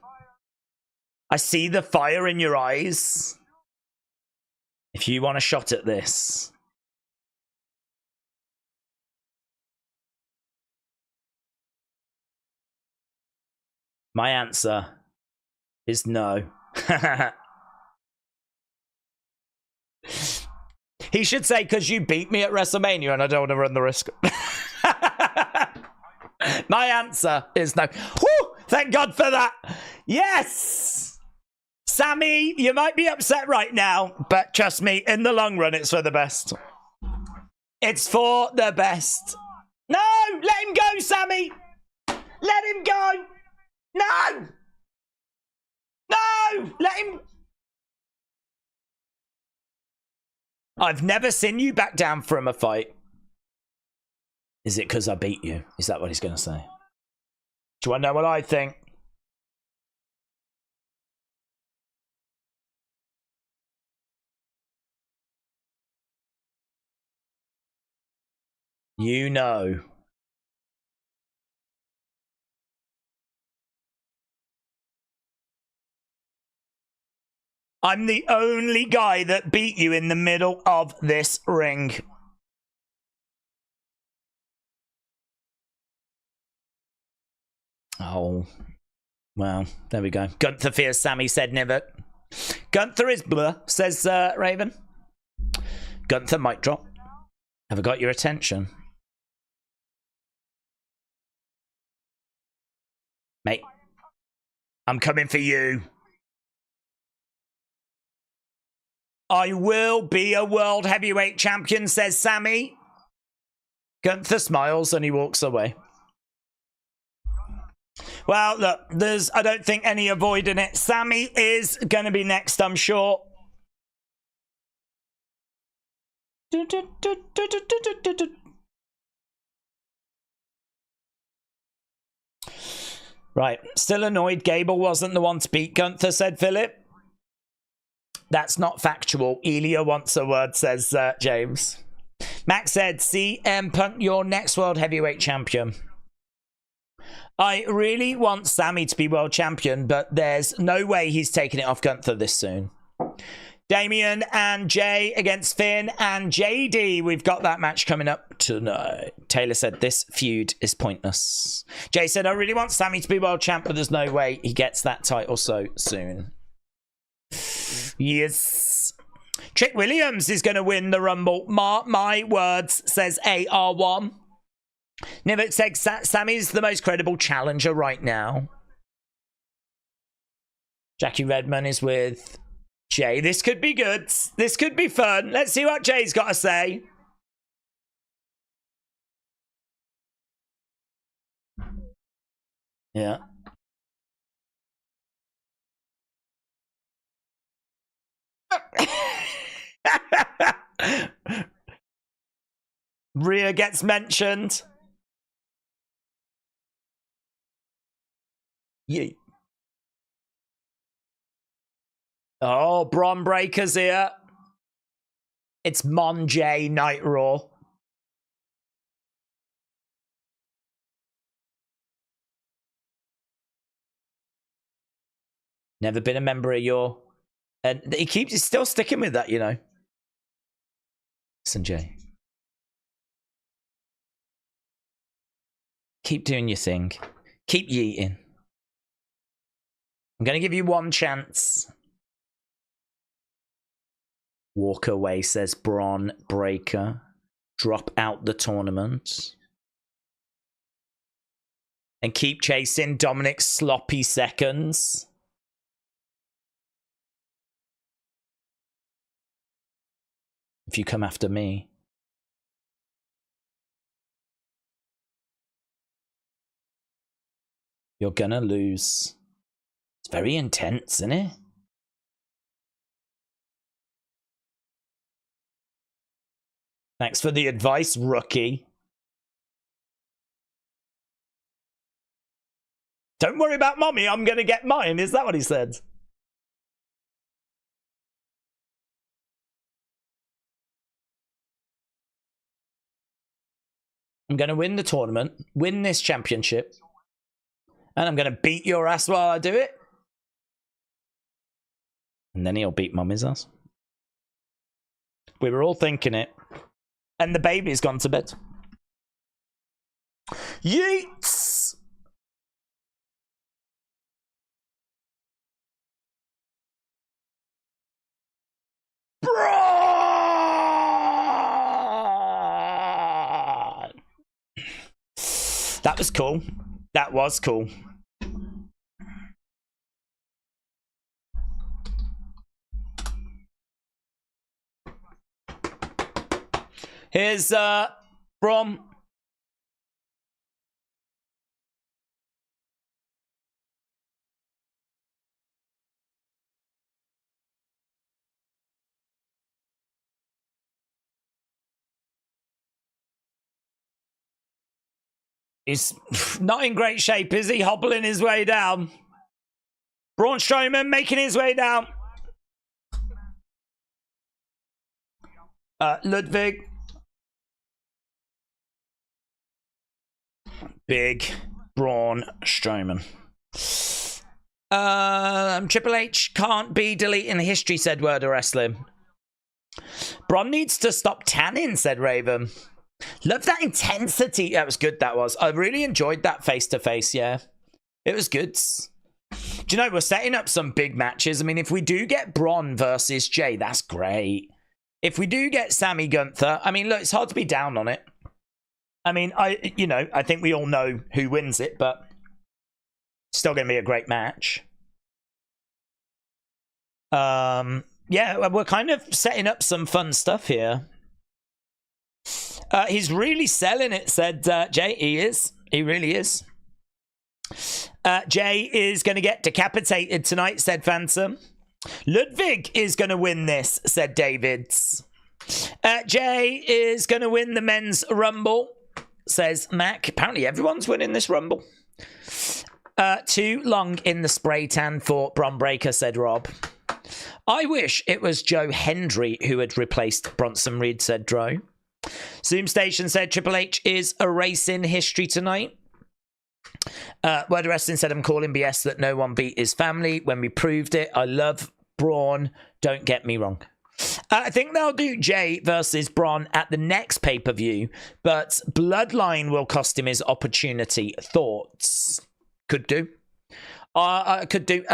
I see the fire in your eyes. If you want a shot at this. My answer is no. He should say, because you beat me at WrestleMania and I don't want to run the risk. My answer is no. Whew, thank God for that. Yes. Sammy, you might be upset right now, but trust me, in the long run, it's for the best. It's for the best. No, let him go, Sammy. Let him go. No. No, let him. I've never seen you back down from a fight. Is it because I beat you? Is that what he's going to say? Do you want to know what I think? You know. I'm the only guy that beat you in the middle of this ring. Oh, well, there we go. Gunther fears Sammy, said Nivet. Gunther is blur, says Raven. Gunther mic drop. Have I got your attention? Mate, I'm coming for you. I will be a world heavyweight champion, says Sammy. Gunther smiles and he walks away. Well, look, I don't think any avoiding it. Sammy is going to be next, I'm sure. Right, still annoyed Gable wasn't the one to beat Gunther, said Philip. That's not factual. Ilja wants a word, says James. Max said, CM Punk, your next world heavyweight champion. I really want Sammy to be world champion, but there's no way he's taking it off Gunther this soon. Damien and Jay against Finn and JD. We've got that match coming up tonight. Taylor said, this feud is pointless. Jay said, I really want Sammy to be world champ, but there's no way he gets that title so soon. Yes. Trick Williams is going to win the Rumble. Mark my words, says AR1. Nivet says Sammy's the most credible challenger right now. Jackie Redman is with Jay. This could be good. This could be fun. Let's see what Jay's got to say. Yeah. Rhea gets mentioned. Yeah. Oh, Bron Breaker's here. It's Mon Jay Night Raw. Never been a member of your And he's still sticking with that, you know. Listen, Jay. Keep doing your thing. Keep yeeting. I'm going to give you one chance. Walk away, says Braun Breaker. Drop out the tournament. And keep chasing Dominik's sloppy seconds. If you come after me. You're gonna lose. It's very intense, isn't it? Thanks for the advice, rookie. Don't worry about mommy, I'm gonna get mine. Is that what he said? I'm gonna win the tournament, win this championship, and I'm gonna beat your ass while I do it. And then he'll beat mommy's ass. We were all thinking it. And the baby's gone to bed. Yeets! Braun! That was cool. That was cool. Here's Braun. He's not in great shape, is he? Hobbling his way down. Braun Strowman making his way down. Ludwig. Big Braun Strowman. Triple H can't be deleting history, said Word of Wrestling. Braun needs to stop tanning, said Raven. Love that intensity. That was good, that was. I really enjoyed that face-to-face, yeah. It was good. Do you know, we're setting up some big matches. I mean, if we do get Braun versus Jay, that's great. If we do get Sammy Gunther, I mean, look, it's hard to be down on it. I mean, I think we all know who wins it, but still going to be a great match. Yeah, we're kind of setting up some fun stuff here. He's really selling it, said Jay. He is. He really is. Jay is going to get decapitated tonight, said Phantom. Ludwig is going to win this, said Davids. Jay is going to win the men's rumble, says Mac. Apparently everyone's winning this rumble. Too long in the spray tan for Braun Breaker, said Rob. I wish it was Joe Hendry who had replaced Bronson Reed, said Dro. Zoom Station said Triple H is erasing history tonight. Word of Wrestling said I'm calling BS that no one beat his family when we proved it. I love Braun, don't get me wrong. I think they'll do Jay versus Braun at the next pay-per-view, but Bloodline will cost him his opportunity. Thoughts? Could do. Could do.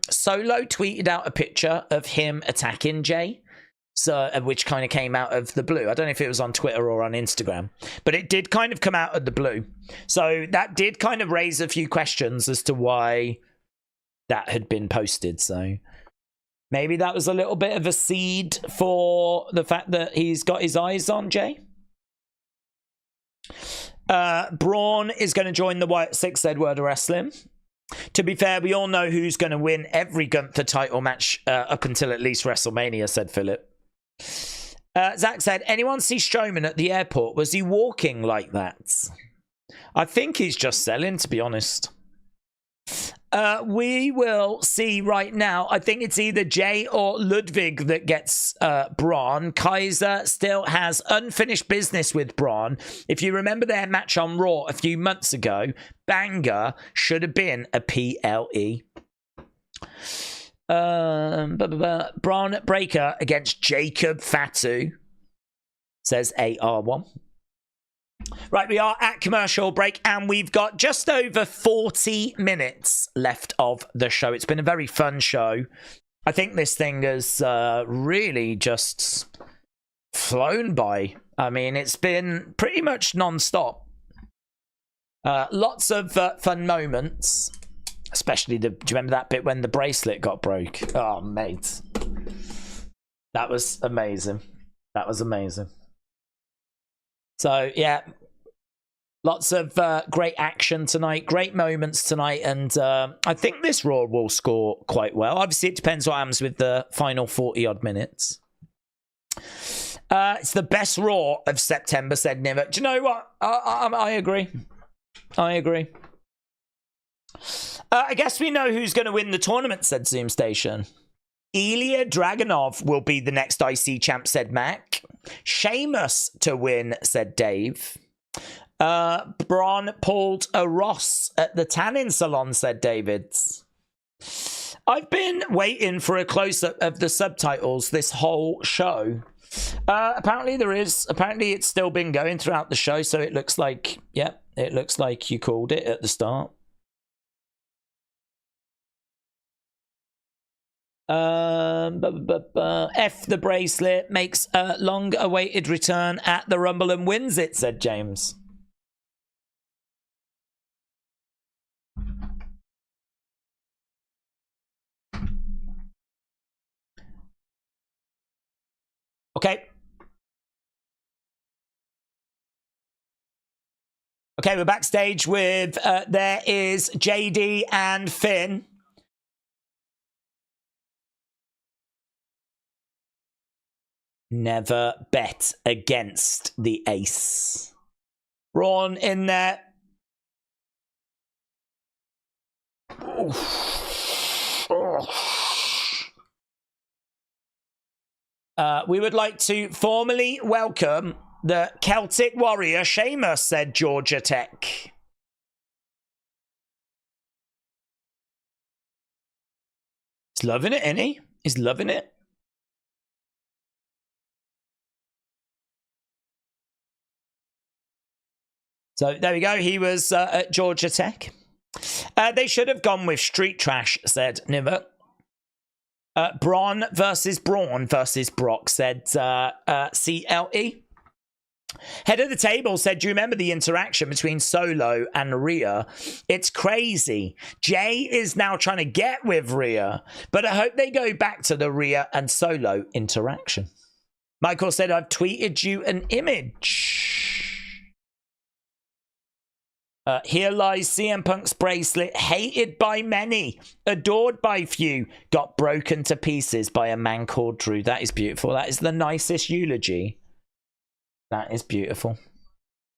Solo tweeted out a picture of him attacking Jay, so which kind of came out of the blue. I don't know if it was on Twitter or on Instagram, but it did kind of come out of the blue. So that did kind of raise a few questions as to why that had been posted. So maybe that was a little bit of a seed for the fact that he's got his eyes on Jay. Braun is going to join the Wyatt Sicks, said Word of Wrestling. To be fair, we all know who's going to win every Gunther title match up until at least WrestleMania, said Philip. Zach said, anyone see Strowman at the airport? Was he walking like that? I think he's just selling, to be honest. We will see right now. I think it's either Jay or Ludwig that gets Braun. Kaiser still has unfinished business with Braun. If you remember their match on Raw a few months ago, banger, should have been a PLE. Braun Breaker against Jacob Fatu, says AR1. Right, we are at commercial break, and we've got just over 40 minutes left of the show. It's been a very fun show. I think this thing has really just flown by. I mean, it's been pretty much non-stop. Lots of fun moments, especially do you remember that bit when the bracelet got broke? Oh, mate. That was amazing. That was amazing. So, yeah, lots of great action tonight, great moments tonight, and I think this Raw will score quite well. Obviously, it depends what happens with the final 40-odd minutes. It's the best Raw of September, said Niver. Do you know what? I agree. I agree. I guess we know who's going to win the tournament, said Zoom Station. Ilja Dragunov will be the next IC champ, said Mac. Sheamus to win, said Dave. Braun pulled a Ross at the tanning salon, said David. I've been waiting for a close-up of the subtitles this whole show. Apparently there is. Apparently it's still been going throughout the show, so it looks like, yeah, it looks like you called it at the start. F the bracelet makes a long-awaited return at the Rumble and wins it, said James. Okay. Okay, we're backstage with, there is JD and Finn. Never bet against the ace. Braun in there. We would like to formally welcome the Celtic Warrior Sheamus, said Georgia Tech. He's loving it, isn't he? He's loving it. So there we go. He was at Georgia Tech. They should have gone with Street Trash, said Niver. Braun versus Braun versus Brock, said CLE. Head of the table said, do you remember the interaction between Solo and Rhea? It's crazy. Jay is now trying to get with Rhea, but I hope they go back to the Rhea and Solo interaction. Michael said, I've tweeted you an image. Here lies CM Punk's bracelet, hated by many, adored by few, got broken to pieces by a man called Drew. That is beautiful. That is the nicest eulogy. That is beautiful.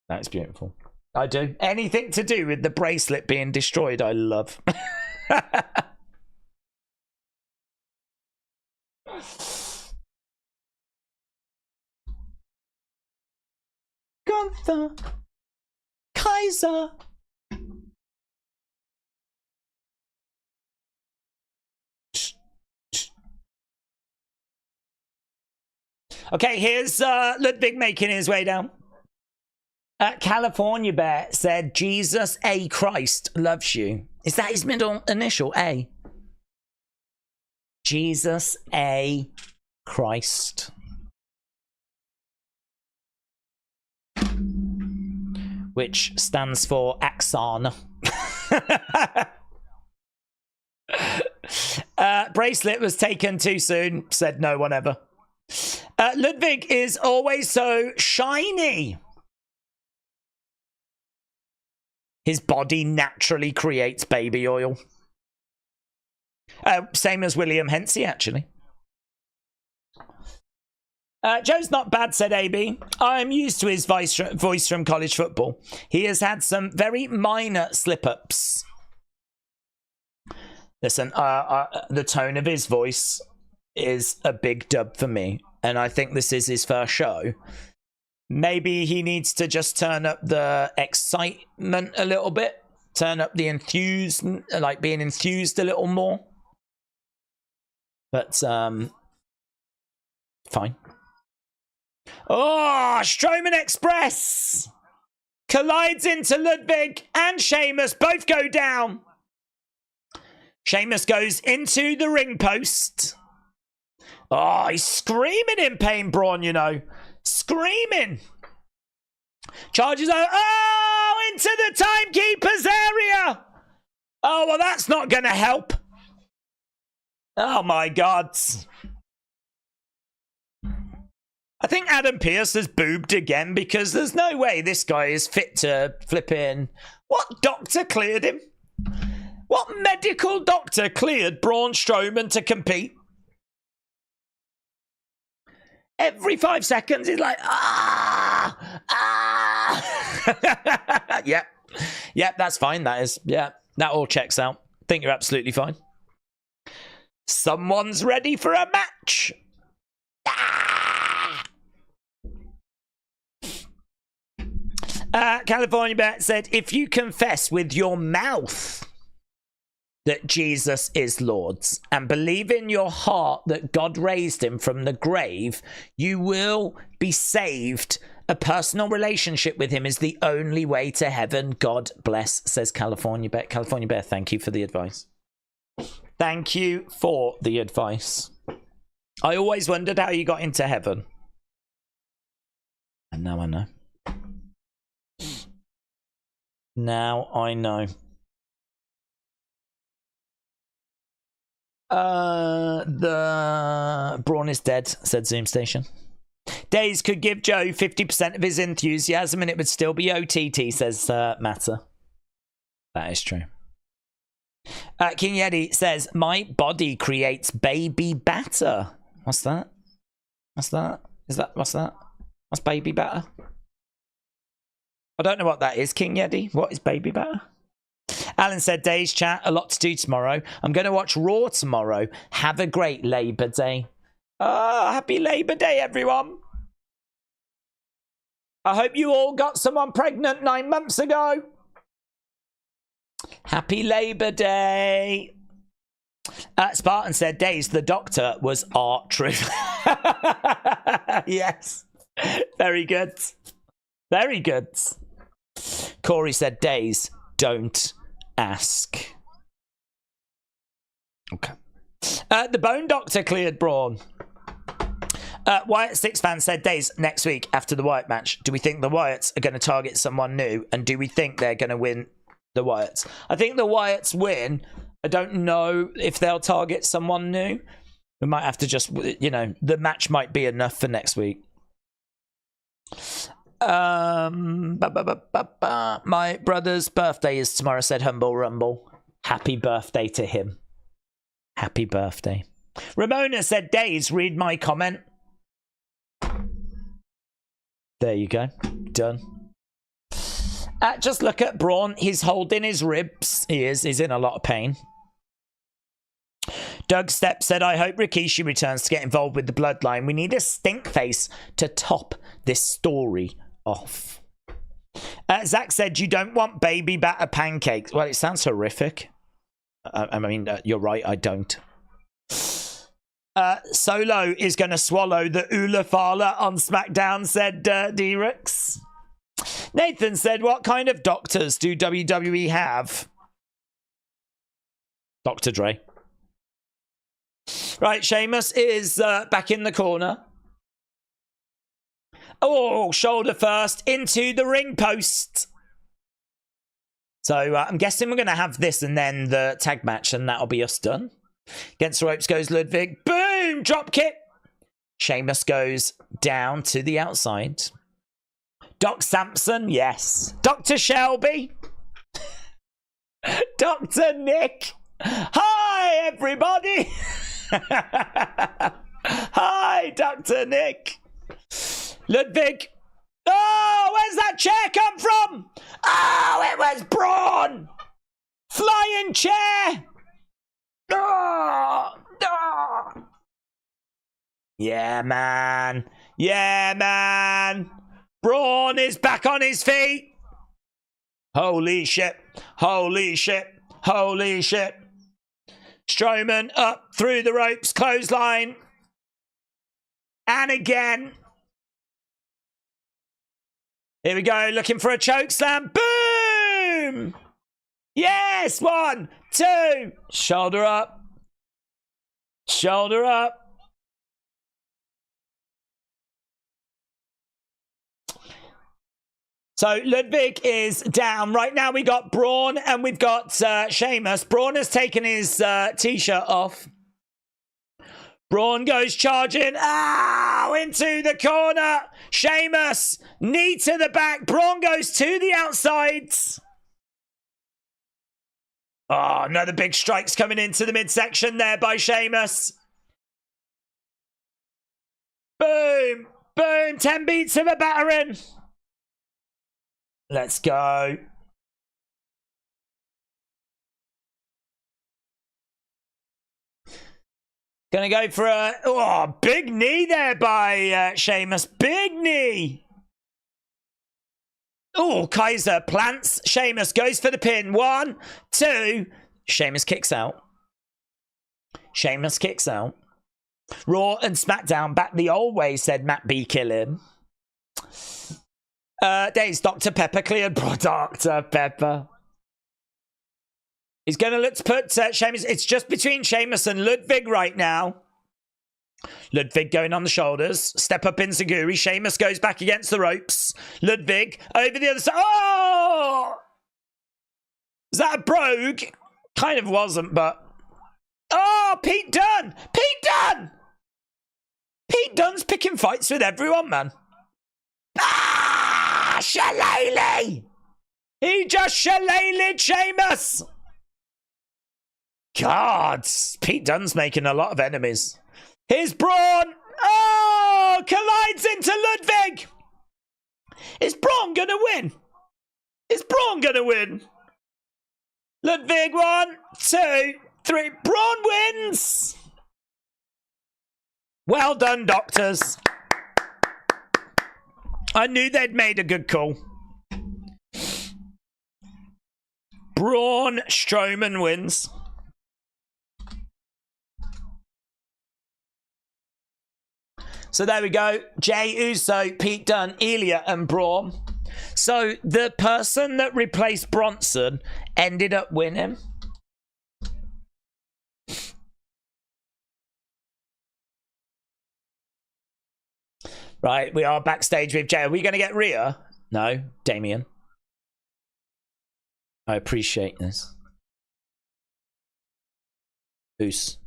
That is beautiful. I do. Anything to do with the bracelet being destroyed, I love. Gunther. Kaiser. Okay, here's Ludwig making his way down. California Bear said, Jesus A. Christ loves you. Is that his middle initial, A? Jesus A. Christ. Which stands for Axon. Bracelet was taken too soon, said no one ever. Ludwig is always so shiny. His body naturally creates baby oil. Same as William Hensey, actually. Joe's not bad, said AB. I'm used to his voice from college football. He has had some very minor slip-ups. Listen, the tone of his voice is a big dub for me, and I think this is his first show. Maybe he needs to just turn up the excitement a little bit, turn up the being enthused a little more. But, fine. Oh, Strowman Express collides into Ludwig and Sheamus. Both go down. Sheamus goes into the ring post. Oh, he's screaming in pain, Braun, you know. Screaming. Charges over. Oh, into the timekeeper's area. Oh, well, that's not going to help. Oh, my God. I think Adam Pearce has boobed again because there's no way this guy is fit to flip in. What doctor cleared him? What medical doctor cleared Braun Strowman to compete? Every 5 seconds, he's like, Yep, that's fine. That is, that all checks out. I think you're absolutely fine. Someone's ready for a match. California Bet said, if you confess with your mouth that Jesus is Lord and believe in your heart that God raised him from the grave, you will be saved. A personal relationship with him is the only way to heaven. God bless, says California Bet. California Bet, thank you for the advice. Thank you for the advice. I always wondered how you got into heaven. And now I know. Now I know. The Braun is dead, said Zoom Station. Days could give Joe 50% of his enthusiasm and it would still be OTT, says Matter. That is true. King Yeti says, my body creates baby batter. What's that? What's that? What's that? What's baby batter? I don't know what that is, King Yeti. What is baby batter? Alan said, Days chat, a lot to do tomorrow. I'm going to watch Raw tomorrow. Have a great Labour Day. Oh, happy Labour Day, everyone. I hope you all got someone pregnant 9 months ago. Happy Labour Day. Spartan said, Days, the doctor was R-Truth. Yes. Very good. Very good. Corey said, Days, don't ask. Okay. The Bone Doctor cleared Braun. Wyatt Sicks fan said, Days, next week after the Wyatt match, do we think the Wyatts are going to target someone new? And do we think they're going to win the Wyatts? I think the Wyatts win. I don't know if they'll target someone new. We might have to just, you know, the match might be enough for next week. My brother's birthday is tomorrow, said Humble Rumble. Happy birthday to him. Happy birthday. Ramona said, Days, read my comment. There you go. Done. Just look at Braun. He's holding his ribs. He is. He's in a lot of pain. Doug Stepp said, I hope Rikishi returns to get involved with the Bloodline. We need a stink face to top this story off. Zach said, you don't want baby batter pancakes. Well, it sounds horrific. I mean, you're right, I don't. Solo is going to swallow the Ula Fala on SmackDown, said D-Rex. Nathan said, what kind of doctors do WWE have? Dr. Dre. Right, Sheamus is back in the corner. Oh, shoulder first into the ring post. So I'm guessing we're going to have this and then the tag match, and that'll be us done. Against the ropes goes Ludwig. Boom! Drop kick. Sheamus goes down to the outside. Doc Sampson, yes. Dr. Shelby. Dr. Nick. Hi, everybody. Hi, Dr. Nick. Ludwig. Oh, where's that chair come from? Oh, it was Braun. Flying chair. Oh, oh. Yeah, man. Yeah, man. Braun is back on his feet. Holy shit. Holy shit. Holy shit. Strowman up through the ropes, clothesline. And again. Here we go, looking for a choke slam. Boom! Yes, 1, 2. Shoulder up. Shoulder up. So Ludwig is down. Right now we got Braun and we've got Sheamus. Braun has taken his t-shirt off. Braun goes charging. Ow! Into the corner. Sheamus. Knee to the back. Braun goes to the outsides. Oh, another big strike's coming into the midsection there by Sheamus. Boom. Boom. 10 beats of a battering. Let's go. Gonna go for a big knee there by Sheamus. Big knee. Oh, Kaiser plants. Sheamus goes for the pin. 1, 2. Sheamus kicks out. Sheamus kicks out. Raw and SmackDown back the old way, said Matt B. Killing. Days, Dr. Pepper cleared. Dr. Pepper. He's going to look to put Sheamus. It's just between Sheamus and Ludwig right now. Ludwig going on the shoulders. Step up Enziguri. Sheamus goes back against the ropes. Ludwig over the other side. Oh! Is that a brogue? Kind of wasn't, but... Oh, Pete Dunne! Pete Dunne! Pete Dunne's picking fights with everyone, man. Ah! Shillelagh! He just shillelagh'd Sheamus! God, Pete Dunne's making a lot of enemies. Here's Braun. Oh, collides into Ludwig. Is Braun going to win? Is Braun going to win? Ludwig, 1, 2, 3. Braun wins. Well done, doctors. I knew they'd made a good call. Braun Strowman wins. So there we go. Jey Uso, Pete Dunne, Ilja, and Braun. So the person that replaced Bronson ended up winning. Right, we are backstage with Jey. Are we going to get Rhea? No, Damien. I appreciate this. Oos.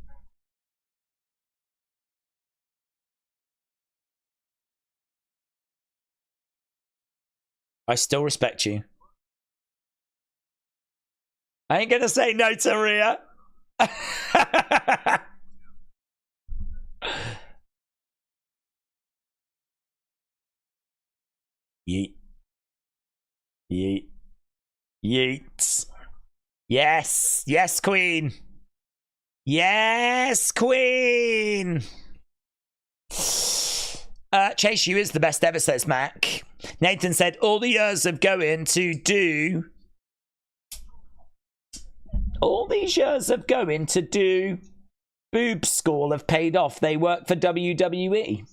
I still respect you. I ain't gonna say no to Rhea. Yeet. Yeet. Yeet. Yes. Yes, Queen. Yes, Queen. Chase You is the best ever, says Mac. Nathan said, all the years of going to do... All these years of going to do boob school have paid off. They work for WWE.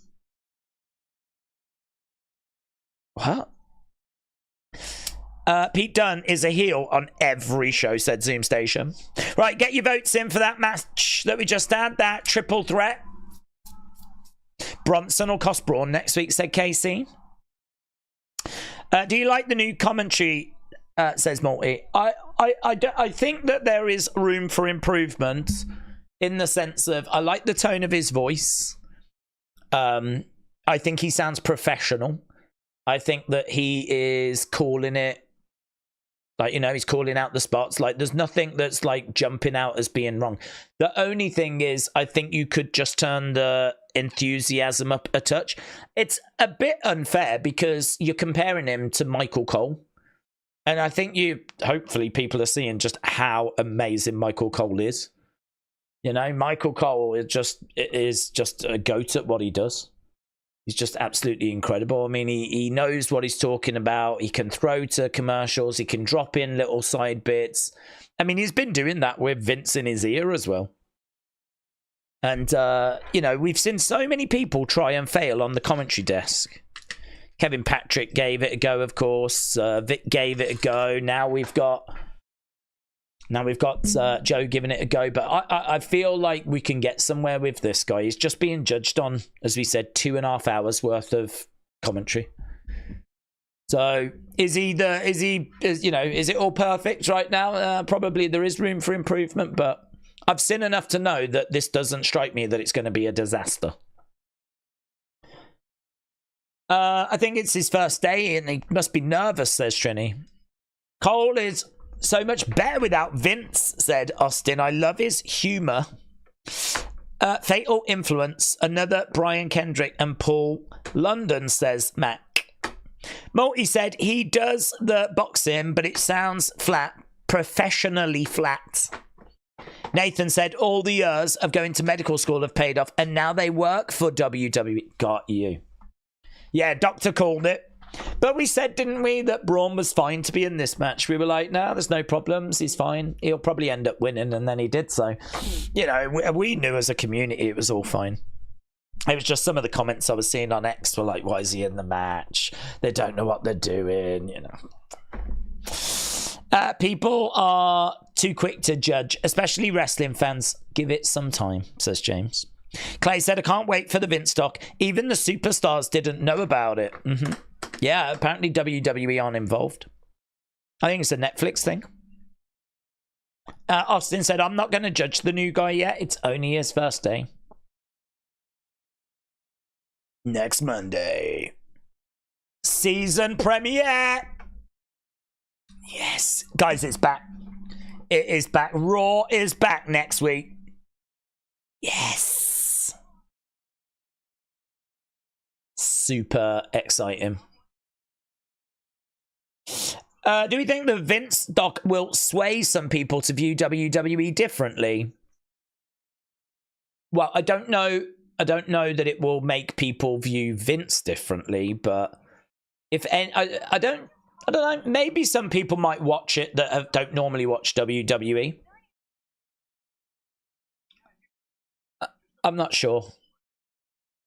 What? Pete Dunne is a heel on every show, said Zoom Station. Right, get your votes in for that match that we just had, that triple threat. Bronson will cost Braun next week, said Casey. Do you like the new commentary, says Morty? I think that there is room for improvement in the sense of I like the tone of his voice. I think he sounds professional. I think that he is calling it, like, you know, he's calling out the spots. Like, there's nothing that's, like, jumping out as being wrong. The only thing is, I think you could just turn the enthusiasm up a touch. It's a bit unfair because you're comparing him to Michael Cole. And I think hopefully people are seeing just how amazing Michael Cole is. You know, Michael Cole is just a goat at what he does. He's just absolutely incredible. I mean, he knows what he's talking about. He can throw to commercials. He can drop in little side bits. I mean, he's been doing that with Vince in his ear as well. And, you know, we've seen so many people try and fail on the commentary desk. Kevin Patrick gave it a go, of course. Vic gave it a go. Now we've got Joe giving it a go. But I feel like we can get somewhere with this guy. He's just being judged on, as we said, 2.5 hours worth of commentary. So is it all perfect right now? Probably there is room for improvement, but I've seen enough to know that this doesn't strike me that it's going to be a disaster. I think it's his first day and he must be nervous, says Trini. Cole is so much better without Vince, said Austin. I love his humour. Fatal Influence, another Brian Kendrick and Paul London, says Mac. Multi said he does the boxing, but it sounds flat, professionally flat. Nathan said all the years of going to medical school have paid off, and now they work for WWE. Got you. Yeah, Doctor called it. But we said, didn't we, that Braun was fine to be in this match? We were like, no, there's no problems. He's fine. He'll probably end up winning, and then he did. So, you know, we knew as a community it was all fine. It was just some of the comments I was seeing on X were like, why is he in the match? They don't know what they're doing, you know. People are too quick to judge, especially wrestling fans. Give it some time, says James. Clay said, I can't wait for the Vince doc. Even the superstars didn't know about it. Yeah, apparently WWE aren't involved. I think it's a Netflix thing. Austin said, I'm not going to judge the new guy yet. It's only his first day. Next Monday. Season premiere. Yes. Guys, it's back. It is back. Raw is back next week. Yes. Super exciting. Do we think the Vince doc will sway some people to view WWE differently? Well, I don't know. I don't know that it will make people view Vince differently, but if any, I don't know. Maybe some people might watch it that don't normally watch WWE. I'm not sure.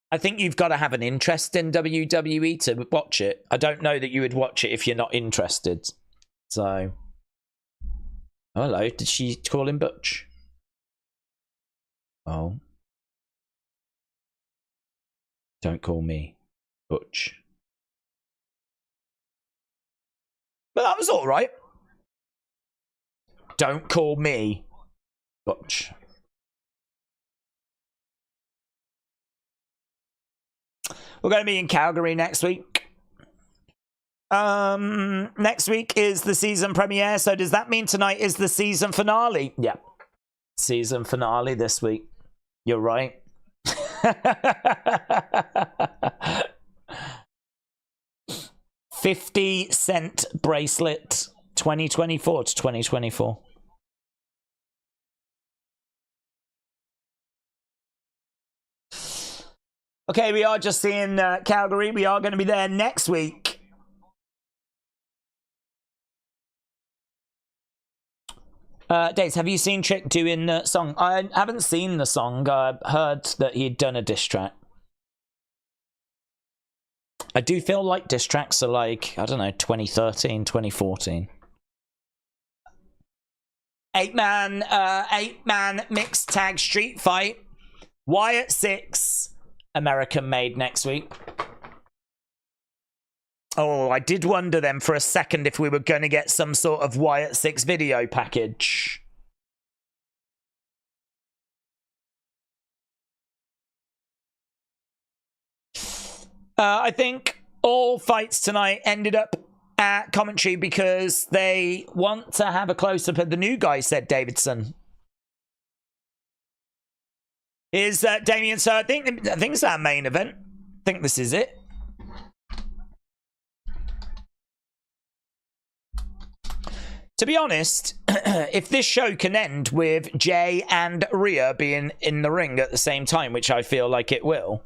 I think you've got to have an interest in WWE to watch it. I don't know that you would watch it if you're not interested. So, hello. Did she call him Butch? Oh. Don't call me Butch. But that was all right. Don't call me Butch. We're going to be in Calgary next week. Next week is the season premiere. So does that mean tonight is the season finale? Yeah. Season finale this week. You're right. 50-cent bracelet 2024 to 2024. Okay, we are just seeing Calgary. We are going to be there next week. Dates, have you seen Trick doing the song? I haven't seen the song. I heard that he'd done a diss track. I do feel like diss tracks are like, I don't know, 2013, 2014. Eight-man mixed tag street fight. Wyatt Sicks. American made next week. Oh, I did wonder then for a second if we were going to get some sort of Wyatt Sicks video package. I think all fights tonight ended up at commentary because they want to have a close-up of the new guy, said Davidson. Is Damien? So I think it's our main event. I think this is it. To be honest, if this show can end with Jay and Rhea being in the ring at the same time, which I feel like it will,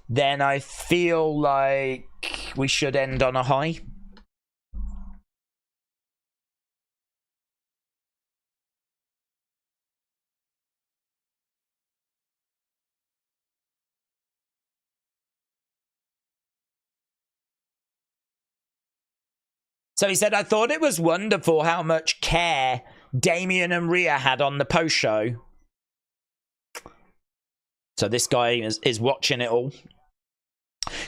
then I feel like we should end on a high. So he said, I thought it was wonderful how much care Damien and Rhea had on the post show. So this guy is watching it all.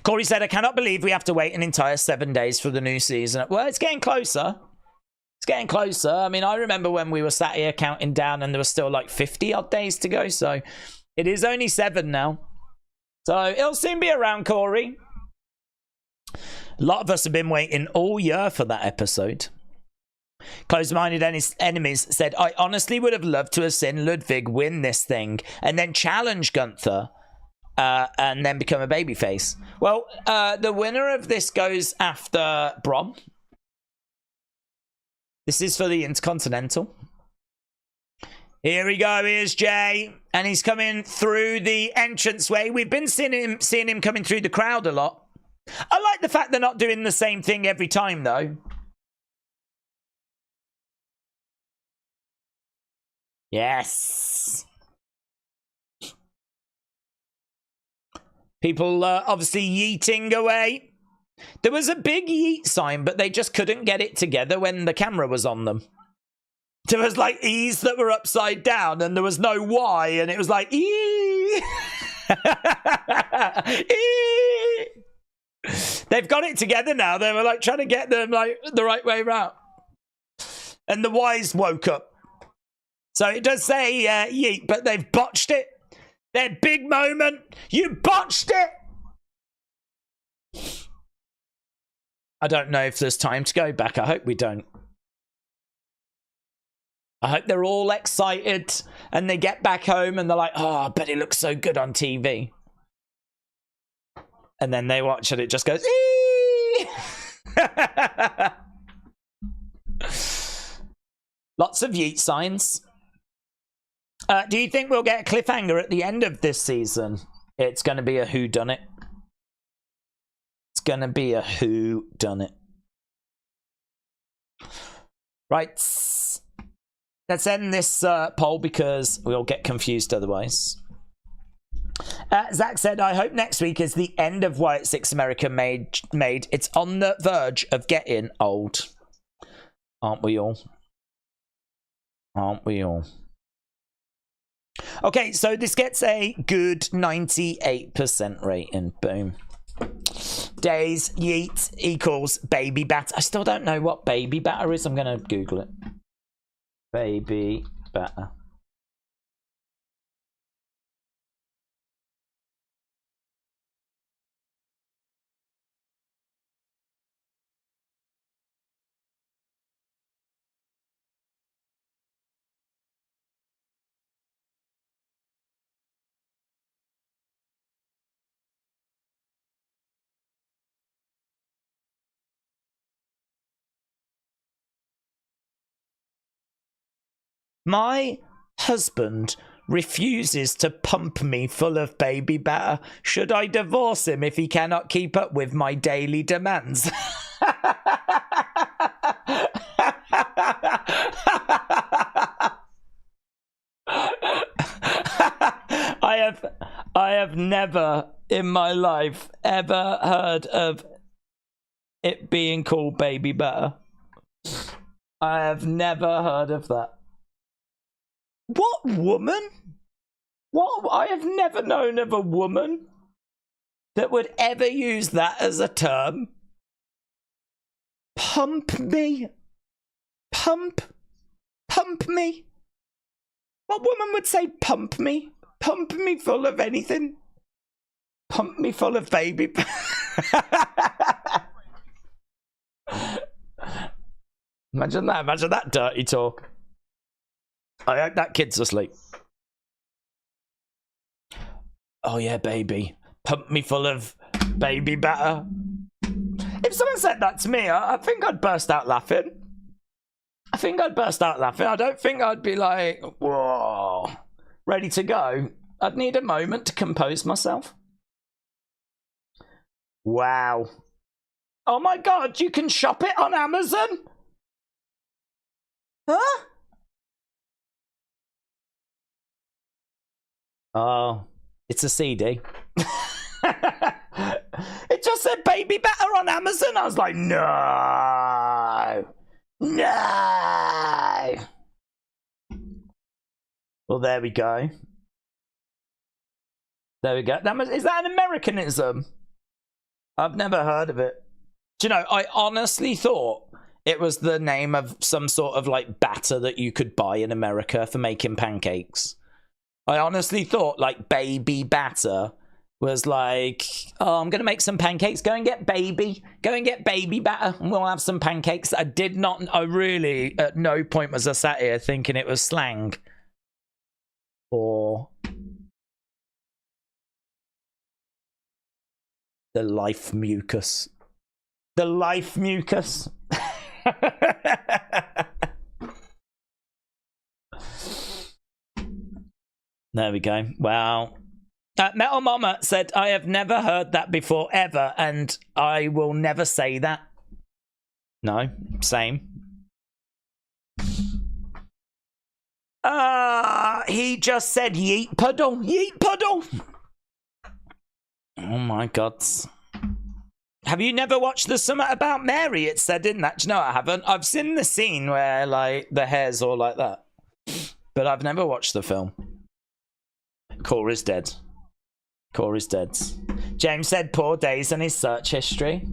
Corey said, I cannot believe we have to wait an entire 7 days for the new season. Well, it's getting closer. It's getting closer. I mean, I remember when we were sat here counting down and there were still like 50 odd days to go. So it is only 7 now. So it'll soon be around, Corey. A lot of us have been waiting all year for that episode. Closed-minded enemies said, I honestly would have loved to have seen Ludwig win this thing and then challenge Gunther and then become a babyface. Well, the winner of this goes after Brom. This is for the Intercontinental. Here we go. Here's Jay. And he's coming through the entranceway. We've been seeing him coming through the crowd a lot. I like the fact they're not doing the same thing every time, though. Yes. People obviously yeeting away. There was a big yeet sign, but they just couldn't get it together when the camera was on them. There was like E's that were upside down, and there was no Y, and it was like E. E. They've got it together now. They were like trying to get them like the right way around. And the Y's woke up. So it does say yeet, but they've botched it. Their big moment. You botched it. I don't know if there's time to go back. I hope we don't. I hope they're all excited and they get back home and they're like, oh, I bet it looks so good on TV. And then they watch and it just goes, eee! Lots of yeet signs. Do you think we'll get a cliffhanger at the end of this season? It's going to be a whodunit. It's going to be a whodunit. Right. Let's end this poll because we'll get confused otherwise. Zach said, I hope next week is the end of Wyatt Sicks America made. It's on the verge of getting old. Aren't we all? Aren't we all? Okay, so this gets a good 98% rating. Boom. Days yeet equals baby batter. I still don't know what baby batter is. I'm going to Google it. Baby batter. My husband refuses to pump me full of baby batter. Should I divorce him if he cannot keep up with my daily demands? I have never in my life ever heard of it being called baby batter. I have never heard of that. What woman? What? I have never known of a woman that would ever use that as a term. Pump me. Pump me. What woman would say pump me? Pump me full of anything. Pump me full of baby. Imagine that dirty talk. I hope that kid's asleep. Oh yeah, baby. Pump me full of baby batter. If someone said that to me, I think I'd burst out laughing. I don't think I'd be like, whoa, ready to go. I'd need a moment to compose myself. Wow. Oh my god, you can shop it on Amazon? Huh? Oh, it's a CD. It just said baby batter on Amazon. I was like, no. No. Well, there we go. There we go. Is that an Americanism? I've never heard of it. Do you know, I honestly thought it was the name of some sort of like batter that you could buy in America for making pancakes. I honestly thought like baby batter was like, oh, I'm going to make some pancakes. Go and get baby batter and we'll have some pancakes. I really, at no point was I sat here thinking it was slang. Or the life mucus. The life mucus. There we go. Wow. Metal Mama said, I have never heard that before, ever, and I will never say that. No, same. He just said yeet puddle. Yeet puddle. Oh my god. Have you never watched the Summit About Mary? It said in that. Do you know I haven't? I've seen the scene where like the hair's all like that. But I've never watched the film. Corey's dead. Corey's dead. James said poor days in his search history.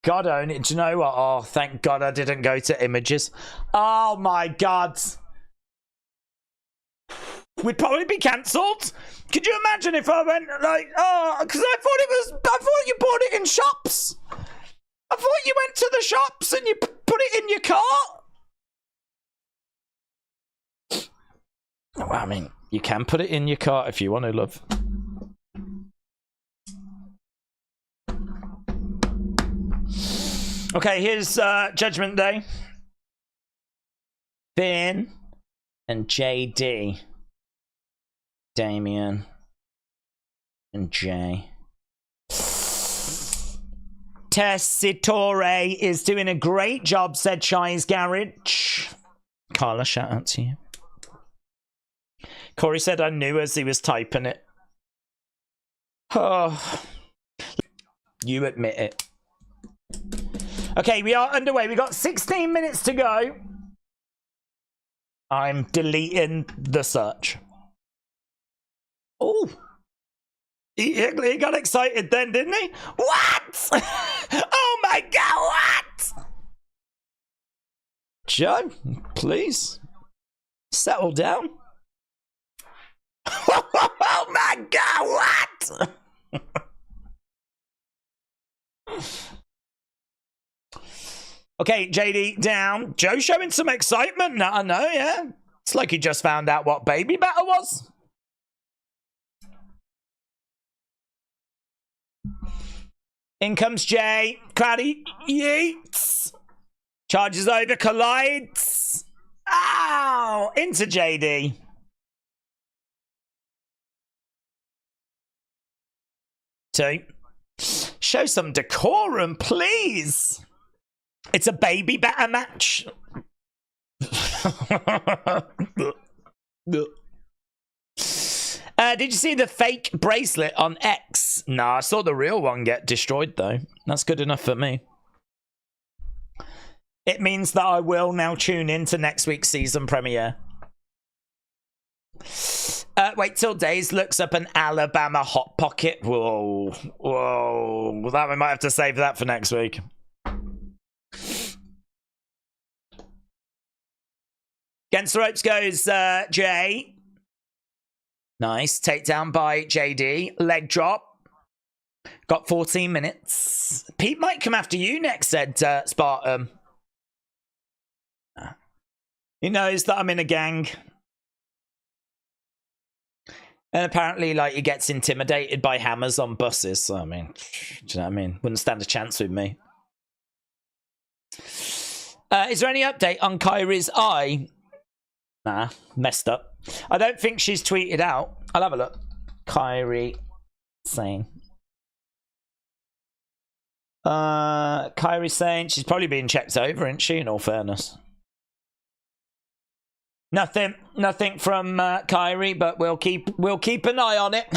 God only. Do you know what? Oh, thank God I didn't go to images. Oh my God. We'd probably be cancelled. Could you imagine if I went like, oh, because I thought you bought it in shops. I thought you went to the shops and you put it in your cart. Well, I mean, you can put it in your cart if you want to, love. Okay, here's Judgment Day. Finn and JD. Damien and Jay. Tessitore is doing a great job, said Shy's Garage. Carla, shout out to you. Corey said I knew as he was typing it. Oh, you admit it. Okay, we are underway. We got 16 minutes to go. I'm deleting the search. Oh, he got excited then, didn't he? What? Oh my God, what? Joe, please settle down. Oh my God, what? Okay, JD down. Joe showing some excitement. I know, yeah. It's like he just found out what baby batter was. In comes Jay. Crowdy yeets. Charges over, collides. Ow! Into JD. Two. Show some decorum, please. It's a baby batter match. Did you see the fake bracelet on X? No, I saw the real one get destroyed, though. That's good enough for me. It means that I will now tune into next week's season premiere. Wait till Days looks up an Alabama Hot Pocket. Whoa. Whoa. Well, that we might have to save that for next week. Against the ropes goes Jay. Nice. Takedown by JD. Leg drop. Got 14 minutes. Pete might come after you next, said Spartan. He knows that I'm in a gang. And apparently, like, he gets intimidated by hammers on buses. So, I mean, do you know what I mean? Wouldn't stand a chance with me. Is there any update on Kyrie's eye? Nah, messed up. I don't think she's tweeted out. I'll have a look. Kyrie Insane. Kyrie's saying she's probably being checked over, isn't she, in all fairness? Nothing from Kyrie, but we'll keep an eye on it.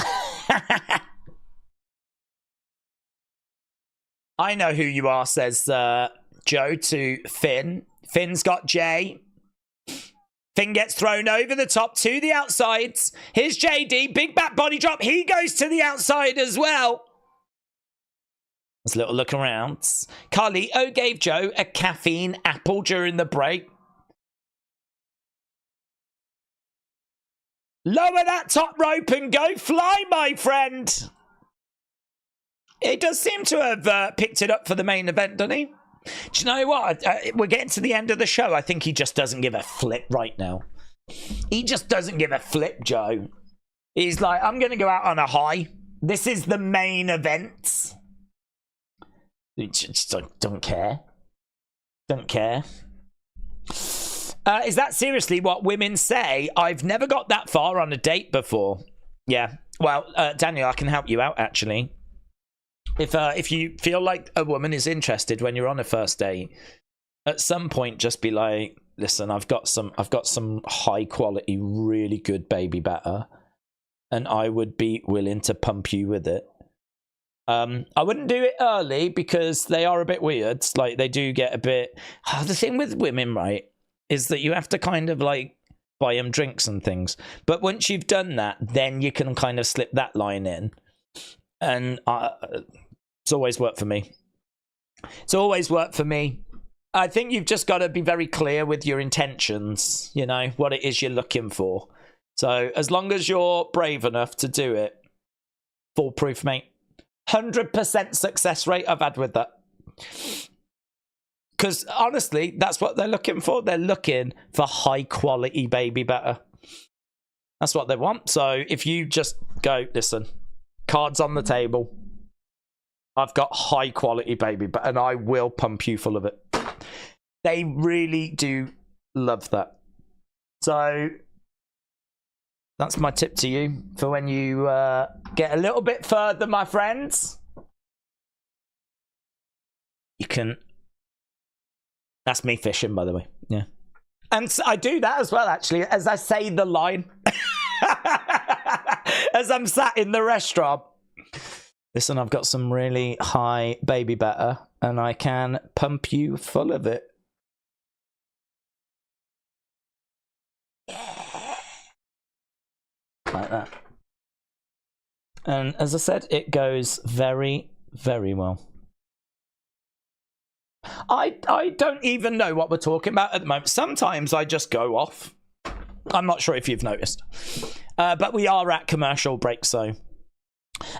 I know who you are, says Joe to Finn. Finn's got Jay. Finn gets thrown over the top to the outsides. Here's JD, big back body drop. He goes to the outside as well. Let's a little look around. Carlito gave Joe a caffeine apple during the break. Lower that top rope and go fly, my friend. He does seem to have picked it up for the main event, doesn't he? Do you know what? We're getting to the end of the show. I think he just doesn't give a flip right now. He just doesn't give a flip, Joe. He's like, I'm going to go out on a high. This is the main event. He just don't care. Don't care. Is that seriously what women say? I've never got that far on a date before. Yeah. Well, Daniel, I can help you out, actually. If you feel like a woman is interested when you're on a first date, at some point just be like, listen, I've got some high quality, really good baby batter, and I would be willing to pump you with it. I wouldn't do it early because they are a bit weird. Like, they do get a bit... the thing with women, right, is that you have to kind of like buy them drinks and things. But once you've done that, then you can kind of slip that line in. And it's always worked for me. It's always worked for me. I think you've just got to be very clear with your intentions, you know, what it is you're looking for. So as long as you're brave enough to do it, foolproof, mate. 100% success rate I've had with that. Because honestly, that's what they're looking for. They're looking for high quality baby batter. That's what they want. So if you just go, listen, cards on the table. I've got high quality baby batter and I will pump you full of it. They really do love that. So that's my tip to you for when you get a little bit further, my friends. You can... That's me fishing, by the way. Yeah. And so I do that as well, actually, as I say the line. As I'm sat in the restaurant. Listen, I've got some really high baby batter, and I can pump you full of it. Yeah. Like that. And as I said, it goes very, very well. I don't even know what we're talking about at the moment. Sometimes I just go off. I'm not sure if you've noticed. But we are at commercial break, so...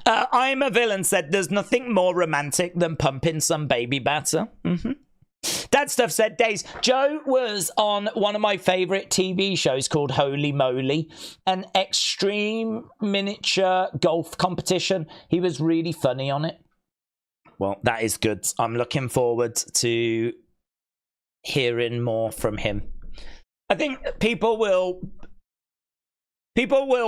I'm a Villain said there's nothing more romantic than pumping some baby batter. Dad Stuff said, Days, Joe was on one of my favourite TV shows called Holy Moly, an extreme miniature golf competition. He was really funny on it. Well, that is good. I'm looking forward to hearing more from him. I think people will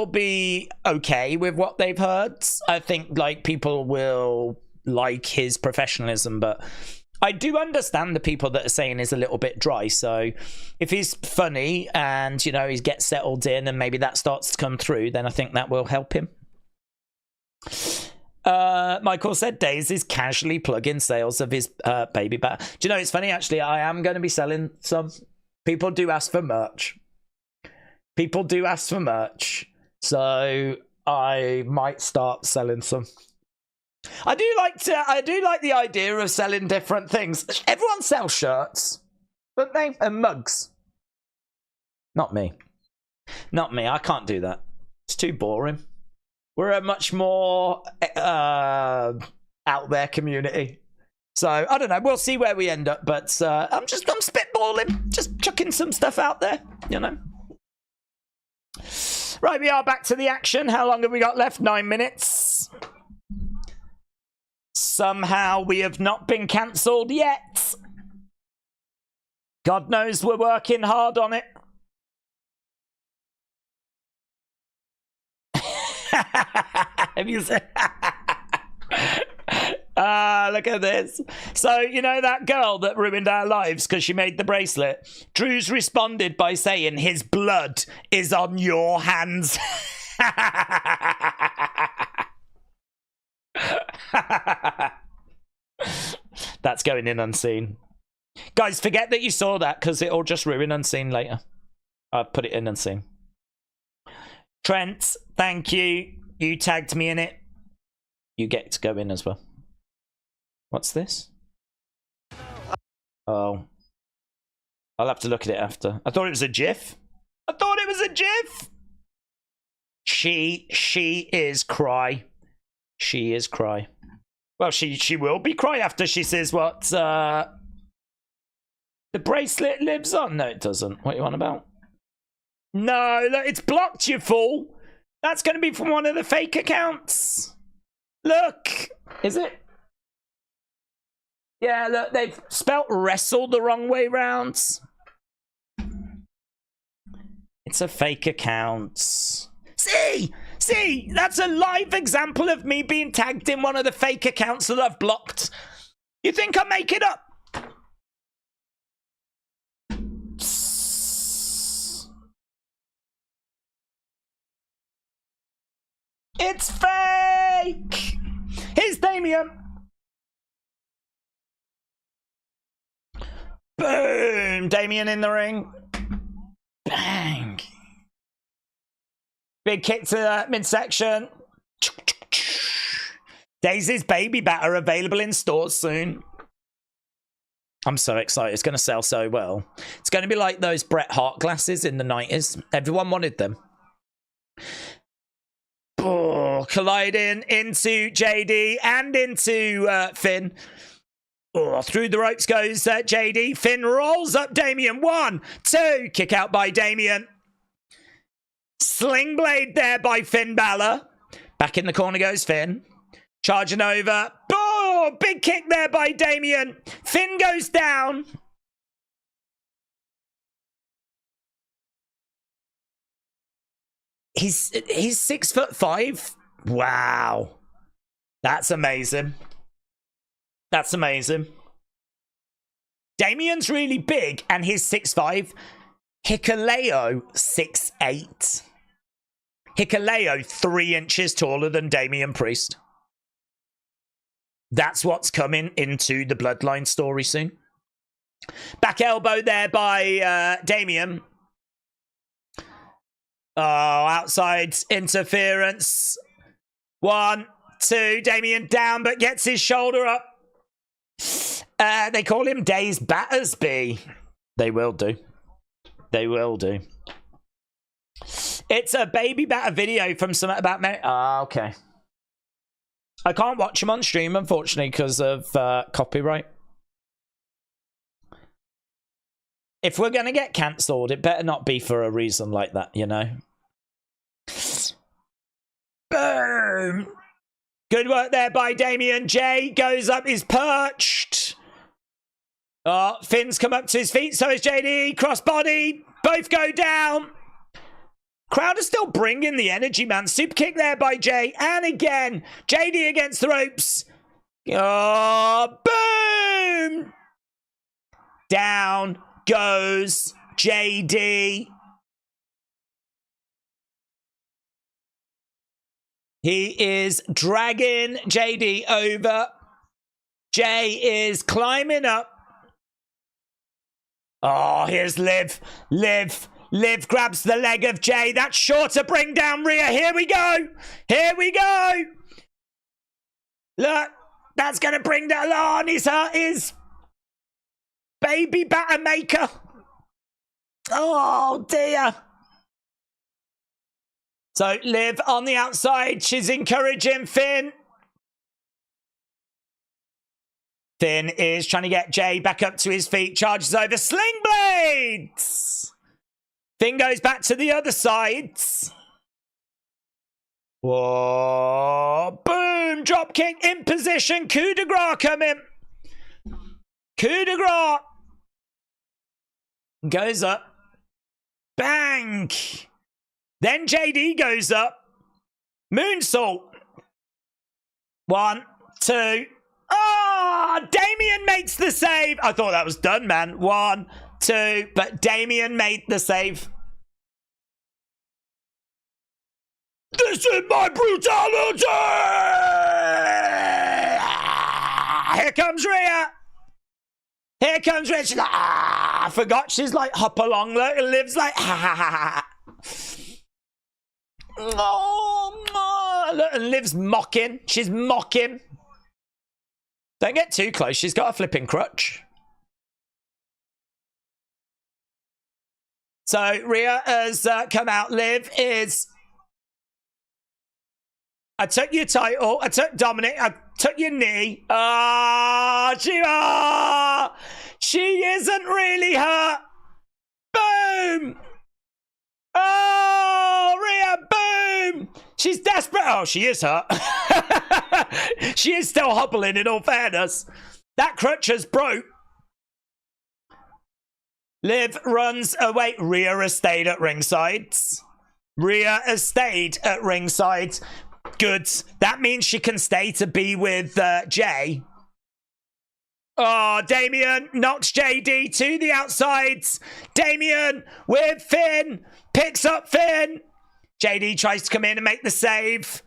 be okay with what they've heard. I think like people will like his professionalism, but I do understand the people that are saying he's a little bit dry. So if he's funny and, you know, he gets settled in and maybe that starts to come through, then I think that will help him. Michael said Days is casually plug-in sales of his baby batter. Do you know, it's funny, actually, I am going to be selling some. People do ask for merch. People do ask for merch. So I might start selling some. I do like the idea of selling different things. Everyone sells shirts, don't they? And mugs. Not me. Not me. I can't do that. It's too boring. We're a much more out there community. So, I don't know. We'll see where we end up. But I'm spitballing. Just chucking some stuff out there, you know. Right, we are back to the action. How long have we got left? 9 minutes. Somehow we have not been cancelled yet. God knows we're working hard on it. Have you seen? Look at this. So, you know that girl that ruined our lives because she made the bracelet? Drew's responded by saying his blood is on your hands. That's going in unseen. Guys, forget that you saw that because it'll just ruin unseen later. I'll put it in unseen. Trent, thank you. You tagged me in it. You get to go in as well. What's this? Oh. I'll have to look at it after. I thought it was a GIF. I thought it was a GIF. She is cry. She is cry. Well, she will be cry after she says what the bracelet lives on. No, it doesn't. What are you on about? No, look, it's blocked, you fool. That's going to be from one of the fake accounts. Look. Is it? Yeah, look, they've spelt wrestle the wrong way round. It's a fake account. See, that's a live example of me being tagged in one of the fake accounts that I've blocked. You think I make it up? It's fake! Here's Damien. Boom! Damien in the ring. Bang! Big kick to the midsection. Daisy's baby batter available in stores soon. I'm so excited. It's going to sell so well. It's going to be like those Bret Hart glasses in the 90s. Everyone wanted them. Oh, colliding into JD and into Finn. Oh, through the ropes goes JD. Finn rolls up Damien. 1, 2. Kick out by Damien. Sling blade there by Finn Balor. Back in the corner goes Finn. Charging over. Oh, big kick there by Damien. Finn goes down. He's 6'5". Wow. That's amazing. That's amazing. Damien's really big and he's 6'5". Hikuleo 6'8". Hikuleo 3 inches taller than Damian Priest. That's what's coming into the Bloodline story soon. Back elbow there by Damien. Oh, outside interference. 1, 2. Damien down, but gets his shoulder up. They call him Days Battersby. They will do. They will do. It's a baby batter video from some about... okay. I can't watch them on stream, unfortunately, because of copyright. If we're going to get cancelled, it better not be for a reason like that, you know? Boom! Good work there by Damien. Jay goes up, he's perched. Oh, Finn's come up to his feet, so is JD. Crossbody. Both go down. Crowd are still bringing the energy, man. Super kick there by Jay. And again, JD against the ropes. Oh, boom! Down goes JD. He is dragging JD over. Jay is climbing up. Oh, here's Liv. Liv grabs the leg of Jay. That's sure to bring down Rhea. Here we go. Here we go. Look, that's going to bring down on his baby batter maker. Oh, dear. So, Liv on the outside. She's encouraging Finn. Finn is trying to get Jay back up to his feet. Charges over. Sling blades. Finn goes back to the other side. Whoa. Boom. Drop kick in position. Coup de grace coming. Coup de grace. Goes up. Bang. Then JD goes up. Moonsault. 1, 2. Oh, Damien makes the save. I thought that was done, man. 1, 2. But Damien made the save. This is my brutality! Here comes Rhea. Here comes Rhea. She's like, I forgot she's like, hop along. Look, Liv's like, Oh, look, and Liv's mocking. She's mocking. Don't get too close. She's got a flipping crutch. So Rhea has come out. Liv is... I took your title. I took Dominik. I took your knee. She isn't really hurt. Boom. Oh, Rhea, boom. She's desperate. Oh, she is hurt. She is still hobbling, in all fairness. That crutch has broke. Liv runs away. Rhea has stayed at ringside. Rhea has stayed at ringside. Good. That means she can stay to be with Jay. Oh, Damien knocks JD to the outsides. Damien with Finn. Picks up Finn. JD tries to come in and make the save.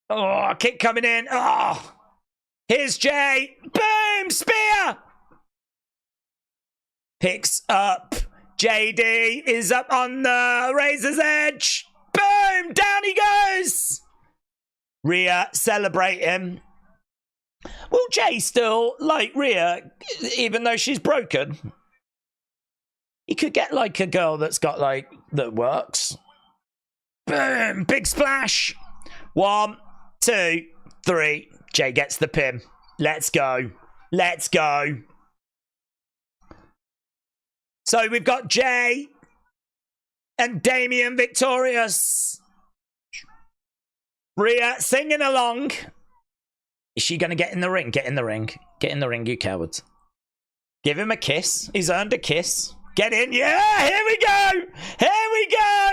Oh, kick coming in. Oh, here's Jay. Boom, spear. Picks up. JD is up on the razor's edge. Boom, down he goes. Rhea celebrating. Will Jay still like Rhea, even though she's broken? He could get like a girl that's got like, that works. Boom, big splash. 1, 2, 3. Jay gets the pin. Let's go. Let's go. So we've got Jay and Damien victorious. Rhea singing along. Is she going to get in the ring? Get in the ring. Get in the ring, you cowards. Give him a kiss. He's earned a kiss. Get in. Yeah, here we go. Here we go.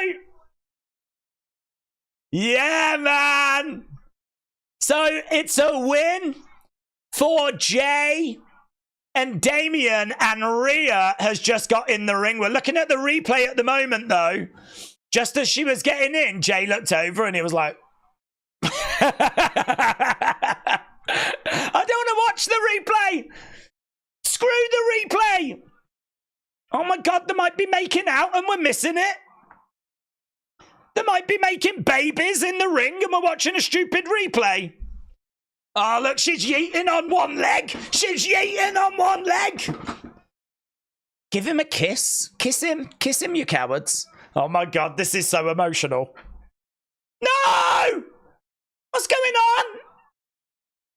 Yeah, man. So it's a win for Jay and Damien, and Rhea has just got in the ring. We're looking at the replay at the moment, though. Just as she was getting in, Jay looked over and he was like, I don't want to watch the replay. Screw the replay. Oh my God, they might be making out and we're missing it. They might be making babies in the ring and we're watching a stupid replay. Oh, look, she's yeeting on one leg. She's yeeting on one leg. Give him a kiss. Kiss him. Kiss him, you cowards. Oh my God, this is so emotional. No! What's going on?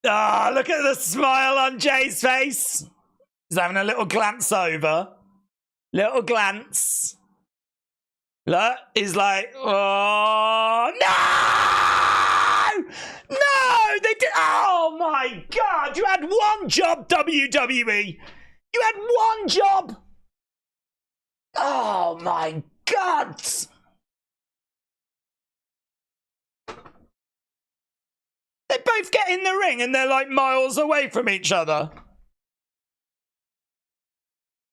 Ah, oh, look at the smile on Jay's face. He's having a little glance over. Little glance. Look, he's like, oh, no! No! They did. Oh my God! You had one job, WWE. You had one job. Oh my God! They both get in the ring and they're like miles away from each other.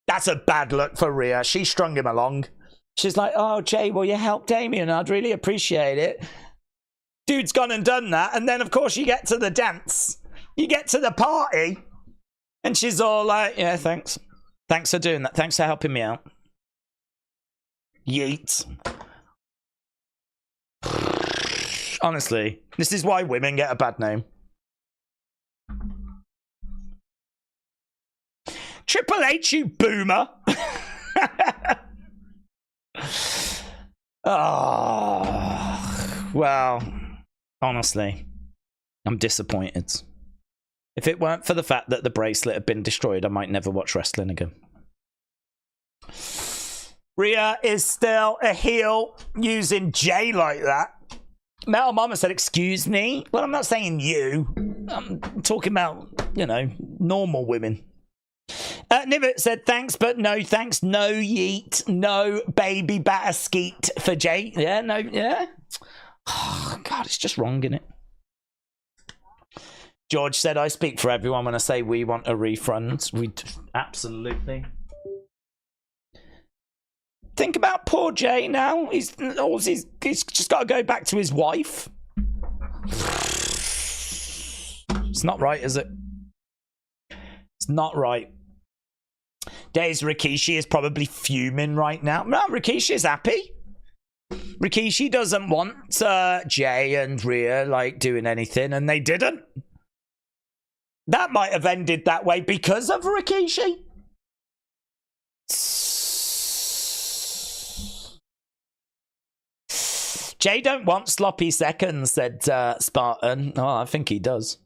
That's a bad look for Rhea. She strung him along. She's like, oh, Jay, will you help Damien? I'd really appreciate it. Dude's gone and done that. And then, of course, you get to the dance. You get to the party. And she's all like, yeah, thanks. Thanks for doing that. Thanks for helping me out. Yeet. Honestly, this is why women get a bad name. Triple H, you boomer. Oh, well, honestly, I'm disappointed. If it weren't for the fact that the bracelet had been destroyed, I might never watch wrestling again. Rhea is still a heel using Jay like that. Metal Mama said, excuse me? Well, I'm not saying you. I'm talking about, you know, normal women. Nivet said, thanks, but no thanks. No yeet. No baby batter skeet for Jay. Yeah, no, yeah. Oh, God, it's just wrong, isn't it? George said, I speak for everyone when I say we want a refund. Absolutely. Think about poor Jay now. He's just got to go back to his wife. It's not right, is it? It's not right. Days Rikishi is probably fuming right now. No, Rikishi is happy. Rikishi doesn't want Jay and Rhea like doing anything, and they didn't. That might have ended that way because of Rikishi. Jay don't want sloppy seconds, said Spartan. Oh, I think he does.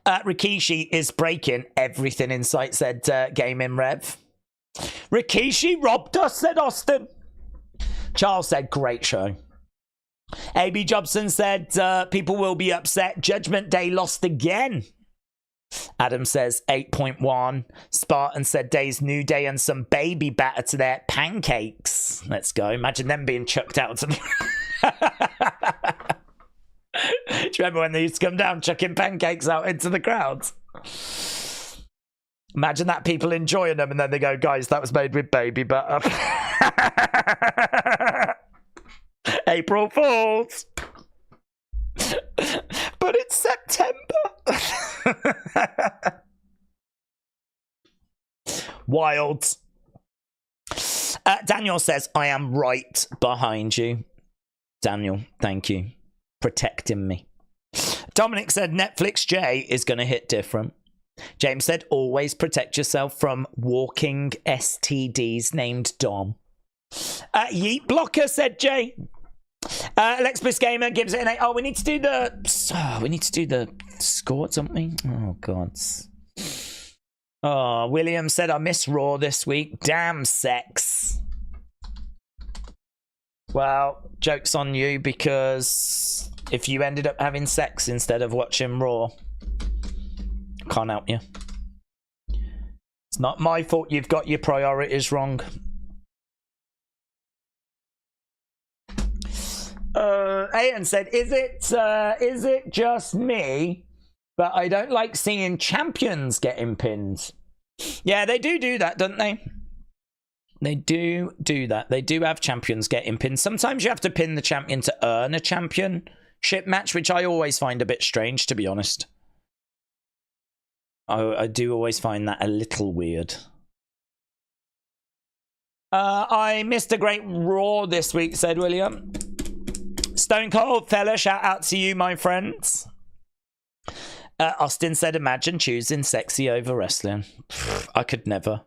Rikishi is breaking everything in sight, said Gaming Rev. Rikishi robbed us, said Austin. Charles said, great show. AB Jobson said, people will be upset. Judgment Day lost again. Adam says 8.1. Spartan said Day's New Day and some baby batter to their pancakes. Let's go. Imagine them being chucked out to the... Do you remember when they used to come down chucking pancakes out into the crowds? Imagine that, people enjoying them, and then they go, guys, that was made with baby butter. April Fools. But it's September. Wild. Daniel says, I am right behind you. Daniel, thank you. Protecting me. Dominik said Netflix J is going to hit different. James said always protect yourself from walking STDs named Dom. Yeet Blocker said Jay. Alex Bliss Gamer gives it an 8. Oh, we need to do the score, don't we? Oh god. Oh, William said I miss Raw this week. Damn sex. Well, joke's on you, because if you ended up having sex instead of watching Raw, can't help you. It's not my fault you've got your priorities wrong. Ayan said, is it just me? But I don't like seeing champions getting pinned. Yeah, they do that, don't they? They do that. They do have champions getting pinned. Sometimes you have to pin the champion to earn a championship match, which I always find a bit strange, to be honest. I do always find that a little weird. I missed a great Raw this week, said William. Stone Cold fella, shout out to you, my friends. Austin said, imagine choosing sexy over wrestling. I could never.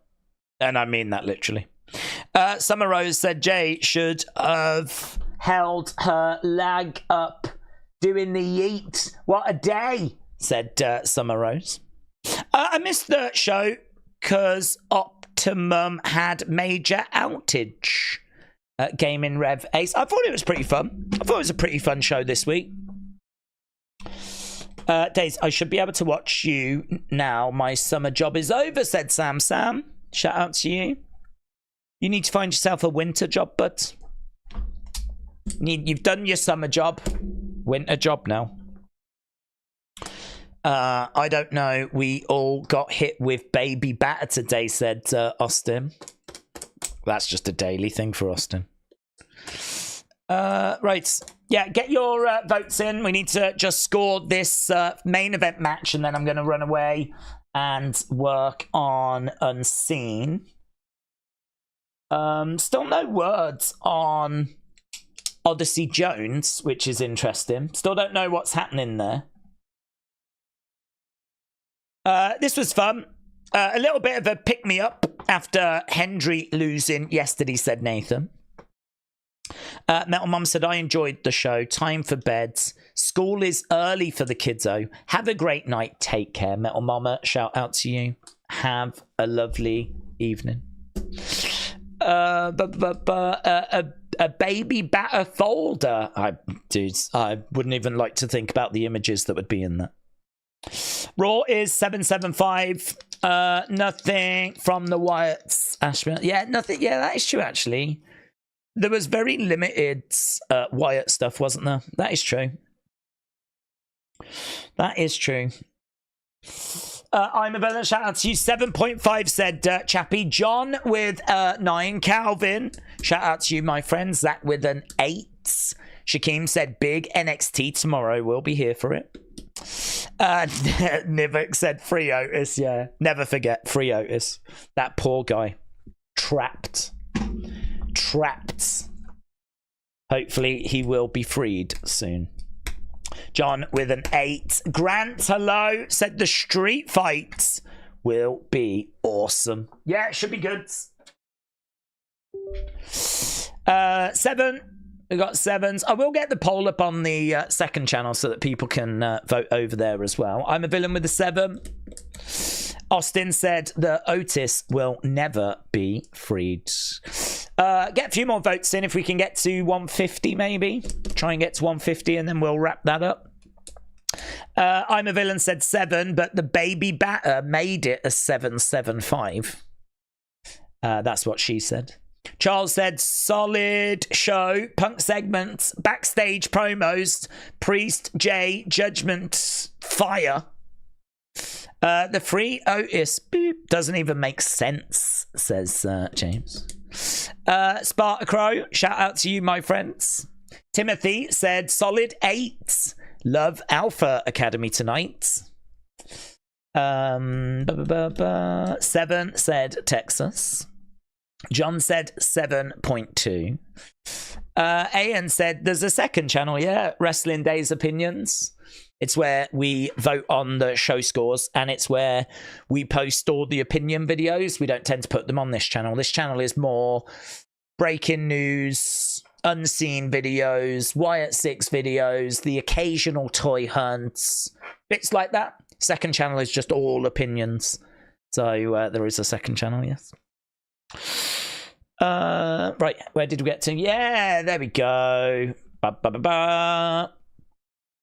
And I mean that literally. Summer Rose said Jay should have held her leg up doing the yeet. What a day, said Summer Rose. I missed the show because Optimum had major outage. Gaming Rev Ace. I thought it was pretty fun. I thought it was a pretty fun show this week. Days, I should be able to watch you now. My summer job is over, said Sam. Shout out to you. You need to find yourself a winter job, bud. You've done your summer job. Winter job now. I don't know. We all got hit with baby batter today, said Austin. That's just a daily thing for Austin. Right. Yeah, get your votes in. We need to just score this main event match, and then I'm going to run away and work on Unseen. Still no words on Odyssey Jones, which is interesting. Still don't know what's happening there. This was fun. A little bit of a pick-me-up after Hendry losing yesterday, said Nathan. Metal Mum said, I enjoyed the show. Time for beds. School is early for the kiddo. Have a great night. Take care. Metal Mama, shout out to you. Have a lovely evening. A baby batter folder. I wouldn't even like to think about the images that would be in that. Raw is 775. Nothing from the Wyatts. Ashman. Yeah, nothing. Yeah, that is true, actually. There was very limited Wyatt stuff, wasn't there? That is true. That is true. I'm a villain. Shout out to you. 7.5 said Chappie. John with 9. Calvin. Shout out to you, my friend. Zach with an 8. Shakeem said big NXT tomorrow. We'll be here for it. Nivik said free Otis. Yeah. Never forget free Otis. That poor guy. Trapped. Hopefully he will be freed soon. John with an 8. Grant, hello, said the street fights will be awesome. Yeah, it should be good. 7. We got 7s. I will get the poll up on the second channel so that people can vote over there as well. I'm a villain with a 7. Austin said that Otis will never be freed. Get a few more votes in if we can get to 150 maybe. Try and get to 150 and then we'll wrap that up. I'm a villain said 7, but the baby batter made it a 775. That's what she said. Charles said solid show, Punk segments, backstage promos, Priest, Jay, Judgment, fire. The free Otis boop doesn't even make sense, says James. Sparta Crow, shout out to you, my friends. Timothy said solid 8. Love Alpha Academy tonight. 7 said Texas. John said 7.2. Ayan said there's a second channel, yeah, Wrestling Days Opinions. It's where we vote on the show scores, and it's where we post all the opinion videos. We don't tend to put them on this channel. This channel is more breaking news, unseen videos, Wyatt Sicks videos, the occasional toy hunts, bits like that. Second channel is just all opinions. So there is a second channel, yes. Right, where did we get to? Yeah, there we go.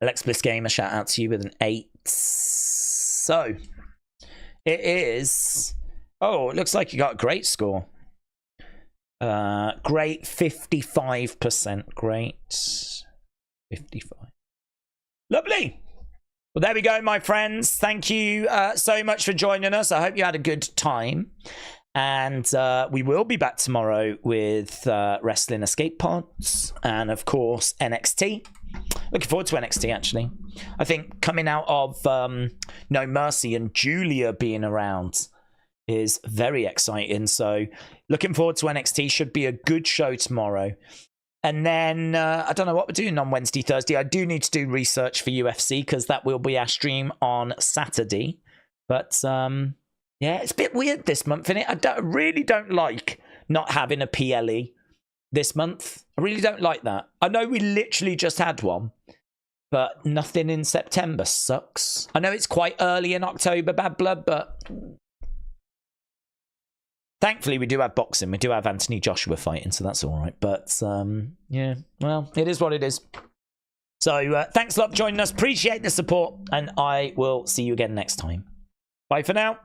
Alex Bliss Gamer, shout out to you with an 8. So it is. Oh, it looks like you got a great score. Great 55%. Great 55. Lovely. Well, there we go, my friends. Thank you so much for joining us. I hope you had a good time. And we will be back tomorrow with Wrestling Escape Pods and, of course, NXT. Looking forward to NXT, actually. I think coming out of No Mercy and Julia being around is very exciting. So looking forward to NXT. Should be a good show tomorrow. And then I don't know what we're doing on Wednesday, Thursday. I do need to do research for UFC because that will be our stream on Saturday. But yeah, it's a bit weird this month, isn't it? I really don't like not having a PLE this month. I really don't like that. I know we literally just had one, but nothing in September sucks. I know it's quite early in October, Bad Blood, but thankfully we do have boxing. We do have Anthony Joshua fighting, so that's all right. But yeah, well, it is what it is. So thanks a lot for joining us. Appreciate the support, and I will see you again next time. Bye for now.